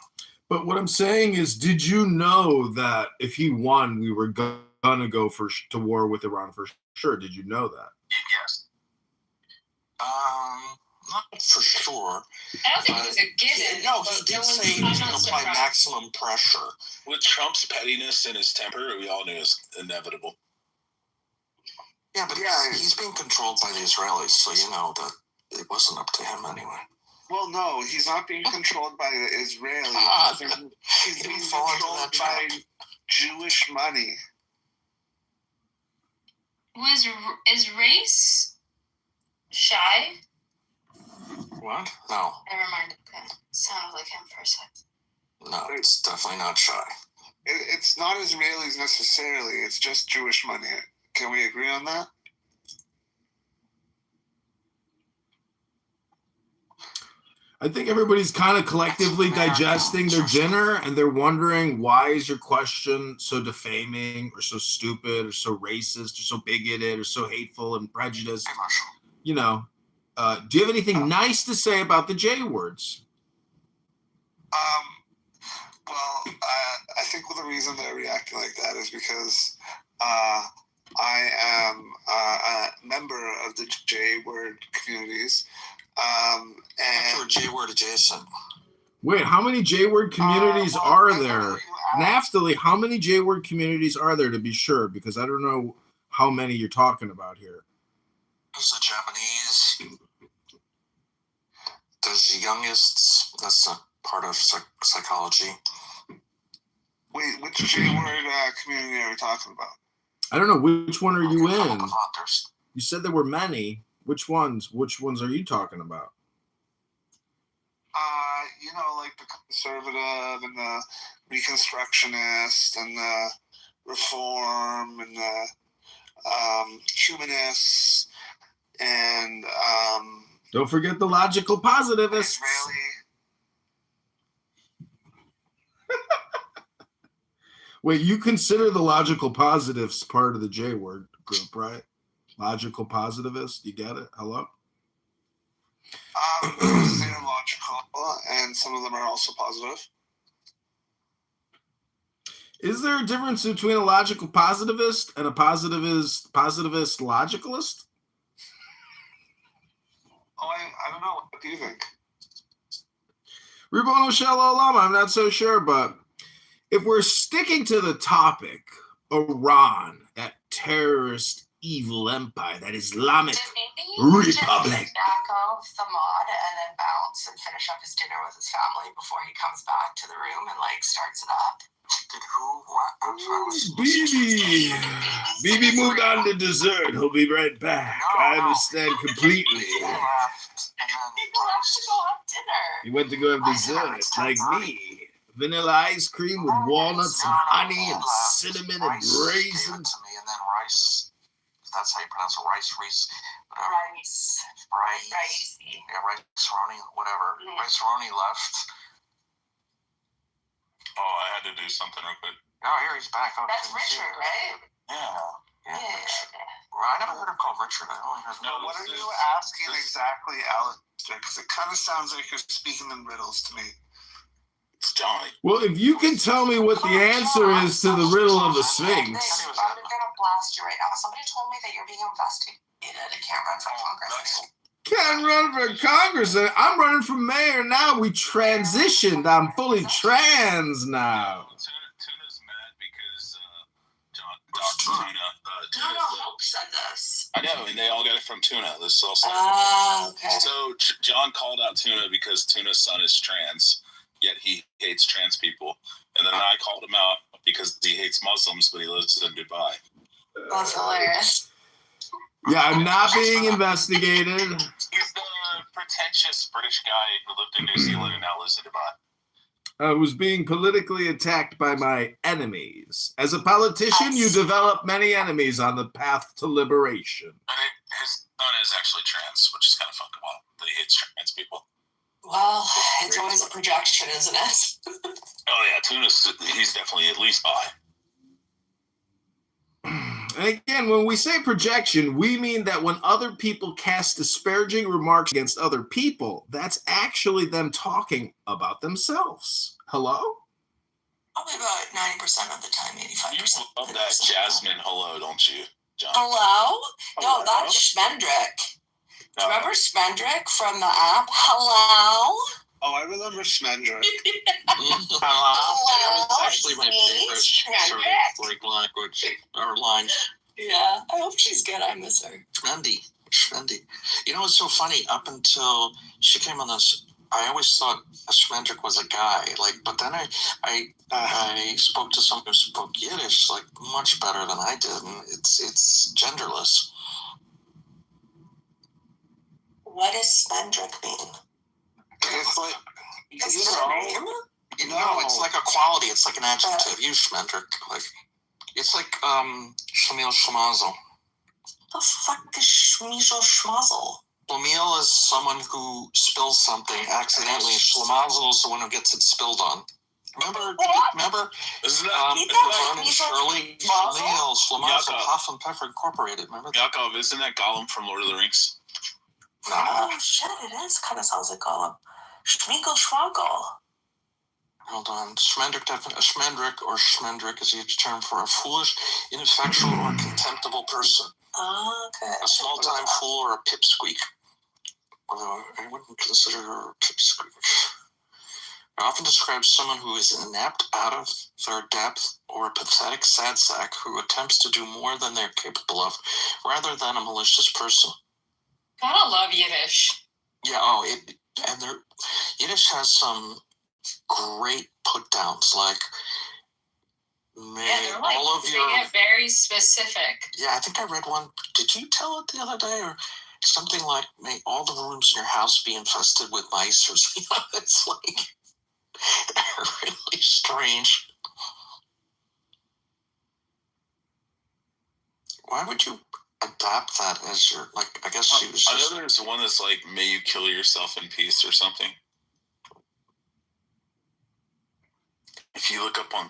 But what I'm saying is, did you know that if he won, we were gonna go to war with Iran for sure? Did you know that? Yes. Not for sure. I don't think it was a given. No, he did say he was going to apply maximum pressure. With Trump's pettiness and his temper, we all knew it was inevitable. Yeah, but he's being controlled by the Israelis, so you know that it wasn't up to him anyway. Well, no, he's not being controlled by the Israelis. He's being controlled by Jewish money. Is race shy? What? No. Never mind. Okay. Sounded like him for a second. No, it's definitely not shy. It's not Israelis necessarily. It's just Jewish money. Can we agree on that? I think everybody's kind of collectively digesting their dinner, and they're wondering, why is your question so defaming or so stupid or so racist or so bigoted or so hateful and prejudiced? You know, do you have anything nice to say about the J words? Well, I think the reason they're reacting like that is because I am a member of the J word communities. And you're J word adjacent. Wait, how many J word communities are there? Naftali, how many J word communities are there, to be sure? Because I don't know how many you're talking about here. There's the Japanese. There's the youngest. That's a part of psychology. Wait, which J word community are we talking about? I don't know. Which one are you in? You said there were many. Which ones? Which ones are you talking about? You know, like the conservative and the reconstructionist and the reform and the humanists and don't forget the logical positivists. Wait, you consider the logical positives part of the J word group, right? Logical positivist, you get it? Hello? They're logical, and some of them are also positive. Is there a difference between a logical positivist and a positivist logicalist? Oh, I don't know. What do you think? Ribono Shel Olam, I'm not so sure, but if we're sticking to the topic, Iran, that terrorist evil empire, that Islamic Republic. Tobacco, Thamad, and then bounce and finish up his dinner with his family before he comes back to the room and starts it up. BB moved on to dessert. He'll be right back. I understand completely. He left to go have dinner. He went to go have dessert, like me. Vanilla ice cream with walnuts and honey and cinnamon and raisins. And then rice. That's how you pronounce it. Rice. Yeah, rice-roni, whatever. Mm. Rice-roni left. Oh, I had to do something real quick. Oh, here he's back. That's Richard, right? Yeah. Well, I never heard him called Richard. I only heard him. What are you asking exactly, Alistair? Because it kind of sounds like you're speaking in riddles to me. It's Johnny. Well, if you can tell me what the answer is to the riddle of the Sphinx. I'm going to blast you right now. Somebody told me that you're being investigated. I can't run for Congress. Can't run for Congress. I'm running for mayor now. We transitioned. I'm fully trans now. Tuna's mad because Dr. Tuna Hope said this. I know, and they all got it from Tuna. This is also Okay. So John called out Tuna because Tuna's son is trans, yet he hates trans people. And then I called him out because he hates Muslims, but he lives in Dubai. That's hilarious. Yeah, I'm not being investigated. He's the pretentious British guy who lived in New Zealand and now lives in Dubai. I was being politically attacked by my enemies. As a politician, you develop many enemies on the path to liberation. His son is actually trans, which is kind of fucking wild. That he hates trans people. Well, it's always a projection, isn't it? Oh yeah, he's definitely at least bi. And again, when we say projection, we mean that when other people cast disparaging remarks against other people, that's actually them talking about themselves. Hello? Probably about 90% of the time, 85%. You love that Jasmine hello, don't you, John? Hello? No, that's Schmendrick. Do you remember Schmendrick from the app? Hello? Oh, I remember Smendrick. That was actually my favorite sort of like language or line. Yeah, I hope she's good. I miss her. Schmendy. You know what's so funny? Up until she came on this, I always thought Schmendrick was a guy. But then I spoke to someone who spoke Yiddish much better than I did, and it's genderless. What does Schmendrick mean? It's like, is it a name? No, it's like a quality. It's like an adjective. You Schmendrick. It's like Schlemiel Schlemazel. The fuck is Schmiesel Schmazel? Schlemiel is someone who spills something accidentally. Schlemazel is the one who gets it spilled on. Remember? Isn't Vern and Shirley? Schlemiel, Schlemazel, Huff and Pepper Incorporated. Remember that? Yaakov, isn't that Gollum from Lord of the Rings? Oh shit, it is. Kind of sounds like Gollum. Schmiegel Schwagel. Hold on. Schmendrick or Schmendrick is a term for a foolish, ineffectual, or contemptible person. Oh, okay. A small-time fool or a pipsqueak. Although I wouldn't consider her a pipsqueak. It often describes someone who is inept, out of their depth, or a pathetic sad sack who attempts to do more than they're capable of, rather than a malicious person. Gotta love Yiddish. Yeah, Yiddish has some great put downs, They're all of they your. get very specific. Yeah, I think I read one. Did you tell it the other day, or something like, "May all the rooms in your house be infested with mice," or something? It's really strange. Why would you adapt that as your I guess she was. I know there's one that's like, "May you kill yourself in peace" or something. If you look up on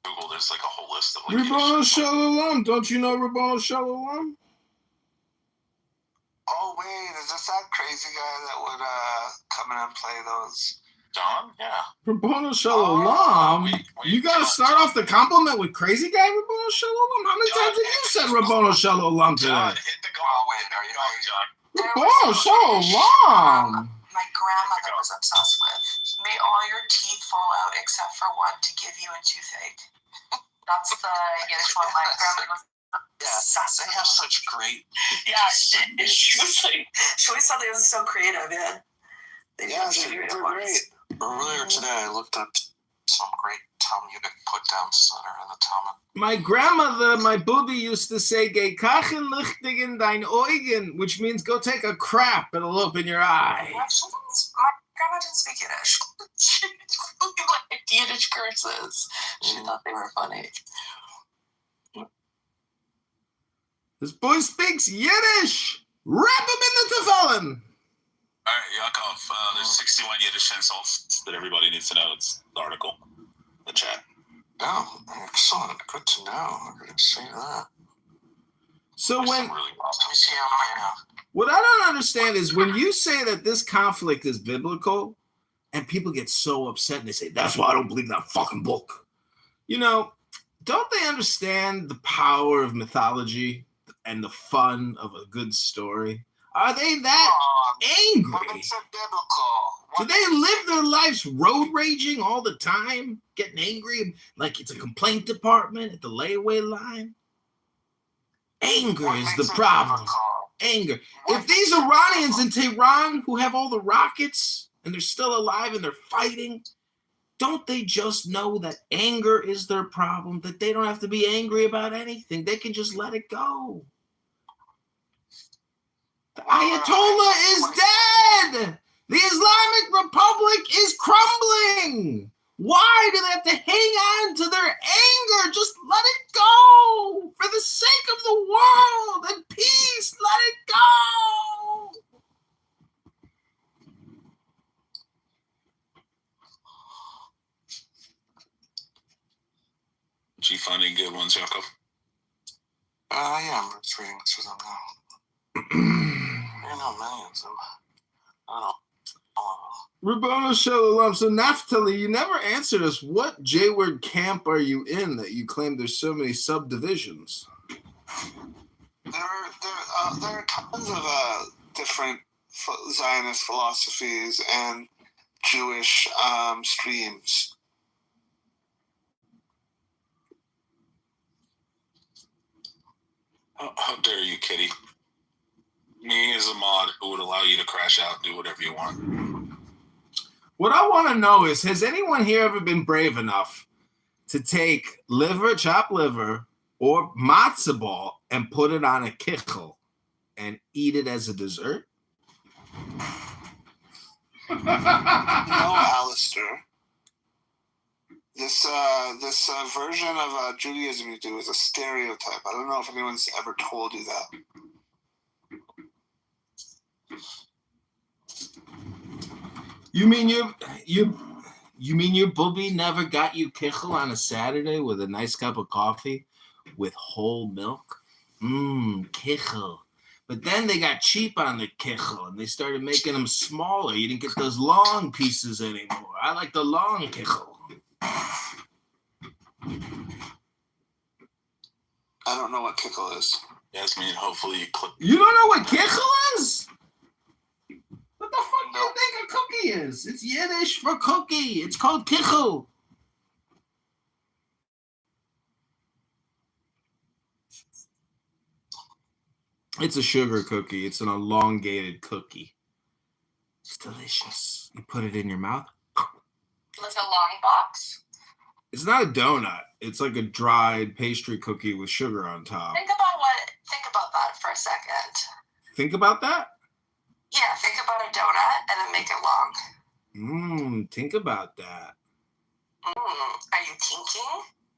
Google, there's a whole list of Ribono Shalom. Don't you know Ribono Shalom? Oh wait, is this that crazy guy that would come in and play those? John? Yeah. Ribono Shalom. You gotta start off the compliment with crazy guy Ribono Shalom. How many times have you said Ribono Shalom today? John, hit the goal. Oh, wait, are you John? Ribono Shalom. My grandmother was obsessed with. May all your teeth fall out except for one to give you a toothache. That's the Yiddish one. My grandmother was obsessed. They have such great. Yeah, she always thought they was so creative. Yeah, they're great. Earlier today, I looked up some great Talmudic put downs that are in the Talmud. My grandmother, my booby, used to say, "Geh kachen lichtigen dein Eugen," which means go take a crap, it'll open your eye. My grandma didn't speak Yiddish. She liked Yiddish curses. She thought they were funny. This boy speaks Yiddish. Wrap him in the tefillin. All right, Yaakov, there's 61 Yiddish insults that everybody needs to know. It's the article, the chat. Oh, excellent. Good to know. I didn't see that. So Let when me see how many I have. what I don't understand is when you say that this conflict is biblical, and people get so upset and they say, "That's why I don't believe that fucking book." Don't they understand the power of mythology and the fun of a good story? Are they that angry? It's a biblical. Do they live their lives road raging all the time? Getting angry like it's a complaint department at the layaway line? Anger is the problem. Anger. If these Iranians in Tehran who have all the rockets and they're still alive and they're fighting, don't they just know that anger is their problem? That they don't have to be angry about anything. They can just let it go. The Ayatollah is dead. The Islamic Republic is crumbling. Why do they have to hang on to their anger? Just let it go. For the sake of the world and peace, let it go. Did you find any good ones, Yakov? Yeah, I'm just reading through them now. There are not many of them. I don't know. Rabboni Shalom. So Naphtali, you never answered us. What J-word camp are you in that you claim there's so many subdivisions? There are tons of different Zionist philosophies and Jewish streams. How dare you, Kitty? Me as a mod who would allow you to crash out and do whatever you want. What I want to know is, has anyone here ever been brave enough to take chopped liver, or matzah ball and put it on a kichel and eat it as a dessert? No, Alistair. This version of Judaism you do is a stereotype. I don't know if anyone's ever told you that. You mean your booby never got you kichel on a Saturday with a nice cup of coffee with whole milk? Kichel. But then they got cheap on the kichel and they started making them smaller. You didn't get those long pieces anymore. I like the long kichel. I don't know what kichel is. Yasmin, hopefully you clip. You don't know what kichel is? What the fuck do you think a cookie is? It's Yiddish for cookie. It's called kichel. It's a sugar cookie. It's an elongated cookie. It's delicious. You put it in your mouth. Like a long box. It's not a donut. It's like a dried pastry cookie with sugar on top. Think about that for a second. Think about that? Yeah, think about a donut and then make it long. Think about that. Are you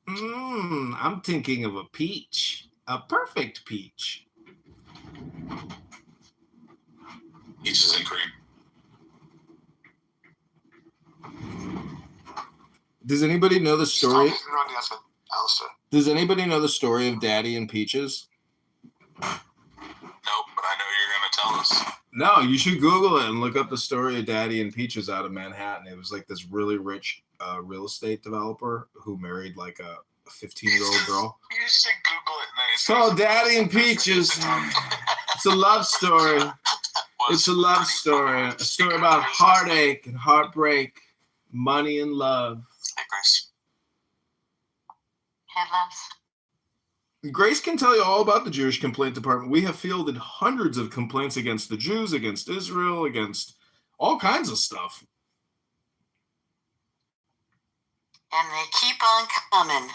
thinking? I'm thinking of a peach. A perfect peach. Peaches and cream. Does anybody know the story? Alistair. Does anybody know the story of Daddy and Peaches? Nope, but I know you're going to tell us. No, you should Google it and look up the story of Daddy and Peaches out of Manhattan. It was like this really rich real estate developer who married like a 15-year-old girl. You should Google it. It's called Daddy and Peaches. It's a love story. It's a love story. A story about heartache and heartbreak, money and love. Hey, Grace. Grace can tell you all about the Jewish complaint department. We have fielded hundreds of complaints against the Jews, against Israel, against all kinds of stuff. And they keep on coming.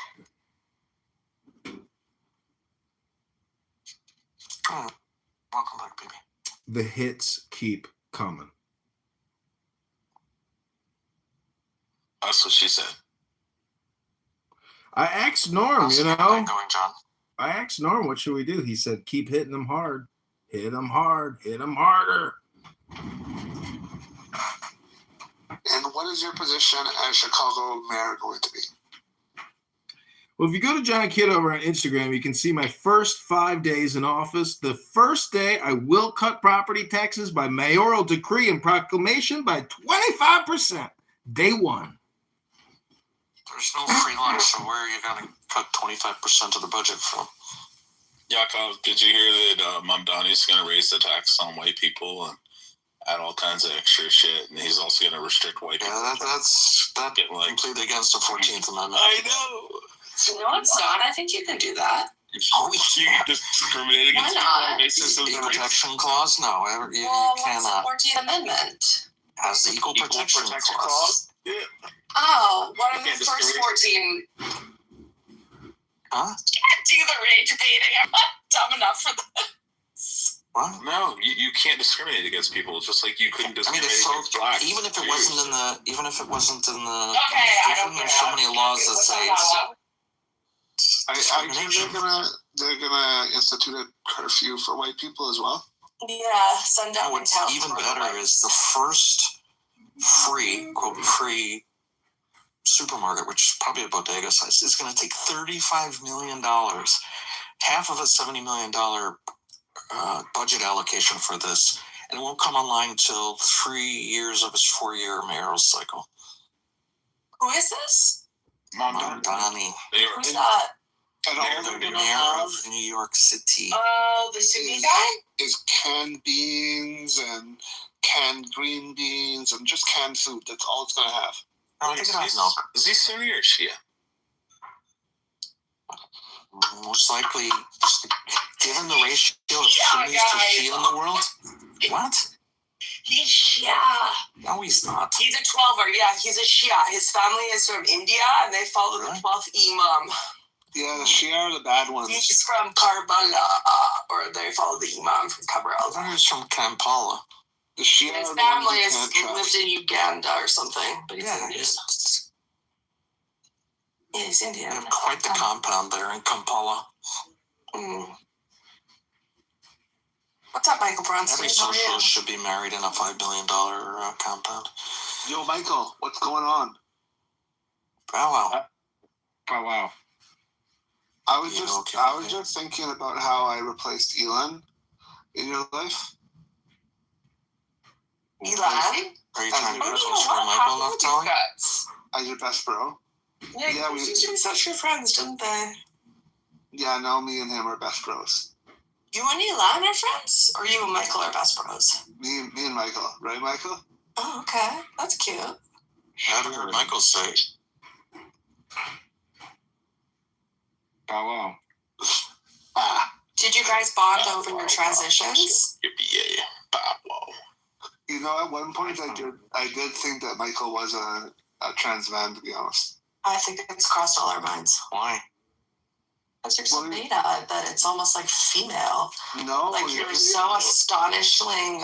Oh, welcome back, baby. The hits keep coming. That's what she said. I asked Norm, How's you know. going, John? I asked Norm, what should we do? He said, keep hitting them hard. Hit them hard. Hit them harder. And what is your position as Chicago mayor going to be? Well, if you go to John Kitover on Instagram, you can see my first 5 days in office. The first day, I will cut property taxes by mayoral decree and proclamation by 25%. Day one. There's no free lunch, so where are you going to cut 25% of the budget from? Yakov, did you hear that Mamdani's going to raise the tax on white people and add all kinds of extra shit, and he's also going to restrict white people? Yeah, that's completely against the 14th Amendment. I know. No, it's not. I think you can do that. Oh, you can discriminate against people on the basis of Equal the race? protection clause? No, you What's cannot. the 14th Amendment? Has the equal protection clause. Yeah. Oh, what are You the can't first discriminate. 14? Huh? Can't do the rage baiting. I'm not dumb enough for this. What? No, you can't discriminate against people, just like you couldn't I mean, discriminate it's so, against blacks. even if it wasn't in the Okay, I don't Constitution, care. there's so many laws that say I think they're gonna institute a curfew for white people as well. Yeah, sundown. what's even better is the first free, quote, free supermarket, which is probably a bodega size, is going to take $35 million. Half of a $70 million budget allocation for this, and it won't come online until 3 years of its 4-year mayoral cycle. Who is this? Mamdani. Who's that? The mayor of New York City. Oh, the Sunni guy? Is canned beans and canned green beans and just canned food. That's all it's gonna have. I think it has milk. Is he Sunni or Shia? Most likely, given the ratio of Sunnis to Shia in the world. What? He's Shia. No, he's not. He's a 12er. Yeah, he's a Shia. His family is from India, and they follow the 12th Imam. Yeah, the Shia are the bad ones. He's from Karbala, or they follow the Imam from Kabul. I thought he was from Kampala. The Shia His are the family ones you is can't trust. lived in Uganda or something, but he's Yeah, Indian. Yeah, he's Indian. They have quite the compound there in Kampala. What's up, Michael Bronson? Every socialist should be married in a $5 billion compound. Yo, Michael, what's going on? Bow wow. Bow wow. I was just thinking about how I replaced Elon in your life. Elon? Are you trying to get close to Michael enough, Tony? As your best bro? Yeah, we used to be such good friends, didn't they? Yeah, no, me and him are best bros. You and Elon are friends? Or you and Michael are best bros? Me and Michael, right, Michael? Oh, okay. That's cute. How did Michael say? Bow wow. Did you guys bond over your transitions? Yeah, bow wow. You know, at one point I did think that Michael was a trans man, to be honest. I think it's crossed all our minds. Why? Because you're so beta that it's almost like female. No. Like you're so astonishingly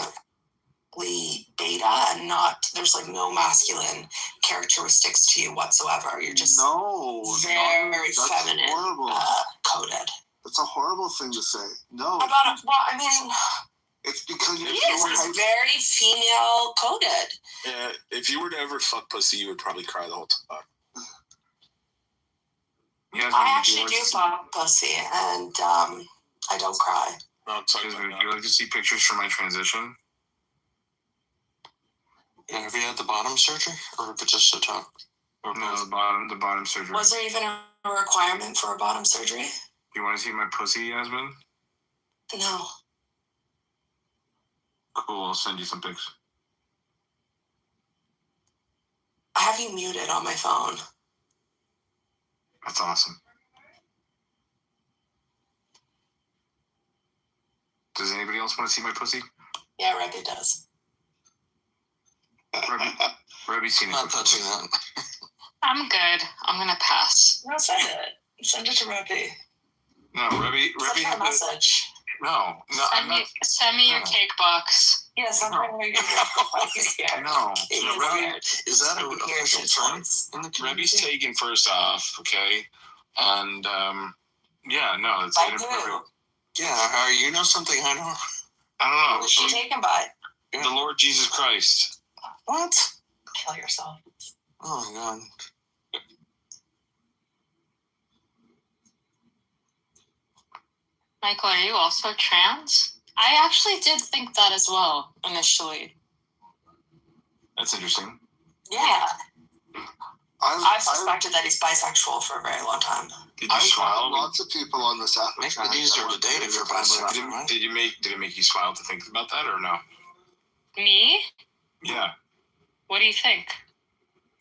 beta and there's like no masculine characteristics to you whatsoever. You're just very feminine coded. That's a horrible thing to say. No. It's because you're it's very female coded. Yeah, if you were to ever fuck pussy, you would probably cry the whole time. I actually do fuck pussy, and I don't cry. No, I'm sorry. Would you like to see pictures from my transition? Yeah, have you had the bottom surgery, or just the top? No, the bottom surgery. Was there even a requirement for a bottom surgery? You want to see my pussy, Yasmin? No. Cool, I'll send you some pics. I have you muted on my phone. That's awesome. Does anybody else want to see my pussy? Yeah, Rebby does. Rebby's seen it. Not touching that. I'm good. I'm gonna pass. No, send it. Send it to Rebby. No, Rebby Send her a message. No, Send me your cake box. Yes, I'm trying to get No, Rebby, is that an official term? Rebby's taken first off, okay? And, yeah, no, it's inappropriate. Yeah, you know something I don't? I don't know. Who is she taken by? The Lord Jesus Christ. What? Kill yourself. Oh, my God. Michael, are you also trans? I actually did think that as well, initially. That's interesting. Yeah. I suspected that he's bisexual for a very long time. Did you smile? Lots of people on this app. Makes it easier to date if you're bisexual, right? Did it make you smile to think about that or no? Me? Yeah. What do you think?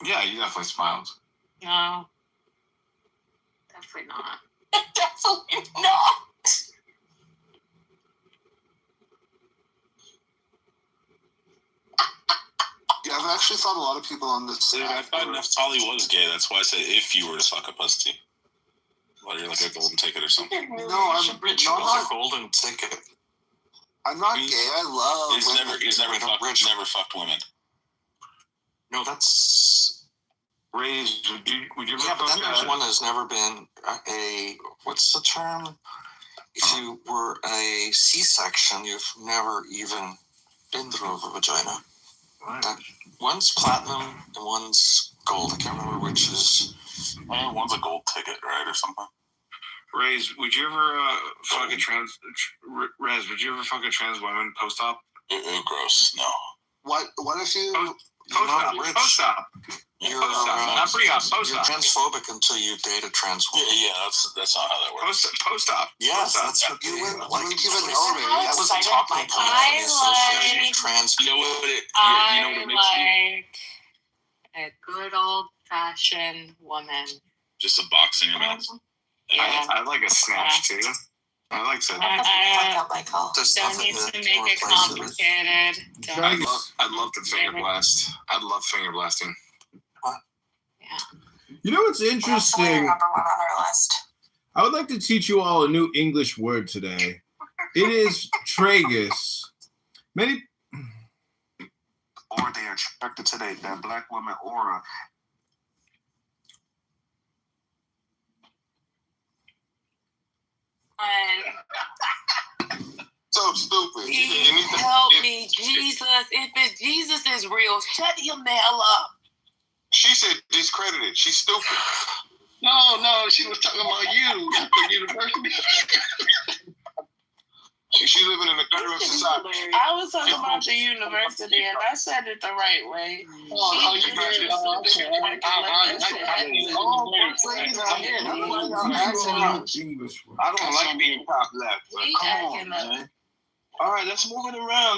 Yeah, you definitely smiled. No. Definitely not. Definitely not. Yeah, I've actually thought a lot of people on this. Dude, I thought Neftali was gay. That's why I said if you were to suck a pussy. Well, you're like a golden ticket or something. No, I'm not a golden ticket. I'm not gay. I love. He's never fucked women. No, that's Raised. Would you yeah, but then there's one that's never been a what's the term? If you were a C-section, you've never even been through a vagina. One's platinum and one's gold. I can't remember which is. One's a gold ticket, right, or something. Raised. Would you ever fuck a trans? Rez, would you ever fuck a trans woman post-op? Gross. No. What if you post-op? You're not pre-op. Post-op. You're transphobic until you date a trans woman. Yeah, that's not how that works. Post-op. Yes, that's what you wouldn't that was a talking point for the association of trans people. You know what it I makes you? like a good old-fashioned woman. Just a box in your mouth. Yeah. I like a snatch too. I like to. Don't need to make it complicated. I'd love to finger blast. I'd love finger blasting. You know what's interesting? I would like to teach you all a new English word today. It is tragus. Many. Or they are attracted to that black woman aura. So stupid. Help me, Jesus. If Jesus is real, shut your hell up. She said discredited. She's stupid. No, she was talking about you. The university. She's living in a gutter of society. I was talking about the university, and I said it the right way. I don't like being top left, but come on, man. All right, let's move it around.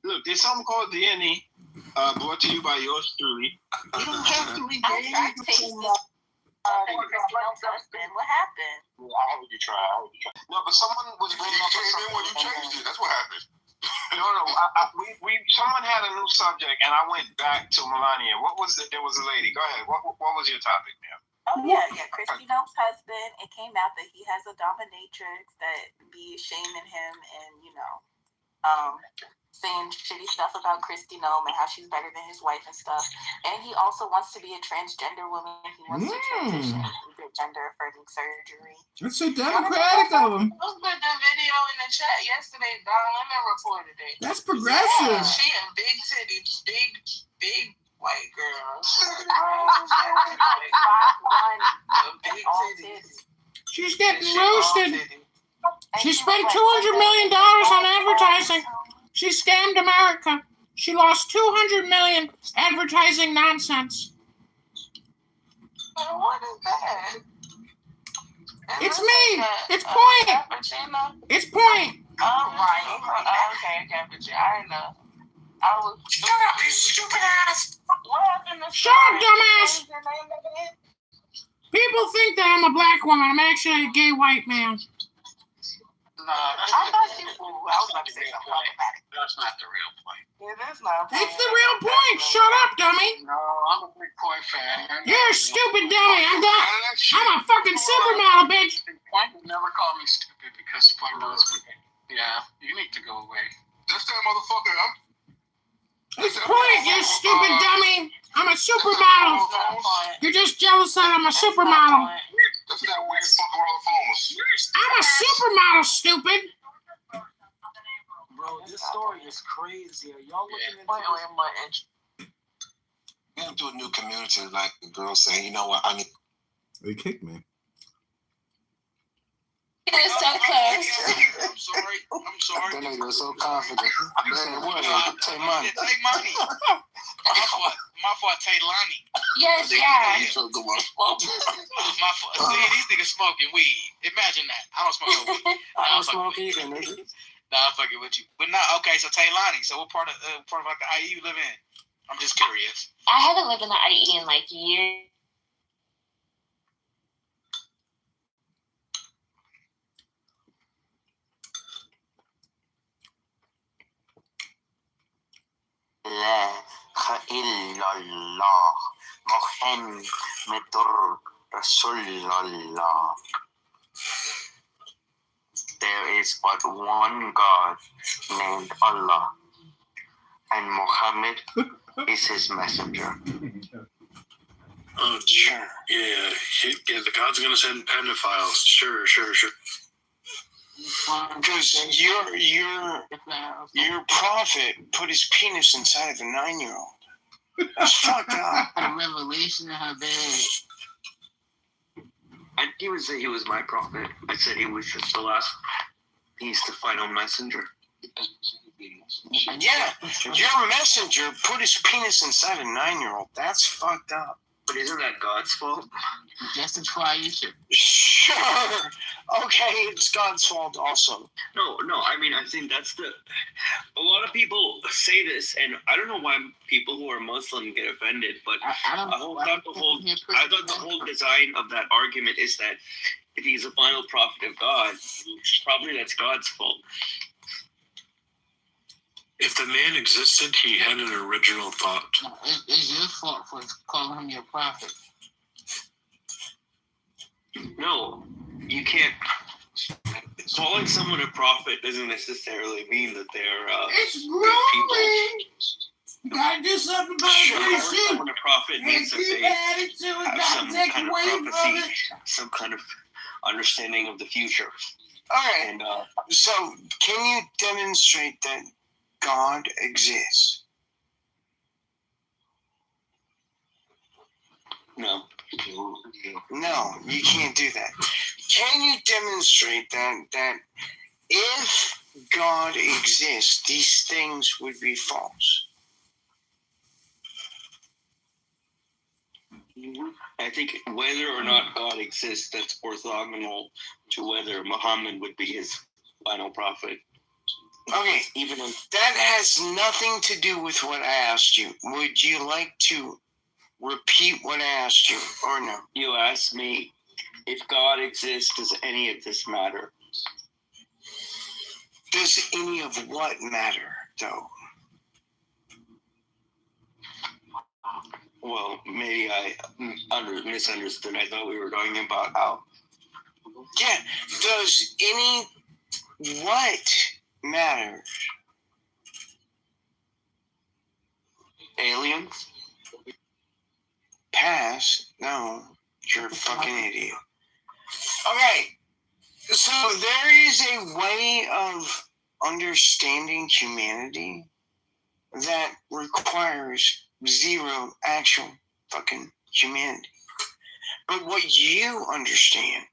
Look, there's something called DNA, brought to you by yours truly. You don't have to engage. What happened? I would try. No, but someone was bringing up something when you changed it. That's what happened. No. Someone had a new subject, and I went back to Melania. What was it? There was a lady. Go ahead. What was your topic, ma'am? Oh yeah. Christy Nome's husband. It came out that he has a dominatrix that be shaming him and saying shitty stuff about Christy Nome and how she's better than his wife and stuff. And he also wants to be a transgender woman. He wants to transition and get gender affirming surgery. That's so democratic of him. I put the video in the chat yesterday. Don Lemon reported it. That's progressive. Yeah, she a big titties, big white girl. Big titties. She's getting roasted. She spent $200 million on advertising. She scammed America. She lost $200 million advertising nonsense. What is that? It's me. It's Point. It's Point. Oh, right. Okay, Cappuccino. I know. I was. Shut up, you stupid ass. What happened to Shut up, dumbass. People think that I'm a black woman. I'm actually a gay white man. No, I thought you. I was about to say something problematic. That's not the real point. It is not. It's the real point. Shut up, dummy. No, I'm a big Point fan. You're a stupid dummy. I'm a fucking supermodel, bitch. Point would never call me stupid because Point knows me. Yeah, you need to go away. That's that motherfucker. It's Point, you stupid dummy. I'm a supermodel. You're just jealous that I'm a supermodel. That's that weird fucking on the phones. I'm a supermodel, stupid. Bro, this story is crazy. Are y'all looking into it? Get into a new community, like the girl saying, you know what, I need. They kicked me. You're so close. I'm sorry. That nigga was so confident. Say money. My fault, Taylani. Yes, yeah. You told them I'm My fault. See, these niggas smoking weed. Imagine that. I don't smoke no weed. I don't smoke either, nigga. Nah, I'm fucking with you. But no, okay, so Taylani, so what part of like the IE you live in? I'm just curious. I haven't lived in the IE in like years. لا إلا الله محمد رسول الله. There is but one God named Allah, and Muhammad is his messenger. Oh, sure. Yeah, the God's gonna send pedophiles. Sure. Because your prophet put his penis inside of a 9-year-old. That's fucked up. A revelation in her bed. I didn't even say he was my prophet. I said he was just the last. He's the final messenger. Yeah, your messenger put his penis inside a 9-year-old. That's fucked up. But isn't that God's fault? Just a try, you should. Sure. Okay, it's God's fault also. No, I mean, I think that's a lot of people say this, and I don't know why people who are Muslim get offended, but I thought the whole design of that argument is that if he's a final prophet of God, probably that's God's fault. If the man existed, he had an original thought. It's your fault for calling him your prophet. No, you can't. Calling someone a prophet doesn't necessarily mean that they're It's growing. You gotta do something about it. Calling someone a prophet means that they have some kind of prophecy, some kind of understanding of the future. All right. So, can you demonstrate that God exists? No. No, you can't do that. Can you demonstrate that if God exists, these things would be false? I think whether or not God exists, that's orthogonal to whether Muhammad would be his final prophet. Okay, that has nothing to do with what I asked you. Would you like to repeat what I asked you, or no? You asked me if God exists, does any of this matter? Does any of what matter, though? Well, maybe I misunderstood. I thought we were talking about how. Yeah, does any what matter? Aliens? Pass? No, you're a fucking idiot. Okay, so there is a way of understanding humanity that requires zero actual fucking humanity. But what you understand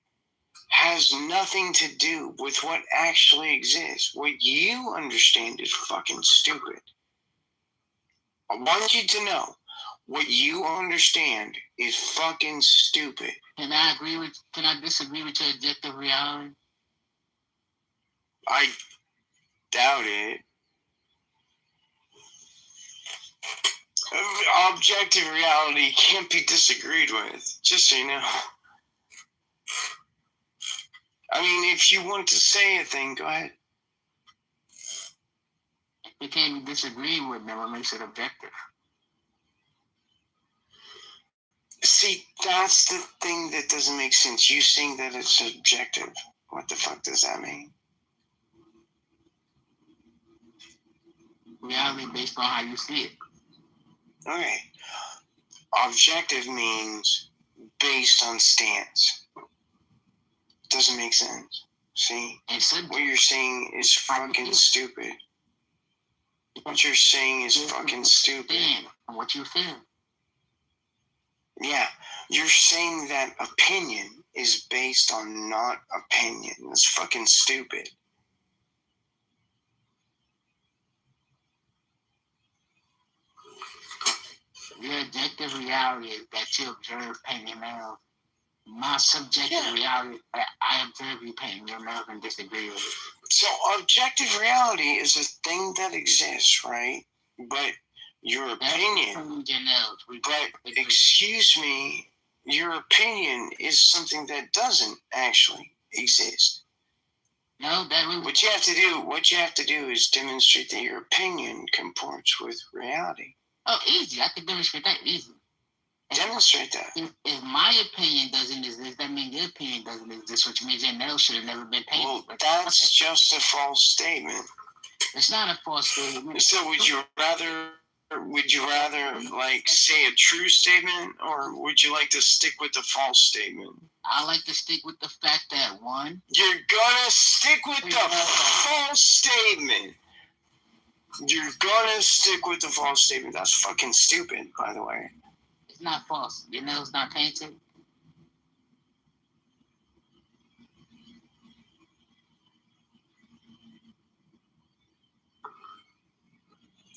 has nothing to do with what actually exists. What you understand is fucking stupid. I want you to know what you understand is fucking stupid. Can I disagree with your objective reality? I doubt it. Objective reality can't be disagreed with, just so you know. I mean, if you want to say a thing, go ahead. It can't be disagreed with, then what makes it objective? See, that's the thing that doesn't make sense. You saying that it's subjective. What the fuck does that mean? Reality based on how you see it. Okay. Objective means based on stance. Doesn't make sense. See? What you're saying is fucking stupid. What you're saying is fucking stupid. What you feel? Yeah, you're saying that opinion is based on not opinion. That's fucking stupid. Your objective objective reality is that you observe painting nails. My subjective reality is that I observe you painting your nails and disagree with it. So objective reality is a thing that exists, right? But your opinion, but excuse me, your opinion is something that doesn't actually exist. No, what you have to do is demonstrate that your opinion comports with reality. Oh, easy. I can demonstrate that easy. Demonstrate that. If my opinion doesn't exist, that means your opinion doesn't exist, which means your nails should have never been painted. Well, that's just a false statement. It's not a false statement. So would you rather like say a true statement, or would you like to stick with the false statement? I like to stick with the fact that one. You're gonna stick with the false statement. You're gonna stick with the false statement. That's fucking stupid, by the way. It's not false. Your nails not painted.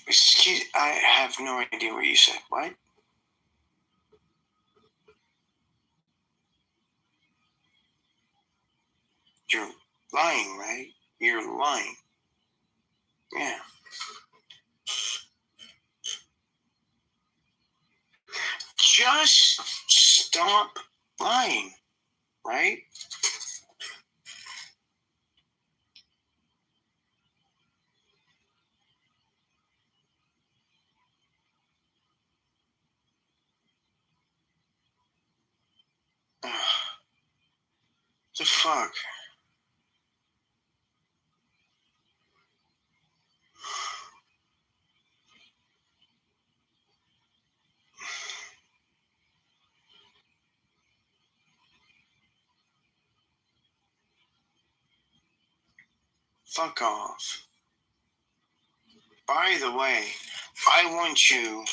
Excuse, I have no idea what you said. What? You're lying, right? You're lying. Yeah. Just stop lying, right? The fuck? Fuck off. By the way, I want you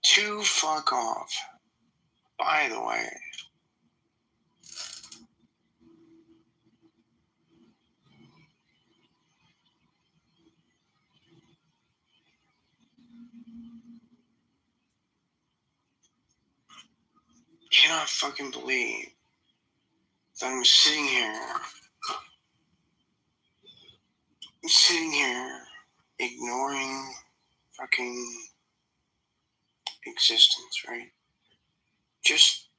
to fuck off. By the way. Cannot fucking believe that I'm sitting here ignoring fucking existence, right? Just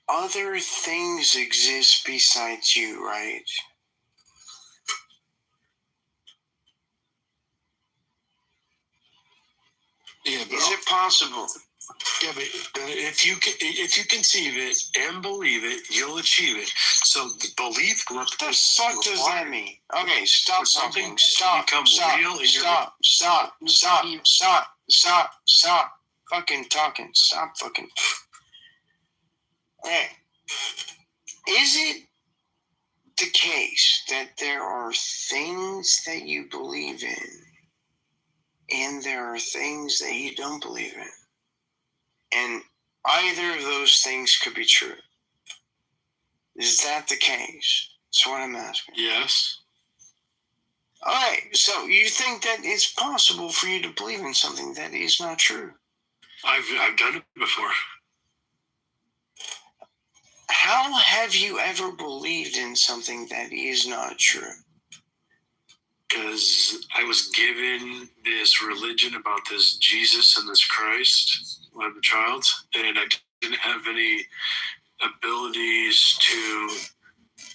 other things exist besides you, right? Yeah, is it possible? Yeah, but if you conceive it and believe it, you'll achieve it. So belief. What the fuck does that mean? Okay, stop talking. Stop. Stop fucking talking. Stop fucking. Okay. Is it the case that there are things that you believe in and there are things that you don't believe in? And either of those things could be true. Is that the case? That's what I'm asking. Yes. Alright, so you think that it's possible for you to believe in something that is not true? I've done it before. How have you ever believed in something that is not true? Because I was given this religion about this Jesus and this Christ when I'm a child, and I didn't have any abilities to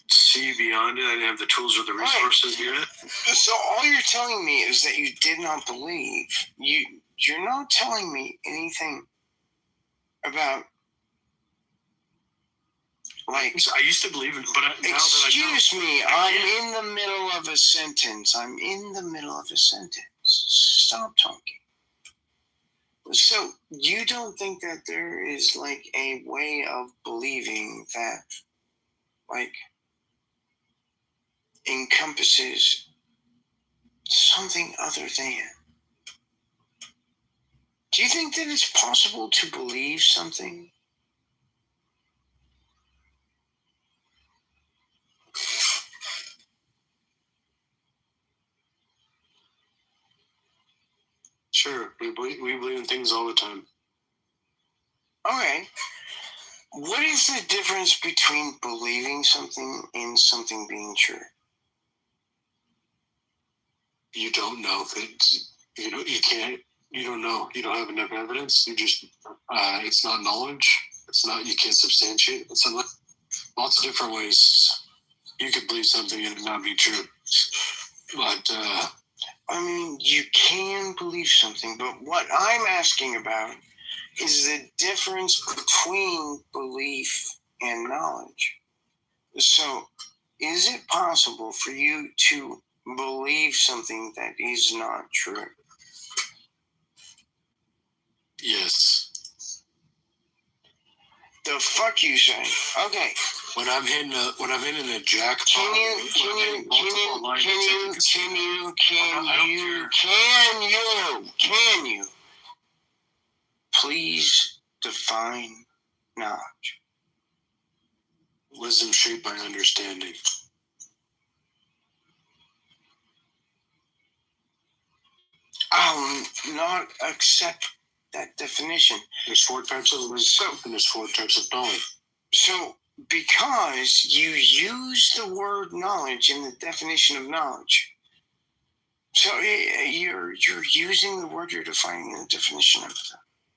see beyond it. I didn't have the tools or the resources yet. So all you're telling me is that you did not believe. You're not telling me anything about, like, I used to believe it, but now excuse that I know, me, I'm in the middle of a sentence. Stop talking. So you don't think that there is like a way of believing that like encompasses something other than? Do you think that it's possible to believe something? Sure, we believe in things all the time. Okay. What is the difference between believing something and something being true? You don't know things. You can't. You don't know. You don't have enough evidence. You just. It's not knowledge. It's not. You can't substantiate. It's lots of different ways. You could believe something and it not be true. But I mean, you can believe something, but what I'm asking about is the difference between belief and knowledge. So, is it possible for you to believe something that is not true? yes. The fuck you say? Okay. When I'm hitting a jackpot, Can you please define knowledge? Wisdom shaped by understanding. I'll not accept that definition. There's 4 types of wisdom and there's 4 types of knowledge. So, because you use the word knowledge in the definition of knowledge, so you're using the word you're defining in the definition of it.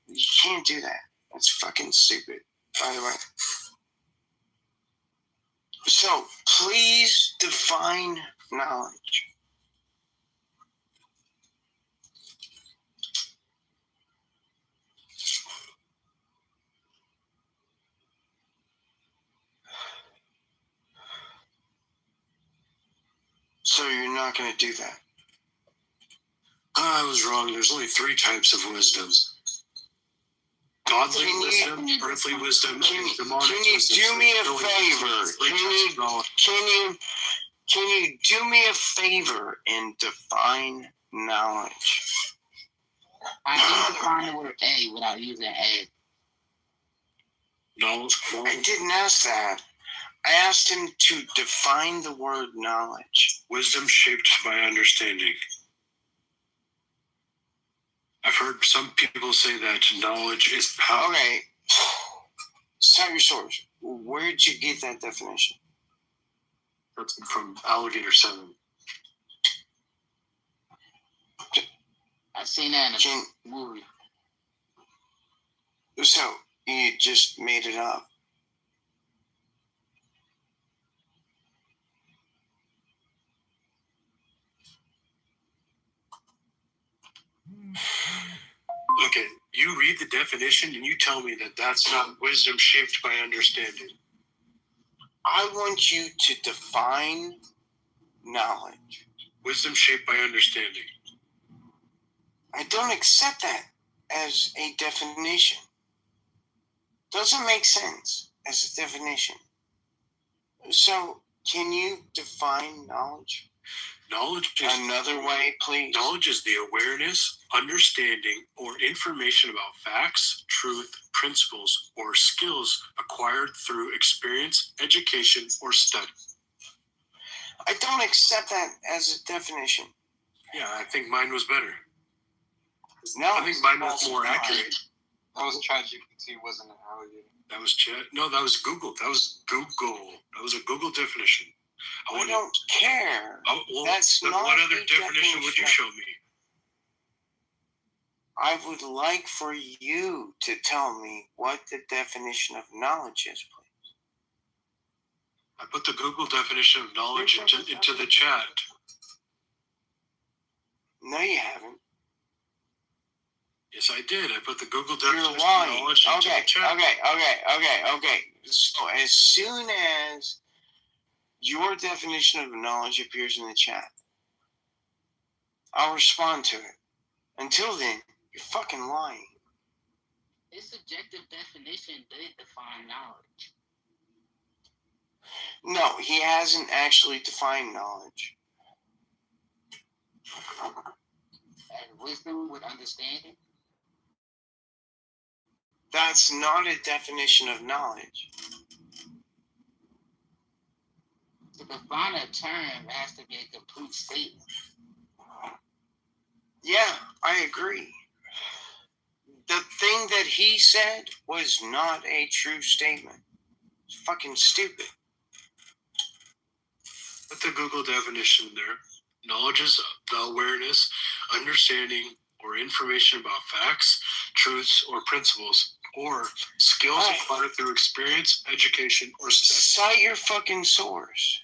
You can't do that. That's fucking stupid, by the way. So, please define knowledge. So you're not going to do that? I was wrong. There's only 3 types of wisdom. Godly wisdom, earthly wisdom, and demonic wisdom. Can you do me a favor? Can you do me a favor and define knowledge? I need to find the word A without using A. No. I didn't ask that. I asked him to define the word knowledge. Wisdom shaped by understanding. I've heard some people say that knowledge is power. Okay. Cite your source. Where'd you get that definition? That's from Alligator 7. I've seen that in a movie. So, you just made it up. Okay, you read the definition and you tell me that that's not wisdom shaped by understanding. I want you to define knowledge. Wisdom shaped by understanding. I don't accept that as a definition. Doesn't make sense as a definition. So, can you define knowledge? Knowledge is another way, please. Knowledge is the awareness, understanding, or information about facts, truth, principles, or skills acquired through experience, education, or study. I don't accept that as a definition. Yeah, I think mine was better. No, I think mine was more accurate. That was ChatGPT, wasn't it? That was Chat. No, that was Google. That was a Google definition. I don't care. That's not what other definition would you show me? I would like for you to tell me what the definition of knowledge is, please. I put the Google definition of knowledge into the chat. No, you haven't. Yes, I did. I put the Google definition of knowledge into the chat. Okay. So as soon as your definition of knowledge appears in the chat, I'll respond to it. Until then, you're fucking lying. His subjective definition did define knowledge. No, he hasn't actually defined knowledge. And wisdom with understanding? That's not a definition of knowledge. To define a term has to be a complete statement. Yeah, I agree. The thing that he said was not a true statement. It's fucking stupid. Put the Google definition there. Knowledge is the awareness, understanding, or information about facts, truths, or principles, or skills acquired through experience, education, or study. Cite your fucking source.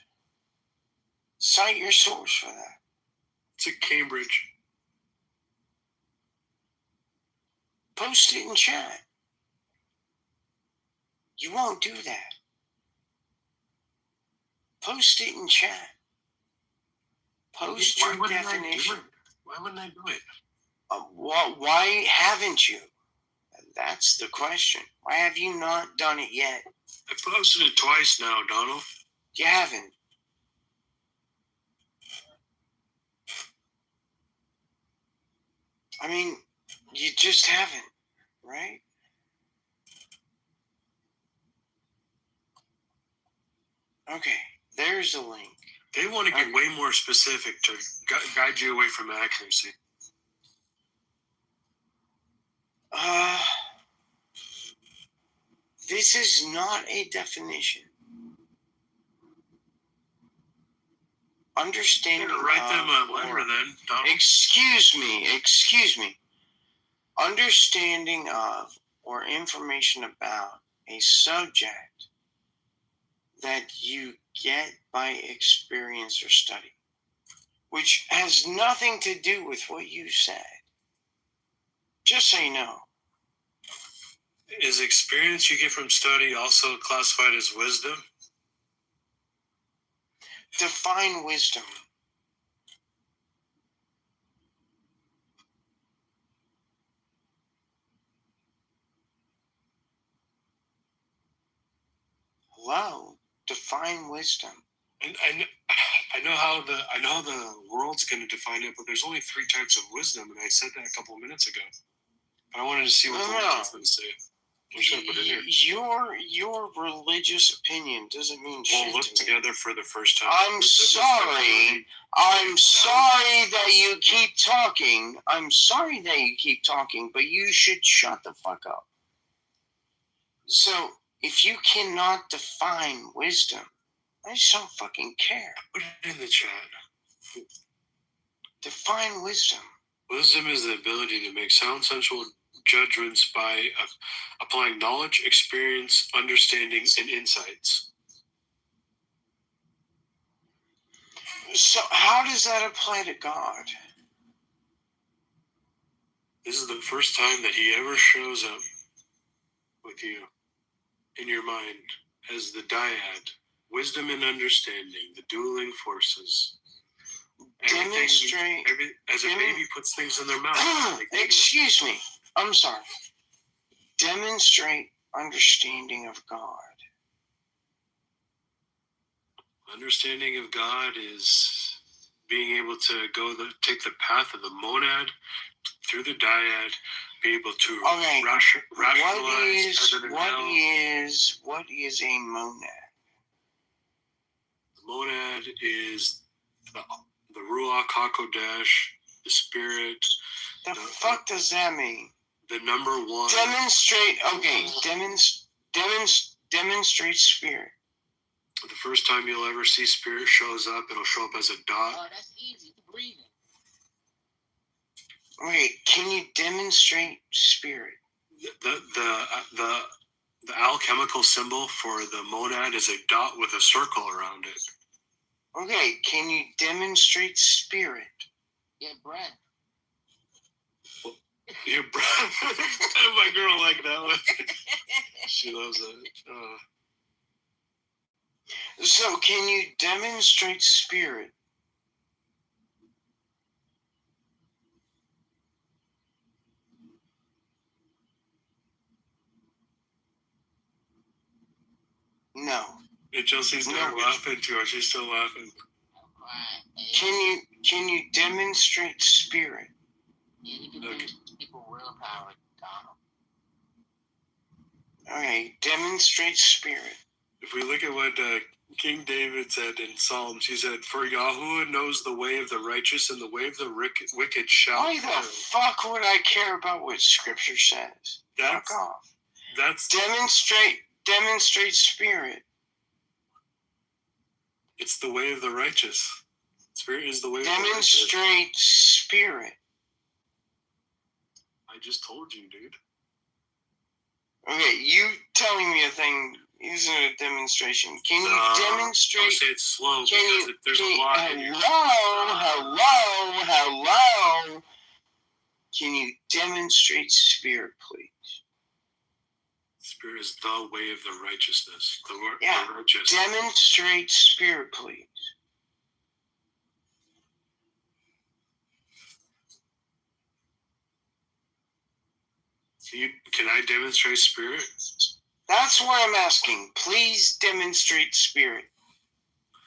Cite your source for that. It's at Cambridge. Post it in chat. You won't do that. Post it in chat. Post your definition. Why wouldn't I do it? Why haven't you? That's the question. Why have you not done it yet? I posted it twice now, Donald. You haven't. I mean, you just haven't, right? Okay, there's the link. They want to get way more specific to guide you away from accuracy. This is not a definition. Understanding. Write them a letter then, Donald. Excuse me. Understanding of or information about a subject that you get by experience or study, which has nothing to do with what you said. Just so you know. Is experience you get from study also classified as wisdom? Define wisdom. Hello? Define wisdom. And I know how the world's going to define it, but there's only 3 types of wisdom, and I said that a couple of minutes ago. I wanted to see what the world's going to say. I'm just going to put it here. Your religious opinion doesn't mean shit. We'll look together for the first time. I'm sorry that you keep talking. But you should shut the fuck up. So, if you cannot define wisdom, I just don't fucking care. Put it in the chat. Define wisdom. Wisdom is the ability to make sound, sensual judgments by applying knowledge, experience, understanding, and insights. So how does that apply to God? This is the first time that he ever shows up with you in your mind as the dyad, wisdom and understanding, the dueling forces. Demonstrate. As a baby puts things in their mouth. Excuse me. I'm sorry. Demonstrate understanding of God. Understanding of God is being able to take the path of the monad through the dyad, be able to rationalize what is a monad? The monad is the Ruach HaKodesh, the spirit. The fuck does that mean? The number one. Demonstrate. Okay, demonstrate spirit. The first time you'll ever see spirit shows up, it'll show up as a dot. Oh, that's easy. Breathing. Wait, can you demonstrate spirit? The alchemical symbol for the monad is a dot with a circle around it. Okay, can you demonstrate spirit? Yeah, breath. Your breath. My girl like that one. She loves it. So, can you demonstrate spirit? No. Hey, Chelsea's not laughing too hard. She's still laughing. Can you demonstrate spirit? Yeah, you can give people willpower, Donald. Okay, demonstrate spirit. If we look at what King David said in Psalms, he said, "For Yahuwah knows the way of the righteous, and the way of the wicked shall Why the fuck would I care about what Scripture says? Fuck off. That's demonstrate spirit. It's the way of the righteous. Spirit is the way of the righteous. Demonstrate spirit. I just told you, dude. Okay, you telling me a thing isn't a demonstration. Can you demonstrate? I'll say it slow because there's a lot. Hello. Can you demonstrate spirit, please? Spirit is the way of the righteousness. The righteous. Demonstrate spirit, please. Can I demonstrate spirit? That's what I'm asking. Please demonstrate spirit.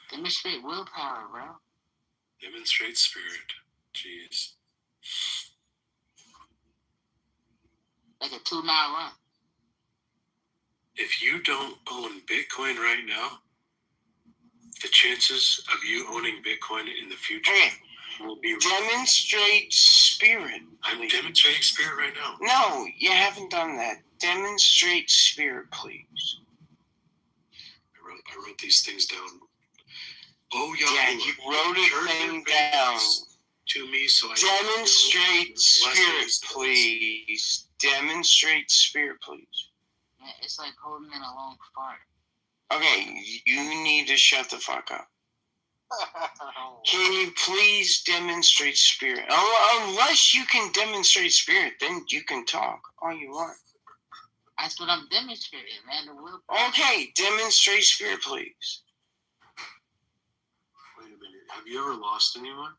Demonstrate willpower, bro. Demonstrate spirit. Jeez. Like a 2-mile run. If you don't own Bitcoin right now, the chances of you owning Bitcoin in the future will be... Demonstrate spirit. I'm demonstrating spirit right now. No, you haven't done that. Demonstrate spirit, please. I wrote these things down. Oh, yeah, you wrote a thing down. To me, so I demonstrate spirit, please. Demonstrate spirit, please. Yeah, it's like holding in a long fart. Okay, you need to shut the fuck up. Can you please demonstrate spirit? Unless you can demonstrate spirit, then you can talk all you want. That's what I'm demonstrating, man. The will. Okay, demonstrate spirit, please. Wait a minute. Have you ever lost anyone?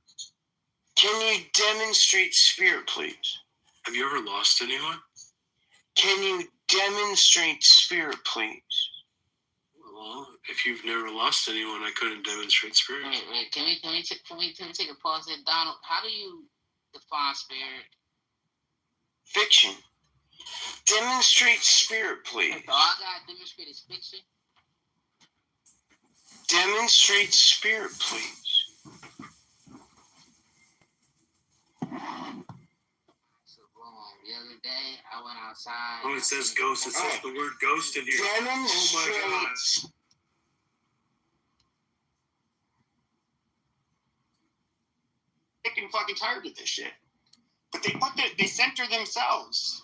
Can you demonstrate spirit, please? Have you ever lost anyone? Can you demonstrate spirit, please? Well, if you've never lost anyone, I couldn't demonstrate spirit. Wait. Can we take a pause there, Donald? How do you define spirit? Fiction. Demonstrate spirit, please. All I gotta demonstrate is fiction. Demonstrate spirit, please. The other day, I went outside. Oh, it says ghost. It says the word ghost in here. Demonstrate. Oh my God. Fucking tired of this shit. But they center themselves.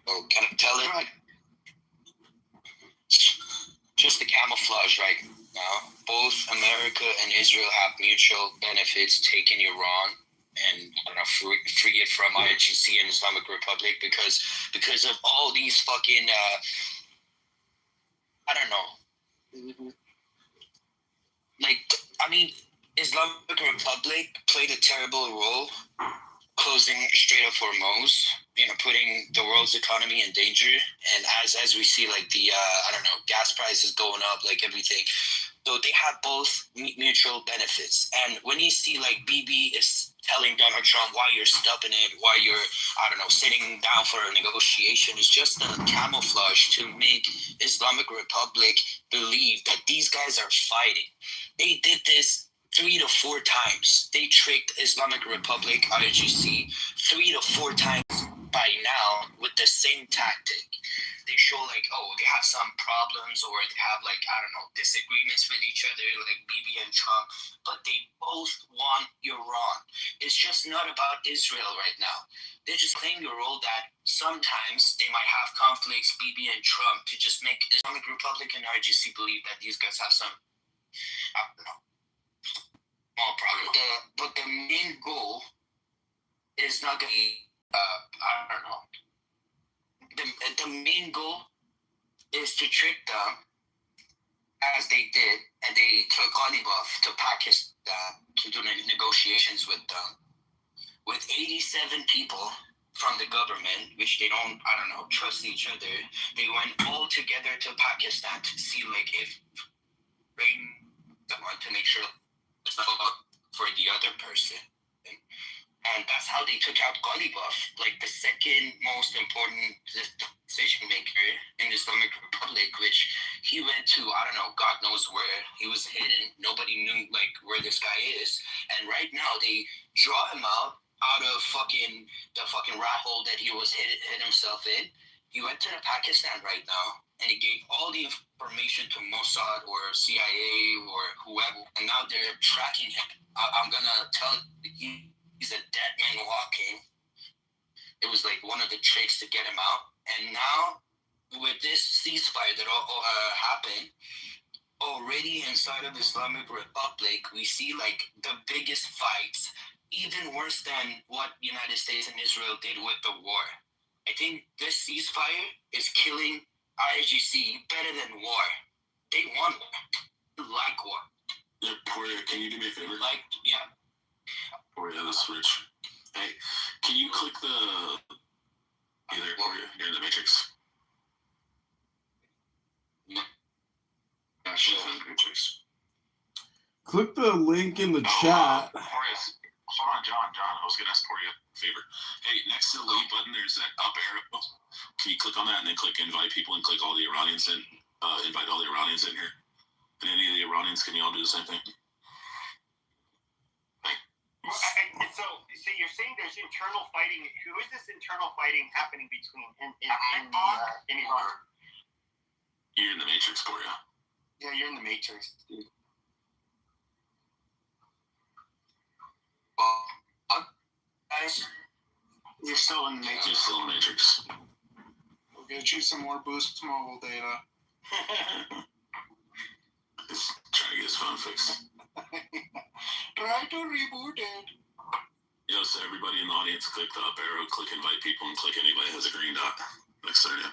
Oh, can I tell it? Right. Just the camouflage right now. Both America and Israel have mutual benefits taking Iran and I don't know, free it from IRGC and Islamic Republic because of all these fucking I don't know. Like, I mean, Islamic Republic played a terrible role closing Strait of Hormuz, putting the world's economy in danger. And as we see, like the I don't know, gas prices going up, like everything. So they have both mutual benefits. And when you see like BB is telling Donald Trump why you're stopping it, why you're, I don't know, sitting down for a negotiation, it's just a camouflage to make Islamic Republic believe that these guys are fighting. They did this 3 to 4 times. They tricked Islamic Republic, IRGC, 3 to 4 times by now with the same tactic. They show like, oh, they have some problems or they have like, I don't know, disagreements with each other, like Bibi and Trump, but they both want Iran. It's just not about Israel right now. They just claim your role that sometimes they might have conflicts, Bibi and Trump, to just make Islamic Republic and IRGC believe that these guys have some, I don't know, small problem. But the main goal is not going to be, I don't know. The main goal is to trick them, as they did, and they took Ghalibaf to Pakistan to do negotiations with them, with 87 people from the government, which they don't, I don't know, trust each other. They went all together to Pakistan to see, like, if bring someone to make sure it's not for the other person. And that's how they took out Ghalibaf, like the second most important decision maker in the Islamic Republic, which he went to, I don't know, God knows where. He was hidden. Nobody knew like where this guy is. And right now they draw him out of the fucking rat hole that he was hid himself in. He went to Pakistan right now, and he gave all the information to Mossad or CIA or whoever, and now they're tracking him. I'm gonna tell you, he's a dead man walking. It was like one of the tricks to get him out, and now with this ceasefire that happened, already inside of Islamic Republic, we see like the biggest fights, even worse than what United States and Israel did with the war. I think this ceasefire is killing IRGC better than war. They want war. They like war. Yeah, Poria, can you do me a favor? Yeah. Poria, this is Rich. Hey, can you click the... Either Poria, you're in the Matrix. Yeah, she's in the Matrix. Click the link in the chat. Poria, hold on, John. I was going to ask Poria a favor. Hey, next to the lead button, there's that up arrow. Can you click on that and then click invite people and click all the Iranians in? Invite all the Iranians in here. And any of the Iranians, can you all do the same thing? So you're saying there's internal fighting. Who is this internal fighting happening between in Iran? You're in the Matrix, Poria. Yeah, you're in the Matrix, dude. Guys, you're still in the Matrix. You're still in the Matrix. We'll get you some more Boost Mobile data. He's trying to get his phone fixed. Try to reboot it. Yo, so everybody in the audience, click the up arrow, click invite people, and click anybody that has a green dot next to their name.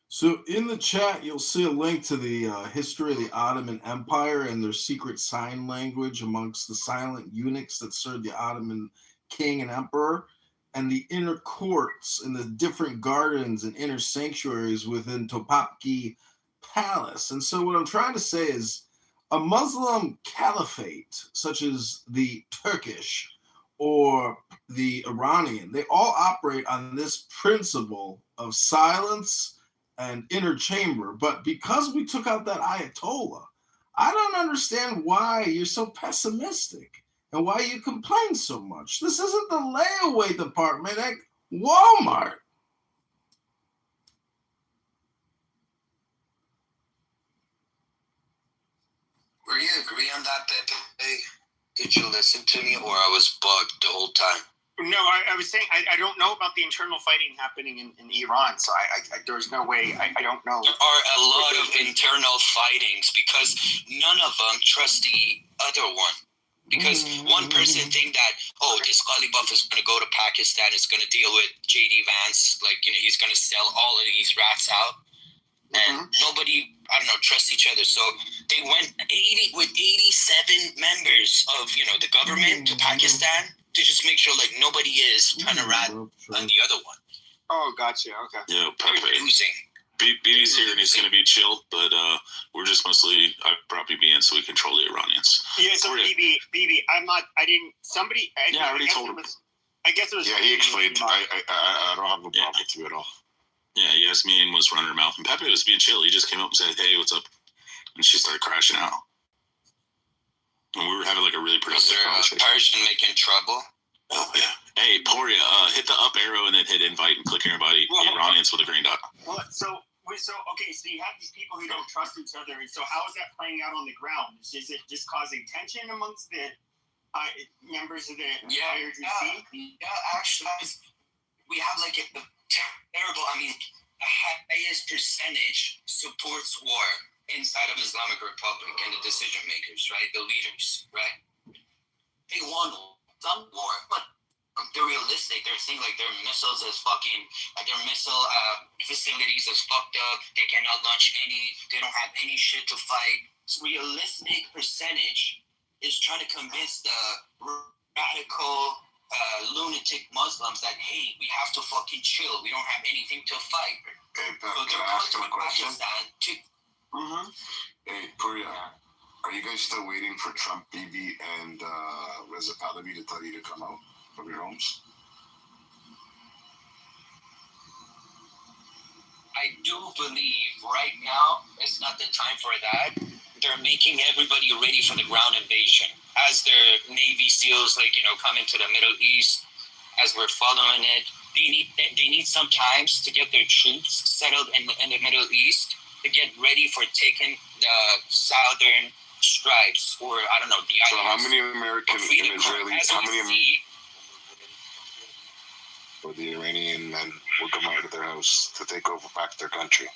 So in the chat, you'll see a link to the history of the Ottoman Empire and their secret sign language amongst the silent eunuchs that served the Ottoman king and emperor, and the inner courts and the different gardens and inner sanctuaries within Topkapi Palace. And so what I'm trying to say is a Muslim caliphate, such as the Turkish or the Iranian, they all operate on this principle of silence and inner chamber. But because we took out that Ayatollah, I don't understand why you're so pessimistic and why you complain so much. This isn't the layaway department at Walmart. were you agree on that, Pepe? Did you listen to me, or I was bugged the whole time? No, I was saying I don't know about the internal fighting happening in Iran, so there's no way. I don't know. There are a lot of internal fightings because none of them trust the other one. Because one person think that, this Ghalibaf is going to go to Pakistan, is going to deal with J.D. Vance, he's going to sell all of these rats out. And nobody, trusts each other. So they went 87 members of, the government to Pakistan to just make sure, nobody is trying to rat on the other one. Oh, gotcha. Okay. Yeah, Pepe. They're losing. BB's here and he's going to be chill, but we're just mostly, I'd probably be in so we control the Iranians. Yeah, so BB, I'm not, I didn't, somebody, I already told him. I guess it was. Yeah, he explained. I don't have a problem with you at all. Yeah, Yasmin was running her mouth, and Pepe was being chill. He just came up and said, "Hey, what's up?" And she started crashing out. And we were having a really productive conversation. Persian making trouble? Oh yeah. Hey, Poria, hit the up arrow and then hit invite and click everybody. Iranians with a green dot. So you have these people who don't trust each other, and so how is that playing out on the ground? Is it just causing tension amongst the members of the IRGC? Yeah, actually, we have a terrible, the highest percentage supports war inside of Islamic Republic and the decision makers, right? The leaders, right? They want some war, but they're realistic. They're seeing their missiles as their missile facilities is fucked up. They cannot launch they don't have any shit to fight. So realistic percentage is trying to convince the radical lunatic Muslims that, hey, we have to fucking chill. We don't have anything to fight. Hey, so they're can I ask him a going to question? Pakistan to... Hey, Poria. Are you guys still waiting for Trump, Bibi, and Reza Pahlavi to tell you to come out of your homes? I do believe right now is not the time for that. They're making everybody ready for the ground invasion. As their Navy SEALs, come into the Middle East, as we're following it, they need some times to get their troops settled in the Middle East to get ready for taking the southern stripes, or I don't know, the So how many American and Israelis, how many or the Iranian men will come out of their house to take over back their country?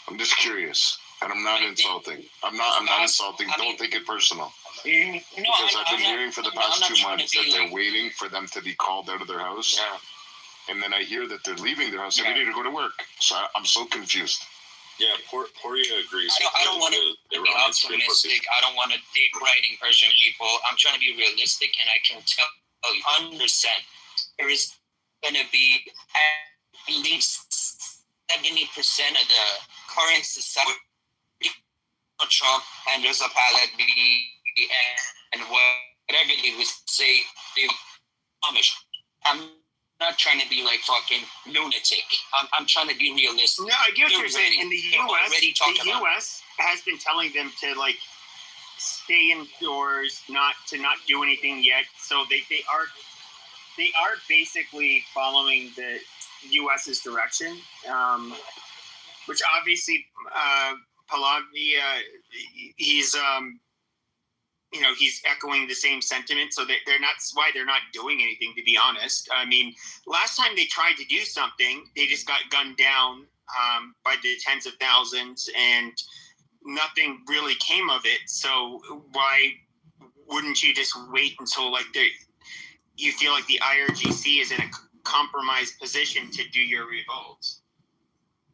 I'm just curious, and I'm not insulting. I'm not insulting. Don't take it personal. Because I've been hearing for the past 2 months that they're waiting for them to be called out of their house. Yeah. And then I hear that they're leaving their house every day to go to work. So I'm so confused. Yeah, Poria agrees. I don't want to be optimistic. I don't want to dig writing Persian people. I'm trying to be realistic, and I can tell you 100% there is going to be at least 70% of the current society, Trump and Reza Pahlavi and whatever they would say, they Amish. I'm not trying to be like fucking lunatic. I'm trying to be realistic. No, I get what you're saying. In the U.S. has been telling them to stay indoors, not do anything yet. So they are basically following the U.S.'s direction, which obviously Pahlavi he's echoing the same sentiment. So they're not doing anything, to be honest. I mean, last time they tried to do something, they just got gunned down by the tens of thousands, and nothing really came of it. So why wouldn't you just wait until you feel like the IRGC is in a compromised position to do your revolt?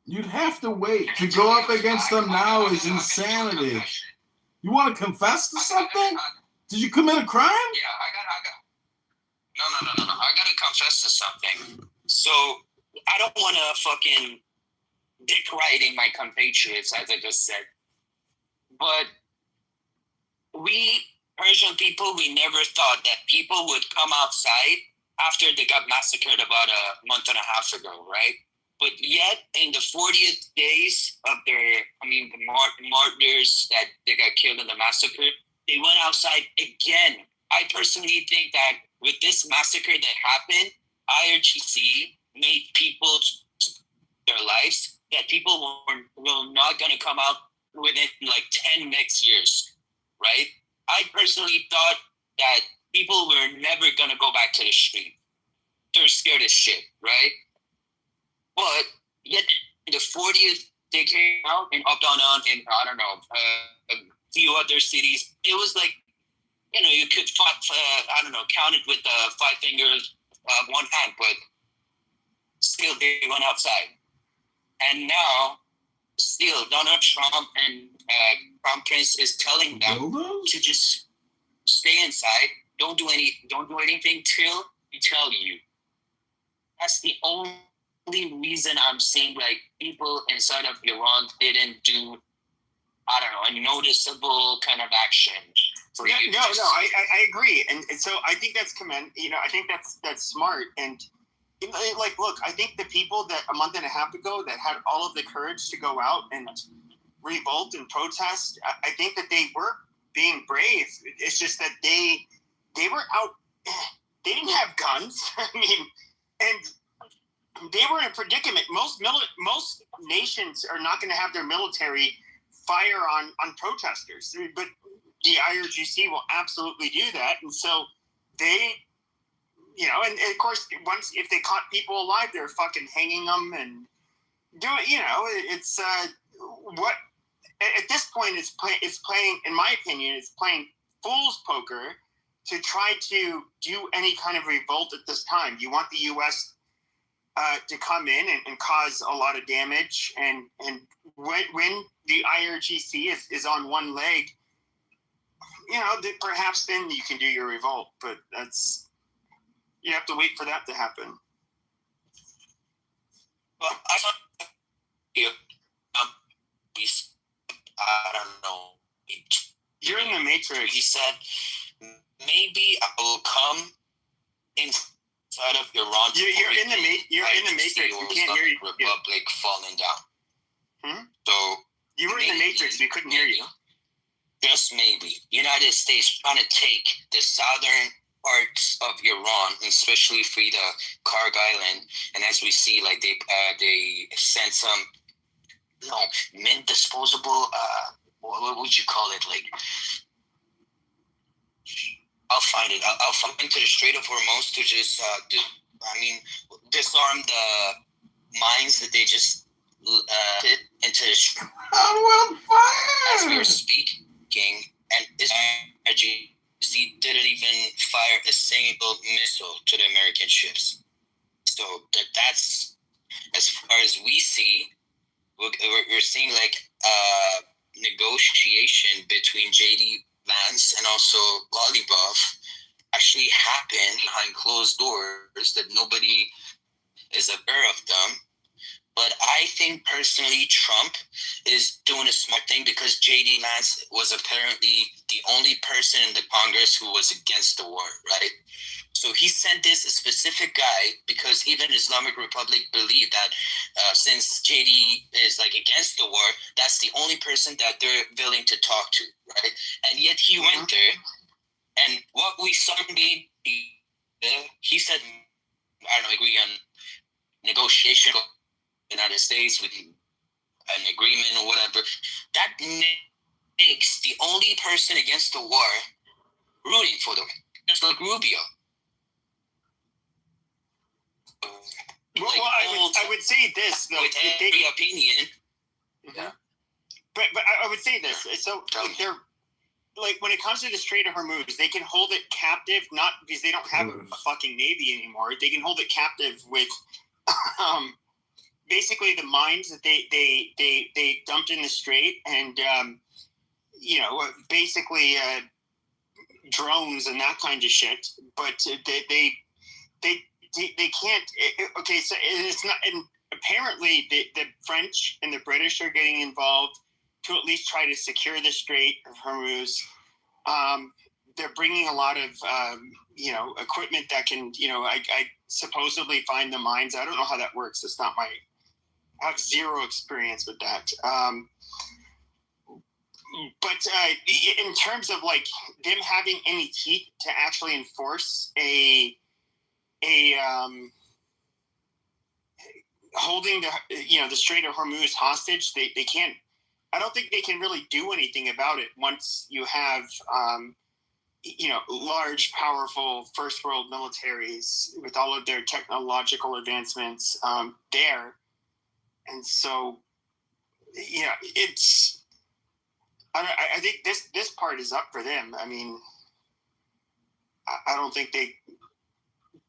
You'd have to wait. To go up against them now is insanity. You want to confess to something? Did you commit a crime? Yeah, No. I gotta confess to something. So I don't want to fucking dick riding my compatriots, as I just said. But we Persian people, we never thought that people would come outside after they got massacred about a month and a half ago, right? But yet, in the 40th days of the martyrs that they got killed in the massacre, they went outside again. I personally think that with this massacre that happened, IRGC made people their lives, that people were not going to come out within 10 next years, right? I personally thought that people were never going to go back to the street. They're scared as shit, right? But yet, in the 40th, they came out and up on in, I don't know, a few other cities. It was you could, count it with 5 fingers, one hand, but still they went outside. And now, still, Donald Trump and Crown Prince is telling them to just stay inside. Don't do anything till we tell you. That's the only reason I'm seeing people inside of Iran didn't do, a noticeable kind of action. I agree, and so I think that's I think that's smart. And look, I think the people that a month and a half ago that had all of the courage to go out and revolt and protest, I think that they were being brave. It's just that they were out. They didn't have guns. And they were in a predicament. Most nations are not going to have their military fire on protesters, but the IRGC will absolutely do that. And so they, and of course, if they caught people alive, they're fucking hanging them and doing. It's what at this point it's playing. In my opinion, it's playing fool's poker to try to do any kind of revolt at this time. You want the U.S. To come in and cause a lot of damage, and when the IRGC is on one leg, perhaps then you can do your revolt. But you have to wait for that to happen. Well, I don't know. You're in the Matrix. He said, maybe I will come inside of Iran. You're in the Matrix. We can't hear you. Republic falling down. So you were in the Matrix. We couldn't hear you. Just maybe, United States trying to take the southern parts of Iran, especially free the Karg Island, and as we see, like they sent some disposable what would you call it? Like, I'll find it. I'll find into the Strait of Hormuz to just disarm the mines that they just did into the strait. As we were speaking, and this energy didn't even fire a single missile to the American ships. So that's, as far as we see, we're seeing like negotiation between J.D. Vance and also Golubov actually happen behind closed doors that nobody is aware of them. But I think personally Trump is doing a smart thing because J.D. Vance was apparently the only person in the Congress who was against the war, right? So he sent this a specific guy because even Islamic Republic believed that since JD is like against the war, that's the only person that they're willing to talk to, right? And yet he went there, and what we saw he said, I don't know, agree on negotiation with the United States with an agreement or whatever. That makes the only person against the war rooting for the war, just like Rubio. Well, I would say this though. With every opinion. Yeah. But I would say this. So they're like, when it comes to the Strait of Hormuz, they can hold it captive, not because they don't have a fucking navy anymore. They can hold it captive with basically the mines that they dumped in the strait, and basically drones and that kind of shit. But they can't. Okay, so it's not. And apparently, the French and the British are getting involved to at least try to secure the Strait of Hormuz. They're bringing a lot of equipment that can I supposedly find the mines. I don't know how that works. It's not I have zero experience with that. But in terms of like them having any teeth to actually enforce a holding the Strait of Hormuz hostage, they can't. I don't think they can really do anything about it once you have large, powerful first world militaries with all of their technological advancements there, and so it's. I think this part is up for them. I mean, I don't think they.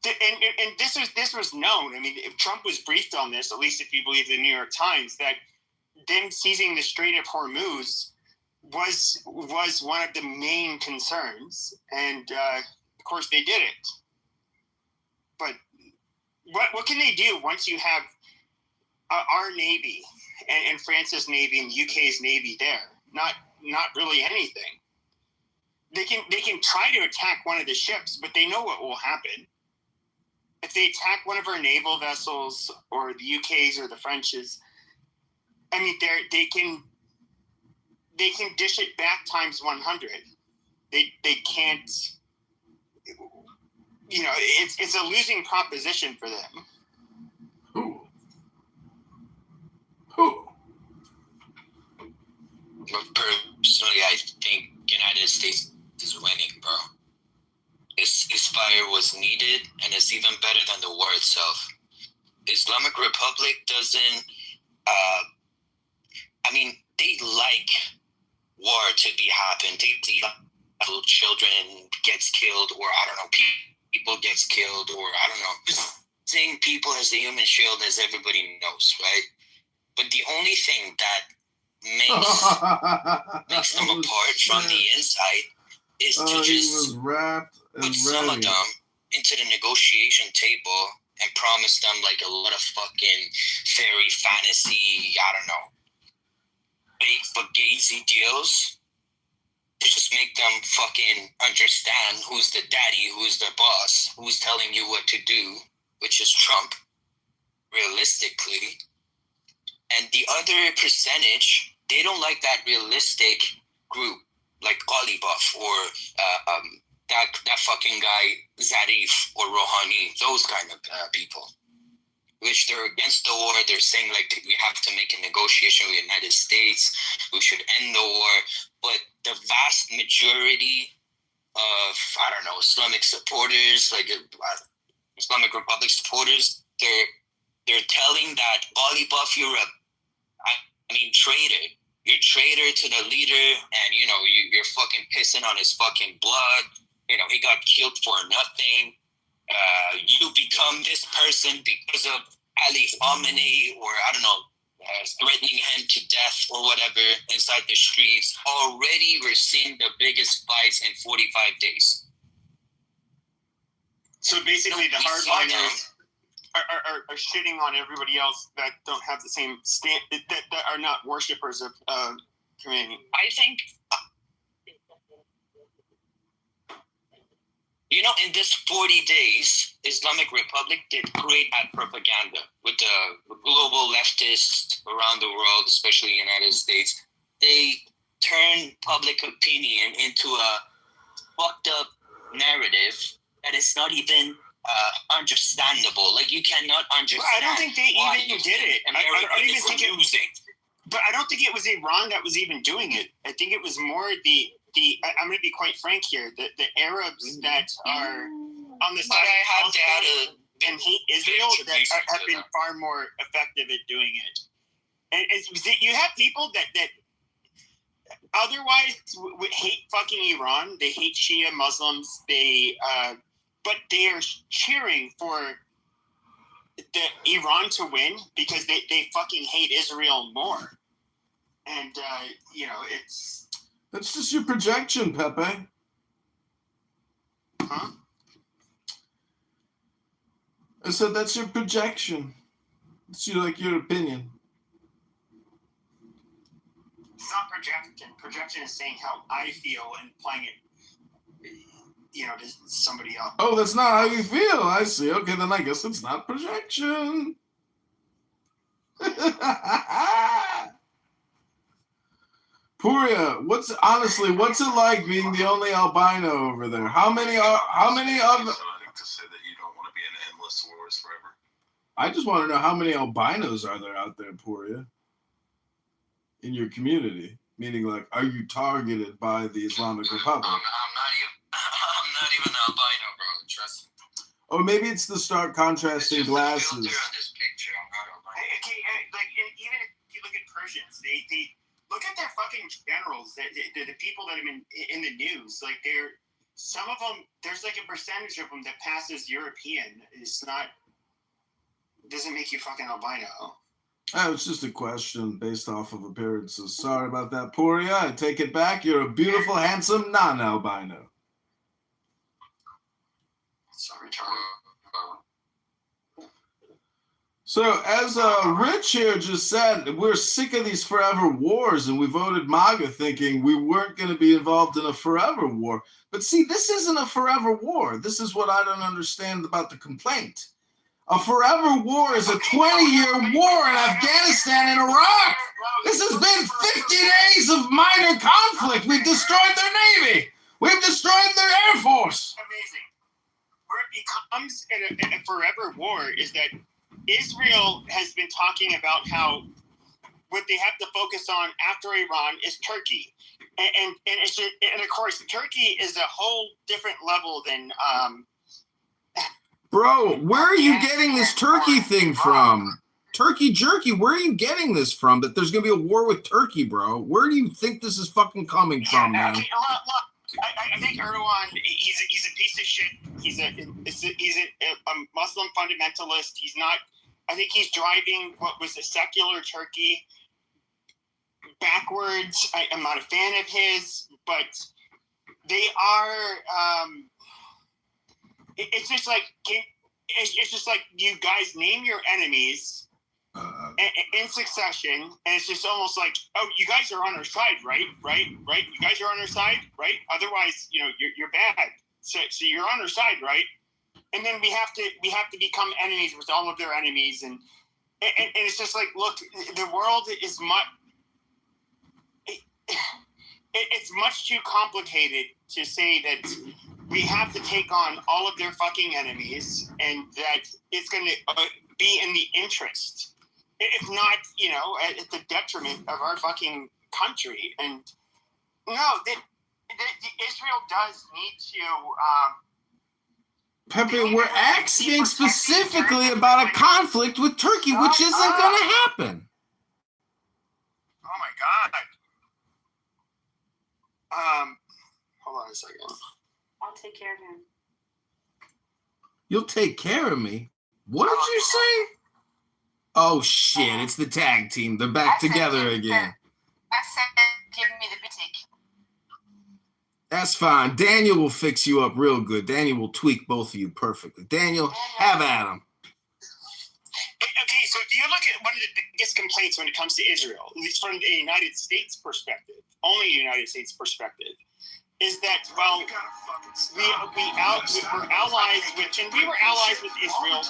And this was known. I mean, if Trump was briefed on this, at least if you believe the New York Times, that them seizing the Strait of Hormuz was one of the main concerns, and of course they did it. But what can they do once you have our Navy and France's Navy and the UK's Navy there? Not really anything. They can try to attack one of the ships, but they know what will happen. If they attack one of our naval vessels or the UK's or the French's, I mean, they can dish it back times 100. They can't. It's a losing proposition for them. But personally, I think United States is winning, bro. This ceasefire was needed, and it's even better than the war itself. Islamic Republic doesn't. They like war to be happen. They little children gets killed, or I don't know, people gets killed, or I don't know. Seeing people as the human shield, as everybody knows, right? But the only thing that makes them apart from the inside is to just put some of them into the negotiation table and promise them like a lot of fucking fairy fantasy, I don't know. fake fugazi deals to just make them fucking understand who's the daddy, who's the boss, who's telling you what to do, which is Trump, realistically. And the other percentage, they don't like that realistic group, like Ghalibaf or that fucking guy Zarif or Rouhani, those kind of people. Which they're against the war. They're saying like we have to make a negotiation with the United States. We should end the war. But the vast majority of, I don't know, Islamic supporters, like Islamic Republic supporters, they're telling that Ghalibaf, you're traitor. You're traitor to the leader, and you're fucking pissing on his fucking blood. He got killed for nothing. You become this person because of Ali Khamenei, or I don't know, threatening him to death or whatever inside the streets. Already we're seeing the biggest fights in 45 days. So basically the hardliners are shitting on everybody else that don't have the same that are not worshippers of Khomeini. I think in this 40 days, Islamic Republic did great at propaganda with the global leftists around the world, especially the United States. They turned public opinion into a fucked up narrative that is not even understandable. Like, you cannot understand. But I don't think they even did it. I don't even think it was. But I don't think it was Iran that was even doing it. I think it was more I'm going to be quite frank here. The Arabs that are on the side and hate Israel that have been far more effective at doing it. And you have people that otherwise would hate fucking Iran. They hate Shia Muslims. But they are cheering for Iran to win because they fucking hate Israel more. And it's. That's just your projection, Pepe. Huh? I said that's your projection. It's your opinion. It's not projection. Projection is saying how I feel and applying it, to somebody else. Oh, that's not how you feel. I see. Okay, then I guess it's not projection. Puria, what's it like being the only albino over there? How many of to say that you don't want to be in endless wars forever. I just want to know how many albinos are there out there, Puria, in your community? Meaning, like, are you targeted by the Islamic Republic? I'm not even an albino, bro. Trust me. Or maybe it's the stark contrasting glasses. On this picture, I'm not albino. Even if you look at Persians, they look at their fucking generals, the people that have been in the news. Like, some of them, there's like a percentage of them that passes European. Doesn't make you fucking albino. Oh, it's just a question based off of appearances. Sorry about that, Puria. I take it back. You're a beautiful, handsome, non-albino. Sorry, Charlie. So, as Rich here just said, we're sick of these forever wars, and we voted MAGA thinking we weren't going to be involved in a forever war. But see, this isn't a forever war. This is what I don't understand about the complaint. A forever war is a 20-year war in Afghanistan and Iraq. This has been 50 days of minor conflict. We've destroyed their Navy. We've destroyed their Air Force. Amazing. Where it becomes a forever war is that Israel has been talking about how what they have to focus on after Iran is Turkey, and of course Turkey is a whole different level than. Bro, where are you getting this Turkey thing from? Turkey jerky, where are you getting this from? That there's gonna be a war with Turkey, bro? Where do you think this is fucking coming from, man? Look, I think Erdogan, he's a piece of shit. He's a Muslim fundamentalist. He's not. I think he's driving what was a secular Turkey backwards. I'm not a fan of his, but they are. It's just like you guys name your enemies, and in succession, and it's just almost like, oh, you guys are on our side, right? You guys are on our side, right? Otherwise, you're bad. So you're on our side, right? And then we have to become enemies with all of their enemies, and it's just like, look, the world is much. It's much too complicated to say that we have to take on all of their fucking enemies, and that it's going to be in the interest, if not, at the detriment of our fucking country. And no, the Israel does need to. Pepe, we're asking specifically about a conflict with Turkey, which isn't going to happen. Oh my God. Hold on a second. I'll take care of him. You'll take care of me? What did you say? Oh, shit, it's the tag team. They're back together again. I said, give me the boutique. That's fine. Daniel will fix you up real good. Daniel will tweak both of you perfectly. Daniel, have at him. Okay, so if you look at one of the biggest complaints when it comes to Israel, at least from the United States perspective, only United States perspective, is that, well, we're allies with, and we were allies with Israel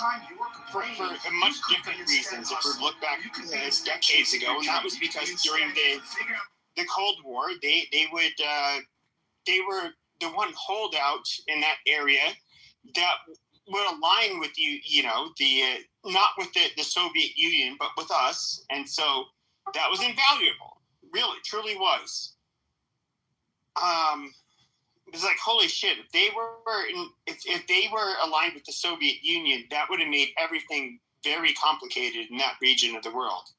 for much different reasons. If we look back decades ago, and that was because during the Cold War, they were the one holdout in that area that would align with not with the Soviet Union, but with us, and so that was invaluable. Really, truly was. It was like, holy shit! If they were aligned with the Soviet Union, that would have made everything very complicated in that region of the world.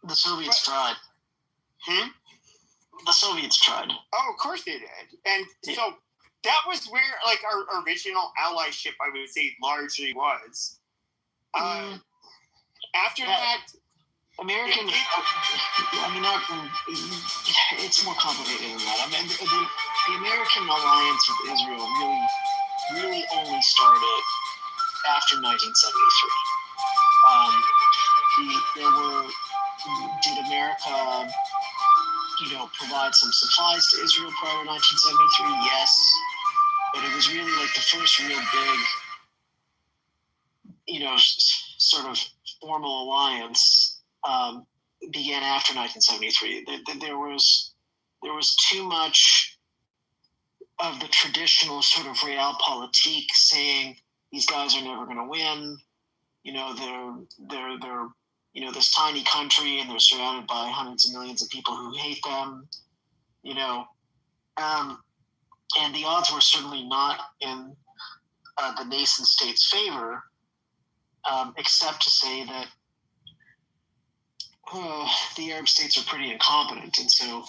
The Soviets tried. The Soviets tried. Oh, of course they did, and so that was where like our original allyship, I would say, largely was. After that. American, it's more complicated than that. I mean, the American alliance with Israel really only started after 1973. Did America, provide some supplies to Israel prior to 1973? Yes, but it was really like the first real big, sort of formal alliance. Began after 1973. There was too much of the traditional sort of realpolitik saying these guys are never going to win. They're this tiny country and they're surrounded by hundreds of millions of people who hate them. And the odds were certainly not in the nation state's favor, except to say that the Arab states are pretty incompetent, and so.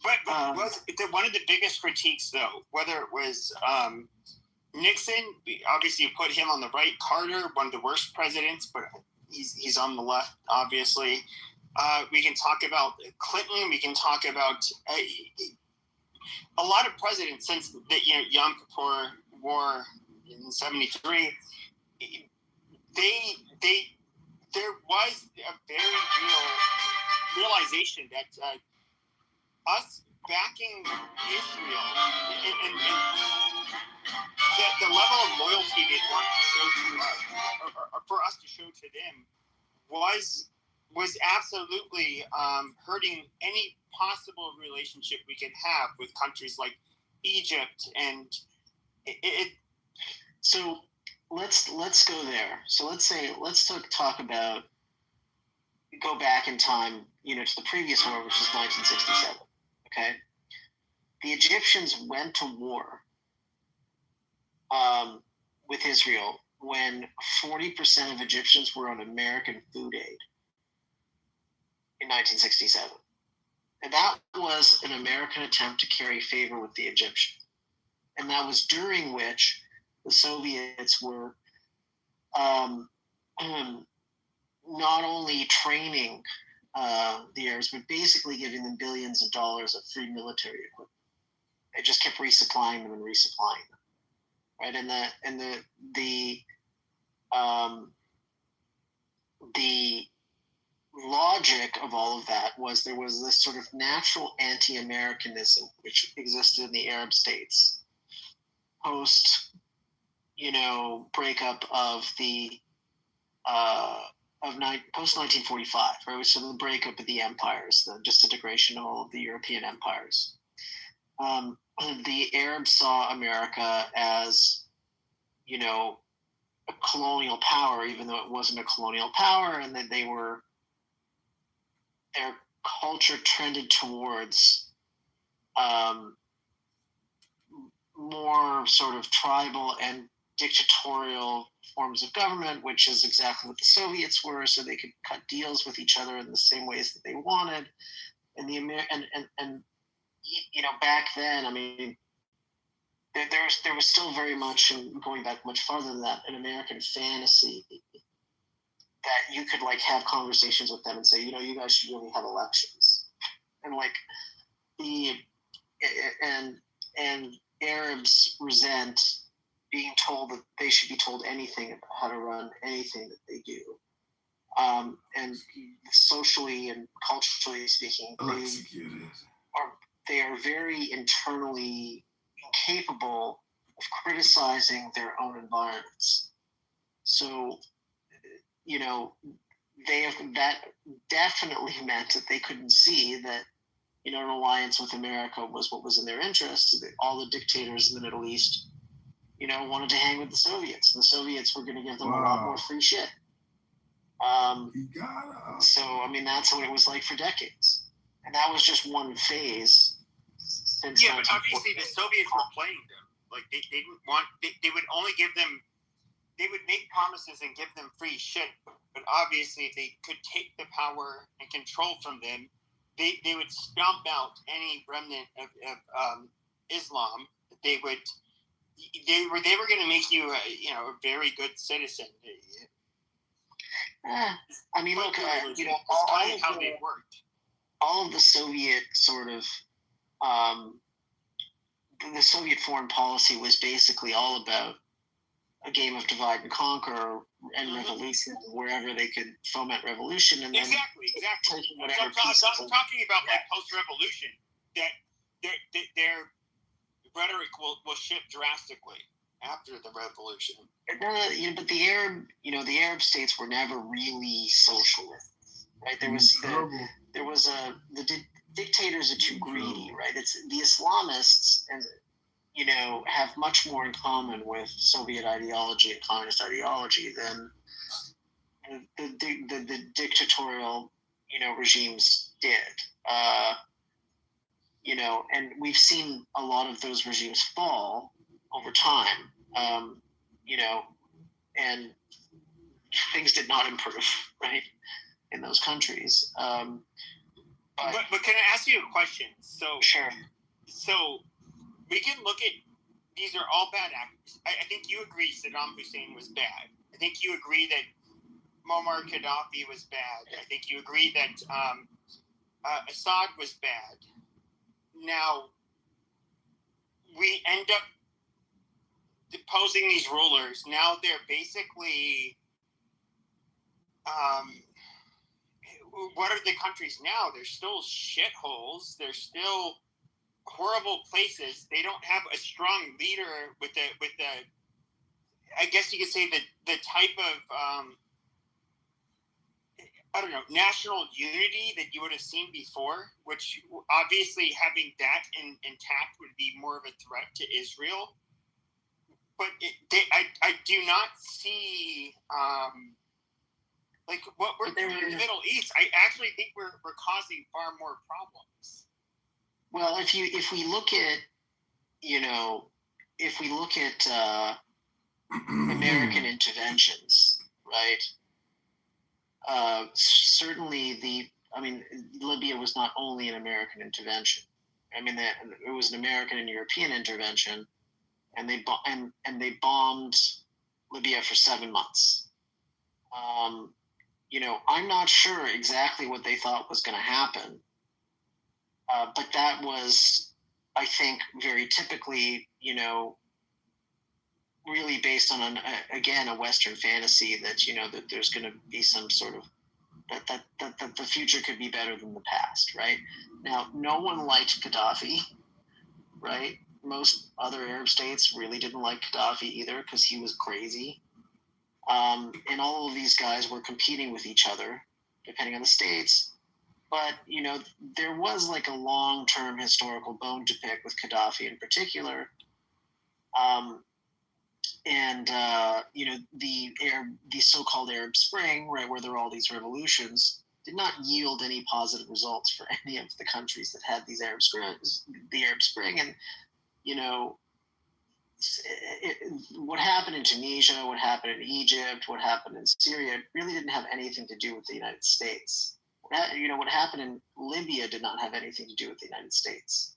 But one of the biggest critiques, though, whether it was Nixon, obviously you put him on the right. Carter, one of the worst presidents, but he's on the left, obviously. We can talk about Clinton. We can talk about a lot of presidents since the Yom Kippur War in '73. There was a very real realization that us backing Israel and that the level of loyalty they want to show to us, or for us to show to them, was absolutely hurting any possible relationship we could have with countries like Egypt, and So let's go there. So let's talk about, go back in time, to the previous war, which was 1967. Okay, the Egyptians went to war with Israel when 40% of Egyptians were on American food aid in 1967, and that was an American attempt to carry favor with the Egyptians, and that was during which the Soviets were not only training the Arabs, but basically giving them billions of dollars of free military equipment. They just kept resupplying them and resupplying them, right? And the logic of all of that was there was this sort of natural anti-Americanism which existed in the Arab states post, breakup of the post 1945, right? So the breakup of the empires, the disintegration of all of the European empires. The Arabs saw America as, a colonial power, even though it wasn't a colonial power, and that their culture trended towards more sort of tribal and dictatorial forms of government, which is exactly what the Soviets were, so they could cut deals with each other in the same ways that they wanted. And back then, I mean, there was still very much, and going back much farther than that, an American fantasy that you could have conversations with them and say, you guys should really have elections, and and Arabs resent being told that they should be told anything about how to run anything that they do. And socially and culturally speaking, they are very internally incapable of criticizing their own environments. So, that definitely meant that they couldn't see that, an alliance with America was what was in their interest. All the dictators in the Middle East, wanted to hang with the Soviets. And the Soviets were going to give them a lot more free shit. So, I mean, that's what it was like for decades. And that was just one phase. Yeah, but obviously the Soviets were playing them. They didn't want, they would only give them, they would make promises and give them free shit. But obviously if they could take the power and control from them, they would stomp out any remnant of Islam. They were going to make you a very good citizen. I mean, look, all of the Soviet sort of the Soviet foreign policy was basically all about a game of divide and conquer and revolution, wherever they could foment revolution, and then exactly. I'm talking about post-revolution, that their rhetoric will shift drastically after the revolution. But the Arab states were never really socialist, right? The dictators are too greedy, right? It's the Islamists, and have much more in common with Soviet ideology and communist ideology than the dictatorial, regimes did. And we've seen a lot of those regimes fall over time, and things did not improve, right, in those countries. But can I ask you a question? So sure. So we can look at, these are all bad actors. I think you agree Saddam Hussein was bad. I think you agree that Muammar Gaddafi was bad. I think you agree that Assad was bad. Now, we end up deposing these rulers. Now they're basically, what are the countries now? They're still shitholes. They're still horrible places. They don't have a strong leader with the I guess you could say the type of I don't know, national unity that you would have seen before, which obviously having that intact would be more of a threat to Israel. But I do not see what we're doing in the Middle East. I actually think we're causing far more problems. Well, if we look at American interventions, right? Certainly Libya was not only an American intervention. I mean, it was an American and European intervention, and they bombed Libya for 7 months. I'm not sure exactly what they thought was going to happen, but that was, I think, very typically, really based on a Western fantasy that that there's going to be some sort of that the future could be better than the past, right? Now, no one liked Gaddafi, right? Most other Arab states really didn't like Gaddafi either because he was crazy. And all of these guys were competing with each other, depending on the states. But, there was like a long-term historical bone to pick with Gaddafi in particular. The so-called Arab Spring, right, where there were all these revolutions, did not yield any positive results for any of the countries that had these the Arab Spring. And, what happened in Tunisia, what happened in Egypt, what happened in Syria really didn't have anything to do with the United States. What happened in Libya did not have anything to do with the United States.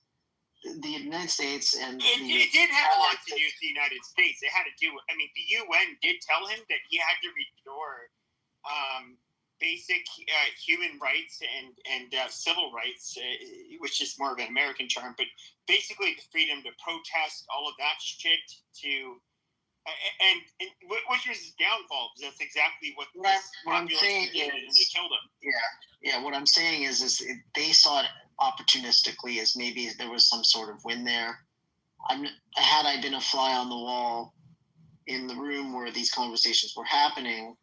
The United States and it did have a lot to do with the United States. It had to do with, the UN did tell him that he had to restore basic human rights and civil rights, which is more of an American term, but basically the freedom to protest, all of that shit, and which was his downfall, because that's exactly what I'm saying did, and they killed him. Yeah. What I'm saying is they saw it opportunistically as maybe there was some sort of win there. Had I been a fly on the wall in the room where these conversations were happening,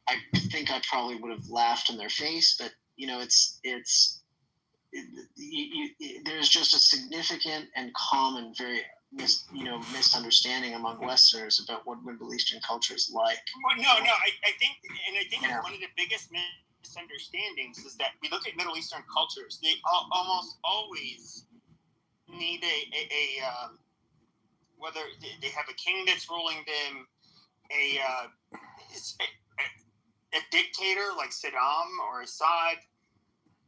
I think I probably would have laughed in their face. But there's just a significant and common, very misunderstanding among Westerners about what Middle Eastern culture is like. Well, I think it's one of the biggest misunderstandings is that we look at Middle Eastern cultures. They almost always need whether they have a king that's ruling them, a dictator like Saddam or Assad.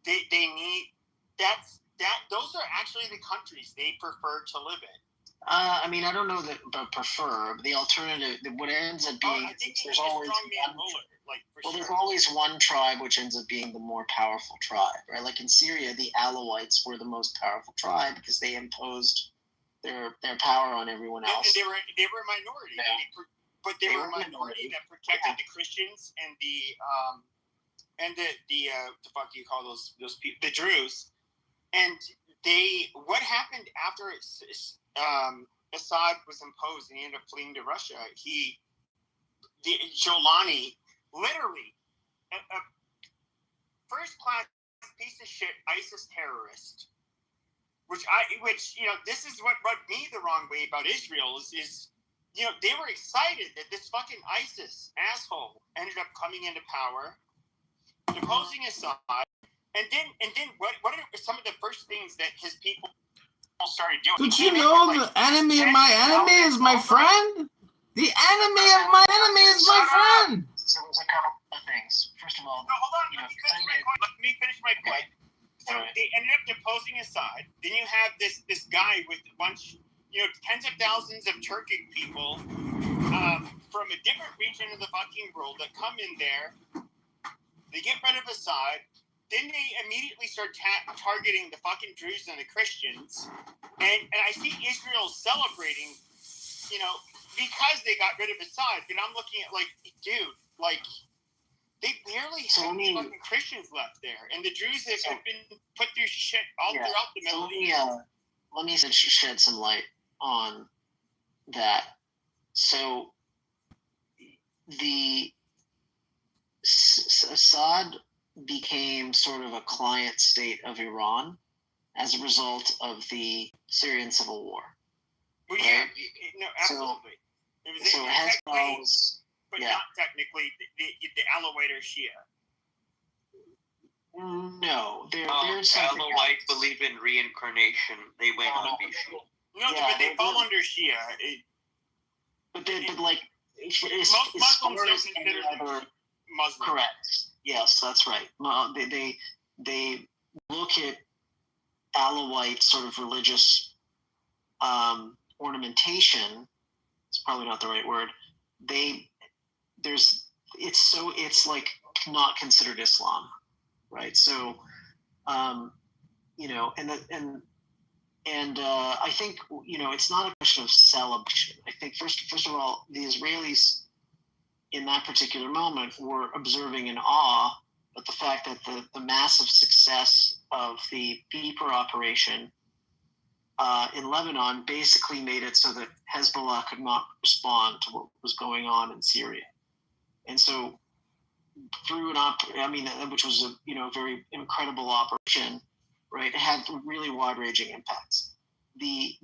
They need those are actually the countries they prefer to live in. I don't know that prefer. The alternative, what ends up being, there's always there's always one tribe which ends up being the more powerful tribe, right? Like in Syria, the Alawites were the most powerful tribe because they imposed their power on everyone else. And they were a minority, but they were a minority that protected the Christians and the fuck do you call those people, the Druze. And what happened after Assad was imposed and he ended up fleeing to Russia? Jolani, literally, a first-class piece of shit ISIS terrorist, which this is what rubbed me the wrong way about Israel is they were excited that this fucking ISIS asshole ended up coming into power, deposing Assad. And then what are some of the first things that his people started doing? Don't you know the enemy of my enemy is my friend? The enemy of my enemy is my friend. So there's a couple of things. First of all, hold on. Let me finish my point. So they ended up deposing Assad. Then you have this guy with a bunch, tens of thousands of Turkic people from a different region of the fucking world that come in there. They get rid of Assad. Then they immediately start targeting the fucking Druze and the Christians. And I see Israel celebrating, because they got rid of Assad. But I'm looking at they barely have fucking Christians left there. And the Druze have been put through shit all throughout the Middle East. Let me shed some light on that. So the Assad became sort of a client state of Iran as a result of the Syrian civil war. Well, yeah, no, absolutely. But not technically the Alawite or Shia. No, there's Alawites believe in reincarnation. They went on be Shia. No, but they fall under Shia. But most Muslims don't consider them Muslim. Correct. Yes, that's right. They look at Alawite sort of religious ornamentation. It's probably not the right word. It's like not considered Islam, right? So, I think it's not a question question of celebration. I think first of all, the Israelis in that particular moment were observing in awe at the fact that the massive success of the Beeper operation in Lebanon basically made it so that Hezbollah could not respond to what was going on in Syria. And so through which was a very incredible operation, right? It had really wide-ranging impacts. The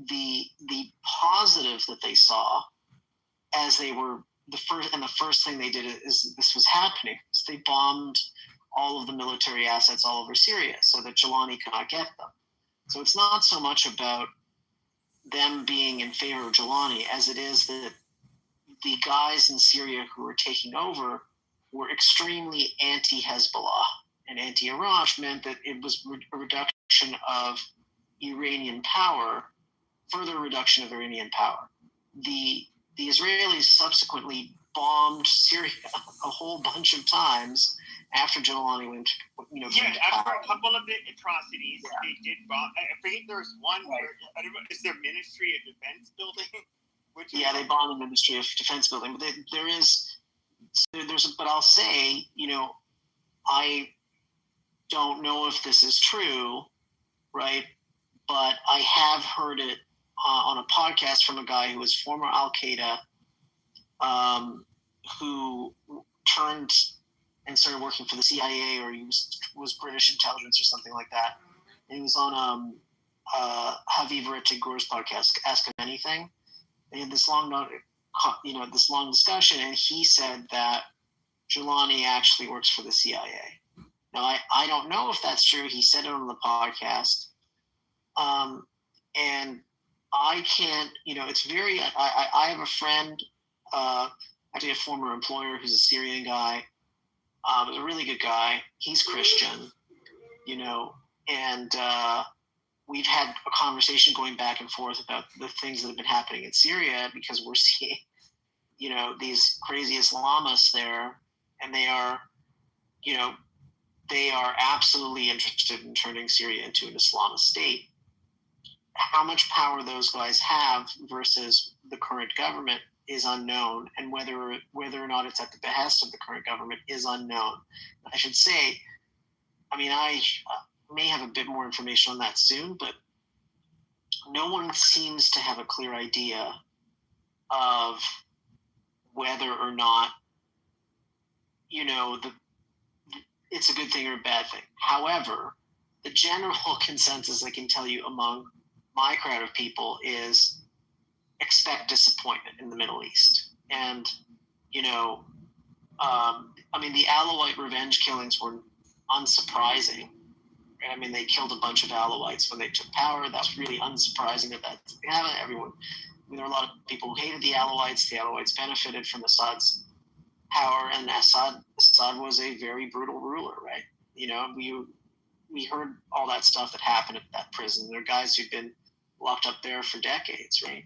positive that they saw as they were the first thing they did is this was happening. Is they bombed all of the military assets all over Syria so that Jelani could not get them. So it's not so much about them being in favor of Jelani as it is that the guys in Syria who were taking over were extremely anti-Hezbollah and anti-Iran, which meant that it was a reduction of Iranian power, further reduction of Iranian power. The Israelis subsequently bombed Syria a whole bunch of times after Jelani went, after a couple of the atrocities, they did bomb. I forget there was one where, I don't know, is there Ministry of Defense building? They bombed the Ministry of Defense building. But but I'll say, I don't know if this is true, right? But I have heard it on a podcast from a guy who was former Al-Qaeda, who turned and started working for the CIA, or he was British intelligence or something like that. And he was on Haviv Retagor's podcast, Ask Him Anything. They had this long discussion, and he said that Jelani actually works for the CIA. Now, I don't know if that's true. He said it on the podcast. And I can't, it's very, I have a friend, actually a former employer who's a Syrian guy, a really good guy. He's Christian, and we've had a conversation going back and forth about the things that have been happening in Syria because we're seeing, these crazy Islamists there, and they are absolutely interested in turning Syria into an Islamist state. How much power those guys have versus the current government is unknown, and whether or not it's at the behest of the current government is unknown. I should say, I may have a bit more information on that soon, but no one seems to have a clear idea of whether or not, it's a good thing or a bad thing. However, the general consensus I can tell you among my crowd of people is expect disappointment in the Middle East. And, the Alawite revenge killings were unsurprising. Right? They killed a bunch of Alawites when they took power. That's really unsurprising that happened. Everyone, there were a lot of people who hated the Alawites. The Alawites benefited from Assad's power, and Assad was a very brutal ruler, right? We heard all that stuff that happened at that prison. There are guys who've been locked up there for decades, right?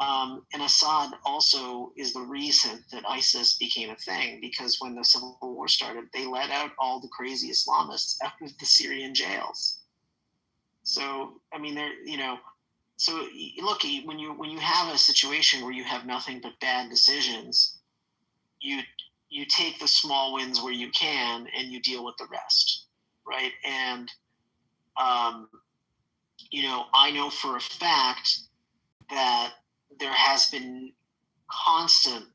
And Assad also is the reason that ISIS became a thing, because when the civil war started, they let out all the crazy Islamists out of the Syrian jails. So, so look, when you have a situation where you have nothing but bad decisions, you take the small wins where you can and you deal with the rest, right? And, I know for a fact that there has been constant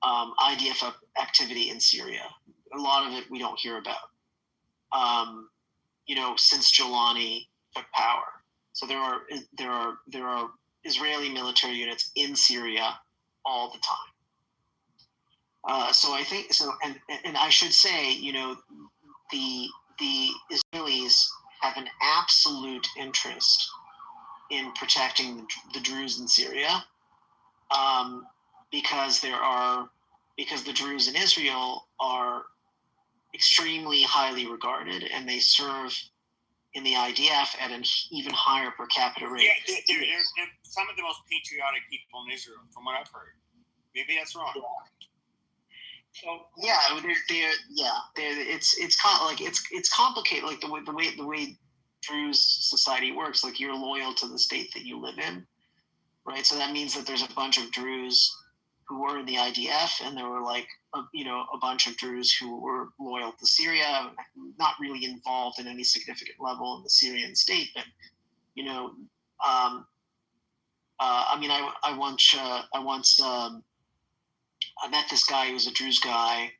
IDF activity in Syria. A lot of it we don't hear about, since Jelani took power. So there are Israeli military units in Syria all the time. So I think so, and I should say, the Israelis have an absolute interest in protecting the Druze in Syria, because the Druze in Israel are extremely highly regarded, and they serve in the IDF at an even higher per capita rate. Yeah, they're some of the most patriotic people in Israel, from what I've heard. Maybe that's wrong. So it's complicated. Like the way Druze society works. Like, you're loyal to the state that you live in, right? So that means that there's a bunch of Druze who were in the IDF, and there were like a bunch of Druze who were loyal to Syria, not really involved in any significant level in the Syrian state, but I met this guy who was a Druze guy.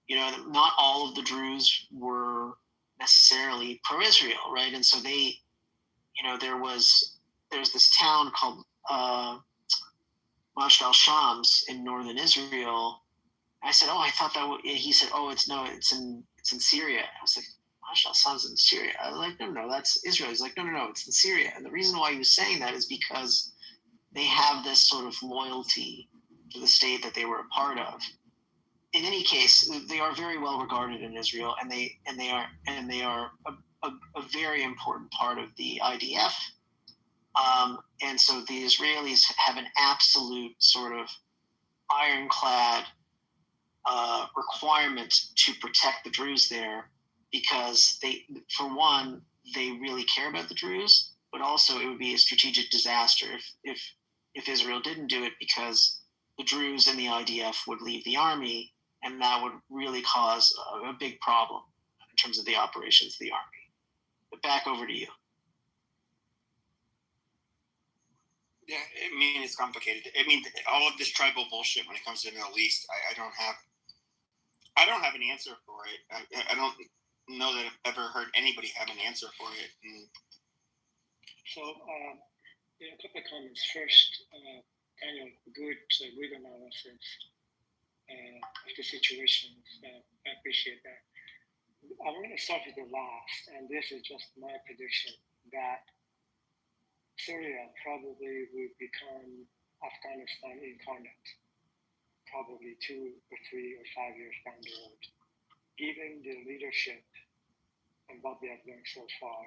Not all of the Druze were necessarily pro-Israel, right? And so there's this town called Majd al-Shams in northern Israel. I said, "Oh, I thought that." He said, "Oh, it's in Syria." I was like, "Majd al-Shams in Syria?" I was like, "No, that's Israel." He's like, "No, it's in Syria." And the reason why he was saying that is because they have this sort of loyalty to the state that they were a part of. In any case, they are very well regarded in Israel, and they are a very important part of the IDF. And so the Israelis have an absolute sort of ironclad requirement to protect the Druze there, because for one, they really care about the Druze, but also it would be a strategic disaster if Israel didn't do it, because the Druze in the IDF would leave the army, and that would really cause a big problem in terms of the operations of the army. But back over to you. Yeah, I mean, it's complicated. I mean, all of this tribal bullshit when it comes to the Middle East, I don't have an answer for it. I don't know that I've ever heard anybody have an answer for it. So, a couple of comments. First, kind of good analysis of the situation. I appreciate that. I'm going to start with the last, and this is just my prediction, that Syria probably will become Afghanistan incarnate, probably 2 or 3 or 5 years down the road, given the leadership and what they have done so far.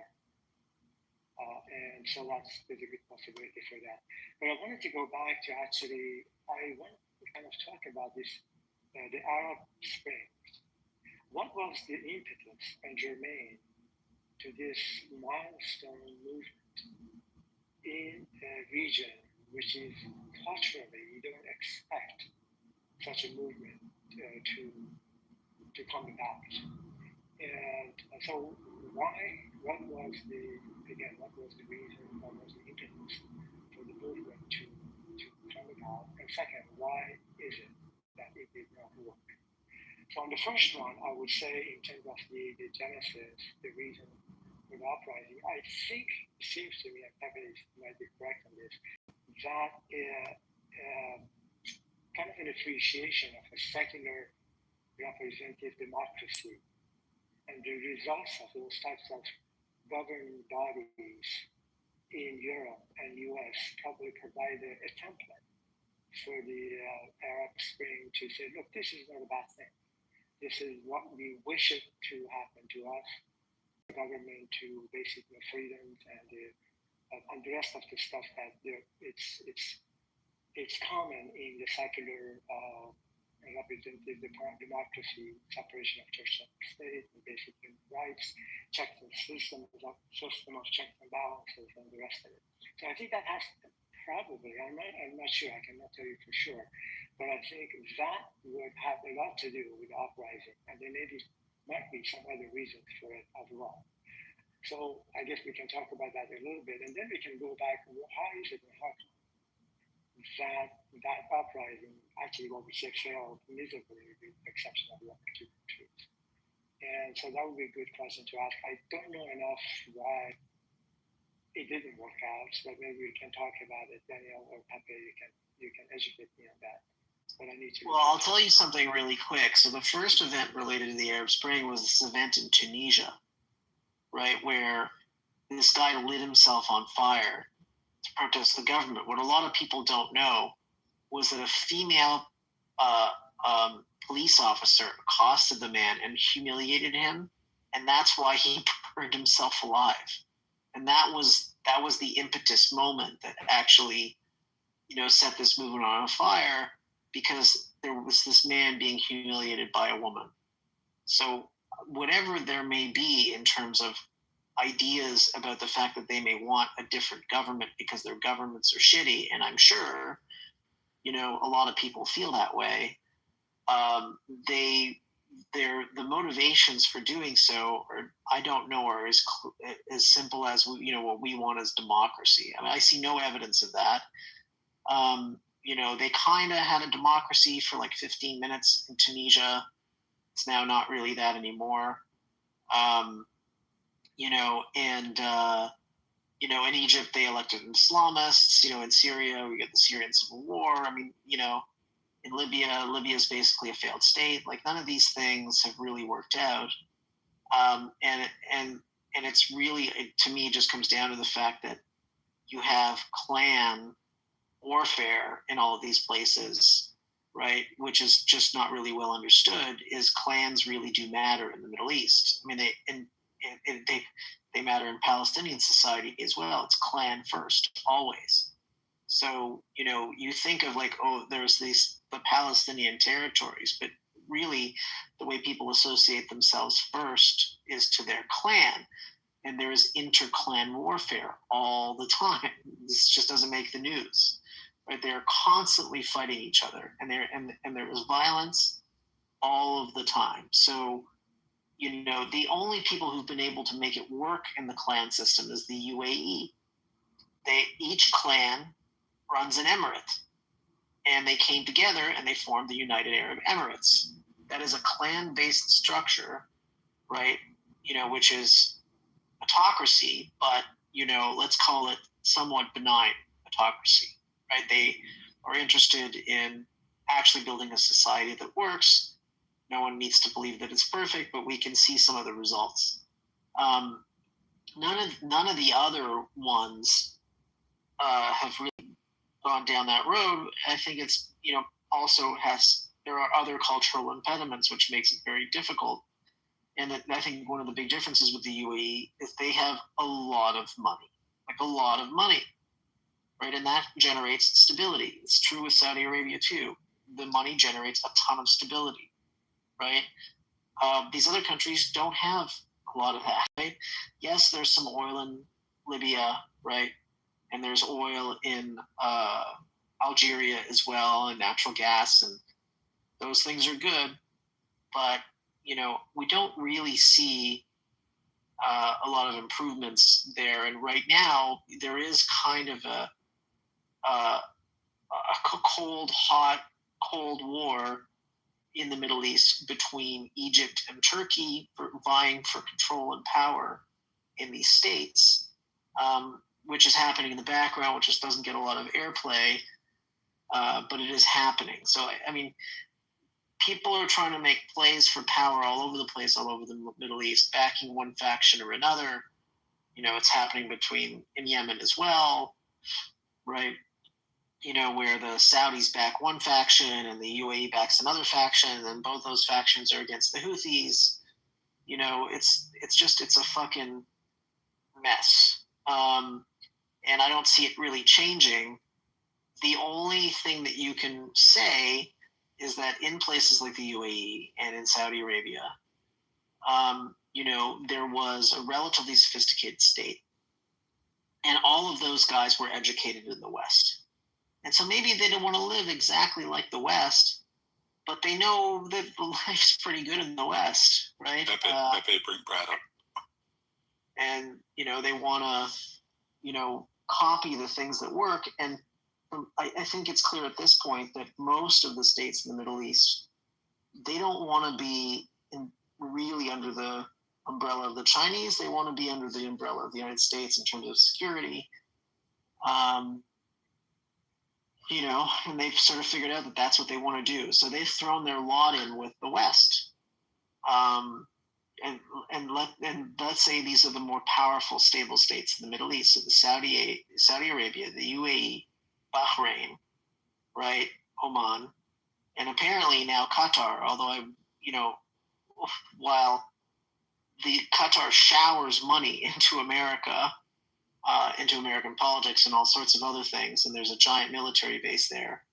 And so there's a good possibility for that. But I wanted to go back to I want to kind of talk about this, the Arab Spring. What was the impetus and germane to this milestone movement in a region which is culturally, you don't expect such a movement to come about? And so what was the reason, what was the impetus for the movement to come about? And second, why is it that it did not work? So on the first one, I would say in terms of the genesis, the reason for the uprising, I think it seems to me, and Pepe might be correct on this, that kind of an appreciation of a secular representative democracy and the results of those types of governing bodies in Europe and US probably provided a template for the Arab Spring to say, look, this is not a bad thing. This is what we wish it to happen to us, the government, to basically freedoms and the rest of the stuff that it's common in the secular representative democracy, separation of church and state, and basic human rights, checks and system of checks and balances, and the rest of it. So I think that has probably, I'm not sure, I cannot tell you for sure, but I think that would have a lot to do with the uprising, and there might be some other reasons for it as well. So I guess we can talk about that a little bit, and then we can go back, how is it and how come that uprising actually what we say failed miserably with the exception of 1 or 2 countries. And so that would be a good question to ask. I don't know enough why it didn't work out, but maybe we can talk about it. Daniel or Pepe, you can educate me on that. But I need to. Well, I'll tell you something really quick. So the first event related to the Arab Spring was this event in Tunisia, right, where this guy lit himself on fire to protest the government. What a lot of people don't know was that a female police officer accosted the man and humiliated him, and that's why he burned himself alive. And that was the impetus moment that actually, set this movement on fire, because there was this man being humiliated by a woman. So whatever there may be in terms of ideas about the fact that they may want a different government because their governments are shitty, and I'm sure, you know, a lot of people feel that way. The motivations for doing so are, I don't know, are as simple as, you know, what we want is democracy. I mean, I see no evidence of that. You know, they kind of had a democracy for like 15 minutes in Tunisia. It's now not really that anymore. You know, and you know, in Egypt they elected Islamists. You know, in Syria we get the Syrian civil war. I mean, you know, in Libya is basically a failed state. Like, none of these things have really worked out. And it's really, to me, just comes down to the fact that you have clan warfare in all of these places, right? Which is just not really well understood. Is clans really do matter in the Middle East? I mean, they matter in Palestinian society as well. It's clan first, always. So, you know, you think of like, oh, there's the Palestinian territories, but really the way people associate themselves first is to their clan. And there is inter-clan warfare all the time. This just doesn't make the news, right? They're constantly fighting each other, and there is violence all of the time. So, you know, the only people who've been able to make it work in the clan system is the UAE. Each clan runs an emirate, and they came together and they formed the United Arab Emirates. That is a clan-based structure, right? You know, which is autocracy, but, you know, let's call it somewhat benign autocracy, right? They are interested in actually building a society that works. No one needs to believe that it's perfect, but we can see some of the results. None of the other ones have really gone down that road. I think it's, you know, also there are other cultural impediments which makes it very difficult. And I think one of the big differences with the UAE is they have a lot of money, right? And that generates stability. It's true with Saudi Arabia too. The money generates a ton of stability, right? These other countries don't have a lot of that, right? Yes, there's some oil in Libya, right? And there's oil in Algeria as well, and natural gas, and those things are good. But, you know, we don't really see a lot of improvements there. And right now, there is kind of a cold war in the Middle East between Egypt and Turkey, vying for control and power in these states, which is happening in the background, which just doesn't get a lot of airplay, but it is happening. So, I mean, people are trying to make plays for power all over the place, all over the Middle East, backing one faction or another. You know, it's happening in Yemen as well, right? You know, where the Saudis back one faction and the UAE backs another faction, and then both those factions are against the Houthis. You know, it's a fucking mess. And I don't see it really changing. The only thing that you can say is that in places like the UAE and in Saudi Arabia, you know, there was a relatively sophisticated state, and all of those guys were educated in the West. And so maybe they don't want to live exactly like the West, but they know that life's pretty good in the West, right? Pepe, bring Brad up. And, you know, they want to, you know, copy the things that work. And I think it's clear at this point that most of the states in the Middle East, they don't want to be really under the umbrella of the Chinese. They want to be under the umbrella of the United States in terms of security. You know, and they've sort of figured out that that's what they want to do. So they've thrown their lot in with the West. And let's say these are the more powerful, stable states in the Middle East. So the Saudi Arabia, the UAE, Bahrain, right, Oman, and apparently now Qatar. Although while the Qatar showers money into America, into American politics and all sorts of other things, and there's a giant military base there.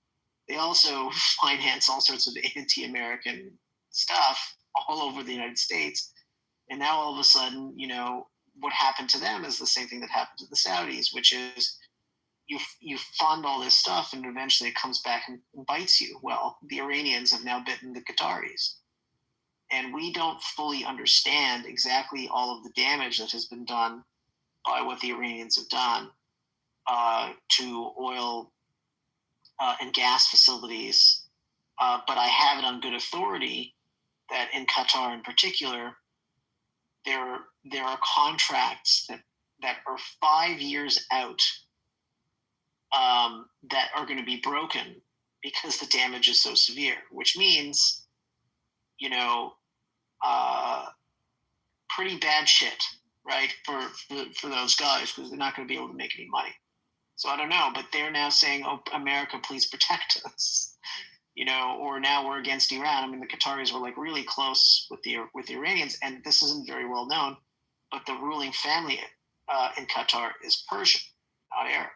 They also finance all sorts of anti-American stuff all over the United States. And now all of a sudden, you know, what happened to them is the same thing that happened to the Saudis, which is you fund all this stuff and eventually it comes back and bites you. Well, the Iranians have now bitten the Qataris. And we don't fully understand exactly all of the damage that has been done by what the Iranians have done to oil and gas facilities. But I have it on good authority that in Qatar in particular, there are contracts that are 5 years out that are going to be broken because the damage is so severe, which means, pretty bad shit, right, for those guys, because they're not going to be able to make any money. So I don't know, but they're now saying, "Oh, America, please protect us," or now we're against Iran. I mean, the Qataris were like really close with the Iranians, and this isn't very well known, but the ruling family in Qatar is Persian, not Arab.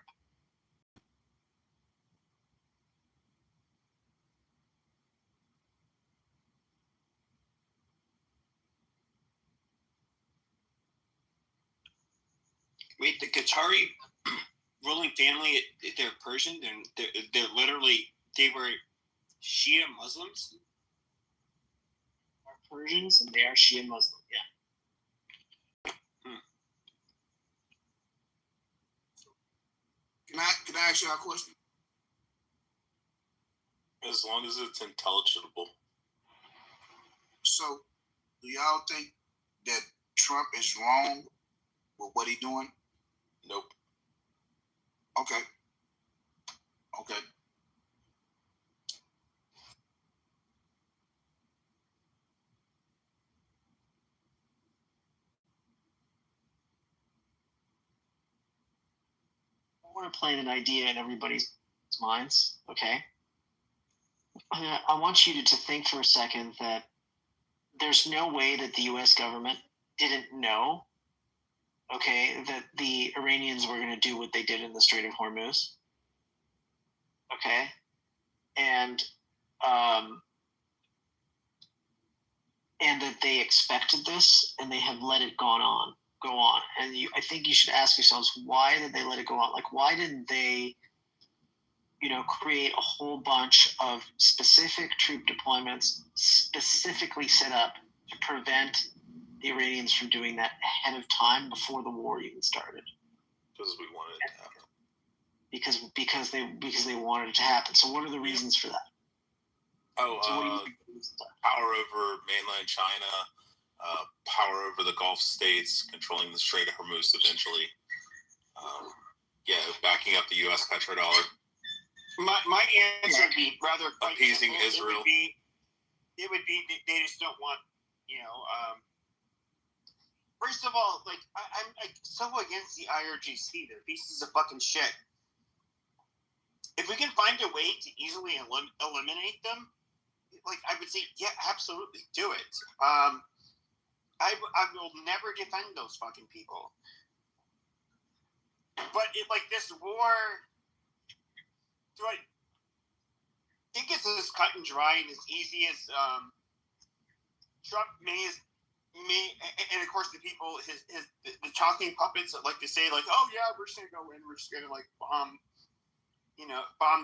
Wait, the Qatari ruling family, they're Persian? They're literally, they were Shia Muslims? Are Persians and they are Shia Muslim, yeah. Can I ask you a question? As long as it's intelligible. So, do y'all think that Trump is wrong with what he's doing? Nope. Okay. I want to plant an idea in everybody's minds, okay? I want you to think for a second that there's no way that the U.S. government didn't know, okay, that the Iranians were going to do what they did in the Strait of Hormuz, okay? And that they expected this and they have let it go on. And I think you should ask yourselves, why did they let it go on? Like, why didn't they, create a whole bunch of specific troop deployments specifically set up to prevent the Iranians from doing that ahead of time before the war even started? Because we wanted it to happen. Because they wanted it to happen. So what are the reasons for that? Power over mainland China, power over the Gulf states, controlling the Strait of Hormuz eventually. Backing up the U.S. petrodollar. My answer would be rather appeasing Israel. It would be they just don't want, first of all, like I'm so against the IRGC. They're pieces of fucking shit. If we can find a way to easily eliminate them, like I would say, yeah, absolutely, do it. I will never defend those fucking people. But this war, do I think it's as cut and dry and as easy as Trump may, and of course the people, the talking puppets that like to say like, oh yeah, we're just gonna go in, we're just gonna like bomb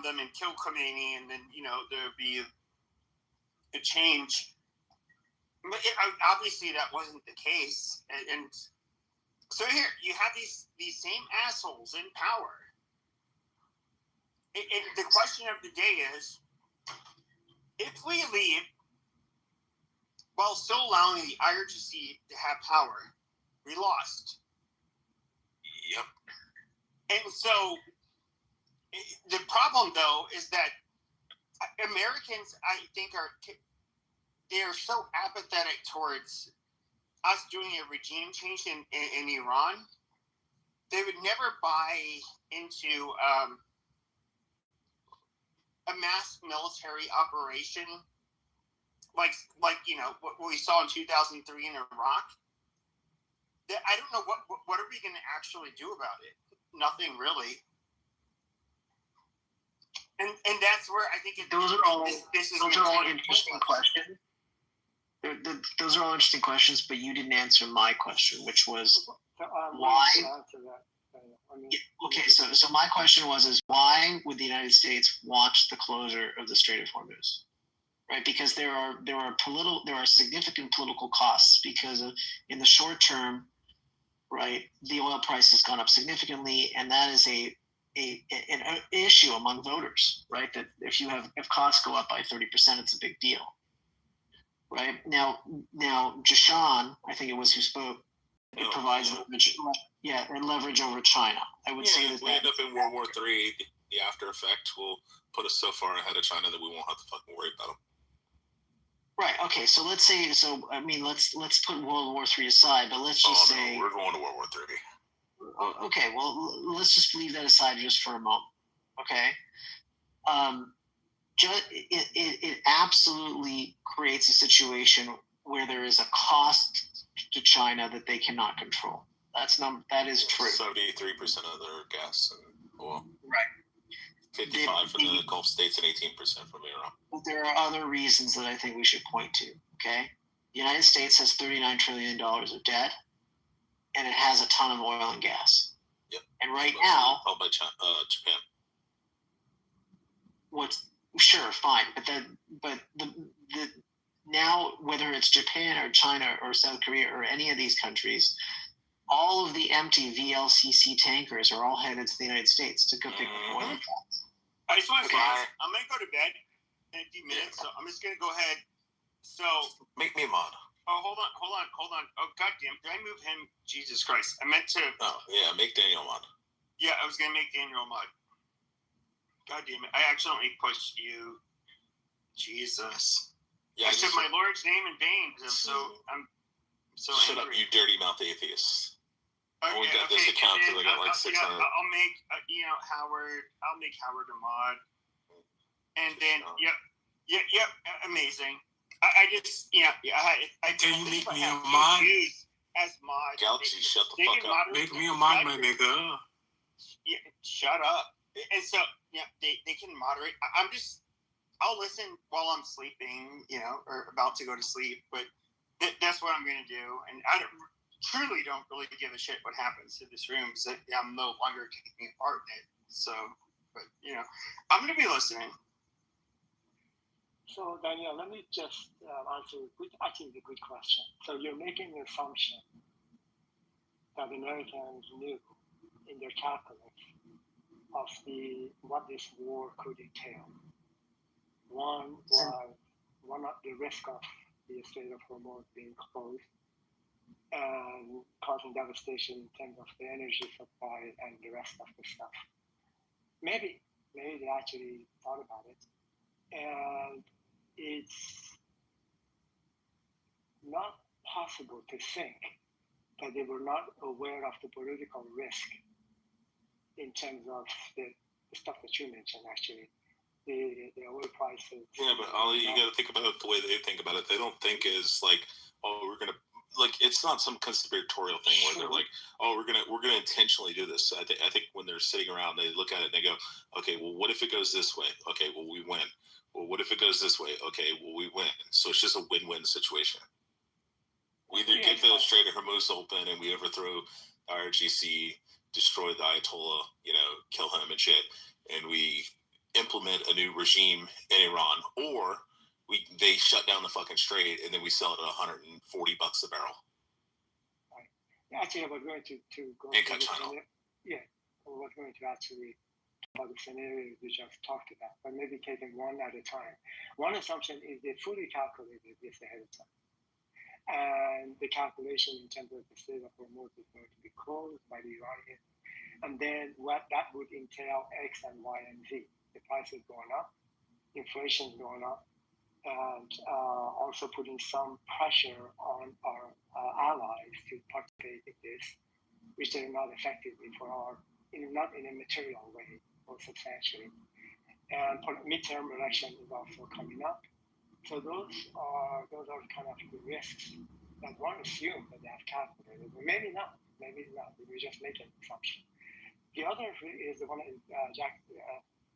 them and kill Khomeini, and then there'll be a change. But obviously that wasn't the case, and so here you have these same assholes in power. The question of the day is, if we leave while still allowing the IRGC to have power, we lost. Yep. And so the problem, though, is that Americans, I think, they're so apathetic towards us doing a regime change in Iran. They would never buy into a mass military operation like what we saw in 2003 in Iraq. I don't know what are we going to actually do about it? Nothing really. And that's where I think those are all interesting questions. Those are all interesting questions, but you didn't answer my question, which was, why? To answer that. Okay, so my question is why would the United States watch the closure of the Strait of Hormuz? Right, because there are significant political costs because in the short term, right, the oil price has gone up significantly, and that is an issue among voters, right? That if costs go up by 30%, it's a big deal, right? Now Jashan, I think it was who spoke. It provides leverage over China. I would say if we end up in World War III, the after effect will put us so far ahead of China that we won't have to fucking worry about them. Right. Okay. So let's say. So I mean, let's put World War III aside, but let's just say we're going to World War III. Okay. Well, let's just leave that aside just for a moment. Okay. It absolutely creates a situation where there is a cost to China that they cannot control. That is true. 73% of their gas and oil. Right. 55% from the Gulf states and 18% from Iran. There are other reasons that I think we should point to. Okay, the United States has $39 trillion of debt, and it has a ton of oil and gas. Yep. And right now, held by Japan. Sure, fine, but now whether it's Japan or China or South Korea or any of these countries, all of the empty VLCC tankers are all headed to the United States to go pick up oil and gas. I just want to say, I'm going to go to bed in a few minutes, so I'm just going to go ahead. So make me a mod. Oh, hold on. Oh, goddamn! Did I move him? Jesus Christ! I meant to. Oh yeah, make Daniel mod. Yeah, I was going to make Daniel mod. God damn it! I accidentally pushed you. Jesus. Yeah, I said my Lord's name in vain. I'm so shut angry. up, you dirty mouth atheist. Okay, I only got this account because I got like 600. I'll make Howard. I'll make Howard a mod, and then yep, amazing. I just I can you make me a mod? As mod. Galaxy, shut the fuck up. Make me a mod, my nigga. Yeah, shut up. And so they can moderate. I'll listen while I'm sleeping, or about to go to sleep. But that's what I'm going to do, and I truly don't really give a shit what happens to this room because I'm no longer taking part in it. So, but I'm going to be listening. So Daniel, let me just answer I think a good question. So you're making the assumption that Americans knew in their calculus of what this war could entail. One was the risk of the Strait of Hormuz being closed and causing devastation in terms of the energy supply and the rest of the stuff. Maybe they actually thought about it, and it's not possible to think that they were not aware of the political risk in terms of the stuff that you mentioned, actually. The oil prices. Yeah, but Ali, you got to think about it the way they think about it. They don't think is like, oh, we're gonna it's not some conspiratorial thing where they're like, oh, we're gonna intentionally do this. I think when they're sitting around, they look at it and they go, okay, well, what if it goes this way? Okay, well, we win. Well, what if it goes this way? Okay, well, we win. So it's just a win-win situation. We either get the Strait of Hormuz open and we overthrow IRGC, destroy the Ayatollah, kill him and shit, and we implement a new regime in Iran, or they shut down the fucking strait and then we sell it at $140 a barrel. Right. Yeah, actually, we're going to go and cut China. Yeah, we're going to actually talk about the scenarios we just talked about, but maybe taking one at a time. One assumption is they fully calculated this ahead of time. And the calculation in terms of the Strait of Hormuz is going to be closed by the Iranians. And then what that would entail X and Y and Z. The price is going up, inflation is going up, and also putting some pressure on our allies to participate in this, which they're not effectively not in a material way or substantially. And midterm election is also coming up. So those are kind of the risks that one assumes that they have calculated, but maybe not. Maybe not. We just make an assumption. The other is the one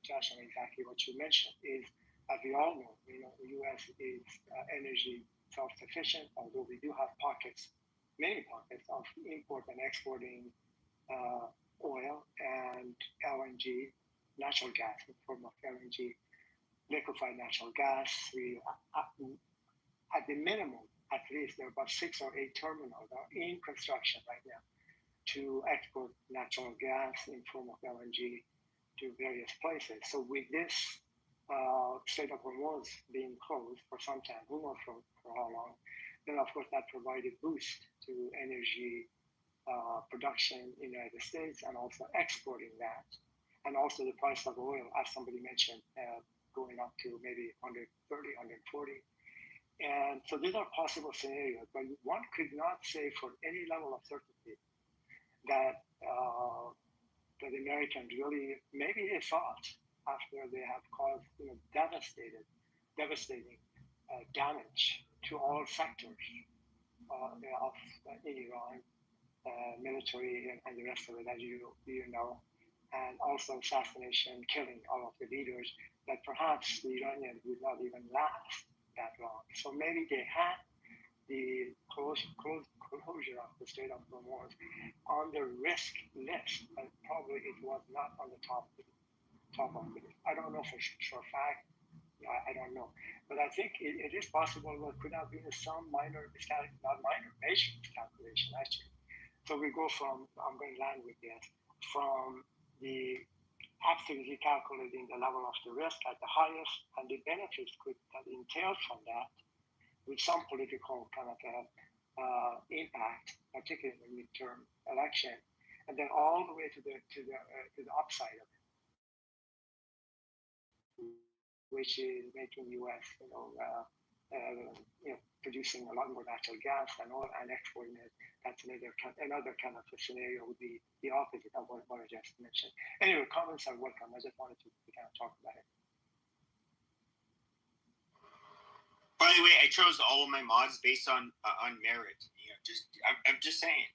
Josh, and exactly what you mentioned is, as we all know, the U.S. is energy self-sufficient, although we do have pockets many pockets of import and exporting oil and LNG, natural gas in the form of LNG, liquefied natural gas. We, at the minimum, at least there are about 6 or 8 terminals are in construction right now to export natural gas in form of LNG to various places. So with this Strait of Hormuz being closed for some time, who knows for how long, then of course that provided boost to energy production in the United States and also exporting that. And also the price of oil, as somebody mentioned, going up to maybe 130, 140. And so these are possible scenarios, but one could not say for any level of certainty that the Americans really, maybe they thought after they have caused devastating damage to all sectors of Iran, military and the rest of it, as you know, and also assassination, killing all of the leaders, that perhaps the Iranians would not even last that long. So maybe they had the closure of the Strait of Hormuz on the risk list, but probably it was not on the top of the list. I don't know for sure fact. I don't know. But I think it is possible there could have been some major miscalculation actually. So we go from, I'm going to land with this, from the absolutely calculating the level of the risk at the highest and the benefits that entail from that, with some political kind of impact, particularly in the midterm election, and then all the way to the upside of it, which is making U.S. Producing a lot more natural gas and oil and exporting it. That's another kind of a scenario would be the opposite of what I just mentioned. Anyway, comments are welcome. I just wanted to kind of talk about it. By the way, I chose all of my mods based on merit. I'm just saying.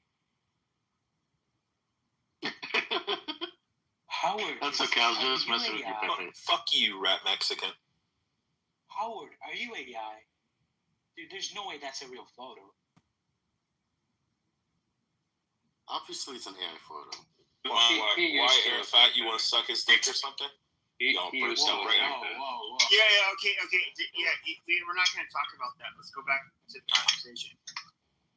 Howard. That's okay. I was just messing with you. Fuck you, rat Mexican. Howard, are you AI? Dude, there's no way that's a real photo. Obviously, it's an AI photo. Why Arafat? You want to suck his dick or something? Y'all burst out right now. Yeah, okay. Yeah, we're not going to talk about that. Let's go back to the conversation.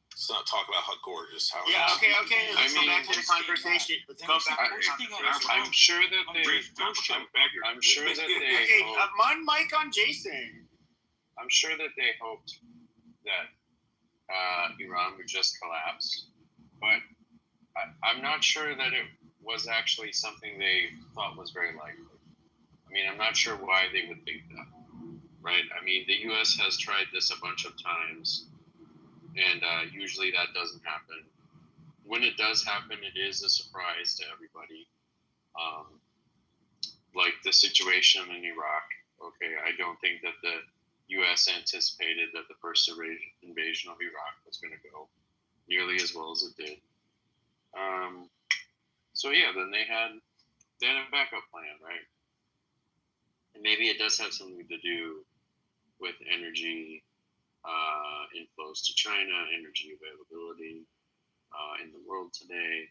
Let's not talk about how gorgeous Howard is. Yeah, okay. Let's go back to the conversation. Let's go back to the conversation. I'm sure that they. I'm sure that they. Okay, one mic on Jason. I'm sure that they hoped that Iran would just collapse, but I'm not sure that it was actually something they thought was very likely. I mean, I'm not sure why they would think that, right? I mean, the U.S. has tried this a bunch of times, and usually that doesn't happen. When it does happen, it is a surprise to everybody. Like the situation in Iraq, okay, I don't think that the U.S. anticipated that the first invasion of Iraq was going to go nearly as well as it did. So yeah, then they had a backup plan, right? And maybe it does have something to do with energy inflows to China, energy availability in the world today.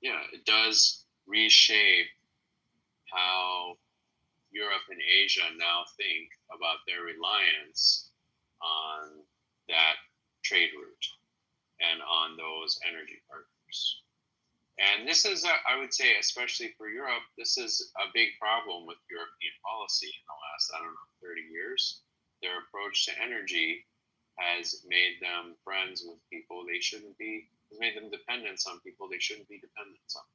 Yeah, it does reshape how Europe and Asia now think about their reliance on that trade route and on those energy partners. And this is, I would say, especially for Europe, this is a big problem with European policy in the last, 30 years. Their approach to energy has made them friends with people they shouldn't be, has made them dependents on people they shouldn't be dependents on.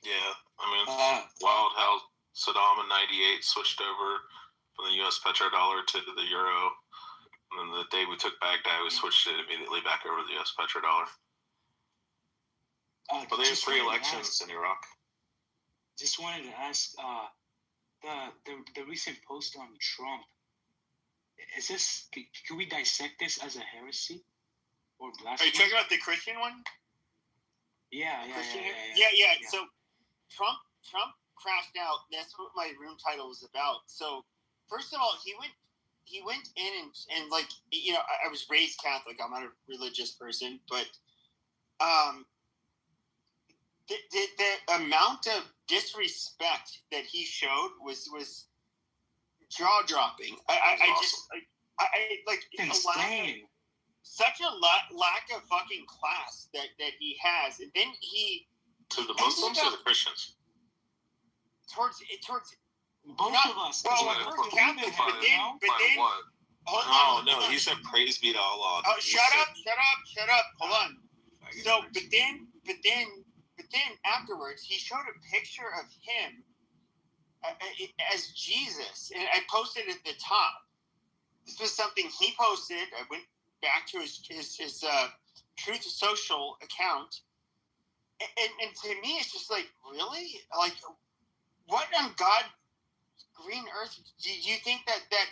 Yeah, I mean, it's wild how Saddam in '98 switched over from the U.S. petrodollar to the euro. And then the day we took Baghdad, we switched it immediately back over to the U.S. petrodollar. But there's 3 elections in Iraq. Just wanted to ask, the recent post on Trump, is this, can we dissect this as a heresy or blasphemy? Are you talking about the Christian one? Yeah. So Trump crashed out. That's what my room title was about. So first of all, he went he went in and like, you know, I was raised Catholic. I'm not a religious person, but the amount of disrespect that he showed was jaw dropping. I like insane. Such a lack of fucking class that he has, and then he to the Muslims or the Christians? Towards both of us. Well, towards Catholics, but then what? Hold on. No, he said praise be to Allah. Oh, shut up. Hold on. So, but then afterwards, he showed a picture of him as Jesus, and I posted at the top. This was something he posted. I went back to his Truth Social account, and to me, it's just like, really, like, what on God green earth do you think that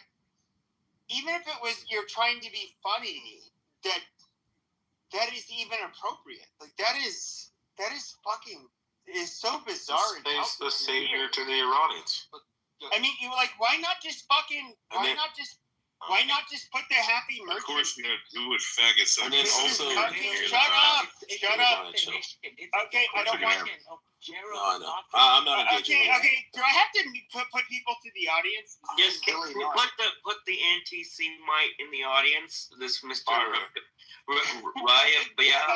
even if it was you're trying to be funny, that is even appropriate? Like that is fucking is so bizarre. He's the savior to the Iranians. I mean, you like, why not just put the happy merchant? Of course, you have Jewish faggots. And then also, shut up. Okay, I don't want. No, I know. I'm not engaging. Okay. Do I have to put people to the audience? Yes, can we put the anti-Semite in the audience? This Mr. Raya.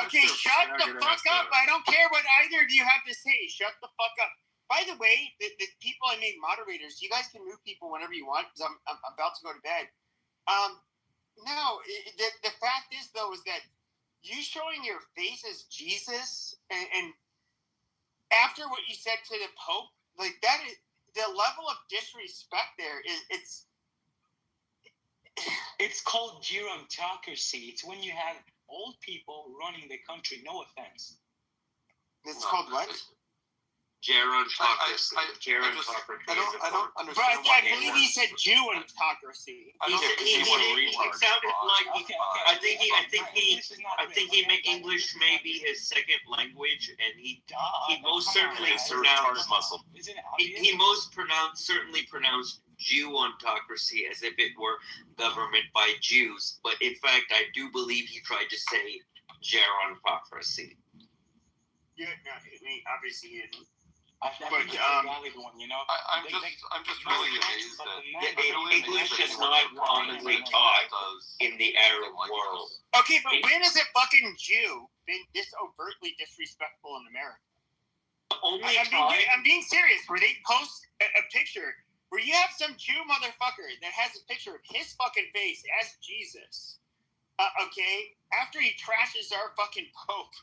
Okay, shut the fuck up. I don't care what either of you have to say. Shut the fuck up. By the way, the people I made moderators, you guys can move people whenever you want because I'm about to go to bed. No, the fact is though is that you showing your face as Jesus and after what you said to the Pope, like that is the level of disrespect there is it's called gerontocracy. It's when you have old people running the country. No offense. It's called what? Gerontocracy. I don't understand. But I believe he said Jew-ontocracy. It sounded like I think he made English maybe his second language, and he most certainly pronounced Muslim. He certainly pronounced Jew-ontocracy as if it were government by Jews. But in fact, I do believe he tried to say gerontocracy. Yeah, no, I mean, obviously he didn't. I think it's a valid one, you know. I'm just really amazed that English is not commonly taught in the Arab world. Okay, but when has a fucking Jew been this overtly disrespectful in America? I'm being serious. Where they post a picture where you have some Jew motherfucker that has a picture of his fucking face as Jesus. Okay, after he trashes our fucking Pope.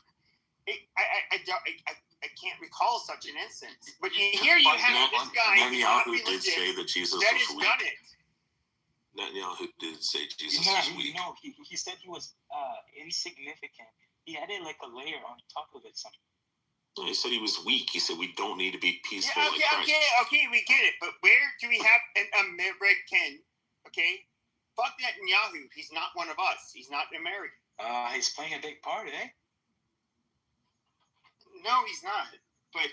I can't recall such an instance. But here you have this guy. Netanyahu did say that Jesus that was has weak. done it. Netanyahu did say Jesus was weak. No, he said he was insignificant. He added like a layer on top of it. No, he said he was weak. He said we don't need to be peaceful. Yeah, okay, we get it. But where do we have an American? Okay, fuck Netanyahu. He's not one of us. He's not an American. He's playing a big part, eh? No, he's not. But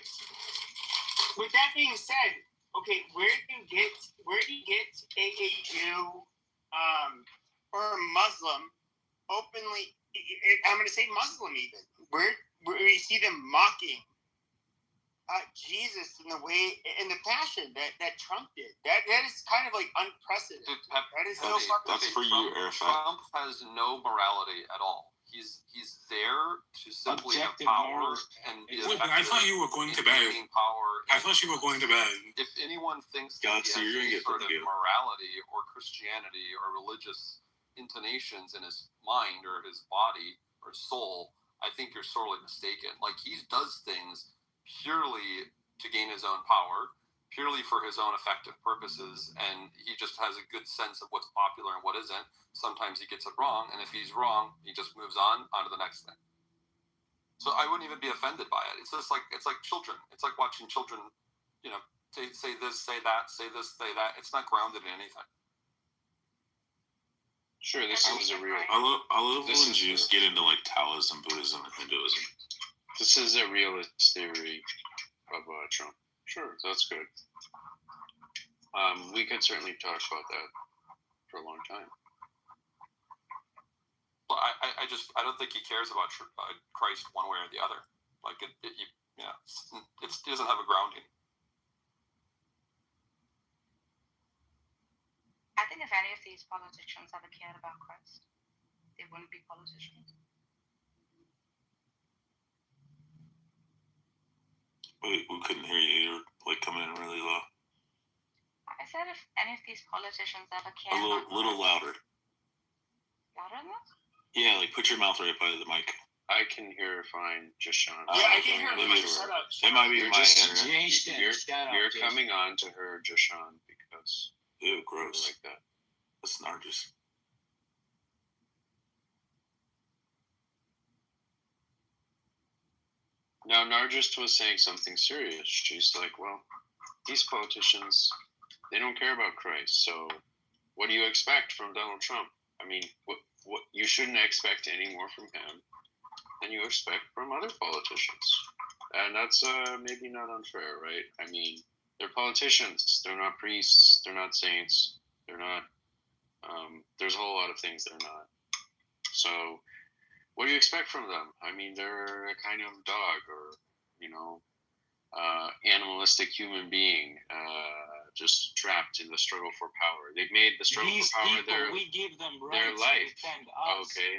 with that being said, okay, where do you get a Jew or a Muslim openly? I'm going to say Muslim even. Where you see them mocking Jesus in the fashion that Trump did. That is kind of like unprecedented. That is so fucking. That's for you, Arafat. Trump has no morality at all. He's there to simply have power and be Wait, but I thought you were going to bed. I thought you were going to bed. If anyone thinks God, that so he you're has gonna any get sort of put together. morality or Christianity or religious intonations in his mind or his body or soul, I think you're sorely mistaken. Like, he does things purely to gain his own power, purely for his own effective purposes, and he just has a good sense of what's popular and what isn't. Sometimes he gets it wrong, and if he's wrong, he just moves on to the next thing. So I wouldn't even be offended by it. It's like children. It's like watching children, say this, say that, say this, say that. It's not grounded in anything. Sure, this is a real. I love when Jews get into like Taoism, Buddhism, and Hinduism. This is a realist theory of Trump. Sure, that's good. We could certainly talk about that for a long time. Well, I don't think he cares about Christ one way or the other. Like it doesn't have a grounding. I think if any of these politicians ever cared about Christ, they wouldn't be politicians. We couldn't hear you. You're like coming in really low. I said if any of these politicians ever A cared about little louder. Louder than that? Yeah, like put your mouth right by the mic. I can hear fine, just Sean. Yeah, I can hear maybe her. Shut up. It might be You're my just internet. you're coming on to her, Jashawn, because Ew, gross. like that. That's Nargis. Now, Nargis was saying something serious. She's like, well, these politicians, they don't care about Christ. So what do you expect from Donald Trump? I mean, what you shouldn't expect any more from him than you expect from other politicians. And that's maybe not unfair, right? I mean, they're politicians. They're not priests. They're not saints. They're not, there's a whole lot of things they're not. So what do you expect from them? I mean, they're a kind of dog or, animalistic human being, just trapped in the struggle for power. They've made the struggle These for power people, we give them rights their life. to defend us. Okay.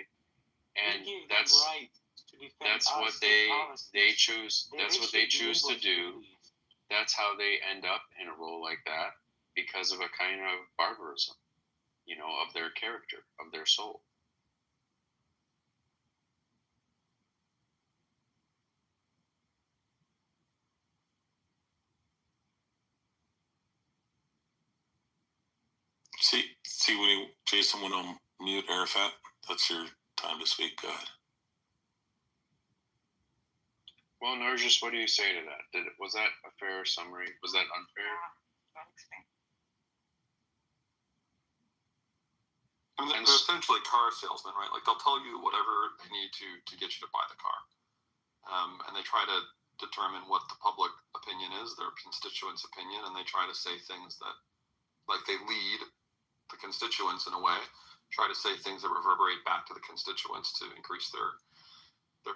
And we give that's them right to defend that's us, what the they choose. They That's what they should be choose to able do. That's how they end up in a role like that because of a kind of barbarism, of their character, of their soul. See when Jason went on mute, Arafat. That's your time to speak. Go ahead. Well, Nargis, what do you say to that? Was that a fair summary? Was that unfair? I mean, they're essentially car salesmen, right? Like they'll tell you whatever they need to get you to buy the car, and they try to determine what the public opinion is, their constituents' opinion, and they try to say things that, like, they lead the constituents in a way, try to say things that reverberate back to the constituents to increase their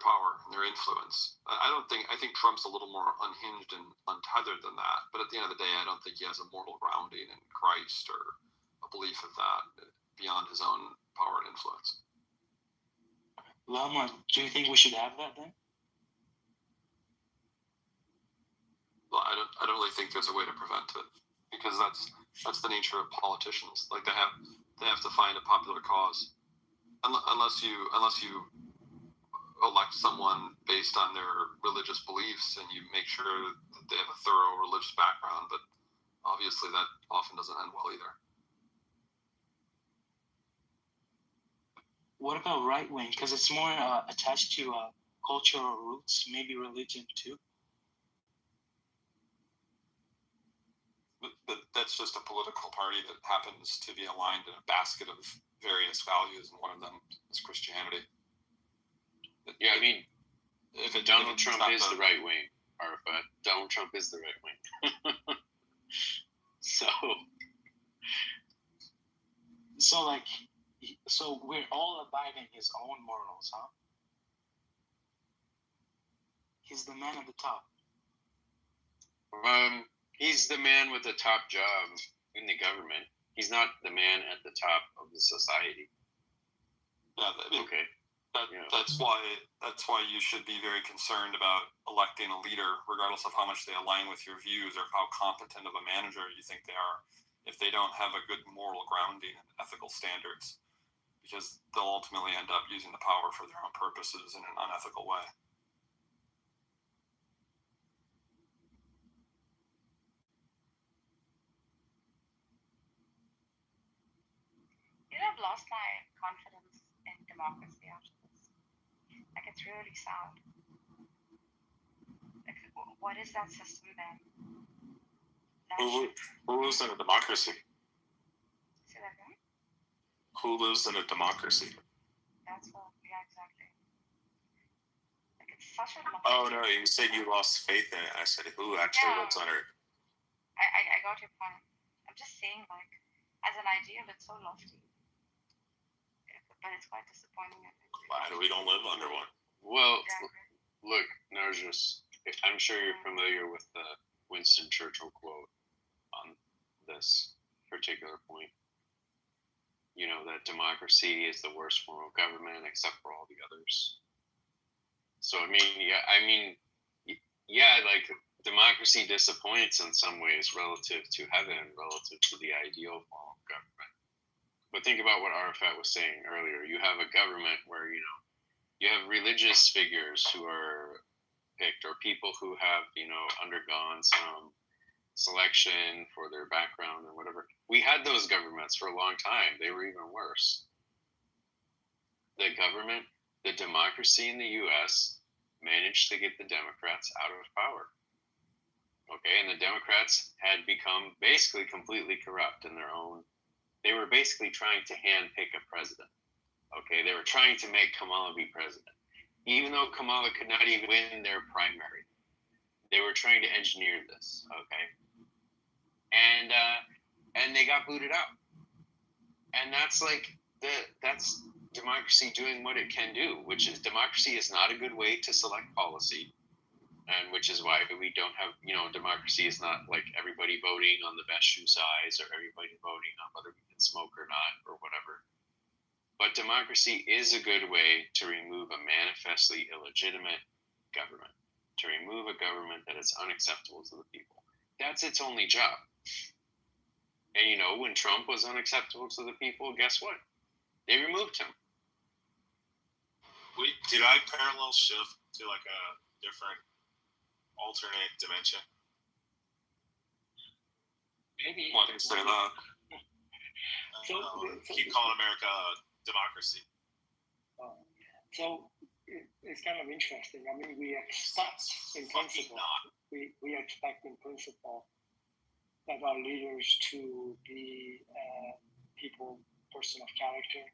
power and their influence. I think Trump's a little more unhinged and untethered than that, but at the end of the day, I don't think he has a moral grounding in Christ or a belief of that beyond his own power and influence. Lama, do you think we should have that then? Well, I don't really think there's a way to prevent it, because that's the nature of politicians. Like they have to find a popular cause, unless you elect someone based on their religious beliefs and you make sure that they have a thorough religious background. But obviously, that often doesn't end well either. What about right wing? Because it's more attached to cultural roots, maybe religion too. But that's just a political party that happens to be aligned in a basket of various values, and one of them is Christianity. Yeah, I mean, Donald Trump is the right wing, Arafat. Donald Trump is the right wing. So we're all abiding his own morals, huh? He's the man at the top. He's the man with the top job in the government. He's not the man at the top of the society. Yeah, okay. That's why you should be very concerned about electing a leader, regardless of how much they align with your views or how competent of a manager you think they are, if they don't have a good moral grounding and ethical standards, because they'll ultimately end up using the power for their own purposes in an unethical way. I've lost my confidence in democracy after this. Like, it's really sad. Like, what is that system then? Who lives in a democracy? Say that again? Who lives in a democracy? That's what, yeah, exactly. Like, it's such a long Oh, no, you said you lost faith in it. I said, who actually lives on it? I got your point. I'm just saying, like, as an idea, but so lofty. But it's quite disappointing. Why do we don't live under one? Well, look, Narjus, I'm sure you're familiar with the Winston Churchill quote on this particular point. You know, that democracy is the worst form of government except for all the others. So, like, democracy disappoints in some ways relative to heaven, relative to the ideal form of government. But think about what Arafat was saying earlier. You have a government where, you have religious figures who are picked, or people who have, undergone some selection for their background or whatever. We had those governments for a long time. They were even worse. The democracy in the U.S. managed to get the Democrats out of power. Okay, and the Democrats had become basically completely corrupt in their own. They were basically trying to handpick a president. Okay, they were trying to make Kamala be president, even though Kamala could not even win their primary. They were trying to engineer this. Okay, and they got booted out. And that's that's democracy doing what it can do, which is democracy is not a good way to select policy. And which is why we don't have, democracy is not like everybody voting on the best shoe size or everybody voting on whether we can smoke or not or whatever. But democracy is a good way to remove a manifestly illegitimate government, to remove a government that is unacceptable to the people. That's its only job. And when Trump was unacceptable to the people, guess what? They removed him. Did I parallel shift to like a different alternate dimension? Maybe. Why did you say that? Keep calling America a democracy. So it's kind of interesting. I mean, we expect in principle that our leaders to be person of character,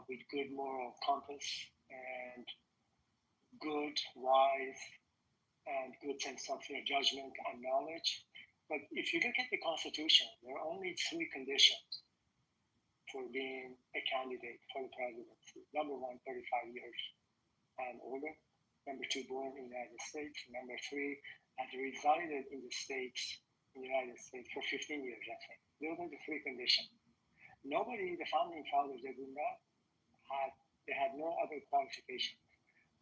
with good moral compass and good, wise, and good sense of judgment and knowledge. But if you look at the Constitution, there are only 3 conditions for being a candidate for the presidency. Number 1, 35 years and older. Number 2, born in the United States. Number 3, has resided in the United States for 15 years, I think. Those are the 3 conditions. Nobody, the founding fathers, they had no other qualifications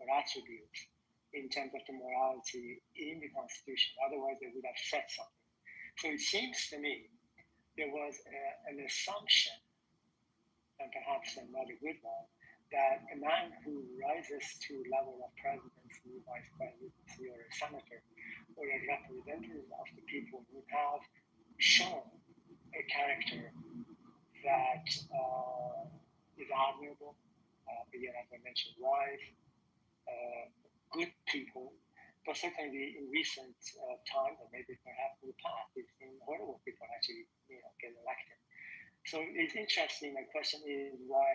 or attributes in terms of the morality in the Constitution. Otherwise, they would have said something. So it seems to me there was an assumption, and perhaps not a good one, that a man who rises to level of presidency, vice presidency, or a senator, or a representative of the people would have shown a character that is admirable, again, as I mentioned, wise, good people, but certainly in recent times, or maybe perhaps in the past, we've seen horrible people actually, get elected. So it's interesting. My question is why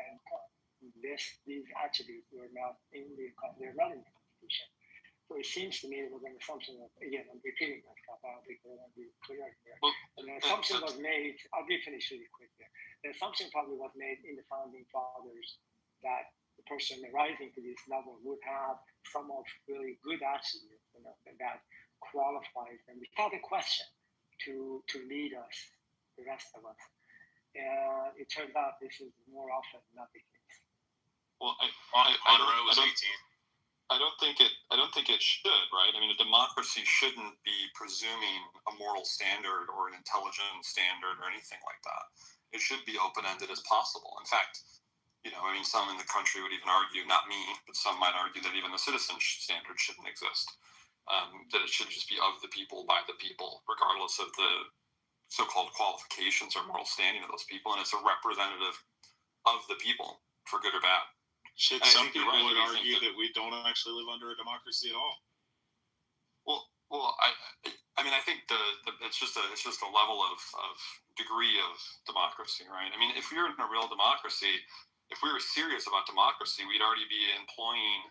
these attributes were not in the Constitution. So it seems to me there was an assumption of, again, I'm repeating myself, I don't think I want to be clear here. And the assumption was made, I'll be finished really quick here. The assumption probably was made in the founding fathers that the person rising to this level would have some of really good attributes, that qualifies them without a question to lead us, the rest of us. And it turns out this is more often not the case. Well, I don't think it should, right? I mean, a democracy shouldn't be presuming a moral standard or an intelligence standard or anything like that. It should be open-ended as possible. In fact, some in the country would even argue, not me, but some might argue that even the citizen standard shouldn't exist. That it should just be of the people, by the people, regardless of the so-called qualifications or moral standing of those people. And it's a representative of the people, for good or bad. Some people would argue that we don't actually live under a democracy at all. Well, I think it's just a level of degree of democracy, right? I mean, if we were in a real democracy, if we were serious about democracy, we'd already be employing,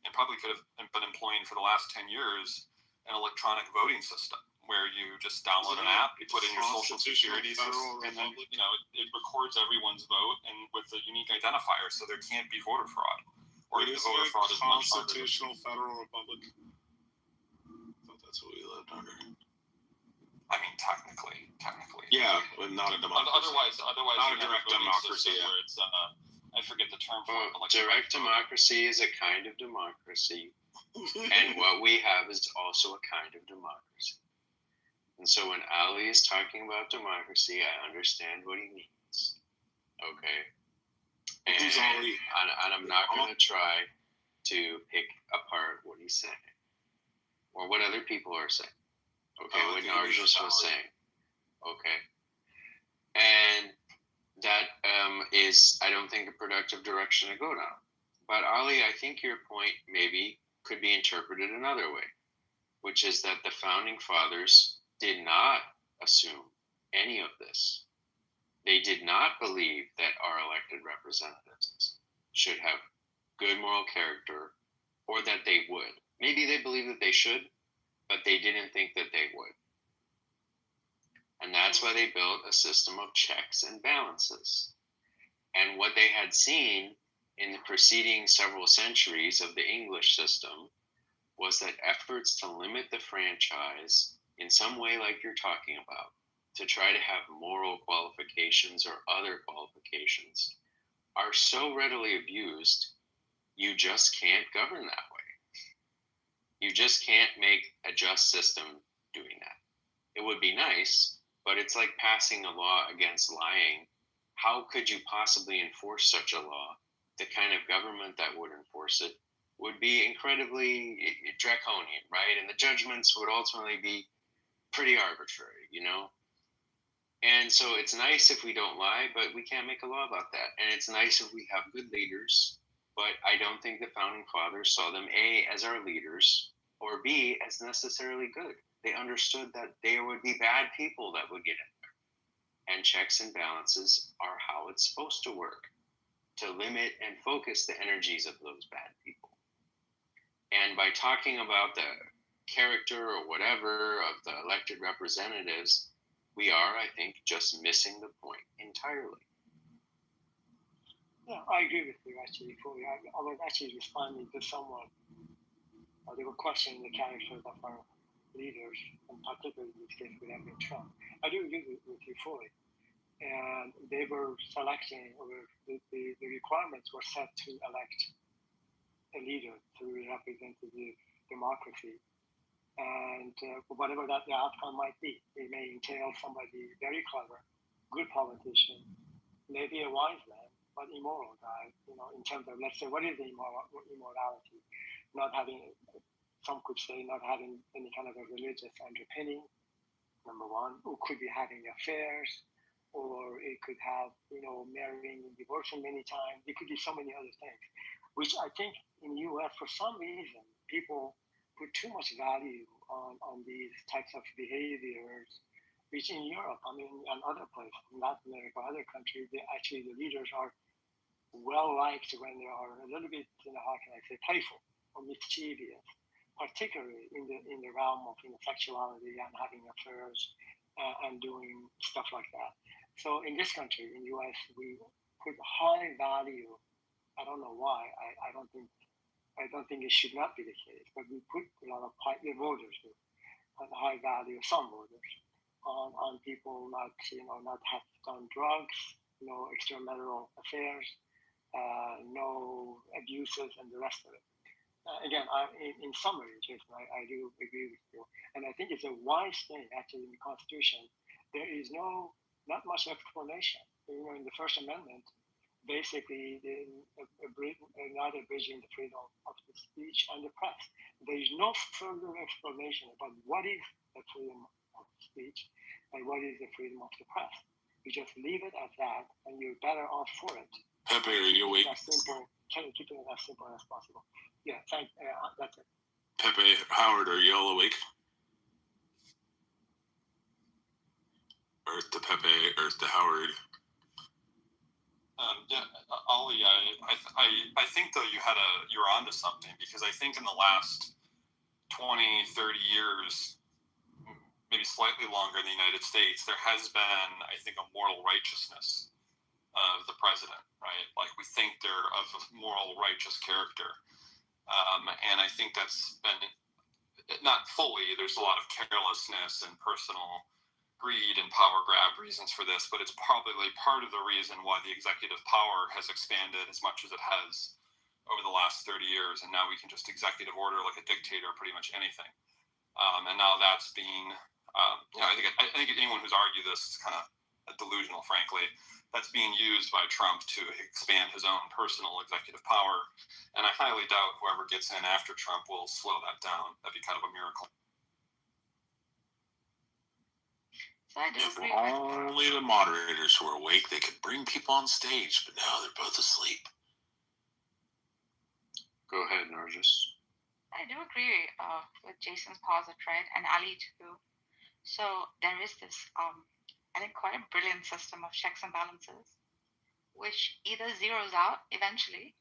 and probably could have been employing for the last 10 years, an electronic voting system where you just download an app, you put in your social security, and then it records everyone's vote and with a unique identifier, so there can't be voter fraud. Or the voter fraud is much harder. Constitutional federal republic. I thought that's what we lived under. I mean, technically. Yeah, but not a democracy. Otherwise, not a direct democracy. Where it's I forget the term for it. But like direct democracy is a kind of democracy, and what we have is also a kind of democracy. And so when Ali is talking about democracy, I understand what he means. Okay. And I'm not going to try to pick apart what he's saying or what other people are saying. Okay, what Narjus was saying. Okay. And that is, I don't think, a productive direction to go down. But Ali, I think your point maybe could be interpreted another way, which is that the founding fathers did not assume any of this. They did not believe that our elected representatives should have good moral character, or that they would. Maybe they believe that they should, but they didn't think that they would. And that's why they built a system of checks and balances. And what they had seen in the preceding several centuries of the English system was that efforts to limit the franchise in some way like you're talking about, to try to have moral qualifications or other qualifications, are so readily abused, you just can't govern that way. You just can't make a just system doing that. It would be nice, but it's like passing a law against lying. How could you possibly enforce such a law? The kind of government that would enforce it would be incredibly draconian, right? And the judgments would ultimately be pretty arbitrary, And so it's nice if we don't lie, but we can't make a law about that. And it's nice if we have good leaders, but I don't think the founding fathers saw them A, as our leaders, or B, as necessarily good. They understood that there would be bad people that would get in there. And checks and balances are how it's supposed to work, to limit and focus the energies of those bad people. And by talking about the character or whatever of the elected representatives, we are, I think, just missing the point entirely. Yeah, I agree with you actually. I was actually responding to someone. They were questioning the character of our leaders, and particularly in this case with Trump. I do agree with you fully. And they were selecting, or the requirements were set to elect a leader through representative democracy. And whatever that the outcome might be, it may entail somebody very clever, good politician, maybe a wise man, but immoral guy, in terms of, let's say, what is the immorality? Not having, some could say, not having any kind of a religious underpinning, number one, or could be having affairs, or it could have, marrying and divorcing many times. It could be so many other things, which I think in the U.S., for some reason, people put too much value on these types of behaviors, which in Europe, and other places, in Latin America, other countries, the leaders are well liked when they are a little bit, how can I say, playful or mischievous, particularly in the realm of sexuality and having affairs and doing stuff like that. So in this country, in the U.S., we put high value. I don't know why. I don't think it should not be the case, but we put a lot of the voters do, on high value, some voters, on people not have done drugs, no extramarital affairs, no abuses, and the rest of it. Again, in summary, Jason, I do agree with you, and I think it's a wise thing actually in the Constitution. There is not much explanation. In the First Amendment, basically not abridging the freedom of the speech and the press. There is no further explanation about what is the freedom of speech and what is the freedom of the press. You just leave it at that, and you're better off for it. Pepe, are you awake? Keeping it as simple as possible. Yeah, that's it. Pepe, Howard, are you all awake? Earth to Pepe, Earth to Howard. Ollie, I think though you're onto something, because I think in the last 20, 30 years, maybe slightly longer in the United States, there has been, I think, a moral righteousness of the president, right? Like, we think they're of a moral, righteous character. And I think that's been, not fully, there's a lot of carelessness and personal greed and power grab reasons for this, but it's probably part of the reason why the executive power has expanded as much as it has over the last 30 years. And now we can just executive order like a dictator pretty much anything. And now that's being, I think anyone who's argued this is kind of delusional, frankly. That's being used by Trump to expand his own personal executive power. And I highly doubt whoever gets in after Trump will slow that down. That'd be kind of a miracle. So I do If agree. only the moderators who are awake, they could bring people on stage, but now they're both asleep. Go ahead, Nargis. I do agree with Jason's posit, right? And Ali too. So there is this, I think, quite a brilliant system of checks and balances, which either zeroes out eventually,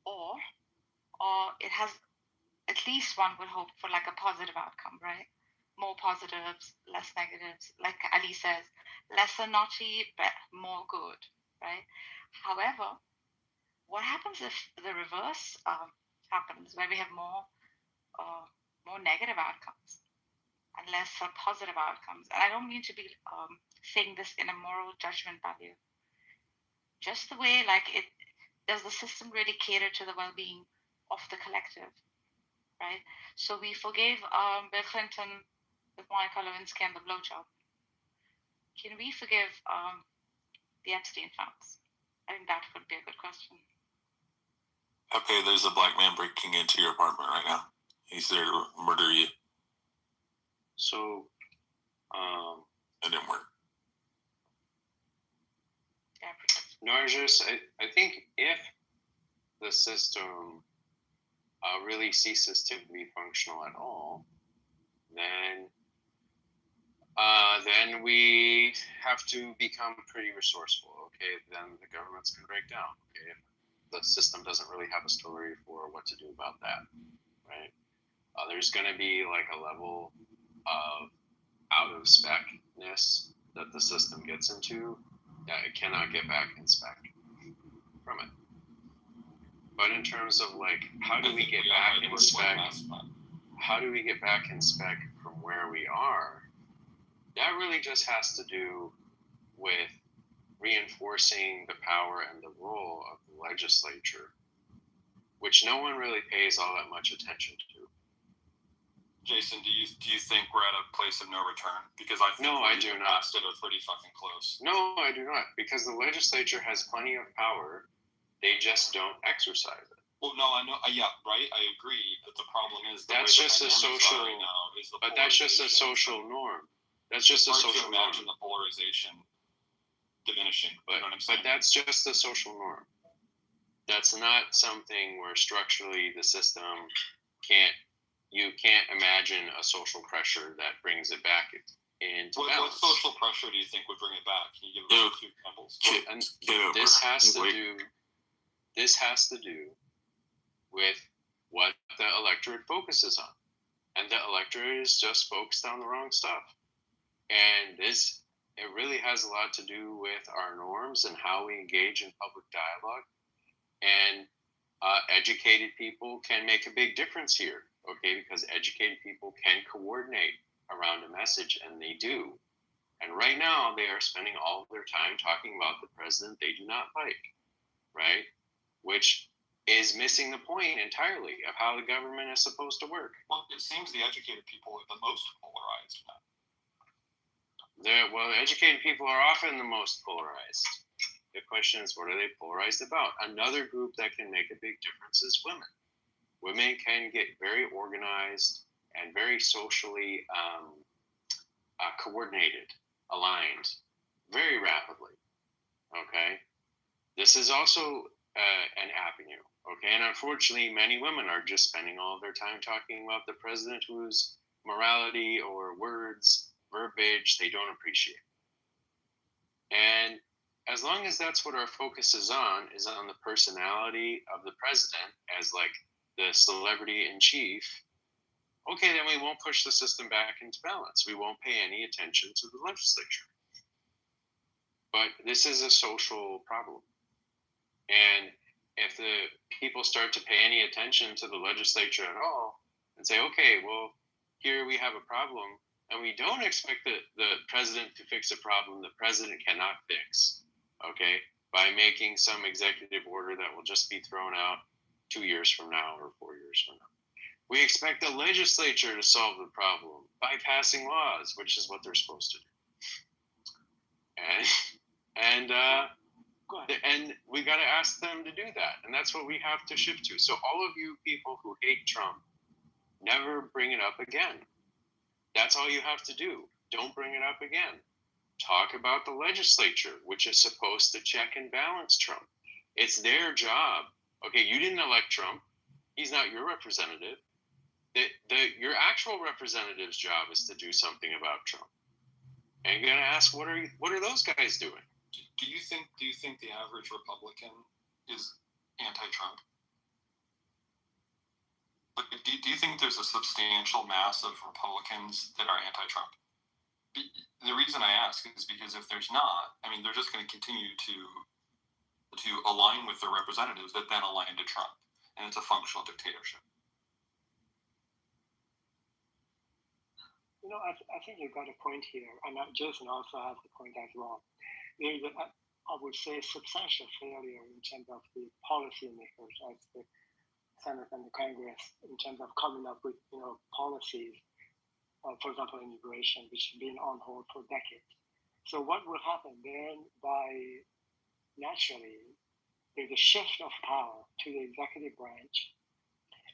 or it has, at least one would hope for, like a positive outcome, right? More positives, less negatives. Like Ali says, lesser naughty, but more good, right? However, what happens if the reverse happens, where we have more negative outcomes and less positive outcomes? And I don't mean to be saying this in a moral judgment value. Just the way, like, does the system really cater to the well-being of the collective, right? So we forgave Bill Clinton with Monica Lewinsky and the blowjob. Can we forgive the Epstein files? I think that would be a good question. Okay, there's a black man breaking into your apartment right now. He's there to murder you. So, it didn't work. Nargis, I think if the system really ceases to be functional at all, then we have to become pretty resourceful. Okay, then the government's going to break down. Okay, the system doesn't really have a story for what to do about that, right? There's going to be like a level of out of spec-ness that the system gets into that it cannot get back in spec from it. But in terms of like, how do we get back in spec? How do we get back in spec from where we are? That really just has to do with reinforcing the power and the role of the legislature, which no one really pays all that much attention to. Jason, do you think we're at a place of no return? Because I think I do not. Are pretty fucking close. No, I do not. Because the legislature has plenty of power, they just don't exercise it. Well, no, I know. Yeah, right. I agree. But the problem is that's just a social. Right now is the but that's just a social norm. That's just a social norm. Imagine the polarization diminishing. But, you know what I'm saying? But that's just a social norm. That's not something where structurally the system you can't imagine a social pressure that brings it back into balance. What social pressure do you think would bring it back? Can you give us a few examples? This has to do with what the electorate focuses on. And the electorate is just focused on the wrong stuff. And it really has a lot to do with our norms and how we engage in public dialogue. And educated people can make a big difference here, okay? Because educated people can coordinate around a message, and they do. And right now, they are spending all of their time talking about the president they do not like, right? Which is missing the point entirely of how the government is supposed to work. Well, it seems the educated people are the most polarized. Well, educated people are often the most polarized. The question is, what are they polarized about? Another group that can make a big difference is women. Women can get very organized and very socially coordinated, aligned, very rapidly. Okay? This is also an avenue. Okay? And unfortunately, many women are just spending all of their time talking about the president whose morality or words, verbiage, they don't appreciate. And as long as that's what our focus is on the personality of the president as like the celebrity in chief, okay, then we won't push the system back into balance. We won't pay any attention to the legislature. But this is a social problem. And if the people start to pay any attention to the legislature at all and say, okay, well, here we have a problem, and we don't expect the president to fix a problem the president cannot fix, okay, by making some executive order that will just be thrown out 2 years from now or 4 years from now. We expect the legislature to solve the problem by passing laws, which is what they're supposed to do. And we got to ask them to do that. And that's what we have to shift to. So all of you people who hate Trump, never bring it up again. That's all you have to do. Don't bring it up again. Talk about the legislature, which is supposed to check and balance Trump. It's their job. Okay, you didn't elect Trump. He's not your representative. Your actual representative's job is to do something about Trump. And you're gonna ask, what are those guys doing? Do you think the average Republican is anti-Trump? But do you think there's a substantial mass of Republicans that are anti-Trump? The reason I ask is because if there's not, I mean, they're just going to continue to align with their representatives that then align to Trump, and it's a functional dictatorship. You know, I think you've got a point here, and Jason also has the point as well. There's, I would say, substantial failure in terms of the policymakers, as the Senate and the Congress, in terms of coming up with, policies, for example, immigration, which has been on hold for decades. So what will happen then? Naturally, there's a shift of power to the executive branch,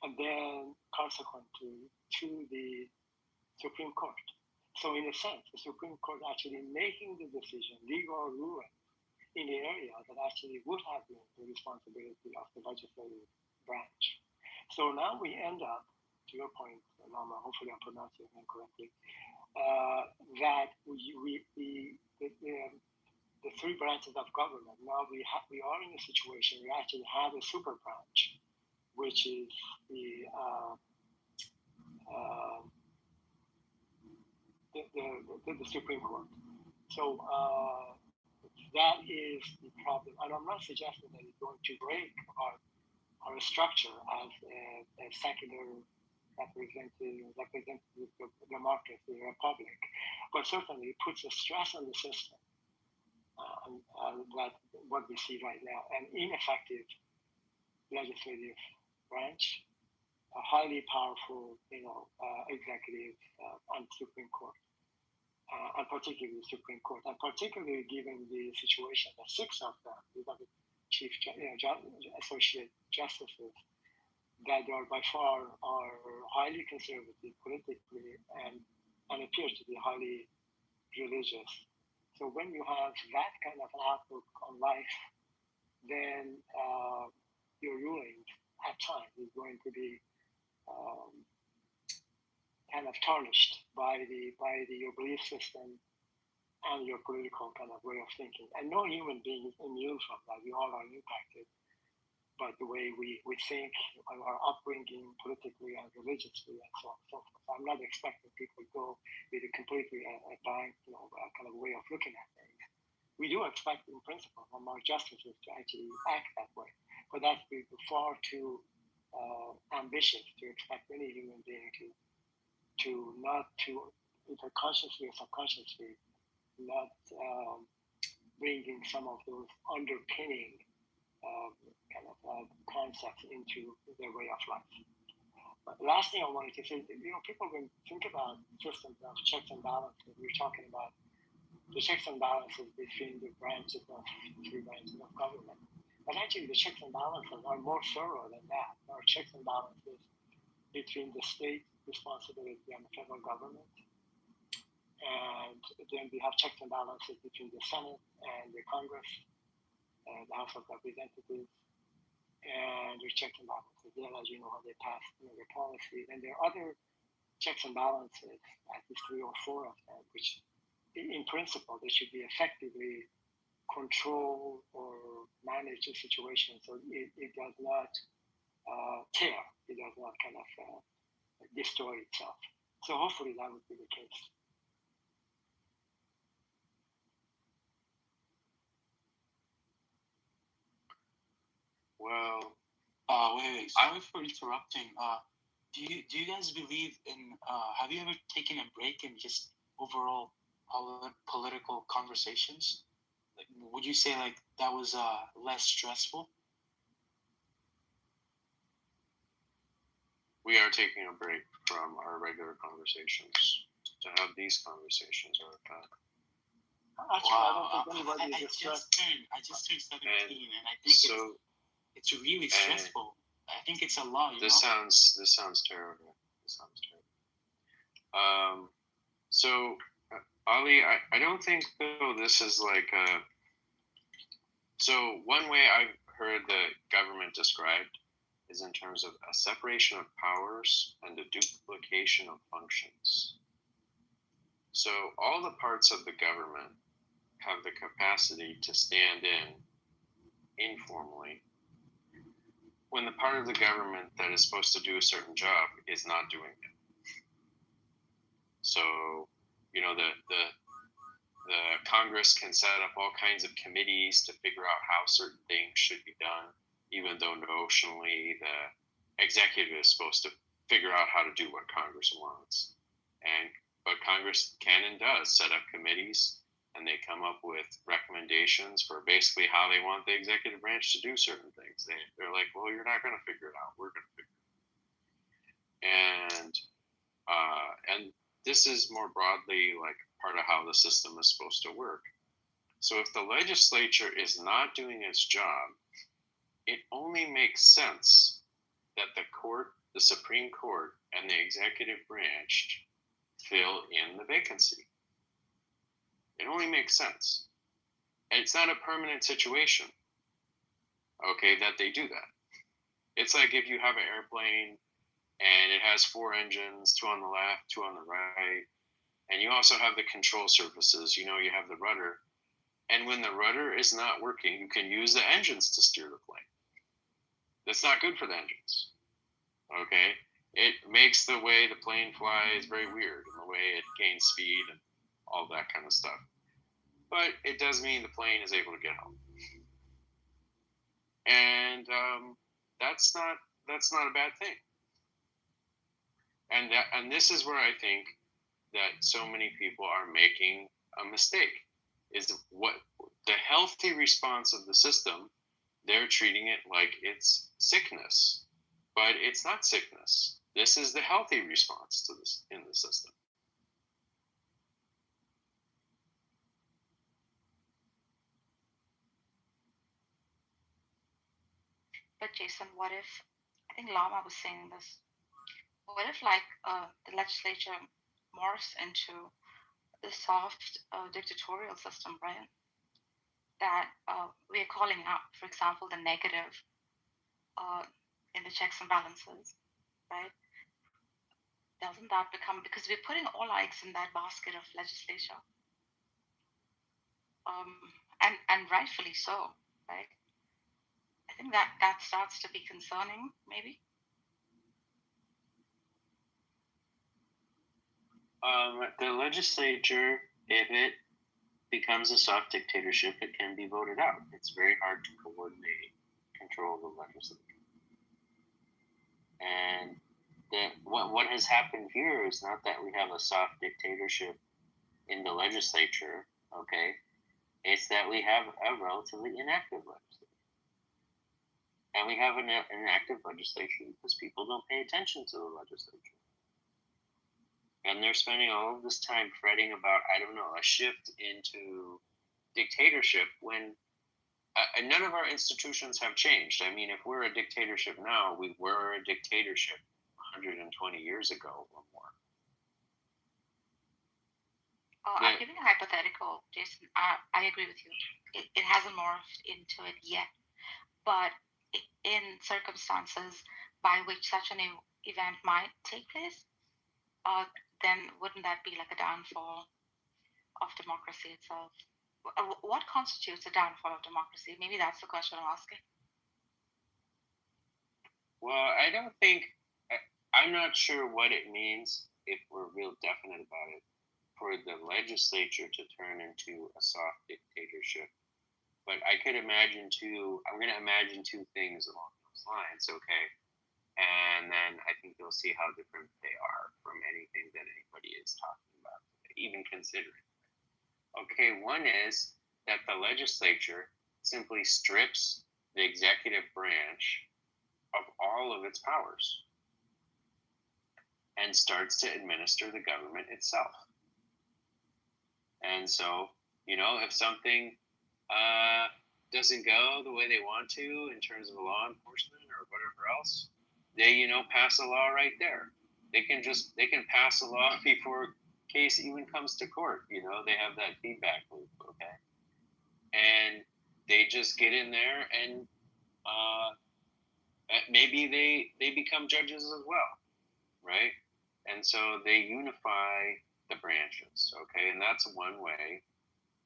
and then consequently to the Supreme Court. So in a sense, the Supreme Court actually making the decision, legal ruling, in the area that actually would have been the responsibility of the legislative branch. So now we end up, to your point, Lama, hopefully I'm pronouncing it correctly, that the three branches of government, now we are in a situation we actually have a super branch, which is the Supreme Court. So that is the problem. And I'm not suggesting that it's going to break our structure as a secular representative democracy, republic, but certainly it puts a stress on the system. That what we see right now, an ineffective legislative branch, a highly powerful, executive and Supreme Court, and particularly the Supreme Court, and particularly given the situation that 6 of them, the chief associate justices, that are by far are highly conservative politically and appears to be highly religious. So when you have that kind of an outlook on life, then your ruling at times is going to be kind of tarnished by your belief system and your political kind of way of thinking. And no human being is immune from that. We all are impacted by the way we think, our upbringing politically and religiously, and so on and so forth. I'm not expecting people to go with a completely blank, kind of way of looking at things. We do expect, in principle, from our justices to actually act that way, but that's far too ambitious to expect any human being to not to either consciously or subconsciously not bringing some of those underpinning concepts into their way of life. But the last thing I wanted to say, people when think about systems of checks and balances, we're talking about the checks and balances between the three branches of government. But actually, the checks and balances are more thorough than that. There are checks and balances between the state responsibility and the federal government. And then we have checks and balances between the Senate and the Congress and the House of Representatives. And there's checks and balances there, as you know, how they pass their policy. And there are other checks and balances, at least 3 or 4 of them, which in principle, they should be effectively control or manage the situation so it does not tear, it does not kind of destroy itself. So hopefully that would be the case. Well, wait. Sorry for interrupting. Do you guys believe in? Have you ever taken a break in just overall political conversations? Like, would you say like that was less stressful? we are taking a break from our regular conversations to have these conversations, Erica. Actually, I don't think anybody is stressed. I just turned 17, and I think it's really stressful. I think it's a lot. This sounds terrible. This sounds terrible. So, Ali, I don't think though this is like a. So one way I've heard the government described is in terms of a separation of powers and a duplication of functions. So all the parts of the government have the capacity to stand in informally when the part of the government that is supposed to do a certain job is not doing it. So, the Congress can set up all kinds of committees to figure out how certain things should be done, even though notionally the executive is supposed to figure out how to do what Congress wants. But Congress can and does set up committees, and they come up with recommendations for basically how they want the executive branch to do certain things. They're like, well, you're not going to figure it out. We're going to figure it out. And this is more broadly like part of how the system is supposed to work. So if the legislature is not doing its job, it only makes sense that the Supreme Court, and the executive branch fill in the vacancy. It only makes sense. And it's not a permanent situation, okay, that they do that. It's like if you have an airplane and it has 4 engines, 2 on the left, 2 on the right, and you also have the control surfaces, you have the rudder. And when the rudder is not working, you can use the engines to steer the plane. That's not good for the engines, okay? It makes the way the plane flies very weird, and the way it gains speed and all that kind of stuff. But it does mean the plane is able to get home. And that's not a bad thing. And this is where I think that so many people are making a mistake, is what the healthy response of the system, they're treating it like it's sickness, but it's not sickness. This is the healthy response to this in the system. But Jason, what if, I think Lama was saying this, what if like the legislature morphs into the soft dictatorial system, right? That we're calling out, for example, the negative in the checks and balances, right? Doesn't that become, because we're putting all our eggs in that basket of legislature, and rightfully so, right? I think that starts to be concerning, maybe. The legislature, if it becomes a soft dictatorship, it can be voted out. It's very hard to coordinate control of the legislature. And what has happened here is not that we have a soft dictatorship in the legislature, okay? It's that we have a relatively inactive legislature. And we have an inactive legislature because people don't pay attention to the legislature. And they're spending all of this time fretting about, a shift into dictatorship when none of our institutions have changed. I mean, if we're a dictatorship now, we were a dictatorship 120 years ago or more. I'm giving a hypothetical, Jason. I agree with you. It hasn't morphed into it yet. But in circumstances by which such an event might take place, then wouldn't that be like a downfall of democracy itself? What constitutes a downfall of democracy? Maybe that's the question I'm asking. Well, I don't think I'm not sure what it means if we're real definite about it for the legislature to turn into a soft dictatorship. But I could imagine I'm going to imagine two things along those lines, okay? And then I think you'll see how different they are from anything that anybody is talking about, even considering. Okay, one is that the legislature simply strips the executive branch of all of its powers and starts to administer the government itself. And so, if something doesn't go the way they want to in terms of law enforcement or whatever else, they, pass a law right there. They can pass a law before case even comes to court. They have that feedback loop, okay? And they just get in there and maybe they become judges as well, right? And so they unify the branches, okay? And that's one way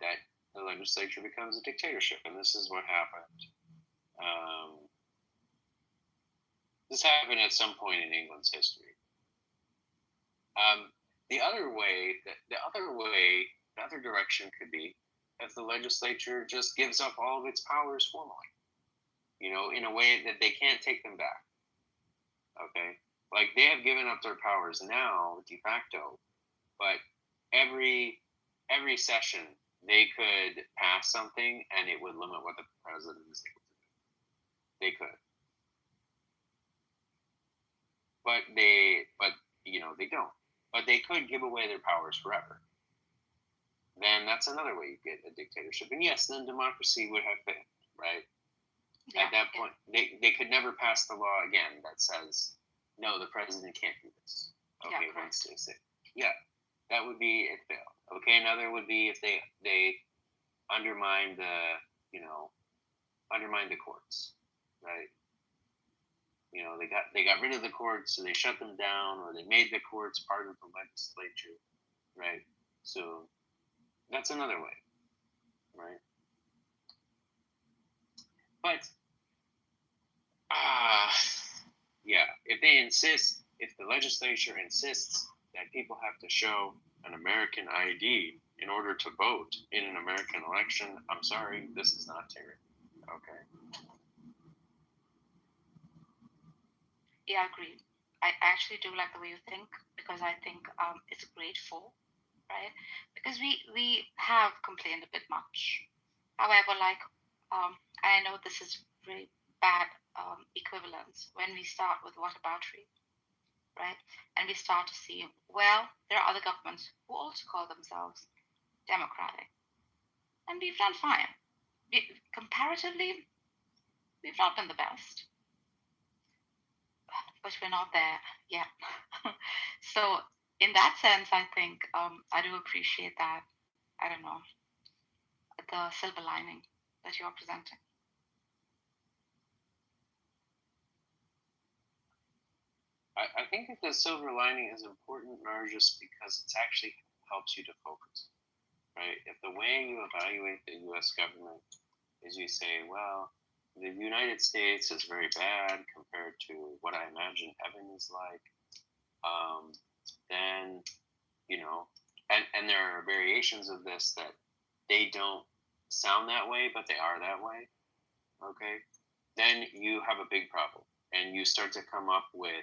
that the legislature becomes a dictatorship, and this is what happened. This happened at some point in England's history. The other direction could be if the legislature just gives up all of its powers formally, in a way that they can't take them back. Okay, like they have given up their powers now de facto, but every session they could pass something and it would limit what the president is able to do. They could. But they don't. But they could give away their powers forever. Then that's another way you get a dictatorship. And yes, then democracy would have failed, right? Yeah. At that point, they could never pass the law again that says, no, the president can't do this. Okay, once they say, that would be it failed. Okay, another would be if they undermine the courts, right? They got rid of the courts, so they shut them down, or they made the courts part of the legislature, right? So that's another way, right? But if the legislature insists that people have to show an American ID in order to vote in an American election, I'm sorry, this is not tyranny. Okay. Yeah, agreed. I actually do like the way you think, because I think it's grateful, right? Because we have complained a bit much. However, I know this is really bad equivalence when we start with whataboutery, right? And we start to see, well, there are other governments who also call themselves democratic, and we've done fine. Comparatively, we've not been the best, but we're not there yet. So in that sense, I think I do appreciate that, I don't know, the silver lining that you're presenting. I think that the silver lining is important, not just because it actually helps you to focus, right? If the way you evaluate the U.S. government is you say, well, the United States is very bad compared to what I imagine heaven is like, then, and there are variations of this that they don't sound that way, but they are that way, okay? Then you have a big problem, and you start to come up with,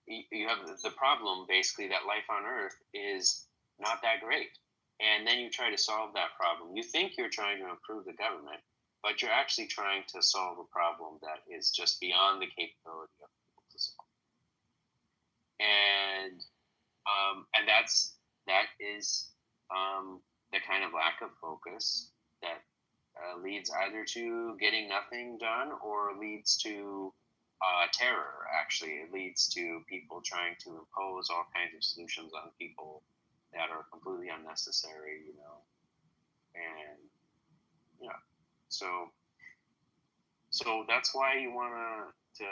you have the problem basically that life on Earth is not that great. And then you try to solve that problem. You think you're trying to improve the government, but you're actually trying to solve a problem that is just beyond the capability of people to solve. And that is the kind of lack of focus that leads either to getting nothing done or leads to terror. Actually, it leads to people trying to impose all kinds of solutions on people that are completely unnecessary, and so that's why you want to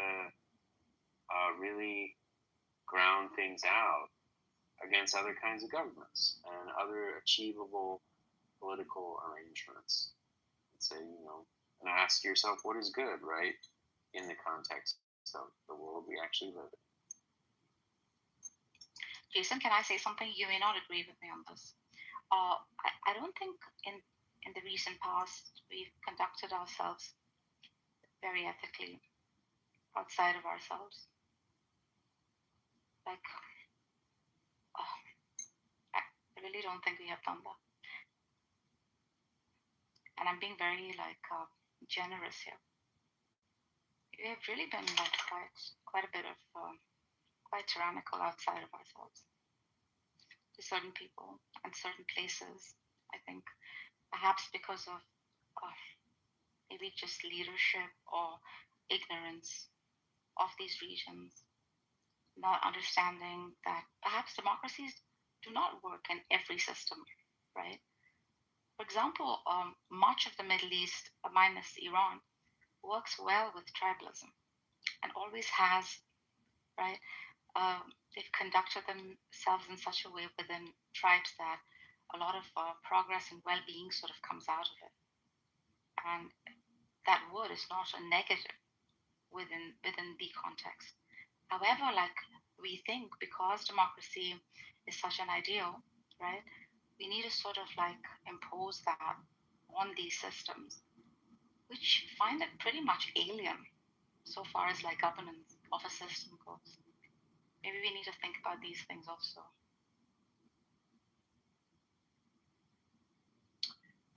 really ground things out against other kinds of governments and other achievable political arrangements. And say, and ask yourself what is good, right, in the context of the world we actually live in. Jason, can I say something? You may not agree with me on this. I don't think in the recent past we've conducted ourselves very ethically outside of ourselves. Like, I really don't think we have done that. And I'm being very generous here. We have really been like quite a bit of quite tyrannical outside of ourselves to certain people and certain places. I think perhaps because of maybe just leadership or ignorance of these regions, not understanding that perhaps democracies do not work in every system, right? For example, much of the Middle East, minus Iran, works well with tribalism and always has, right? They've conducted themselves in such a way within tribes that a lot of progress and well-being sort of comes out of it. And that word is not a negative within the context. However, we think because democracy is such an ideal, right? We need to sort of impose that on these systems, which find it pretty much alien so far as governance of a system goes. Maybe we need to think about these things also.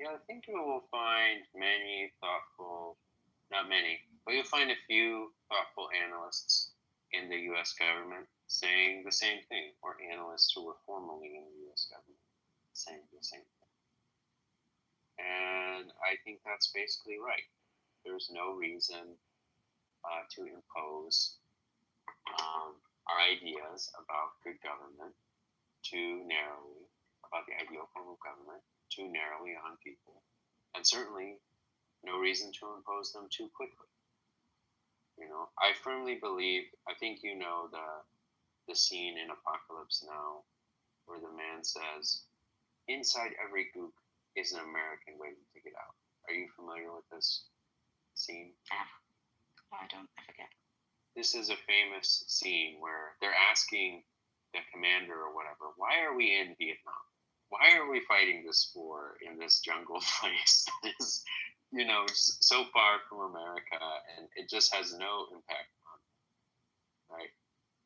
Yeah, I think you will find many thoughtful, not many, but you'll find a few thoughtful analysts in the U.S. government saying the same thing, or analysts who were formerly in the U.S. government saying the same thing. And I think that's basically right. There's no reason to impose our ideas about good government too narrowly, about the ideal form of government too narrowly on people, and certainly no reason to impose them too quickly. I firmly believe, I think you know the scene in Apocalypse Now where the man says, inside every gook is an American waiting to get out. Are you familiar with this scene? No, I don't. I forget. This is a famous scene where they're asking the commander or whatever, why are we in Vietnam? Why are we fighting this war in this jungle place that is, so far from America, and it just has no impact on them, right?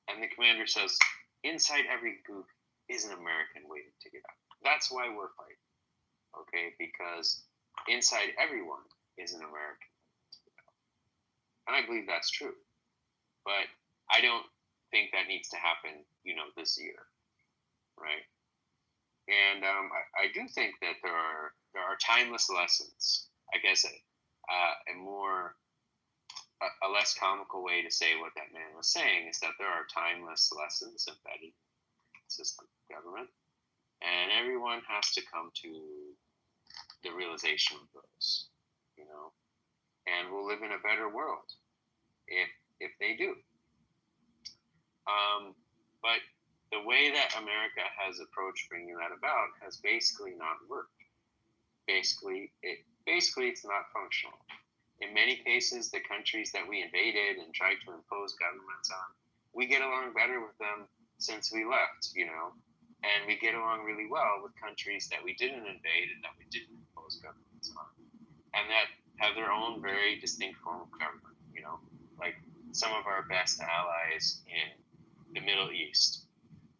And the commander says, inside every gook is an American waiting to get out. That's why we're fighting, okay? Because inside everyone is an American waiting to get out. And I believe that's true. But I don't think that needs to happen, this year, right? And I do think that there are timeless lessons. I guess a less comical way to say what that man was saying is that there are timeless lessons embedded in the system of government, and everyone has to come to the realization of those, and we'll live in a better world if they do. But the way that America has approached bringing that about has basically not worked. Basically, it's not functional. In many cases, the countries that we invaded and tried to impose governments on, we get along better with them since we left, and we get along really well with countries that we didn't invade and that we didn't impose governments on, and that have their own very distinct form of government, like some of our best allies in the Middle East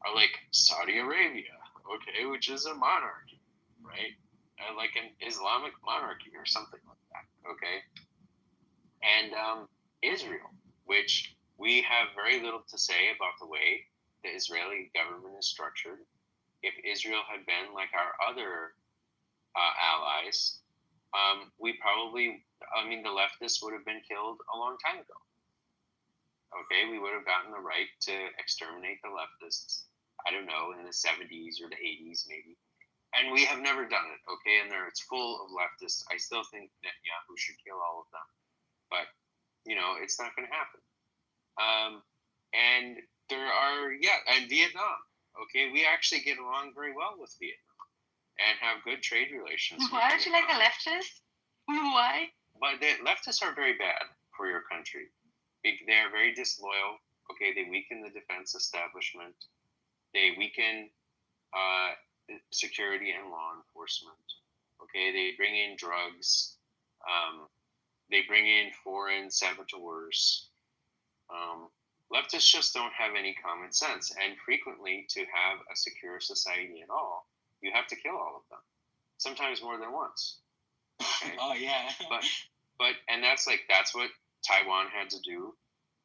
are like Saudi Arabia, okay, which is a monarchy, right? Like an Islamic monarchy or something like that, okay? And Israel, which we have very little to say about the way the Israeli government is structured. If Israel had been like our other allies, the leftists would have been killed a long time ago. Okay, we would have gotten the right to exterminate the leftists, I don't know, in the 70s or the 80s maybe. And we have never done it, okay? And it's full of leftists. I still think Netanyahu should kill all of them. But, it's not going to happen. And there are, and Vietnam, okay? We actually get along very well with Vietnam and have good trade relations. Why don't you like the leftists? Why? But the leftists are very bad for your country. They are very disloyal. Okay, they weaken the defense establishment. They weaken security and law enforcement. Okay, they bring in drugs. They bring in foreign saboteurs. Leftists just don't have any common sense, and frequently, to have a secure society at all, you have to kill all of them. Sometimes more than once. Okay? Oh yeah. And that's what Taiwan had to do.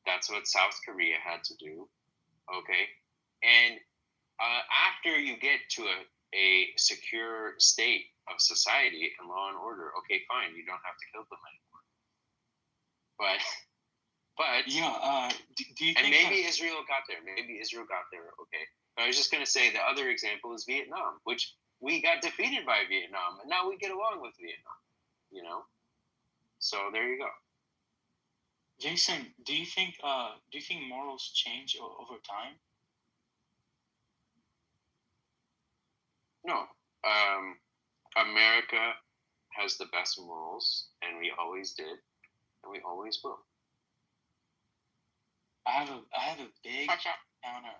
That's what South Korea had to do. Okay, and after you get to a secure state of society and law and order, okay, fine, you don't have to kill them anymore. But yeah, do you and think maybe Israel got there. Okay, but I was just gonna say the other example is Vietnam, which we got defeated by Vietnam, and now we get along with Vietnam. You know, so there you go. Jason, do you think morals change over time? No. America has the best morals, and we always did, and we always will. I have a big counter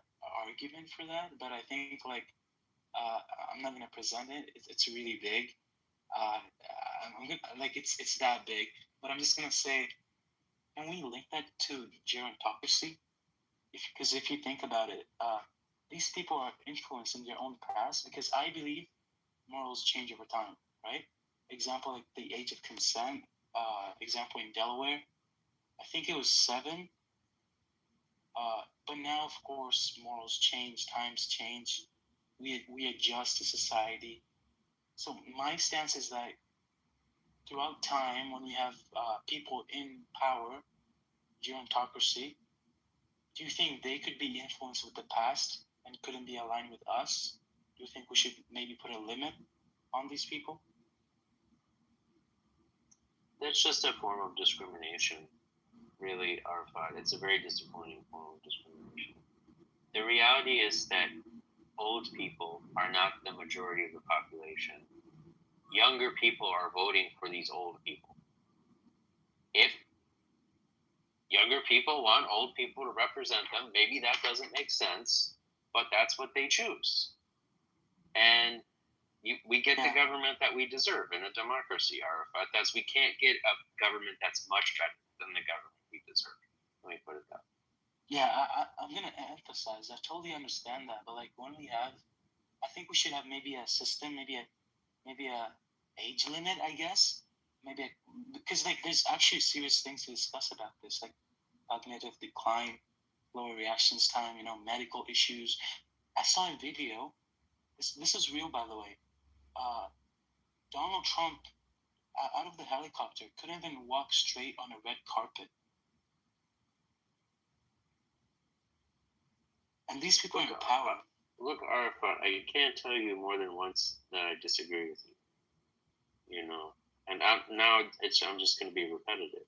argument for that, but I think I'm not gonna present it. It's really big. I'm gonna, it's that big, but I'm just gonna say, can we link that to gerontocracy? Because if you think about it, these people are influenced in their own past. Because I believe morals change over time, right? Example, like the age of consent. Example in Delaware, I think it was 7. But now, of course, morals change, times change. We adjust to society. So my stance is that throughout time, when we have people in power, gerontocracy, do you think they could be influenced with the past and couldn't be aligned with us? Do you think we should maybe put a limit on these people? That's just a form of discrimination, really, Arafat. It's a very disappointing form of discrimination. The reality is that old people are not the majority of the population. Younger people are voting for these old people. If younger people want old people to represent them, maybe that doesn't make sense, but that's what they choose. And we get the government that we deserve in a democracy, Arafat. We can't get a government that's much better than the government we deserve. Let me put it that way. Yeah, I'm going to emphasize, I totally understand that, but when we have, I think we should have maybe a system, maybe a age limit, I guess. Because there's actually serious things to discuss about this, like cognitive decline, lower reactions time, medical issues. I saw a video, this is real, by the way. Donald Trump, out of the helicopter, couldn't even walk straight on a red carpet. And these people are in power. Look, Arafat, I can't tell you more than once that I disagree with you. And I'm just going to be repetitive.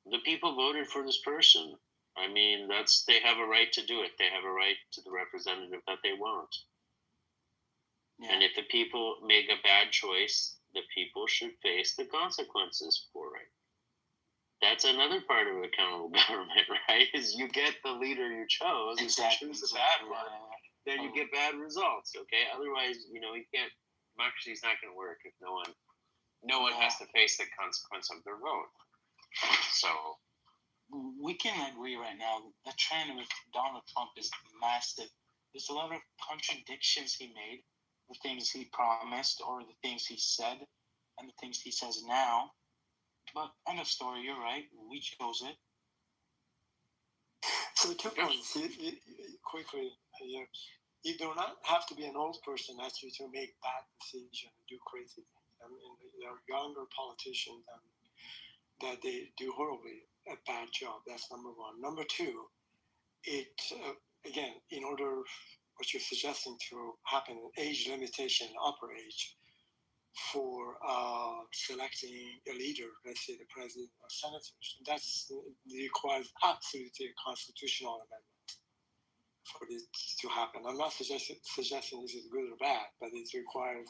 The people voted for this person. I mean, they have a right to do it. They have a right to the representative that they want. Yeah. And if the people make a bad choice, the people should face the consequences for it. That's another part of accountable government, right? Is you get the leader you chose. Exactly. If you choose a bad one, then you get bad results. Okay. Otherwise, you can't. Democracy is not going to work if no one has to face the consequence of their vote. So we can agree right now. The trend with Donald Trump is massive. There's a lot of contradictions he made, the things he promised or the things he said, and the things he says now. But end of story, you're right. We chose it. So 2 points. Quickly, you do not have to be an old person actually to make bad decisions and do crazy things. I mean, there are younger politicians that they do horribly a bad job. That's number one. Number two, again, in order what you're suggesting to happen, age limitation, upper age, for selecting a leader, let's say the president or senators. That requires absolutely a constitutional amendment for this to happen. I'm not suggesting this is good or bad, but it requires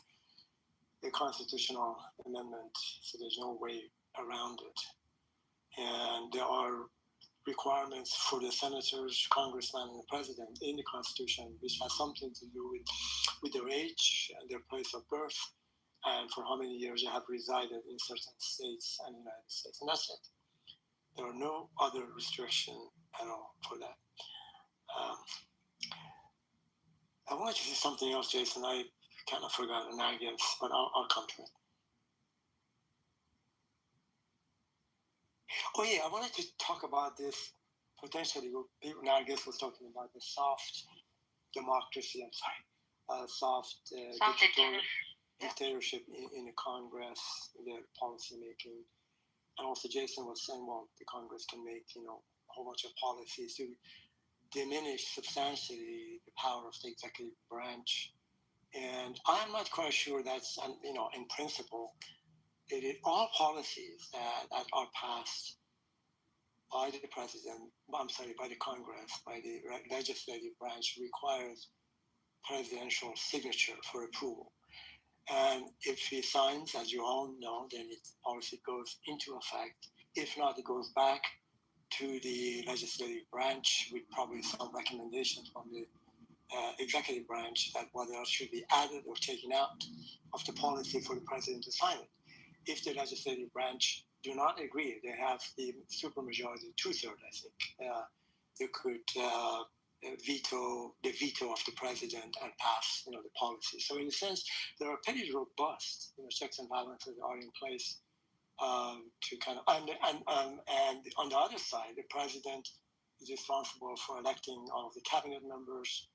a constitutional amendment, so there's no way around it. And there are requirements for the senators, congressmen, and the president in the Constitution, which has something to do with their age and their place of birth, and for how many years they have resided in certain states and the United States. And that's it. There are no other restrictions at all for that. I wanted to say something else, Jason. I kind of forgot it, I guess, but I'll come to it. Oh yeah, I wanted to talk about this potentially. People now, I guess, was talking about the soft democracy. I'm sorry, soft dictatorship in the Congress, their policy making, and also Jason was saying, well, the Congress can make a whole bunch of policies to diminish substantially the power of the executive branch, and I'm not quite sure that's in principle. All policies that are passed by the president, by the Congress, by the legislative branch requires presidential signature for approval. And if he signs, as you all know, then its policy goes into effect. If not, it goes back to the legislative branch with probably some recommendations from the executive branch that what else should be added or taken out of the policy for the president to sign it. If the legislative branch do not agree, they have the supermajority, 2/3, I think. They could veto of the president and pass, the policy. So in a sense, there are pretty robust, checks and balances are in place to kind of, and on the other side, the president is responsible for electing all of the cabinet members,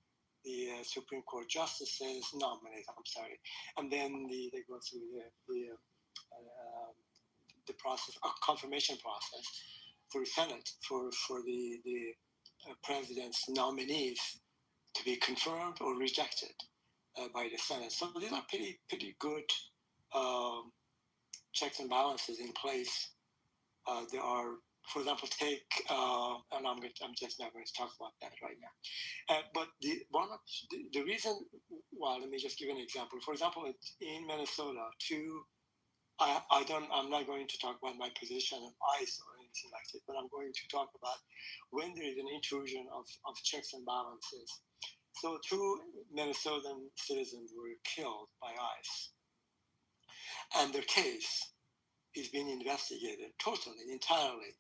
the Supreme Court justices, and then they go through the process, confirmation process through Senate for the president's nominees to be confirmed or rejected by the Senate. So these are pretty good checks and balances in place. There are, for example, and I'm just not going to talk about that right now. But the reason, well, let me just give an example. For example, in Minnesota, I'm not going to talk about my position on ICE or anything like that, but I'm going to talk about when there is an intrusion of checks and balances. So 2 Minnesotan citizens were killed by ICE, and their case is being investigated entirely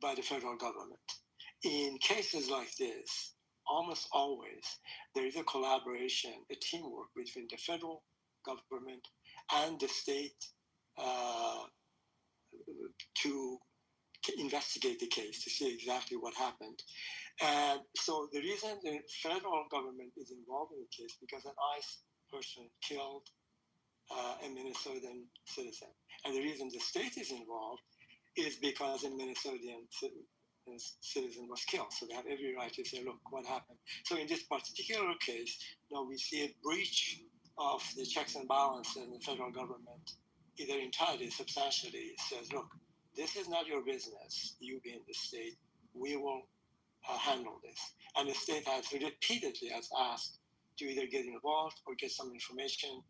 by the federal government. In cases like this, almost always, there is a collaboration, a teamwork between the federal government and the state to investigate the case, to see exactly what happened. And so the reason the federal government is involved in the case because an ICE person killed a Minnesotan citizen. And the reason the state is involved is because a Minnesotan citizen was killed. So they have every right to say, look, what happened? So in this particular case, we see a breach of the checks and balances in the federal government, either entirely, substantially says, look, this is not your business, you being the state, we will handle this. And the state has repeatedly asked to either get involved or get some information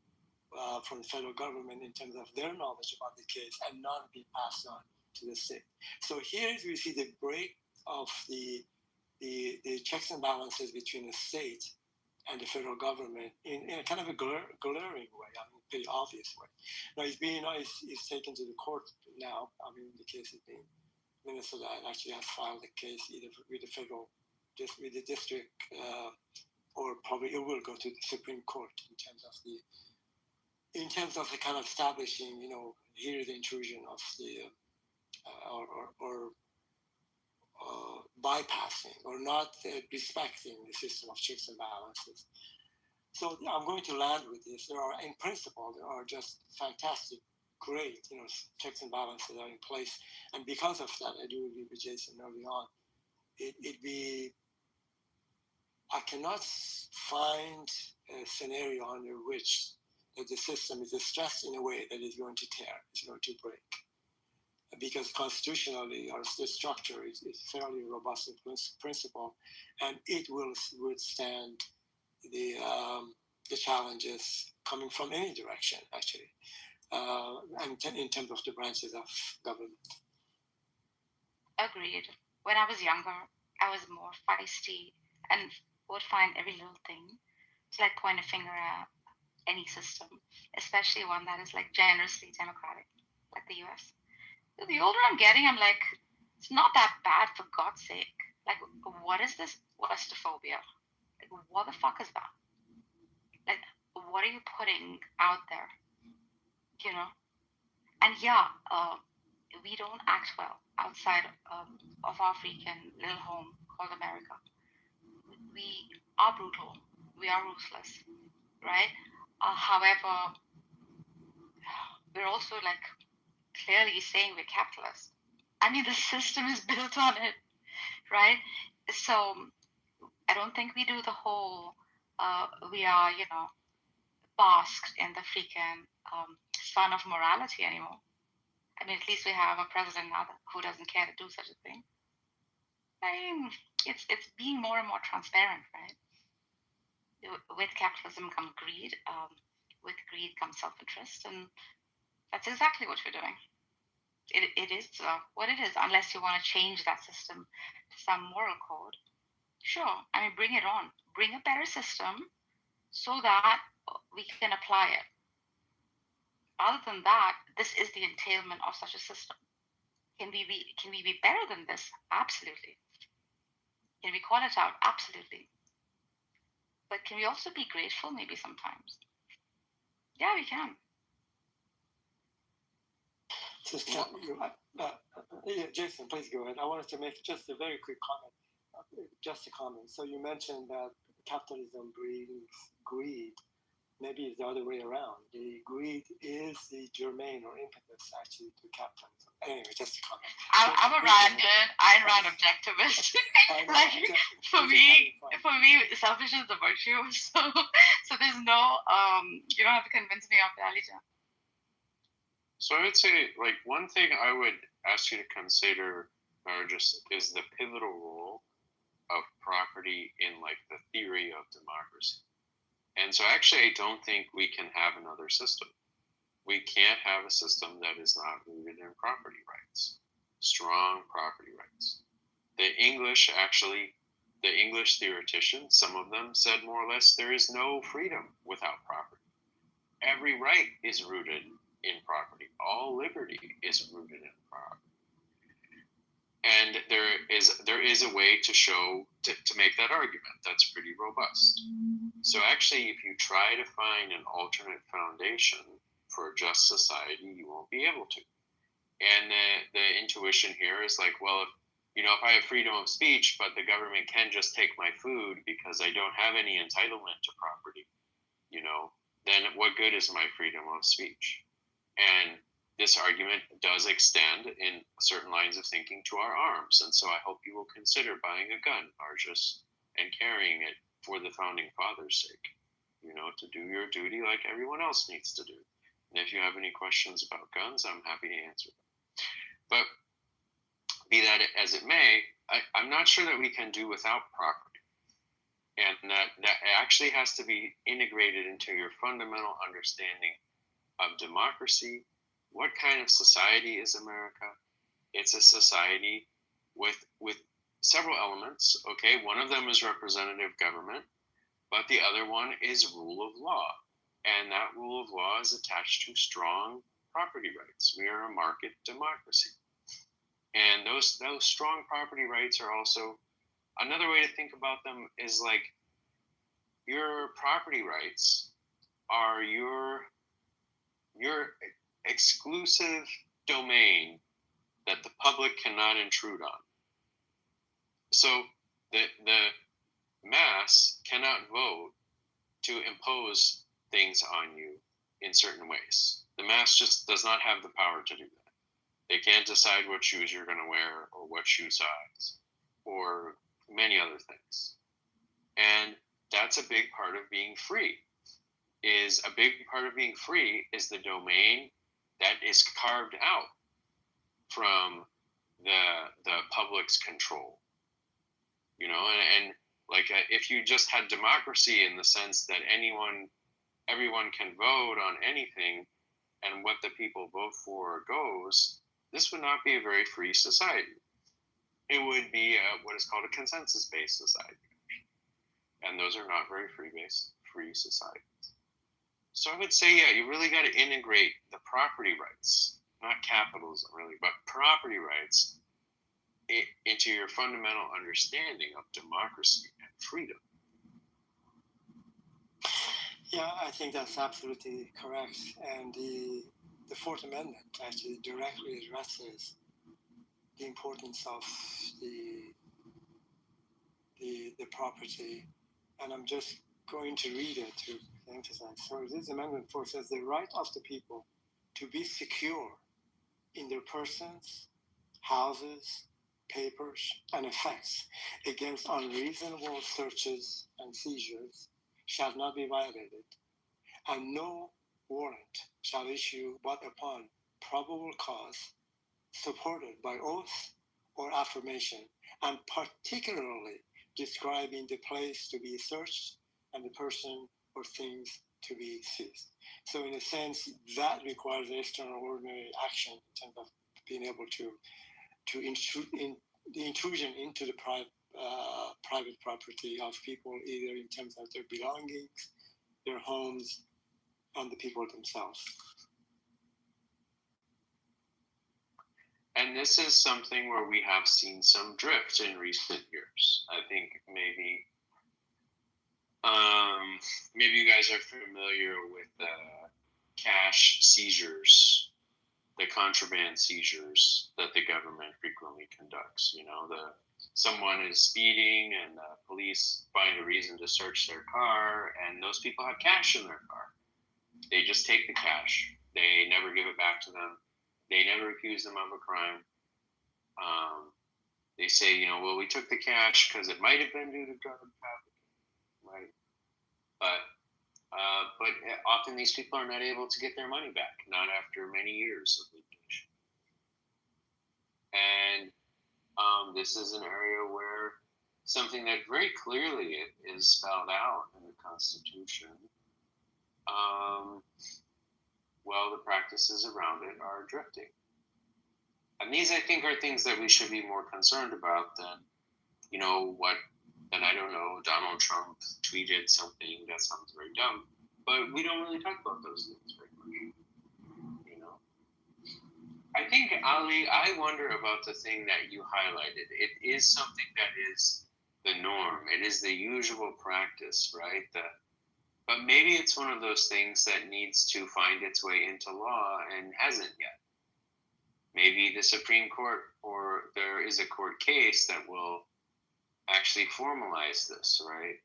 from the federal government in terms of their knowledge about the case and not be passed on to the state. So here we see the break of the checks and balances between the state and the federal government in a kind of a glaring way, pretty obvious way. Now he's taken to the court now. The case is being Minnesota actually has filed a case either with the federal, just with the district, or probably it will go to the Supreme Court in terms of the kind of establishing, here the intrusion of the or bypassing or not respecting the system of checks and balances. So I'm going to land with this. In principle, there are just fantastic, great, checks and balances that are in place. And because of that, I do agree with Jason early on. I cannot find a scenario under which the system is stressed in a way that is going to tear, is going to break. Because constitutionally, the structure is fairly robust in principle, and it will withstand the challenges coming from any direction, actually, and in terms of the branches of government. Agreed. when I was younger, I was more feisty and would find every little thing to like point a finger at any system, especially one that is like generously democratic, like the US. The older I'm getting, I'm like, it's not that bad for God's sake. Like, what is this Westophobia? Like, what the fuck is that? Like, what are you putting out there? You know? And yeah, we don't act well outside of our freaking little home called America. We are brutal. We are ruthless, right? However, we're also like clearly saying we're capitalist. I mean, the system is built on it, right? So I don't think we do the whole, we are, basked in the freaking sun of morality anymore. I mean, at least we have a president now who doesn't care to do such a thing. I mean, it's being more and more transparent, right? With capitalism comes greed. With greed comes self-interest, and that's exactly what we're doing. It is what it is, unless you want to change that system to some moral code. Sure, I mean, bring it on. Bring a better system so that we can apply it. Other than that, this is the entailment of such a system. Can we be better than this? Absolutely. Can we call it out? Absolutely. But can we also be grateful maybe sometimes? Yeah, we can. Jason, please go ahead. I wanted to make just a very quick comment. Just a comment. So you mentioned that capitalism brings greed. Maybe it's the other way around. The greed is the germane or impetus actually to capitalism. Anyway, just a comment. I'm a random, Ayn Rand objectivist. Like for me, selfish is the virtue. So there's no you don't have to convince me of it, Alija. So I would say, like, one thing I would ask you to consider, or just is the pivotal role of property in like the theory of democracy. And so actually, I don't think we can have another system. We can't have a system that is not rooted in property rights, strong property rights. The English theoreticians, some of them said more or less, there is no freedom without property. Every right is rooted in property. All liberty is rooted in property. And there is a way to make that argument that's pretty robust. So actually, if you try to find an alternate foundation for a just society, you won't be able to. And the intuition here is like, well, if I have freedom of speech, but the government can just take my food because I don't have any entitlement to property, then what good is my freedom of speech? And this argument does extend in certain lines of thinking to our arms. And so I hope you will consider buying a gun, Arjus, and carrying it for the founding fathers' sake, to do your duty like everyone else needs to do. And if you have any questions about guns, I'm happy to answer them. But be that as it may, I'm not sure that we can do without property. And that actually has to be integrated into your fundamental understanding of democracy. What kind of society is America? It's a society with several elements. Okay, one of them is representative government, but the other one is rule of law. And that rule of law is attached to strong property rights. We are a market democracy. And those strong property rights are also, another way to think about them is like your property rights are your exclusive domain that the public cannot intrude on. So the mass cannot vote to impose things on you in certain ways. The mass just does not have the power to do that. They can't decide what shoes you're going to wear or what shoe size or many other things. And that's a big part of being free. A big part of being free is the domain that is carved out from the public's control. And like if you just had democracy in the sense that everyone can vote on anything and what the people vote for goes, this would not be a very free society. it would be what is called a consensus-based society. And those are not very free societies. So I would say, yeah, you really got to integrate the property rights, not capitalism really, but property rights into your fundamental understanding of democracy and freedom. Yeah, I think that's absolutely correct. And the Fourth Amendment actually directly addresses the importance of the property. And I'm just going to read it to emphasize. So this Amendment 4 says the right of the people to be secure in their persons, houses, papers, and effects against unreasonable searches and seizures shall not be violated, and no warrant shall issue but upon probable cause, supported by oath or affirmation, and particularly describing the place to be searched and the person or things to be seized. So in a sense, that requires extraordinary action in terms of being able to the intrusion into the private property of people, either in terms of their belongings, their homes, and the people themselves. And this is something where we have seen some drift in recent years. I think maybe you guys are familiar with the cash seizures, the contraband seizures that the government frequently conducts. You know, someone is speeding and the police find a reason to search their car, and those people have cash in their car. They just take the cash. They never give it back to them. They never accuse them of a crime. They say, well, we took the cash because it might have been due to drug trafficking, right? But often these people are not able to get their money back, not after many years of litigation. And this is an area where something that very clearly is spelled out in the Constitution, the practices around it are drifting. And these, I think, are things that we should be more concerned about than, I don't know, Donald Trump tweeted something that sounds very dumb. But we don't really talk about those things very much, I think, Ali, I wonder about the thing that you highlighted. It is something that is the norm. It is the usual practice, right? But maybe it's one of those things that needs to find its way into law and hasn't yet. Maybe the Supreme Court, or there is a court case that will actually formalize this, right?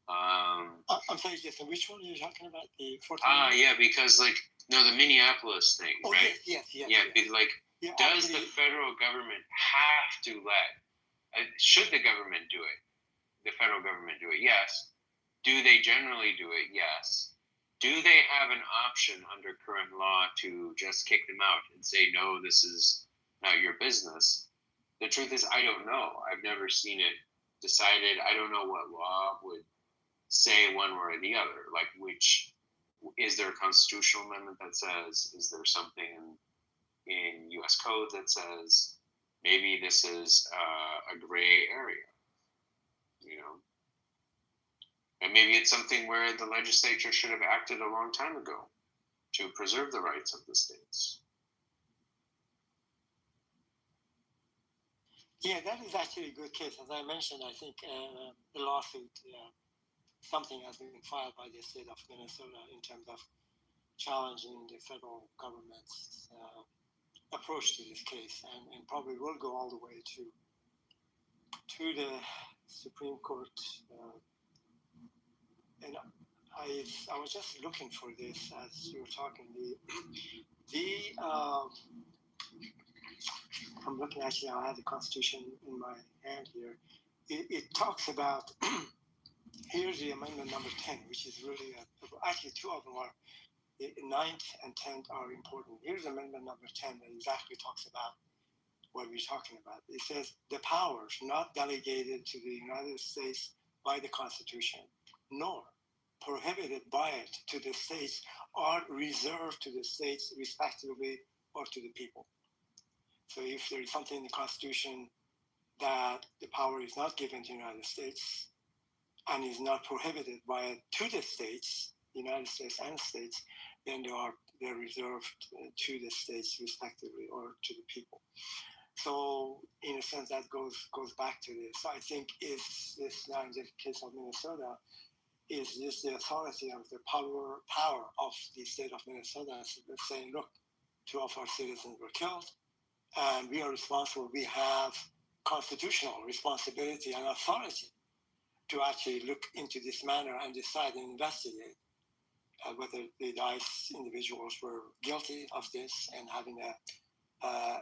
I'm sorry, Jason, which one are you talking about? The 14th? Yeah, because the Minneapolis thing, right? Yes. Does the federal government have to should the government do it? The federal government do it? Yes. Do they generally do it? Yes. Do they have an option under current law to just kick them out and say, no, this is not your business? The truth is, I don't know. I've never seen it decided. I don't know what law would say one way or the other. Which is there a constitutional amendment that says? Is there something in U.S. code that says maybe this is a gray area? And maybe it's something where the legislature should have acted a long time ago to preserve the rights of the states. Yeah, that is actually a good case. As I mentioned, I think the lawsuit, something has been filed by the state of Minnesota in terms of challenging the federal government's approach to this case, and probably will go all the way to the Supreme Court. And I was just looking for this as you were talking. I'm looking, actually, I have the Constitution in my hand here. It talks about, here's the amendment number 10, which is really, actually two of them are, the 9th and 10th are important. Here's amendment number 10 that exactly talks about what we're talking about. It says, the powers not delegated to the United States by the Constitution, nor prohibited by it to the states, are reserved to the states respectively or to the people. So if there is something in the Constitution that the power is not given to the United States and is not prohibited by to the states, United States and states, then they're reserved to the states respectively or to the people. So in a sense, that goes back to this. I think is this now in the case of Minnesota, is this the authority of the power of the state of Minnesota saying, look, 2 of our citizens were killed, and we are responsible. We have constitutional responsibility and authority to actually look into this matter and decide and investigate whether the DICE individuals were guilty of this and having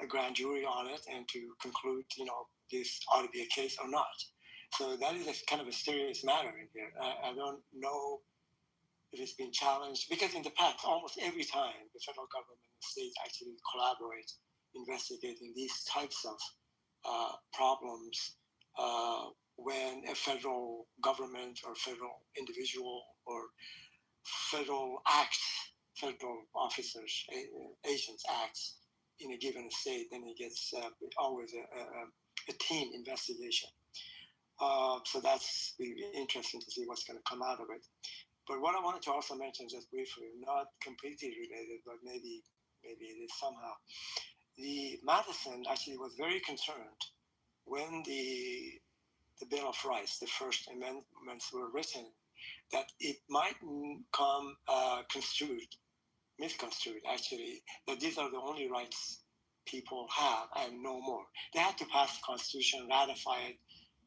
a grand jury on it and to conclude, this ought to be a case or not. So that is a kind of a serious matter in here. I don't know if it's been challenged, because in the past, almost every time the federal government and the states actually collaborate investigating these types of problems, when a federal government or federal individual or federal officers, agents acts in a given state, then it gets always a team investigation. So that's really interesting to see what's going to come out of it. But what I wanted to also mention just briefly, not completely related, but maybe it is somehow. The Madison actually was very concerned when the Bill of Rights, the first amendments were written, that it might come misconstrued actually, that these are the only rights people have and no more. They had to pass the Constitution, ratify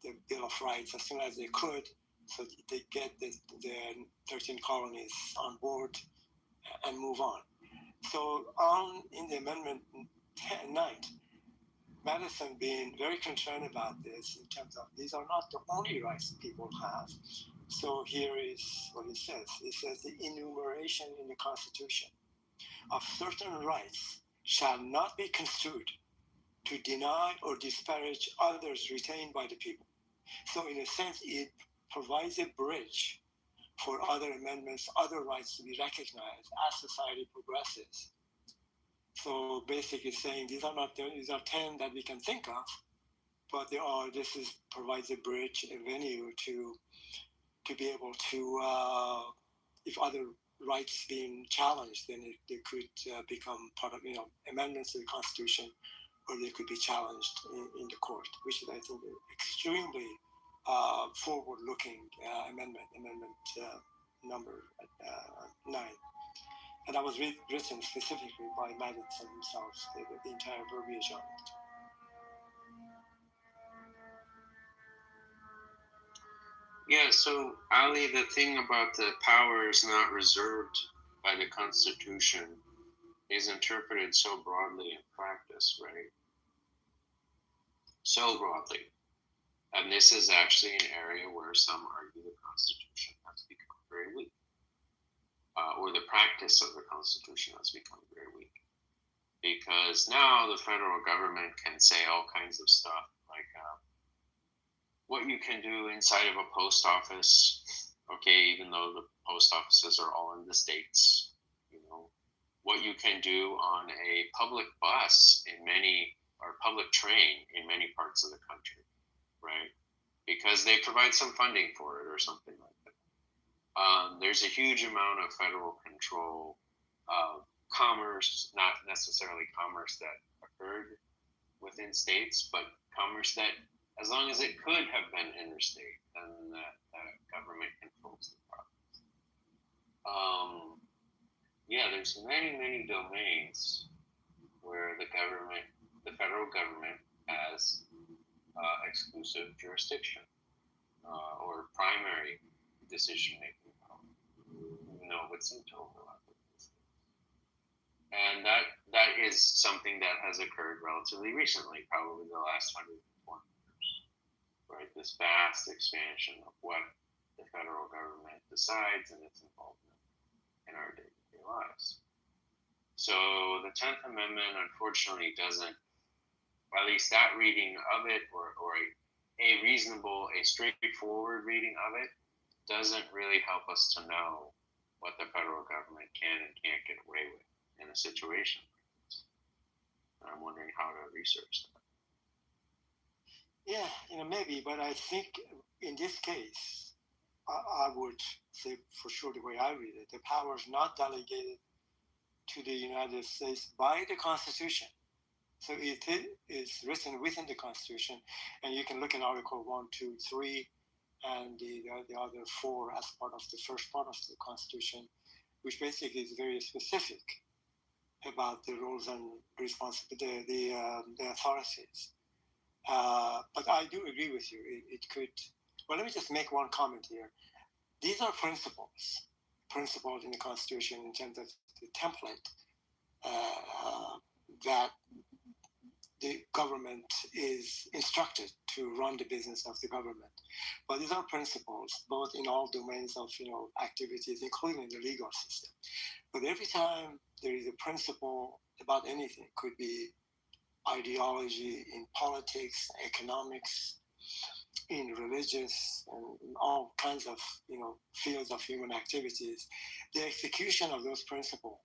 the Bill of Rights as soon as they could, so they get the 13 colonies on board and move on. So in the Amendment 9, Madison being very concerned about this in terms of these are not the only rights people have. So here is what he says. He says the enumeration in the Constitution of certain rights shall not be construed to deny or disparage others retained by the people. So in a sense, it provides a bridge for other amendments, other rights to be recognized as society progresses. So basically saying these are 10 that we can think of, but provides a bridge, a venue to be able to, if other rights being challenged, then they could become part of, amendments to the Constitution, or they could be challenged in the court, which is, I think, an extremely forward-looking amendment number 9. And that was written specifically by Madison himself, the entire verbiage on it. Yeah, so Ali, the thing about the power is not reserved by the Constitution is interpreted so broadly in practice, right? So broadly. And this is actually an area where some argue the Constitution has become very weak. Or the practice of the Constitution has become very weak. Because now the federal government can say all kinds of stuff, like what you can do inside of a post office, okay, even though the post offices are all in the states, what you can do on a public bus or public train in many parts of the country, right? Because they provide some funding for it or something like that. There's a huge amount of federal control of commerce, not necessarily commerce that occurred within states, but commerce that, as long as it could have been interstate, then the government controls the process. There's many domains where the federal government has exclusive jurisdiction or primary decision-making power, even though it's in overlap with these things. And that is something that has occurred relatively recently, probably the last 120 years, right? This vast expansion of what the federal government decides and its involvement in our day-to-day lives. So the 10th Amendment, unfortunately, doesn't, at least that reading of it, or a straightforward reading of it, doesn't really help us to know what the federal government can and can't get away with in a situation like this. And I'm wondering how to research that. Yeah, maybe, but I think in this case, I would say for sure the way I read it, the power is not delegated to the United States by the Constitution. So it is written within the Constitution, and you can look at Article 1, 2, 3, and the other 4 as part of the first part of the Constitution, which basically is very specific about the roles and responsibility, the authorities. But I do agree with you. It could. Well, let me just make one comment here. These are principles in the Constitution in terms of the template that the government is instructed to run the business of the government. But these are principles, both in all domains of activities, including the legal system. But every time there is a principle about anything, it could be ideology in politics, economics, in religious, and in all kinds of fields of human activities, the execution of those principles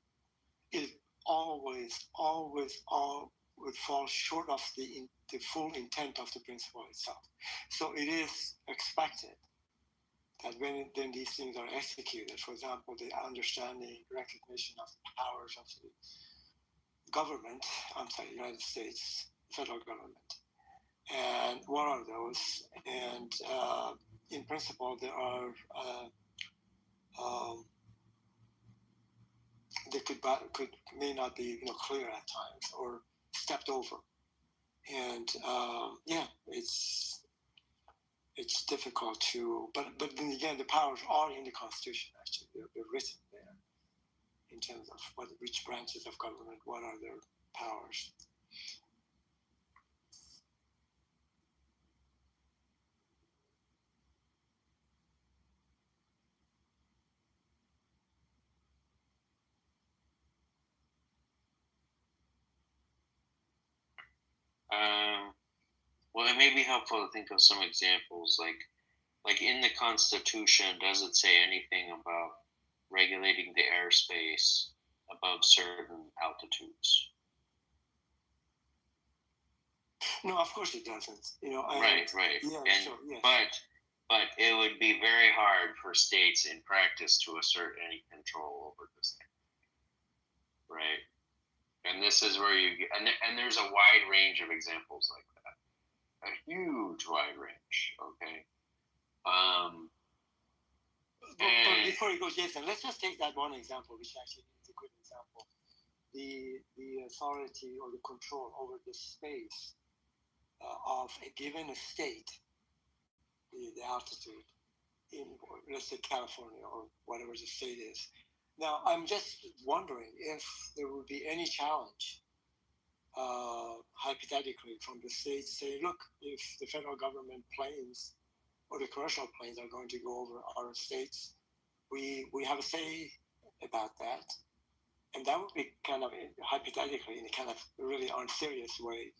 is always would fall short of the full intent of the principle itself. So it is expected that when these things are executed, for example, the understanding, recognition of the powers of the government, United States federal government, and what are those? And in principle, there are they may not be clear at times or stepped over, and it's difficult to. But then again, the powers are in the Constitution. Actually, they're written there in terms of which branches of government, what are their powers. Well, it may be helpful to think of some examples, like in the Constitution, does it say anything about regulating the airspace above certain altitudes? No, of course it doesn't. Right. Yeah, and, sure. Yeah. But it would be very hard for states in practice to assert any control over this thing, right? And this is where you get, and there's a wide range of examples like that, a huge wide range. Okay. But before you go, Jason, let's just take that one example, which actually is a good example. The authority or the control over the space of a given state, the altitude in, let's say, California or whatever the state is. Now, I'm just wondering if there would be any challenge, hypothetically, from the state saying, look, if the federal government planes or the commercial planes are going to go over our states, we have a say about that. And that would be kind of, hypothetically, in a kind of really unserious way,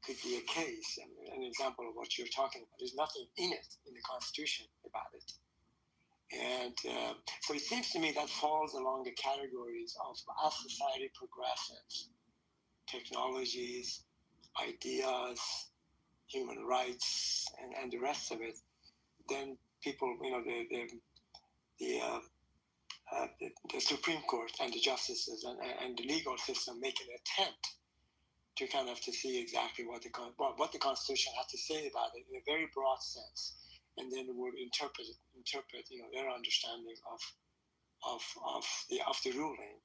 could be a case, an example of what you're talking about. There's nothing in it, in the Constitution, about it. And so it seems to me that falls along the categories of, as society progresses, technologies, ideas, human rights, and the rest of it, then people, the Supreme Court and the justices and the legal system make an attempt to kind of to see exactly what the Constitution has to say about it in a very broad sense, and then would interpret their understanding of the ruling.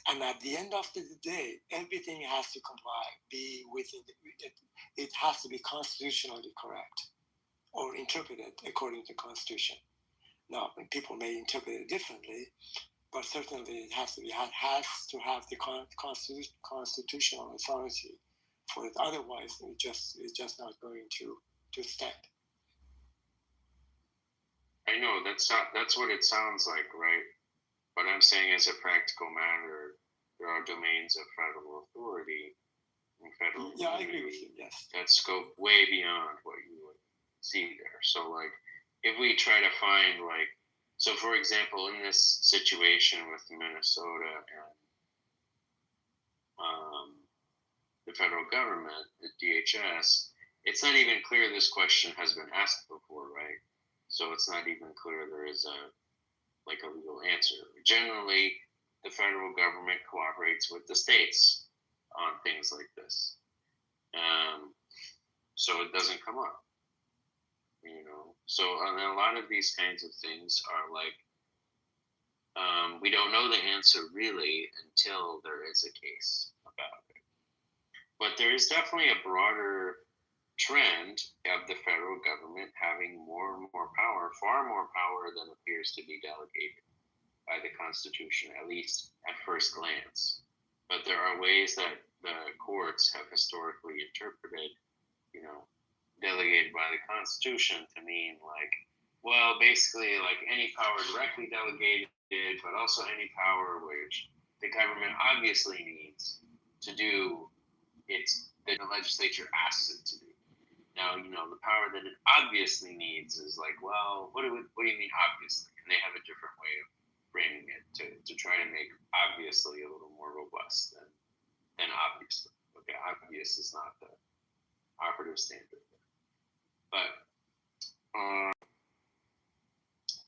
And at the end of the day, everything has to comply, be within it has to be constitutionally correct or interpreted according to the Constitution. Now, people may interpret it differently, but certainly it has to have the constitutional authority for it. Otherwise, it's just not going to stand. I know that's what it sounds like, right? But I'm saying, as a practical matter, there are domains of federal authority and federal. Yeah, I agree with you. Yes, that scope way beyond what you would see there. So, like, if we try to find, like, so for example, in this situation with Minnesota and the federal government, the DHS, it's not even clear this question has been asked before, right? So it's not even clear there is a legal answer. Generally, the federal government cooperates with the states on things like this, so it doesn't come up. So and a lot of these kinds of things are like we don't know the answer really until there is a case about it. But there is definitely a broader trend of the federal government having more and more power, far more power than appears to be delegated by the Constitution, at least at first glance. But there are ways that the courts have historically interpreted, delegated by the Constitution to mean basically any power directly delegated, but also any power which the government obviously needs to do that the legislature asks it to do. Now, the power that it obviously needs is what do you mean obviously? And they have a different way of framing it to try to make obviously a little more robust than obviously. Okay, obvious is not the operative standard. But,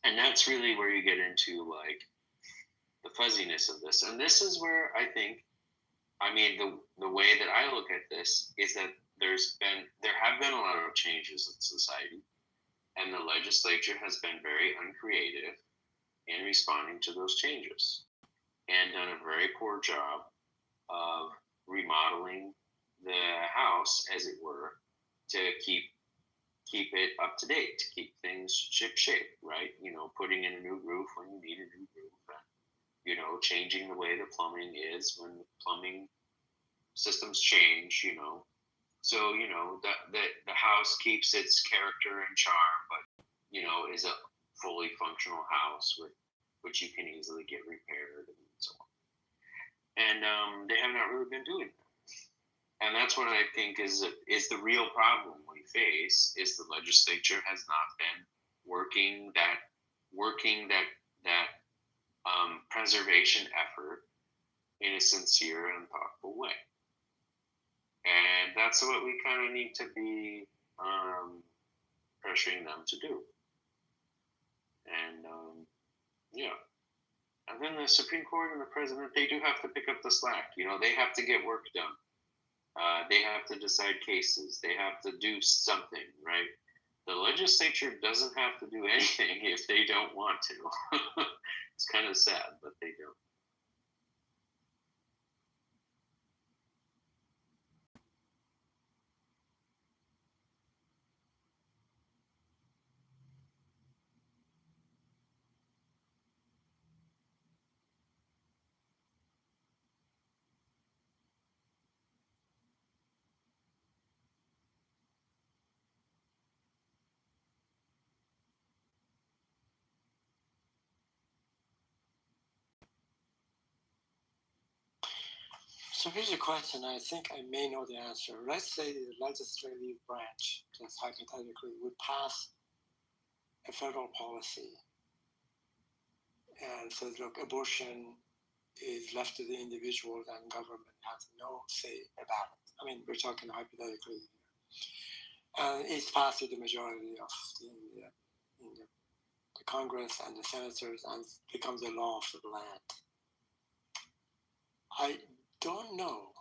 and that's really where you get into the fuzziness of this. And this is where I think, the way that I look at this is that there have been a lot of changes in society, and the legislature has been very uncreative in responding to those changes and done a very poor job of remodeling the house, as it were, to keep it up to date, to keep things ship-shape, right? Putting in a new roof when you need a new roof, and, changing the way the plumbing is when the plumbing systems change, So, the house keeps its character and charm, but, is a fully functional house which you can easily get repaired and so on. And they have not really been doing that. And that's what I think is the real problem we face, is the legislature has not been working that preservation effort in a sincere and thoughtful way. And that's what we kind of need to be pressuring them to do. And and then the Supreme Court and the president, they do have to pick up the slack. They have to get work done. They have to decide cases. They have to do something, right? The legislature doesn't have to do anything if they don't want to. It's kind of sad, but they don't. So here's a question. I think I may know the answer. Let's say the legislative branch, just hypothetically, would pass a federal policy and says, look, abortion is left to the individual and government has no say about it. We're talking hypothetically here. And it's passed with the majority of the Congress and the senators and becomes a law of the land. I don't know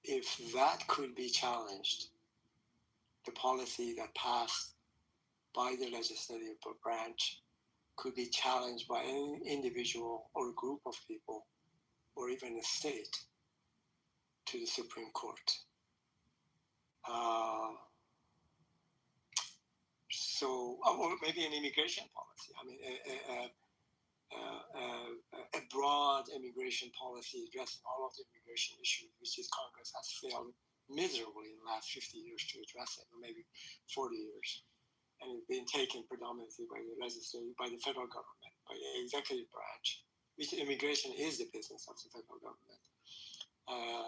if that could be challenged, the policy that passed by the legislative branch could be challenged by any individual or group of people or even a state to the Supreme Court. Or maybe an immigration policy. A broad immigration policy addressing all of the immigration issues, which is Congress has failed miserably in the last 50 years to address it, or maybe 40 years. And it's been taken predominantly by the legislature, by the federal government, by the executive branch, which immigration is the business of the federal government.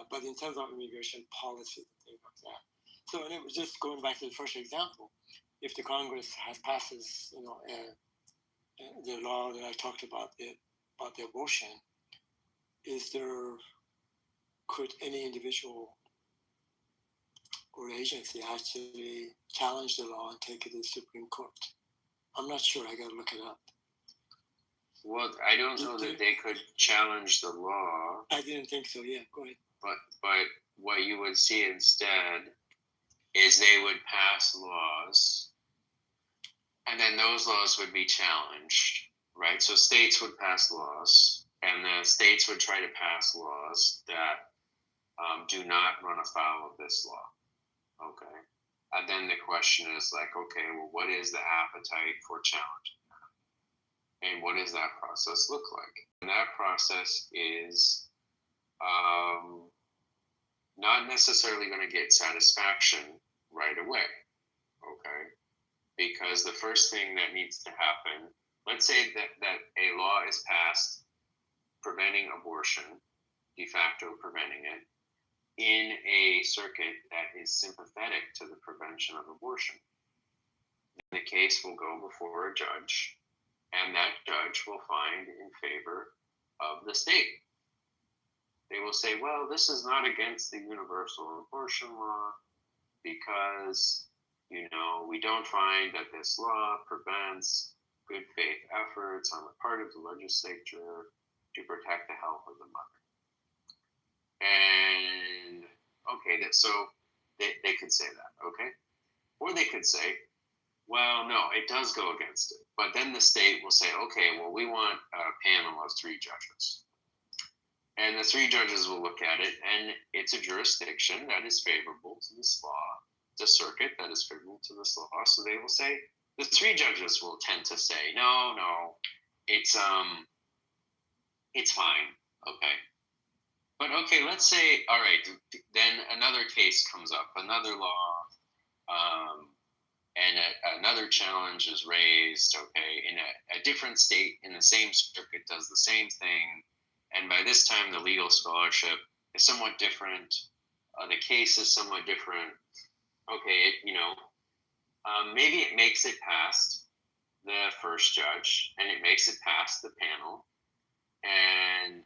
But in terms of immigration policy, things like that. So anyway, just going back to the first example, if the Congress passes, the law that I talked about the abortion, could any individual or agency actually challenge the law and take it to the Supreme Court. I'm not sure. I got to look it up. Well, I don't know that they could challenge the law. I didn't think so. Yeah, go ahead. But what you would see instead is they would pass laws, and then those laws would be challenged, right? So states would pass laws, and the states would try to pass laws that do not run afoul of this law, okay? And then the question is like, okay, well, what is the appetite for challenging that? And what does that process look like? And that process is not necessarily going to get satisfaction right away, okay? Because the first thing that needs to happen, let's say that a law is passed preventing abortion, de facto preventing it, in a circuit that is sympathetic to the prevention of abortion. The case will go before a judge, and that judge will find in favor of the state. They will say, well, this is not against the universal abortion law because, we don't find that this law prevents good faith efforts on the part of the legislature to protect the health of the mother. And, okay, so they could say that, okay? Or they could say, well, no, it does go against it. But then the state will say, okay, well, we want a panel of 3 judges. And the 3 judges will look at it, and it's a jurisdiction that is favorable to this law. It's a circuit that is favorable to this law. So they will say, the 3 judges will tend to say, no, it's fine, okay? But okay, let's say, all right, then another case comes up, another law, and another challenge is raised, okay, in a different state in the same circuit does the same thing. And by this time, the legal scholarship is somewhat different. The case is somewhat different. Okay, maybe it makes it past the first judge, and it makes it past the panel. And,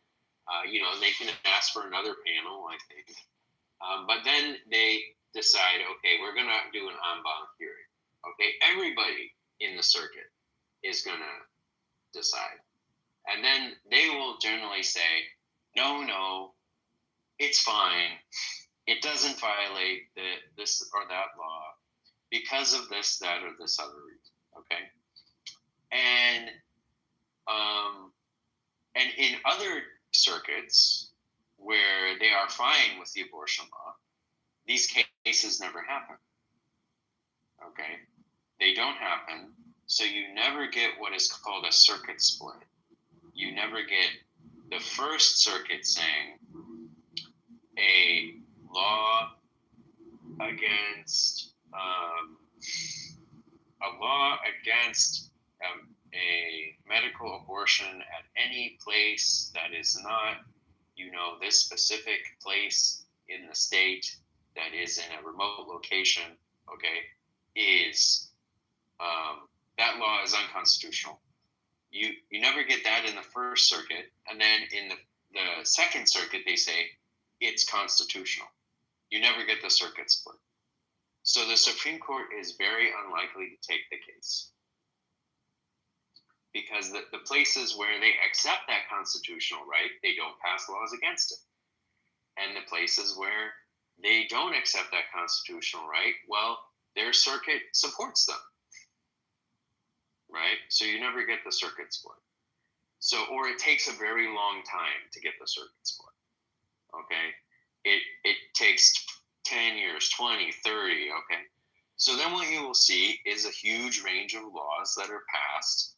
they can ask for another panel, I think. But then they decide, okay, we're going to do an en banc hearing. Okay, everybody in the circuit is going to decide. And then they will generally say, no, it's fine. It doesn't violate this or that law because of this, that, or this other reason, okay? And in other circuits where they are fine with the abortion law, these cases never happen, okay? They don't happen, so you never get what is called a circuit split. You never get the first circuit saying a law against a medical abortion at any place that is not, this specific place in the state that is in a remote location, okay, is that law is unconstitutional. You never get that in the First Circuit, and then in the Second Circuit they say it's constitutional. You never get the circuit split. So the Supreme Court is very unlikely to take the case because the places where they accept that constitutional right, they don't pass laws against it. And the places where they don't accept that constitutional right, well, their circuit supports them. Right? So you never get the circuit split. So, or it takes a very long time to get the circuit split. Okay? It takes 10 years, 20, 30, okay? So then what you will see is a huge range of laws that are passed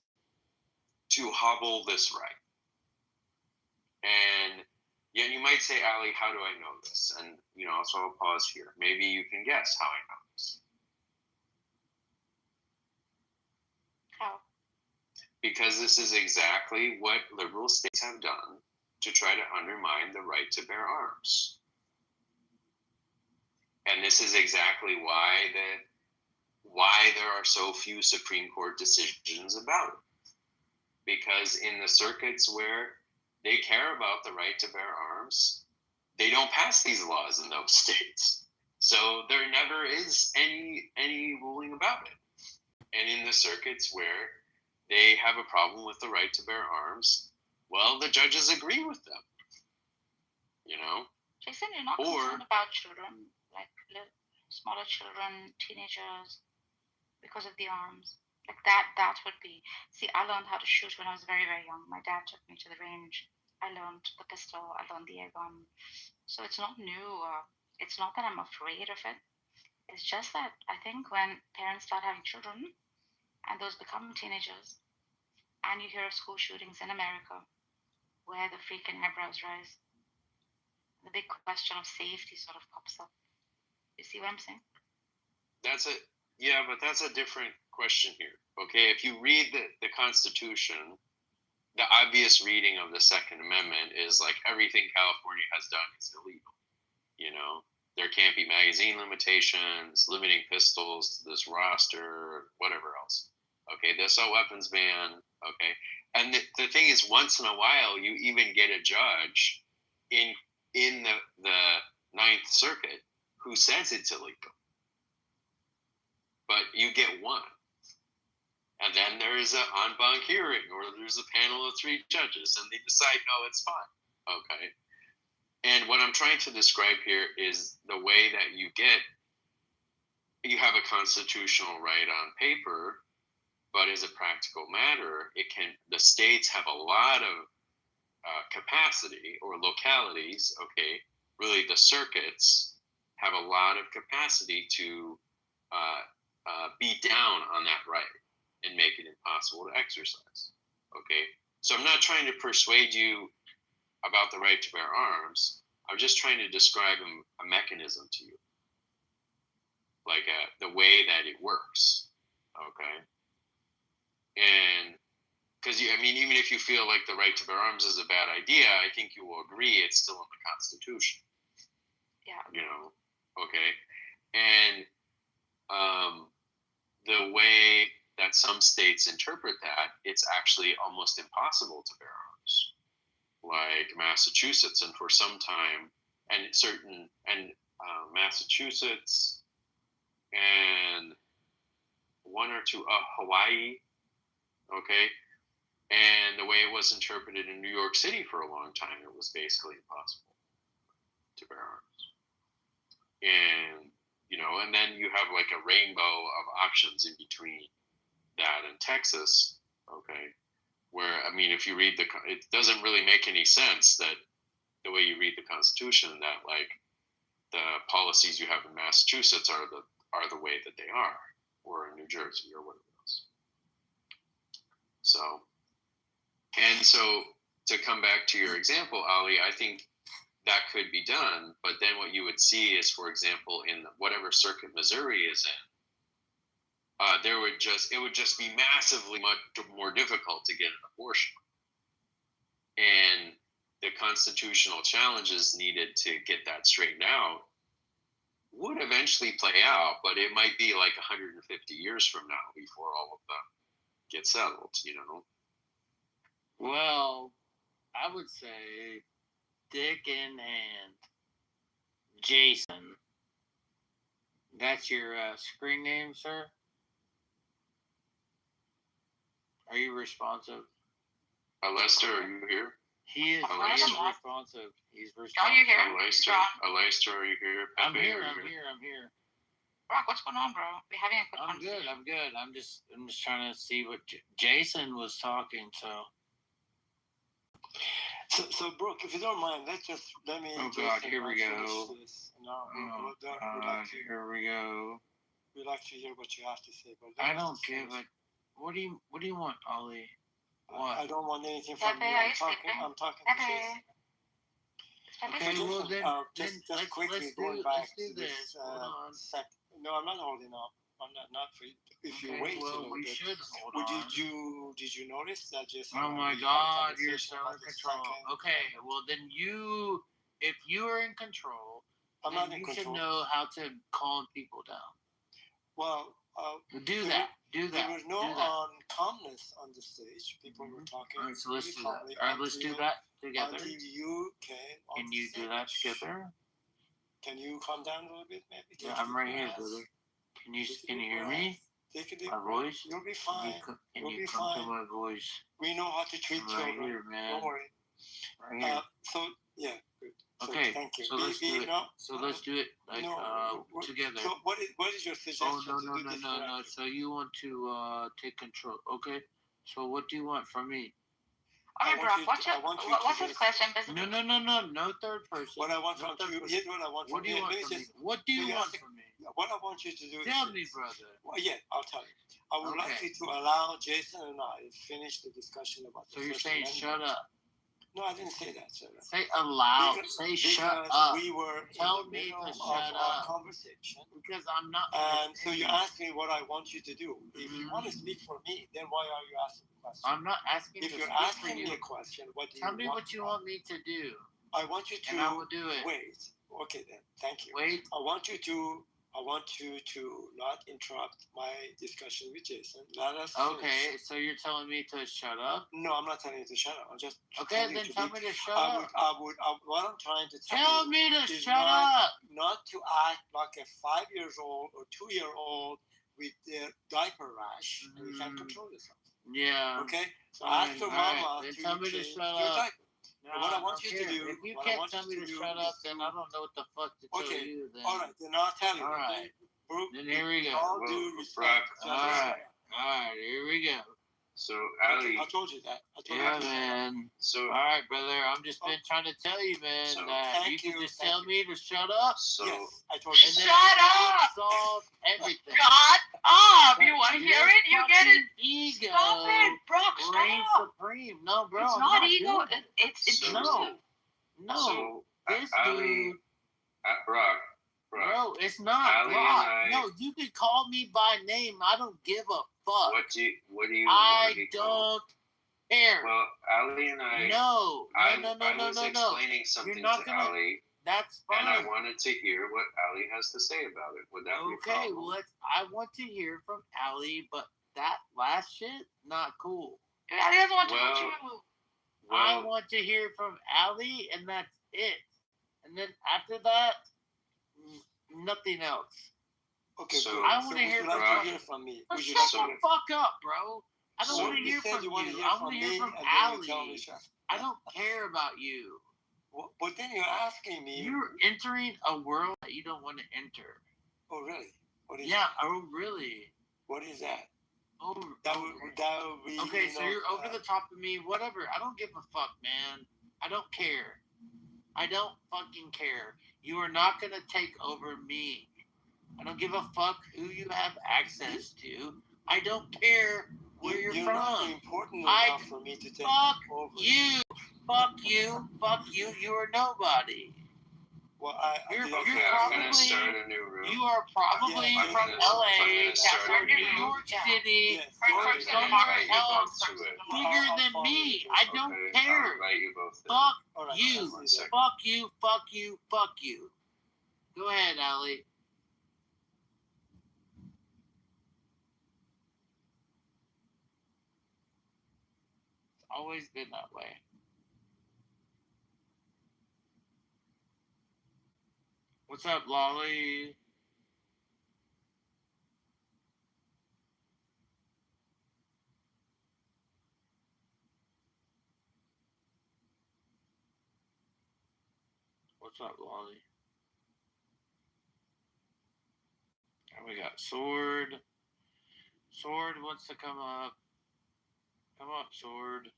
to hobble this right. And yet you might say, Ali, how do I know this? And, so I'll pause here. Maybe you can guess how I know this. How? Because this is exactly what liberal states have done to try to undermine the right to bear arms. And this is exactly why there are so few Supreme Court decisions about it. Because in the circuits where they care about the right to bear arms, they don't pass these laws in those states. So there never is any ruling about it. And in the circuits where they have a problem with the right to bear arms, well, the judges agree with them. Jason, you're not concerned about children, like smaller children, teenagers, because of the arms. Like that would be. See, I learned how to shoot when I was very, very young. My dad took me to the range. I learned the pistol. I learned the air gun. So it's not new. It's not that I'm afraid of it. It's just that I think when parents start having children and those become teenagers, and you hear of school shootings in America where the freaking eyebrows rise, the big question of safety sort of pops up. You see what I'm saying? But that's a different question here. Okay, if you read the Constitution, the obvious reading of the Second Amendment is like everything California has done is illegal. There can't be magazine limitations, limiting pistols to this roster, whatever else. Okay, the assault weapons ban. Okay, and the thing is, once in a while, you even get a judge in the Ninth Circuit who says it's illegal, but you get one, and then there is an en banc hearing, or there's a panel of 3 judges, and they decide, no, it's fine. Okay. And what I'm trying to describe here is the way that you have a constitutional right on paper, but as a practical matter, the states have a lot of capacity, or localities, okay, really the circuits have a lot of capacity to beat down on that right and make it impossible to exercise. Okay, so I'm not trying to persuade you about the right to bear arms. I'm just trying to describe a mechanism to you, like the way that it works. Okay, and because even if you feel like the right to bear arms is a bad idea, I think you will agree it's still in the Constitution. Yeah. Okay, and the way that some states interpret that, it's actually almost impossible to bear arms, like Massachusetts, and for some time, Massachusetts and one or two, Hawaii, okay, and the way it was interpreted in New York City for a long time, it was basically impossible to bear arms, and and then you have like a rainbow of options in between that and Texas, okay, where, if you read it doesn't really make any sense that the way you read the Constitution, that like the policies you have in Massachusetts are the way that they are, or in New Jersey or whatever else. So to come back to your example, Ali, I think that could be done, but then what you would see is, for example, in whatever circuit Missouri is in, it would just be massively much more difficult to get an abortion, and the constitutional challenges needed to get that straightened out would eventually play out, but it might be like 150 years from now before all of them get settled. Well, I would say Dick in hand. Jason. That's your screen name, sir? Are you responsive? Lester, are you here? He is responsive. He's responsive. John, you here? Lester, are you here? I'm here. Brock, what's going on, bro? We're having a good conversation. I'm good. I'm just trying to see what Jason was talking, So, Brooke, if you don't mind, let me. Oh God, here we go. Here we go. We'd like to hear what you have to say, but I don't give it. What do you want, Ollie? What? I don't want anything from you. I'm talking to Jason. Okay, well then, let's quickly going back to this. No, I'm not holding up. I'm not for you. If you wait a little bit. Should hold on. Did you notice that just? Oh my God, you're so in control. Okay, well then if you are in control, I'm not in you control. should know how to calm people down. Well, do that. There was no calmness on the stage. People were talking. All right, so let's do that. All right, let's do that together. Until you came. Can you do that together? Can you calm down a little bit, maybe? Yeah, I'm right here, brother. Can you hear me? Take a deep My breath. voice? You'll be fine. Can you be come fine. to my voice? We know how to treat I'm right children. here, man. Don't worry. Right here. So yeah, good. So, Okay, thank you. so let's do it. No, So let's do it like together. So what is your suggestion? Oh to do this no. So you want to take control? Okay. So what do you want from me? Okay, Brock, what's his question, basically? No third person. What I want from you, here's what I want from you. What do you want from me? What I want you to do Tell me, brother. Well, yeah, I'll tell you. I would like you to allow Jason and I finish the discussion about the So you're First saying Amendment. shut up. No, I didn't say that, sir. Say allow. Say shut up. We were Tell in the me middle to of shut our up. conversation. Because I'm not. And so you asked me what I want you to do. If you want to speak for me, then why are you asking the question? I'm not asking. If to you're speak asking for me you. a question, what do Tell you me want? what you want me to do. I want you to. And I will do it. Wait. Okay then. Thank you. Wait. I want you to not interrupt my discussion with Jason. Let us Okay, finish. so you're telling me to shut up? No, I'm not telling you to shut up. I'm just Okay, then tell me to shut up. What I'm trying to Tell you me to is shut up. Not to act like a 5-year-old or 2-year-old with their diaper rash and you can't control yourself. Yeah. Okay? So Fine, ask your all right, mama then to tell me to change shut your up. diaper. No, what I I want don't you to care. do, If you what I can't want tell you me to to do shut is up, then I don't know what the fuck to tell Okay. you. Then. All right, then I'll tell you. All right. Brooke, Then here we go. all due respect. All right, here we go. So, Ali. I told you that. Yeah, man. So, all right, brother. I'm just been trying to tell you, man, So, that you can just tell me to shut up. So, yes, I told you. And then Shut up! solve everything. Shut up! But You want to your hear it? You get it? fucking Ego. Stop it, Brock. Reigns Stop. supreme. No, bro. It's I'm not ego. doing it. It's intrusive. No. So, This Ali, dude. Brock. Bro, it's not Ali Brock. and I- No, you can call me by name. I don't give a fuck. What do you I want to be called? don't care. Well, Ali and I. No. I was explaining You're something not to gonna. Ali, That's fine. and I wanted to hear what Ali has to say about it. Would that be a Okay, problem? well, I want to hear from Ali, but that last shit, not cool. Ali doesn't want to Well, put you in. I want to hear from Ali, and that's it. And then after that, nothing else. Okay, So, I want to hear from me. Oh, shut the fuck up, bro. I don't So want to you hear said from you you. want to hear I from want to hear me, from and then you tell Ali. me shut. I don't care about you. But then you're asking me. You're entering a world that you don't want to enter. Oh, really? What is Yeah, that? oh, really? What is that? Oh, that would be. Okay, so you're over the top of me. Whatever. I don't give a fuck, man. I don't care. I don't fucking care. You are not going to take over me. I don't give a fuck who you have access to. I don't care where you're from. Not important enough for me to take over. You. Fuck you. Fuck you. You are nobody. Well, you're I'm probably, gonna start a new room. you are probably from LA, or New York City, or somewhere else bigger than me. I don't care. I'll invite you both in. Fuck you. Fuck you. Fuck you. Fuck you. Go ahead, Ali. It's always been that way. What's up, Lolly? What's up, Lolly? And we got Sword. Sword wants to come up. Come up, Sword.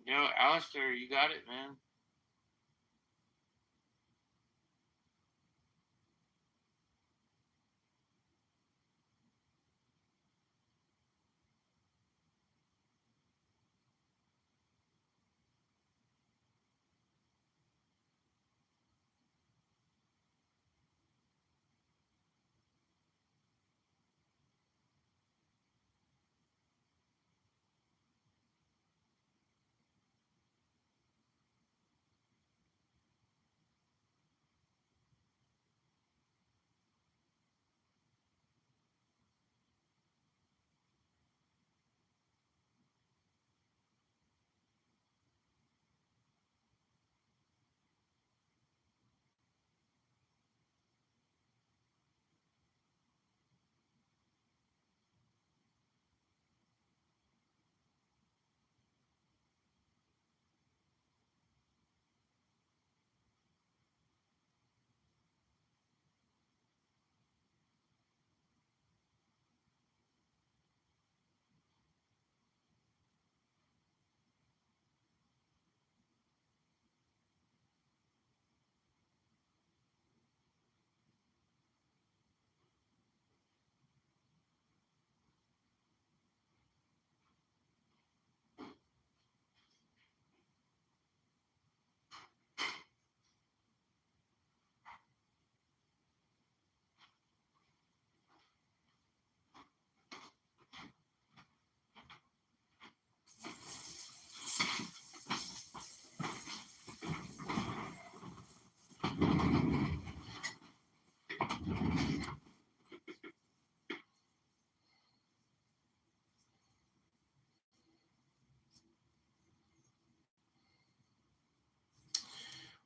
Yo, Alistair, you got it, man.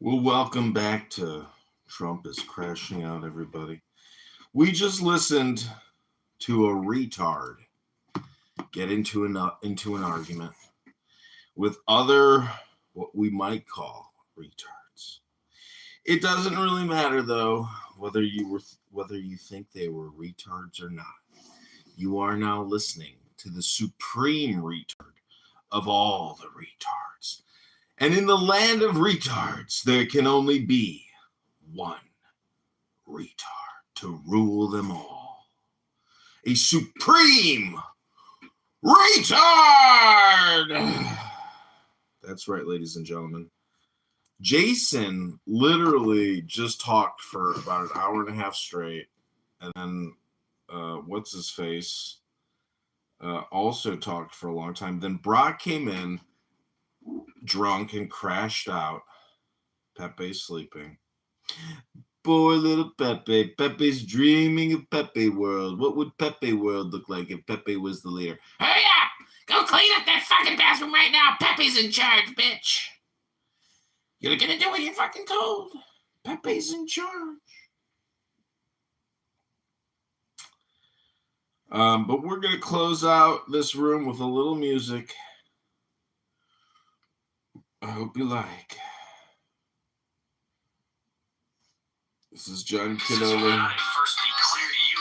Well, welcome back to Trump is Crashing Out, everybody. We just listened to a retard get into an argument with other, what we might call retards. It doesn't really matter, though, whether you think they were retards or not. You are now listening to the supreme retard of all the retards. And in the land of retards, there can only be one retard to rule them all. A supreme retard! That's right, ladies and gentlemen. Jason literally just talked for about an hour and a half straight. And then, what's his face? Also talked for a long time. Then Brock came in drunk and crashed out. Pepe's sleeping. Poor little Pepe. Pepe's dreaming of Pepe World. What would Pepe World look like if Pepe was the leader? Hurry up! Go clean up that fucking bathroom right now. Pepe's in charge, bitch. You're gonna do what you're fucking told. Pepe's in charge. But we're gonna close out this room with a little music. I hope you like. This is John Kitover. First be clear to you,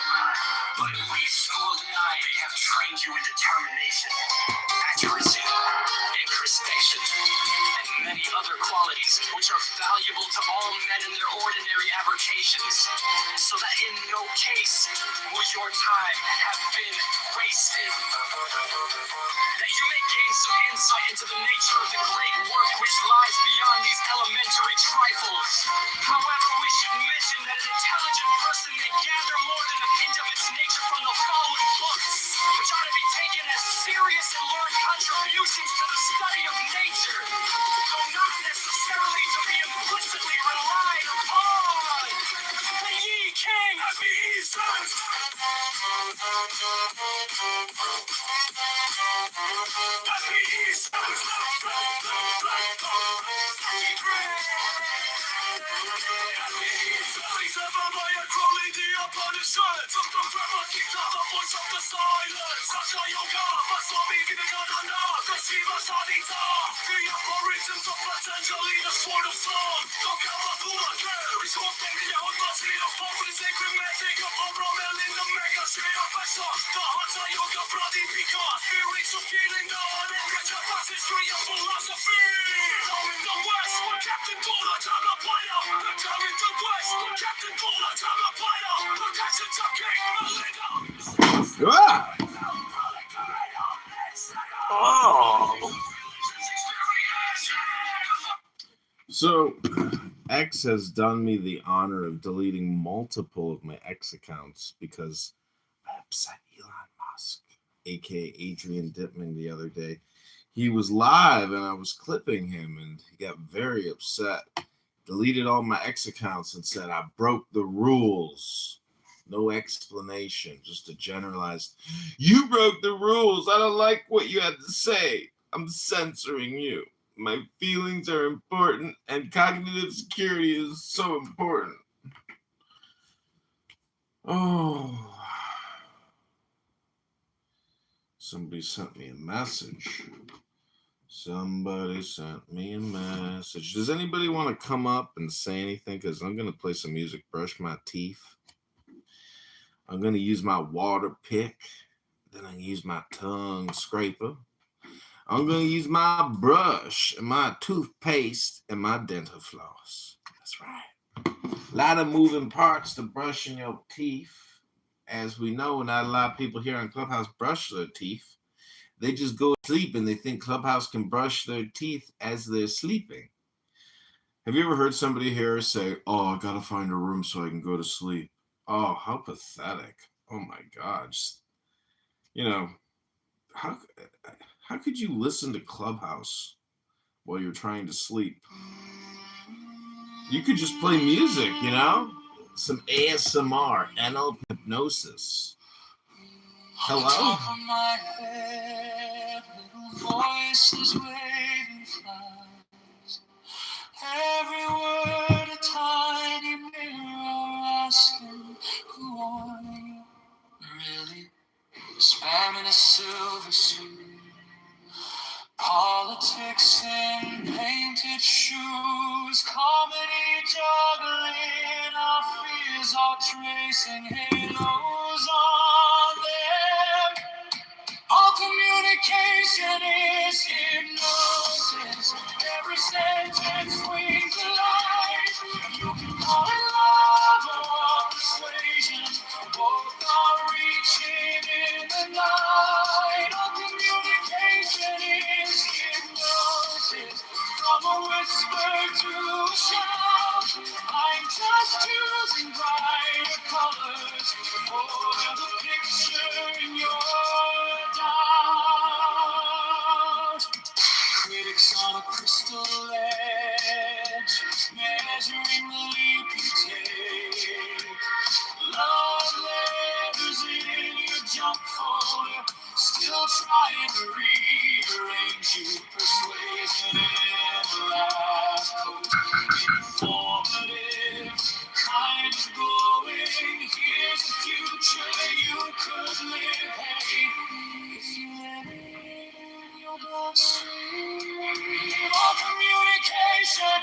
but we schooled and they have trained you in determination, accuracy, introspection, and many other qualities which are valuable to all men in their ordinary avocations, so that in no case will your time have been wasted. That you may gain some insight into the nature of the great work which lies beyond these elementary trifles. However, we should mention that an intelligent person may gather more than a hint of its nature from the following books, which are to be taken as serious and learned contributions to the study of nature, though not necessarily to be implicitly relied upon. The Ye King of the Eastern! Ah! Oh. So, X has done me the honor of deleting multiple of my X accounts because I upset Elon Musk, aka Adrian Dittman, the other day. He was live and I was clipping him and he got very upset. Deleted all my X accounts and said I broke the rules. No explanation, just a generalized, you broke the rules. I don't like what you had to say. I'm censoring you. My feelings are important and cognitive security is so important. Oh. Somebody sent me a message. Somebody sent me a message. Does anybody want to come up and say anything? Because I'm going to play some music, brush my teeth. I'm going to use my water pick. Then I'm going to use my tongue scraper. I'm going to use my brush and my toothpaste and my dental floss. That's right. A lot of moving parts to brushing your teeth. As we know, not a lot of people here in Clubhouse brush their teeth. They just go to sleep and they think Clubhouse can brush their teeth as they're sleeping. Have you ever heard somebody here say, oh, I got to find a room so I can go to sleep? Oh, how pathetic. Oh, my God. Just, you know, how could you listen to Clubhouse while you're trying to sleep? You could just play music, you know? Some ASMR, anal hypnosis. Hello? Top of my head, little voices waving flies. Every word a tiny mirror asking, who are you? Really? Spamming a silver screen. Politics in painted shoes. Comedy juggling our fears, all tracing halos on them. All communication is hypnosis. Every sentence wings a light. You can call it love or persuasion. Both are reaching in the night. All communication is hypnosis. From a whisper to a shout. I'm just choosing brighter colors for the picture in your doubt. Critics on a crystal edge, measuring the leap you take. Love letters in your junk folder, still trying to rearrange you. Persuasion in the last coat, informative, kind of glowing. Here's the future you could live. Hey, if you let it in your bloodstream. All communication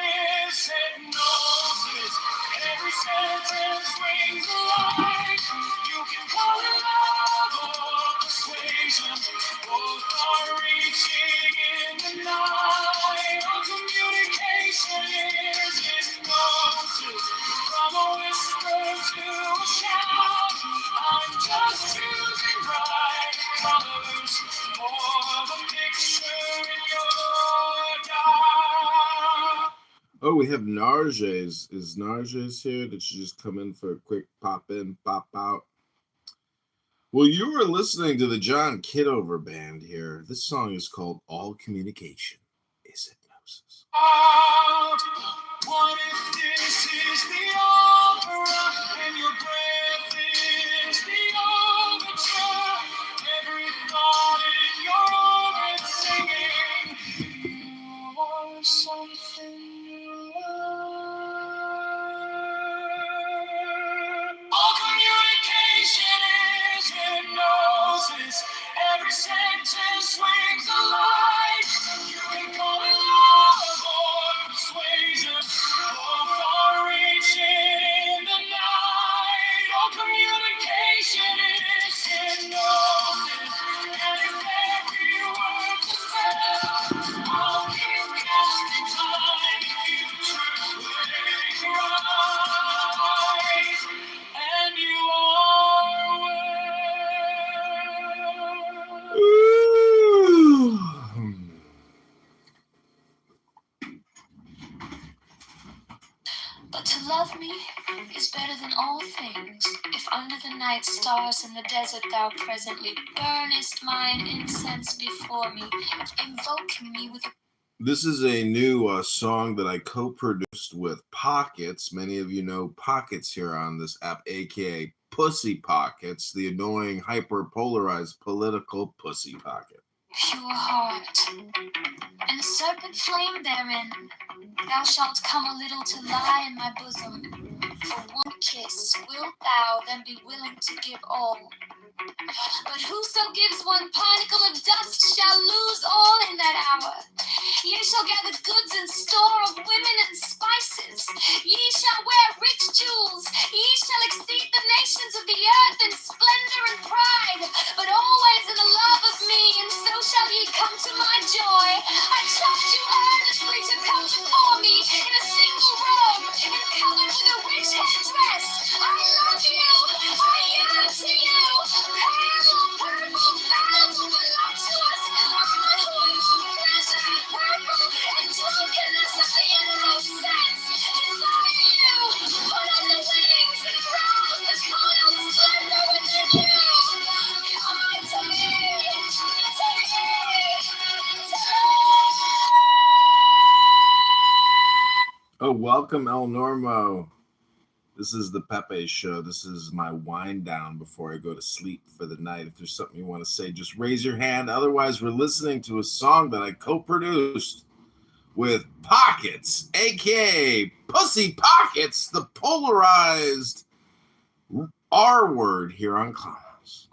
is hypnosis. Every sentence rings a light. You can call it love or persuasion. Both are reaching in the night. All communication is hypnosis. From a whisper to a shout. I'm just choosing bright colors for the picture in your doubt. Oh, we have Narges. Is Narges here? Did she just come in for a quick pop in, pop out? Well, you were listening to the John Kitover band here. This song is called All Communication is Hypnosis. What if this is the opera and your breath is the overture? Every thought in your orbit singing, you are something new. All communication is hypnosis. Every sentence swings a light. You can call it love or persuasion. Both are reaching in the night. All communication is hypnosis. And if every word's a spell, I'll keep casting time. Futures waiting right. And you are But to love me is better than all things. If under the night stars in the desert thou presently burnest mine incense before me, invoking me with a... This is a new song that I co-produced with Pockets. Many of you know Pockets here on this app, aka Pussy Pockets, the annoying, hyper-polarized political pussy pocket. pure heart, and the serpent flame therein. Thou shalt come a little to lie in my bosom. For one kiss wilt thou then be willing to give all. But whoso gives one particle of dust shall lose all in that hour. Ye shall gather goods and store of women and spices. Ye shall wear rich jewels. Ye shall exceed the nations of the earth in splendor and pride. But always in the love of me, and so shall ye come to my joy. I charge you earnestly to come before me in a single robe, and covered with a rich headdress. I love you. I yearn to you. Pale, purple, bound, voluptuous, unholy pleasure, purple, and drunkenness of the innermost sense. Desire you, put on the wings and rouse Welcome, El Normo. This is the Pepe Show. This is my wind down before I go to sleep for the night. If there's something you want to say, just raise your hand. Otherwise, we're listening to a song that I co-produced with Pockets, a.k.a. Pussy Pockets, the polarized R word here on Clowns.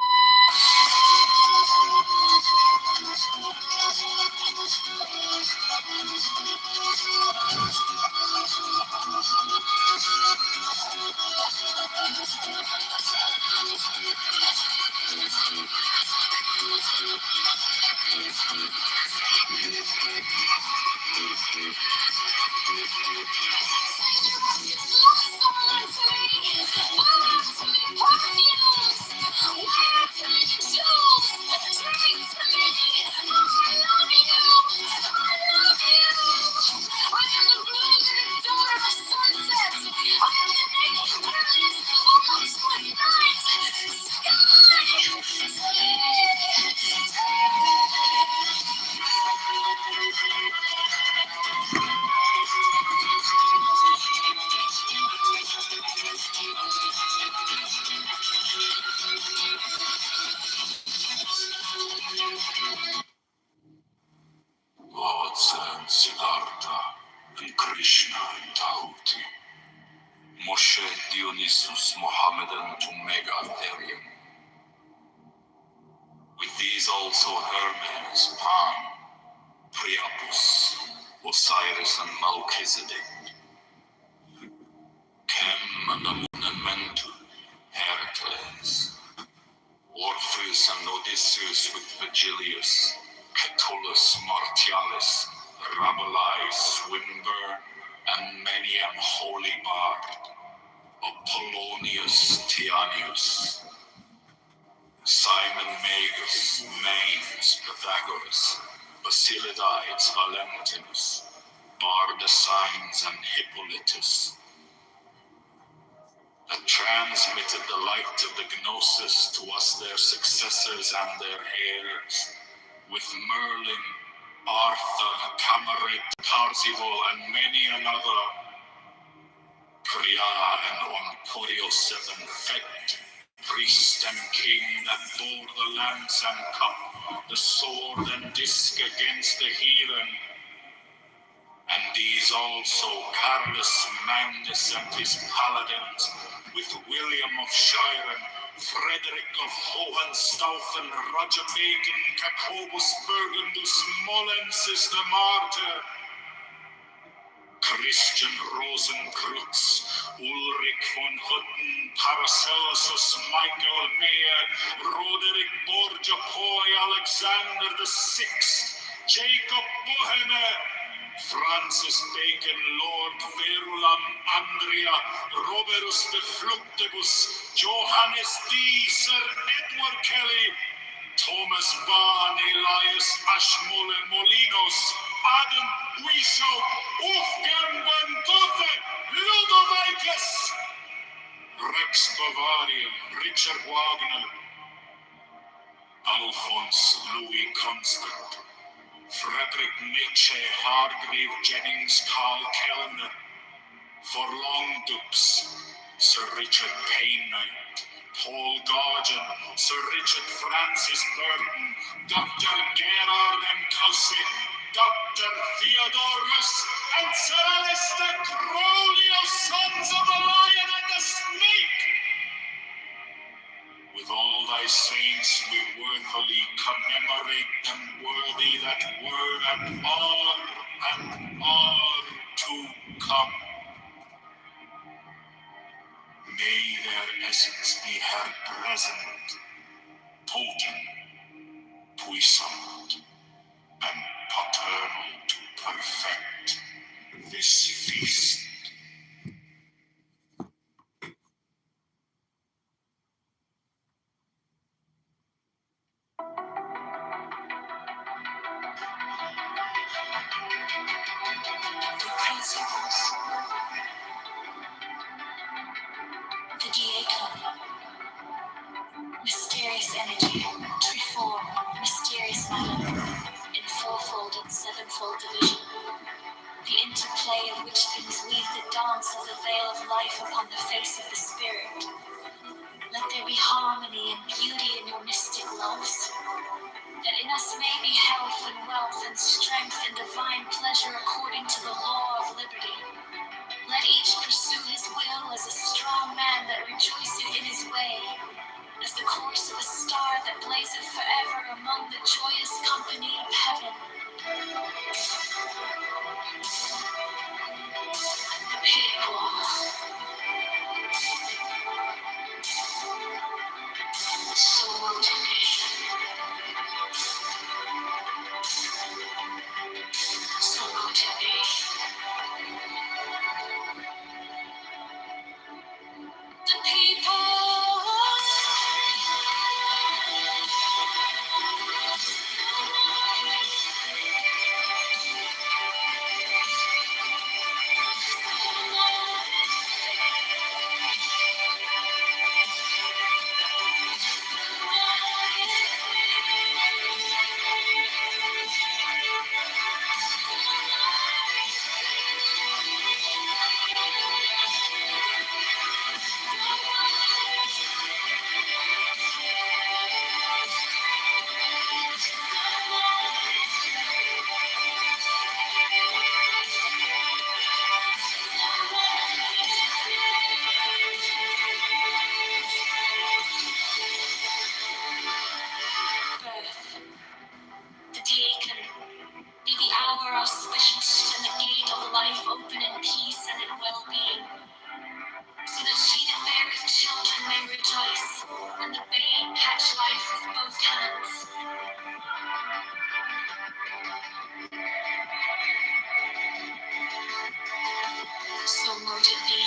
Krishna and Tahuti, Moshe, Dionysus, Mohammed, and Megatherium. With these also Hermes, Pan, Priapus, Osiris, and Melchizedek, Chem, and Amun, and Mentu, Heracles, Orpheus and Odysseus with Vigilius, Catullus, Martialis, Rabelais, Swinburne, and many an holy bard, Apollonius, Tianius, Simon Magus, Manes, Pythagoras, Basilides, Valentinus, Bardesigns, and Hippolytus, that transmitted the light of the Gnosis to us, their successors and their heirs, with Merlin, Arthur, Camaret, Parzival, and many another, Priya and Emporio VII, Fet, priest and king that bore the lance and cup, the sword and disc against the heathen. And these also, Carolus Magnus and his paladins, with William of Shiren, Frederick of Hohenstaufen, Roger Bacon, Jacobus Burgundus, Molensis the martyr, Christian Rosenkreutz, Ulrich von Hutten, Paracelsus, Michael Mayer, Roderick Borgia Poi, Alexander VI, Jacob Boheme, Francis Bacon, Lord Verulam, Andrea, Robertus de Fluctibus, Johannes D, Sir Edward Kelly, Thomas Vaughan, Elias Ashmole Molinos, Adam Wishow, Wolfgang van Gogh, Ludovicus, Rex Bavaria, Richard Wagner, Alphonse Louis Constant, Frederick Nietzsche, Hargrave Jennings, Carl Kellner, Forlong Dukes, Sir Richard Payne-Knight, Paul Gauguin, Sir Richard Francis Burton, Dr. Gerard M. Caussy, Dr. Theodorus, and Sir Alistair Crowley, sons of the Lion and the Snake. With all thy saints we worthily commemorate them, worthy that were and are to come. May their essence be her present, potent, puissant, and paternal to perfect this feast. The principles, the diacon, mysterious energy, treform, mysterious matter, in fourfold and sevenfold division, the interplay play of which things weave the dance of the veil of life upon the face of the spirit. Let there be harmony and beauty in your mystic loves, that in us may be health and wealth and strength and divine pleasure according to the law of liberty. Let each pursue his will as a strong man that rejoiceth in his way, as the course of a star that blazeth forever among the joyous company of heaven. The people. So would it be. So would it be. The people. The deacon, be the hour auspicious and the gate of life open in peace and in well-being, so that she that beareth children may rejoice, and the babe catch life with both hands. So mote it be.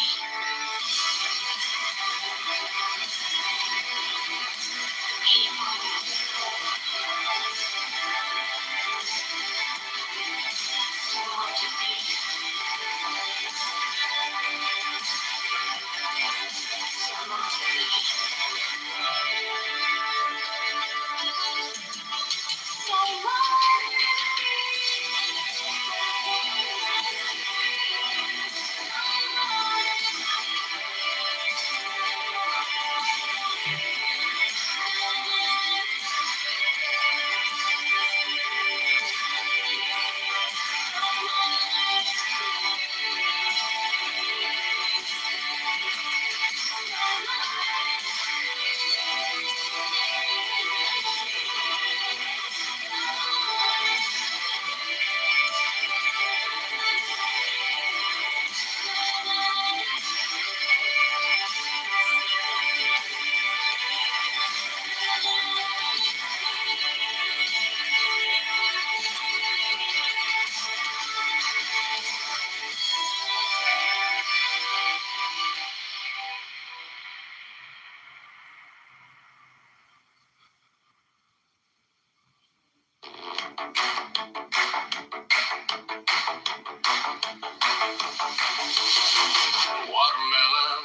Watermelon,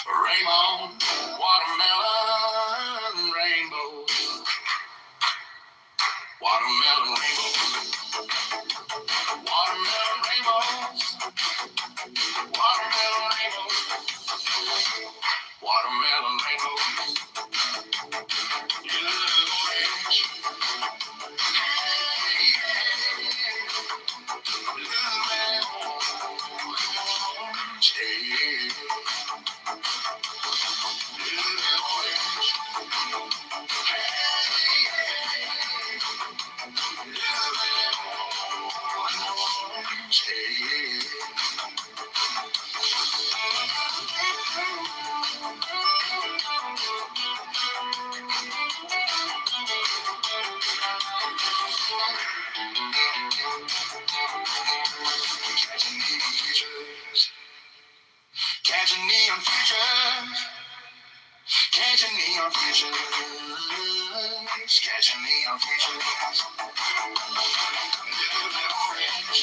rainbow, watermelon, rainbow, watermelon, rainbow, watermelon, rainbow, watermelon, rainbow, watermelon, rainbow, yellow orange, catching neon futures, catching neon futures, catching neon futures, little orange,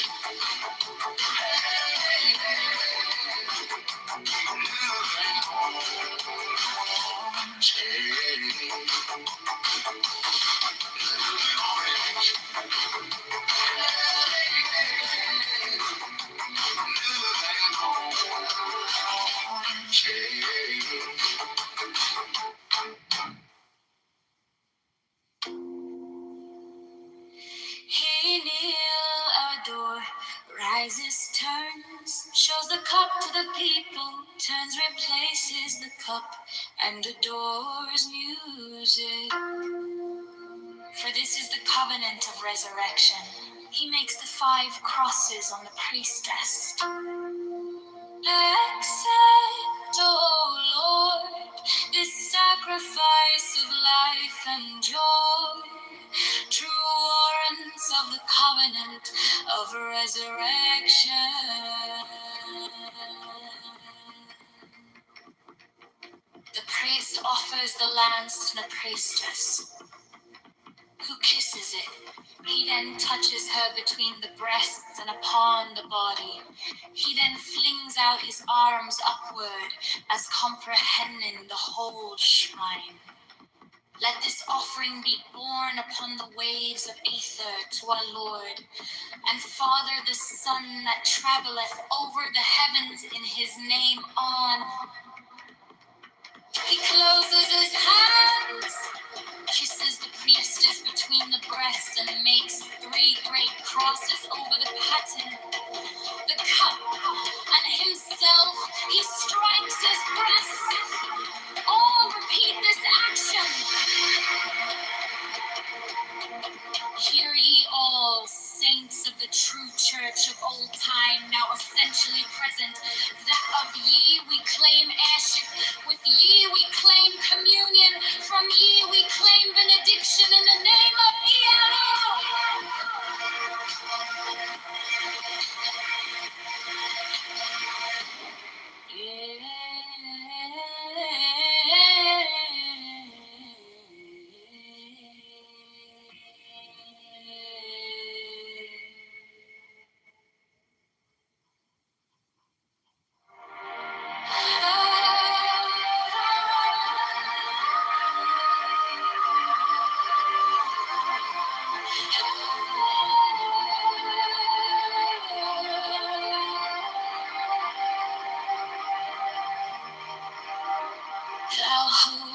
shows the cup to the people, turns, replaces the cup, and adores music. For this is the covenant of resurrection. He makes the 5 crosses on the priestess. Accept, O Lord, this sacrifice of life and joy, true warrants of the covenant of resurrection. The priest offers the lance to the priestess, who kisses it. He then touches her between the breasts and upon the body. He then flings out his arms upward as comprehending the whole shrine. Let this offering be borne upon the waves of aether to our Lord, and Father the Son that travelleth over the heavens in his name on. He closes his hands, kisses the priestess between the breasts, and makes 3 great crosses over the paten, the cup, and himself. He strikes his breast. All repeat this action. Hear ye all, saints of the true church of old time, now essentially present, that of ye we claim heirship, with ye we claim communion, from ye we claim benediction in the name of Yahweh. Thou who